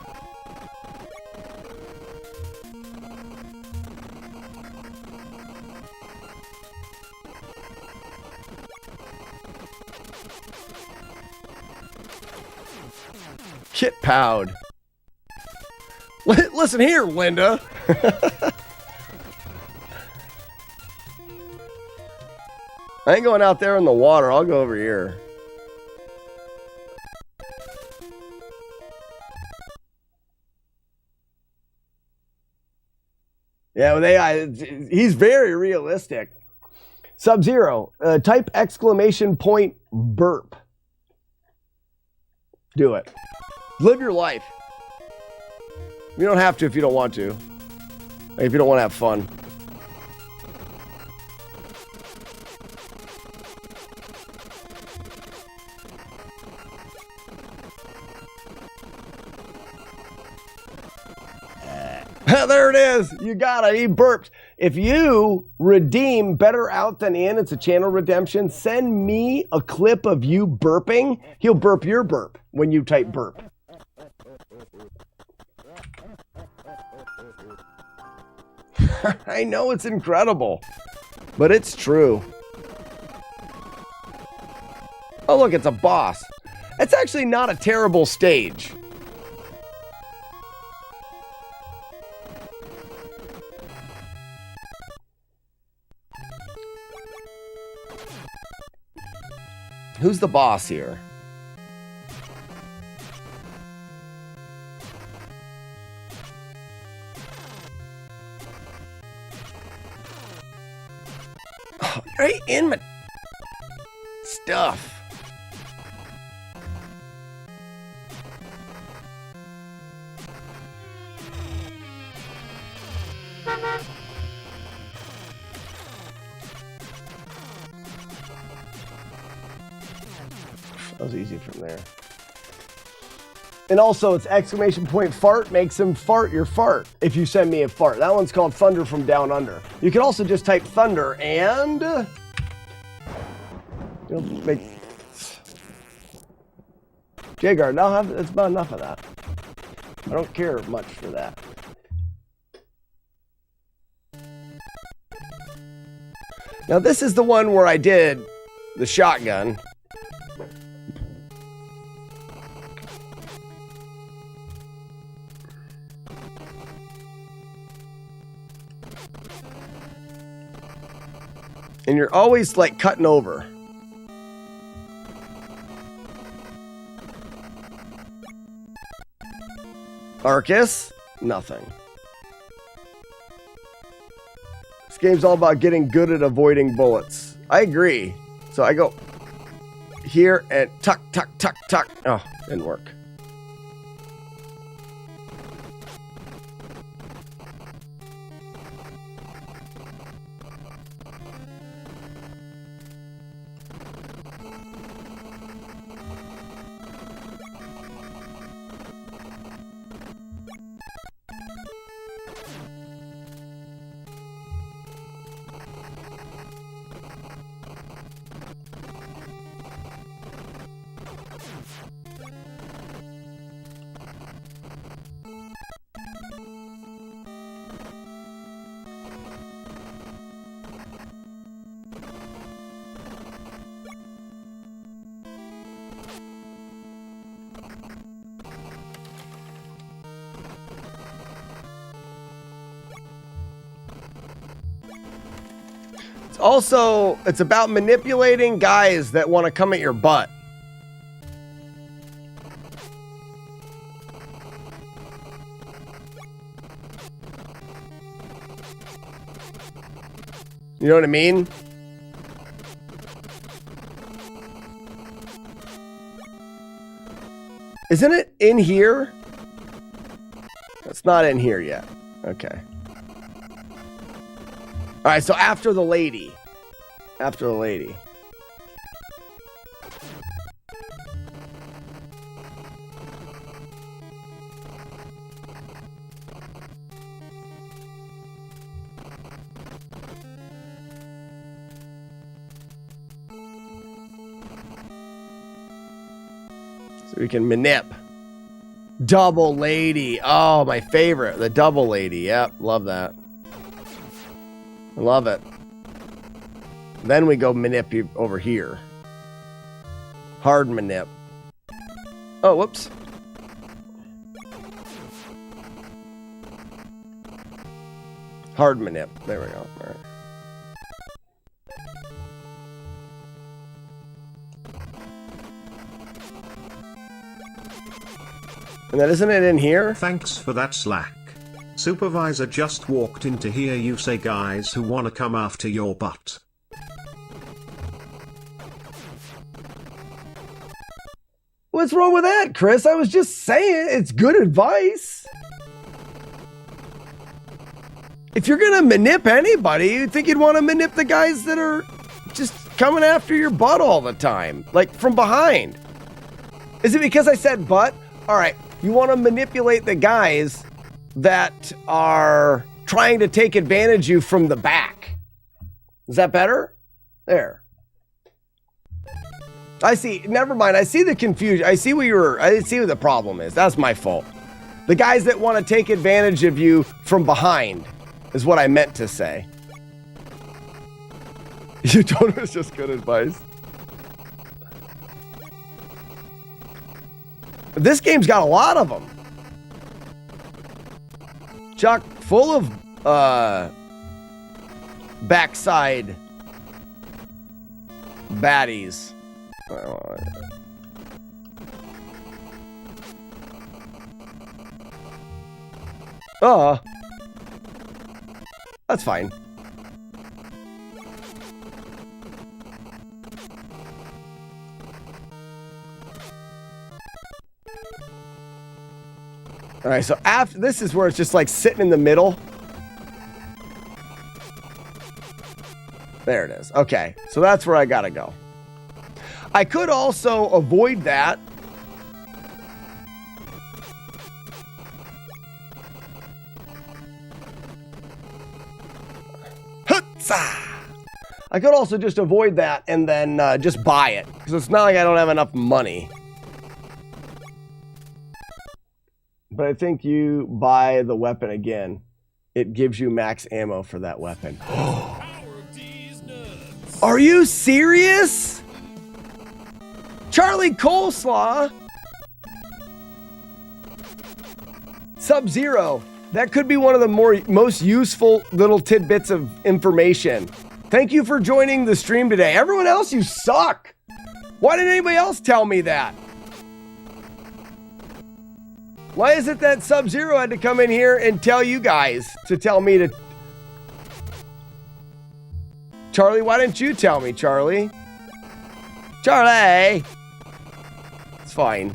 Kit Powd. Listen here, Linda. I ain't going out there in the water. I'll go over here. Yeah, with AI, he's very realistic. Sub-Zero, type exclamation point burp. Do it. Live your life. You don't have to if you don't want to. If you don't want to have fun. There it is. You got it. He burped. If you redeem Better Out Than In, it's a channel redemption. Send me a clip of you burping. He'll burp your burp when you type burp. I know it's incredible, but it's true. Oh, look, it's a boss. It's actually not a terrible stage. Who's the boss here? Oh, right in my stuff. That was easy from there. And also, it's exclamation point fart makes him fart your fart if you send me a fart. That one's called Thunder from Down Under. You can also just type Thunder and... you'll make... Jagard, I'll have... It's about enough of that. I don't care much for that. Now, this is the one where I did the shotgun. And you're always like cutting over. Arcus? Nothing. This game's all about getting good at avoiding bullets. I agree. So I go here and tuck, tuck, tuck, tuck. Oh, didn't work. Also, it's about manipulating guys that want to come at your butt. You know what I mean? Isn't it in here? It's not in here yet. Okay. All right, so after the lady. After the lady. So we can manip. Double lady. Oh, my favorite. The double lady. Yep, love that. I love it. Then we go manip over here. Hard manip. Oh, whoops. Hard manip. There we go. All right. And then isn't it in here? Thanks for that, Slack. Supervisor just walked in to hear you say guys who wanna come after your butt. What's wrong with that, Chris? I was just saying it's good advice. If you're gonna manip anybody, you'd think you'd want to manip the guys that are just coming after your butt all the time, like from behind. Is it because I said butt? All right, you want to manipulate the guys that are trying to take advantage of you from the back. Is that better? There. I see. Never mind. I see the confusion. I see I see what the problem is. That's my fault. The guys that want to take advantage of you from behind is what I meant to say. You told it was just good advice. This game's got a lot of them. Chock full of backside baddies. That's fine. All right, so after this is where it's just like sitting in the middle. There it is. Okay, so that's where I gotta go. I could also avoid that. I could also just avoid that and then just buy it, because it's not like I don't have enough money. But I think you buy the weapon again. It gives you max ammo for that weapon. Are you serious? Charlie Coleslaw? Sub-Zero. That could be one of the most useful little tidbits of information. Thank you for joining the stream today. Everyone else, you suck. Why didn't anybody else tell me that? Why is it that Sub-Zero had to come in here and tell you guys to tell me to... Charlie, why didn't you tell me, Charlie? Charlie! It's fine.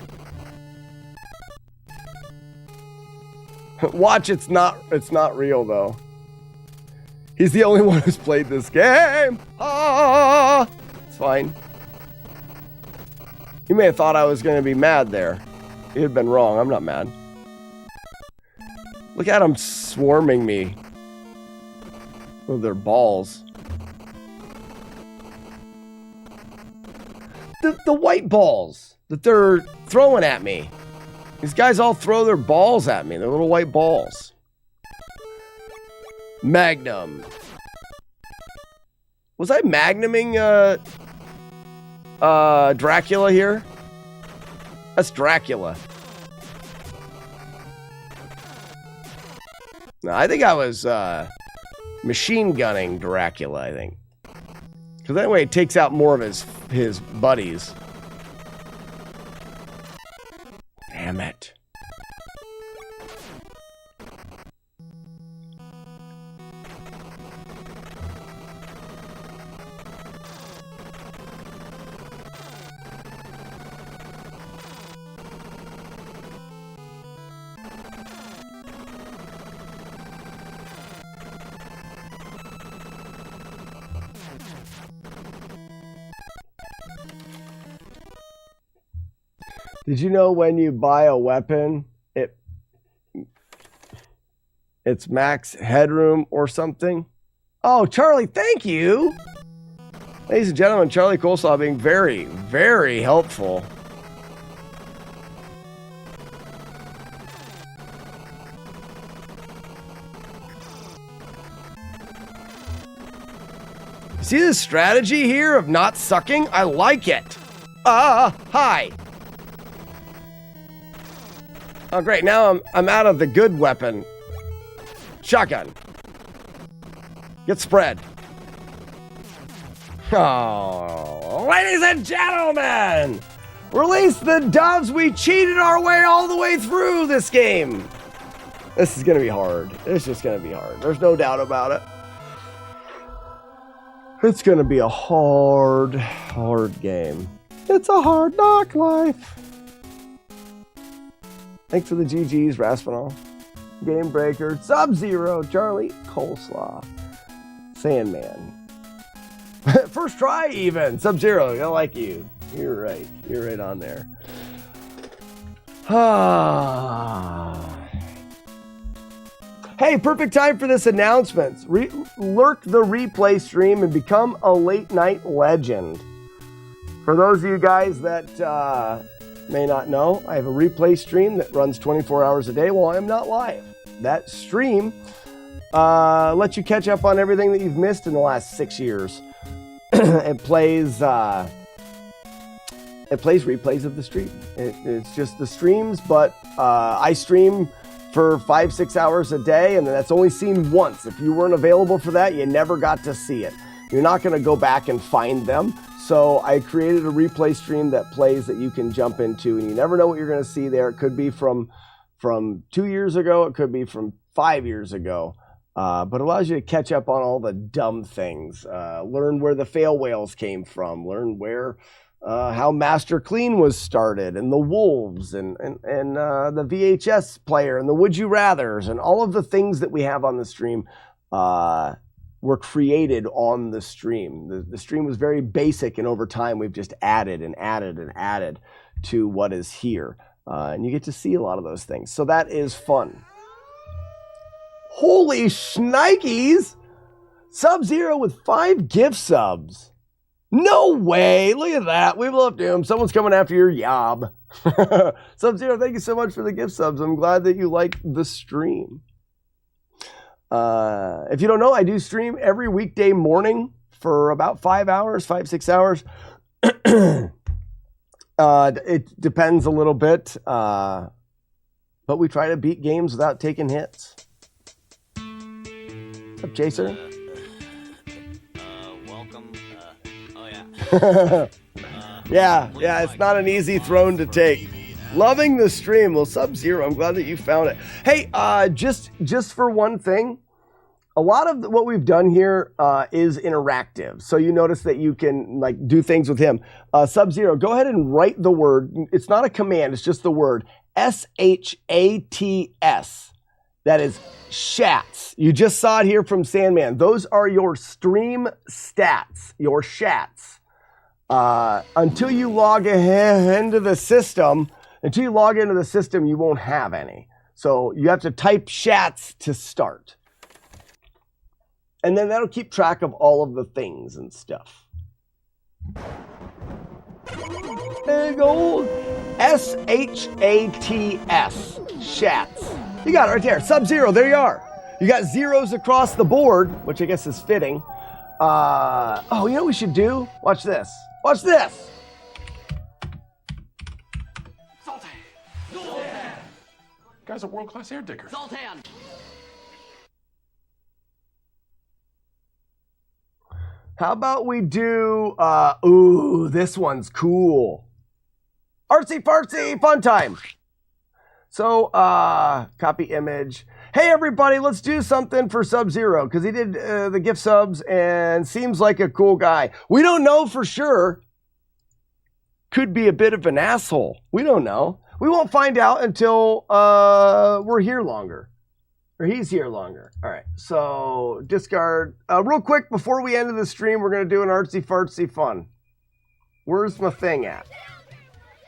Watch, it's not real, though. He's the only one who's played this game. Ah! It's fine. You may have thought I was going to be mad there. You'd have been wrong. I'm not mad. Look at them swarming me with their balls. The white balls that they're throwing at me. These guys all throw their balls at me. They're little white balls. Magnum. Was I magnuming Dracula here? That's Dracula. No, I think I was machine gunning Dracula, I think. Because that way it takes out more of his buddies. Damn it. Did you know when you buy a weapon, it's max headroom or something? Oh, Charlie, thank you. Ladies and gentlemen, Charlie Coleslaw being very, very helpful. See this strategy here of not sucking? I like it. Hi. Oh, great. Now I'm out of the good weapon. Shotgun. Get spread. Oh, ladies and gentlemen, release the doves. We cheated our way all the way through this game. This is going to be hard. It's just going to be hard. There's no doubt about it. It's going to be a hard game. It's a hard knock life. Thanks for the GGs, Raspinall. Game Breaker, Sub-Zero, Charlie, Coleslaw, Sandman. First try even, Sub-Zero, I like you. You're right. You're right on there. Hey, perfect time for this announcement. Lurk the replay stream and become a late night legend. For those of you guys that may not know, I have a replay stream that runs 24 hours a day while I'm not live. That stream lets you catch up on everything that you've missed in the last 6 years. It plays replays of the stream. It's just the streams, but I stream for 5-6 hours a day, and that's only seen once. If you weren't available for that, you never got to see it. You're not going to go back and find them. So I created a replay stream that plays that you can jump into, and you never know what you're going to see there. It could be from 2 years ago. It could be from 5 years ago. But it allows you to catch up on all the dumb things. Learn where the fail whales came from. Learn where how Master Clean was started, and the Wolves, and the VHS player, and the Would You Rathers, and all of the things that we have on the stream were created on the stream. The stream was very basic, and over time we've just added and added and added to what is here. And you get to see a lot of those things. So that is fun. Holy shnikes! Sub-Zero with 5 gift subs. No way! Look at that. We love him. Someone's coming after your yob. Sub-Zero, thank you so much for the gift subs. I'm glad that you like the stream. If you don't know, I do stream every weekday morning for about 5 hours, 5-6 hours. It depends a little bit, but we try to beat games without taking hits. What's up, Chaser? Welcome. Oh yeah. yeah, it's not an easy throne to take. Loving the stream. Well, Sub-Zero, I'm glad that you found it. Hey, just for one thing, a lot of what we've done here is interactive. So you notice that you can like do things with him. Sub-Zero, go ahead and write the word. It's not a command, it's just the word SHATS. That is shats. You just saw it here from Sandman. Those are your stream stats, your shats. Until you log into the system, you won't have any. So you have to type shats to start. And then that'll keep track of all of the things and stuff. There you go. SHATS. Shats. You got it right there. Sub-Zero, there you are. You got zeros across the board, which I guess is fitting. Oh, you know what we should do? Watch this. Watch this. Zoltan! Guy's a world-class air digger. Zoltan! How about we do, ooh, this one's cool. Artsy fartsy fun time. So, copy image. Hey everybody, let's do something for Sub-Zero, because he did the gift subs and seems like a cool guy. We don't know for sure. Could be a bit of an asshole. We don't know. We won't find out until we're here longer. Or he's here longer. All right, so discard. Real quick, before we end the stream, we're going to do an artsy fartsy fun. Where's my thing at?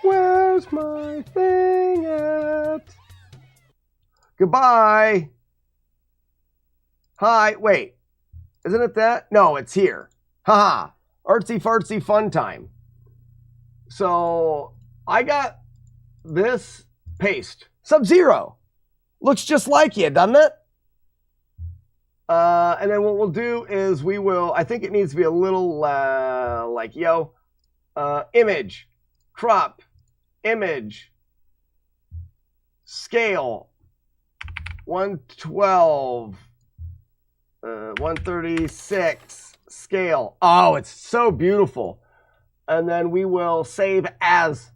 Where's my thing at? Goodbye. Hi, wait. Isn't it that? No, it's here. Haha. Artsy fartsy fun time. So I got this paste. Sub-Zero. Looks just like you, doesn't it? And then what we'll do is we will, I think it needs to be a little like, image, crop, image, scale, 112, 136, scale. Oh, it's so beautiful. And then we will save as,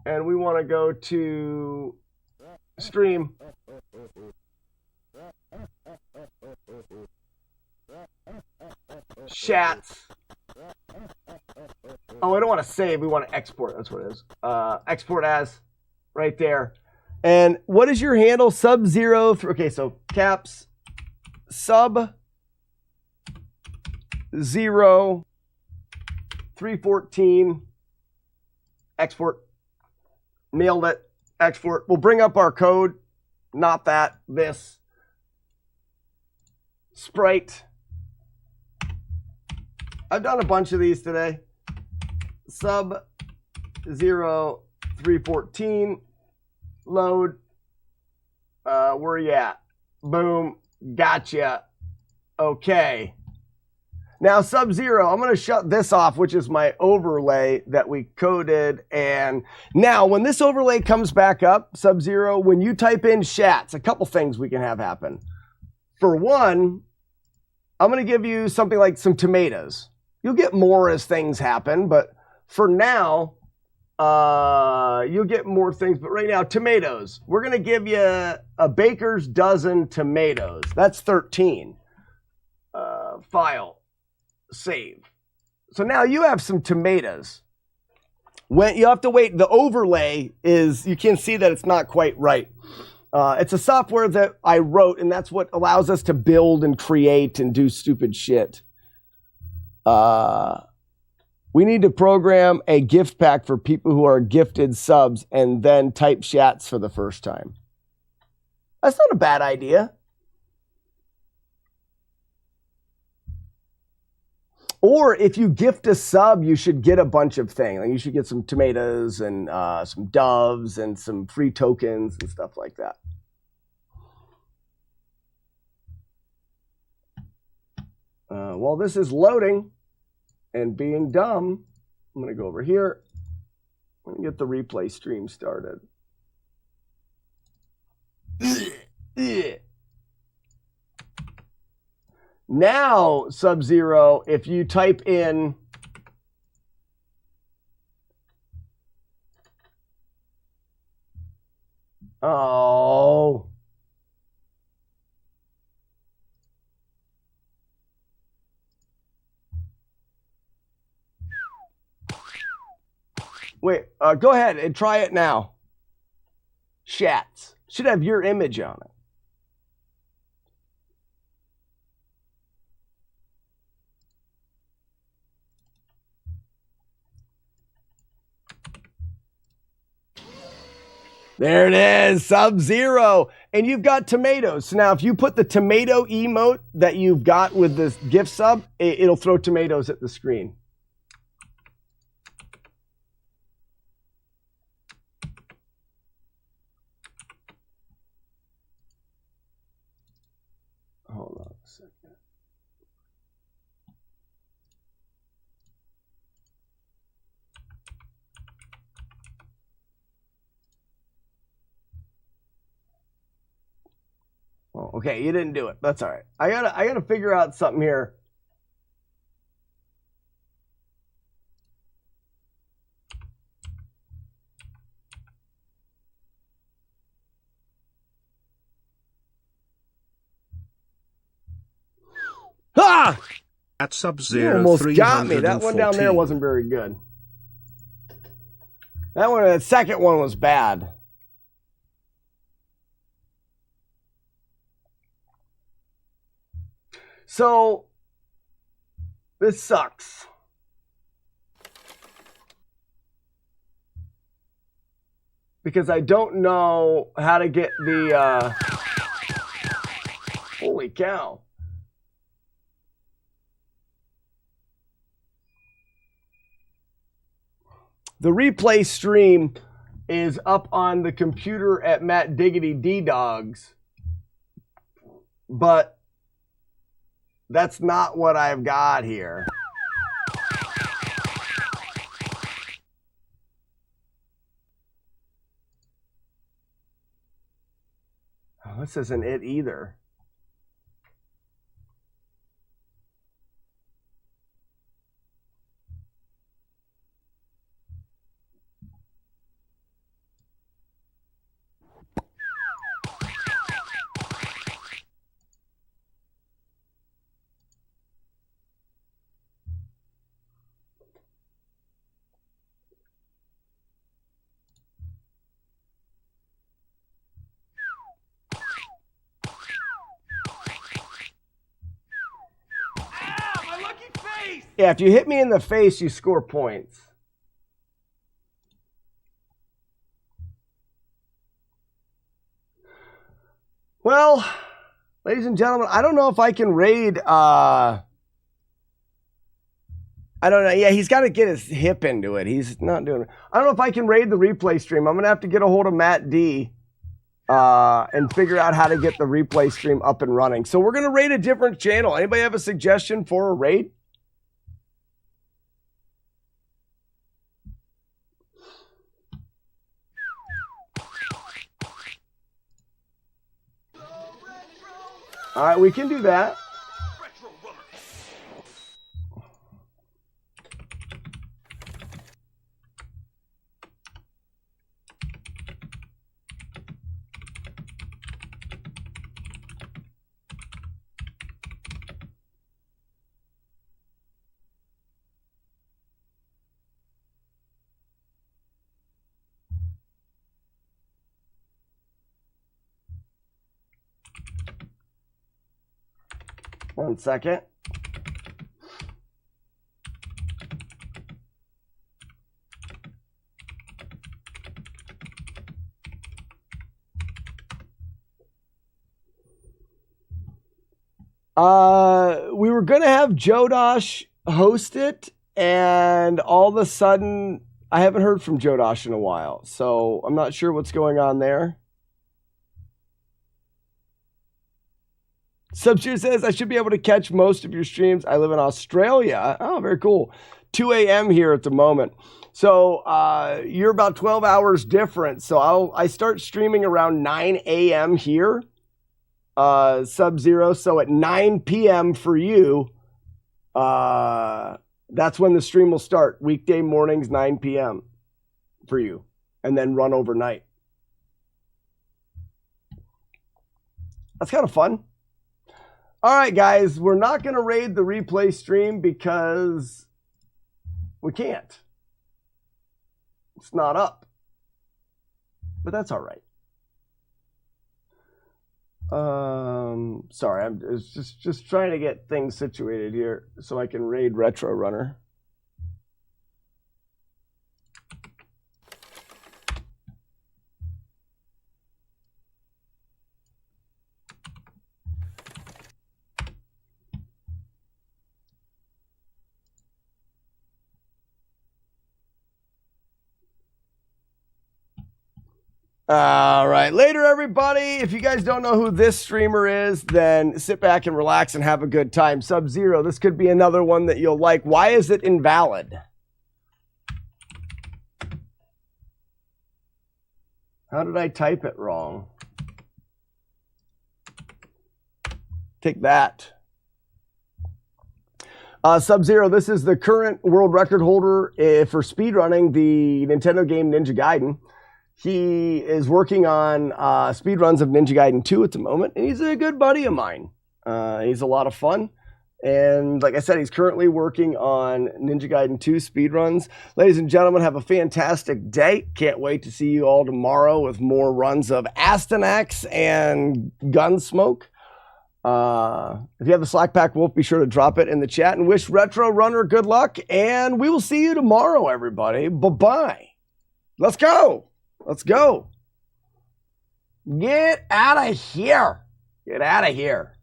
and we want to go to stream. Shats. Oh, I don't want to save. We want to export. That's what it is. Export as right there. And what is your handle? Sub-Zero. Okay, so caps. Sub-Zero 314. Export. Nailed it. Export. We'll bring up our code. Not that. This. Sprite. I've done a bunch of these today. Sub-Zero 314. Load. Where you at? Boom. Gotcha. Okay. Now, Sub-Zero, I'm going to shut this off, which is my overlay that we coded. And now, when this overlay comes back up, Sub-Zero, when you type in shats, a couple things we can have happen. For one, I'm going to give you something like some tomatoes. You'll get more as things happen, but for now, you'll get more things. But right now, tomatoes. We're going to give you a baker's dozen tomatoes. That's 13. File. Save. So now you have some tomatoes. When you have to wait, the overlay is, you can see that it's not quite right. It's a software that I wrote, and that's what allows us to build and create and do stupid shit. We need to program a gift pack for people who are gifted subs and then type chats for the first time. That's not a bad idea. Or if you gift a sub, you should get a bunch of things. Like you should get some tomatoes and some doves and some free tokens and stuff like that. While this is loading and being dumb, I'm going to go over here and get the replay stream started. Now, Sub-Zero, if you type in wait, go ahead and try it now. Chats. Should have your image on it. There it is, Sub-Zero. And you've got tomatoes. So now if you put the tomato emote that you've got with this gift sub, it'll throw tomatoes at the screen. Hold on a second. Oh, okay, you didn't do it. That's all right. I gotta figure out something here. Ah! At You Sub-Zero almost got me. That one down there 314. wasn't very good. That second one was bad. So, this sucks. Because I don't know how to get the, holy cow. The replay stream is up on the computer at Matt Diggity D-Dogs. But that's not what I've got here. Oh, this isn't it either. Yeah, if you hit me in the face, you score points. Well, ladies and gentlemen, I don't know if I can raid, I don't know. Yeah, he's got to get his hip into it. He's not doing it. I don't know if I can raid the replay stream. I'm going to have to get a hold of Matt D and figure out how to get the replay stream up and running. So we're going to raid a different channel. Anybody have a suggestion for a raid? All right, we can do that. 1 second. We were going to have Jodosh host it, and all of a sudden, I haven't heard from Jodosh in a while, so I'm not sure what's going on there. Subshare says, I should be able to catch most of your streams. I live in Australia. Oh, very cool. 2 a.m. here at the moment. So you're about 12 hours different. So I start streaming around 9 a.m. here. Sub-Zero. So at 9 p.m. for you, that's when the stream will start. Weekday mornings, 9 p.m. for you. And then run overnight. That's kind of fun. All right, guys. We're not going to raid the replay stream because we can't. It's not up. But that's all right. Sorry, I'm just trying to get things situated here so I can raid Retro Runner. All right. Later, everybody. If you guys don't know who this streamer is, then sit back and relax and have a good time. Sub-Zero, this could be another one that you'll like. Why is it invalid? How did I type it wrong? Take that. Sub-Zero, this is the current world record holder for speedrunning the Nintendo game Ninja Gaiden. He is working on speedruns of Ninja Gaiden 2 at the moment, and he's a good buddy of mine. He's a lot of fun. And like I said, he's currently working on Ninja Gaiden 2 speedruns. Ladies and gentlemen, have a fantastic day. Can't wait to see you all tomorrow with more runs of Astyanax and Gunsmoke. If you have the Slack Pack Wolf, be sure to drop it in the chat and wish Retro Runner good luck. And we will see you tomorrow, everybody. Bye-bye. Let's go. Let's go. Get out of here. Get out of here.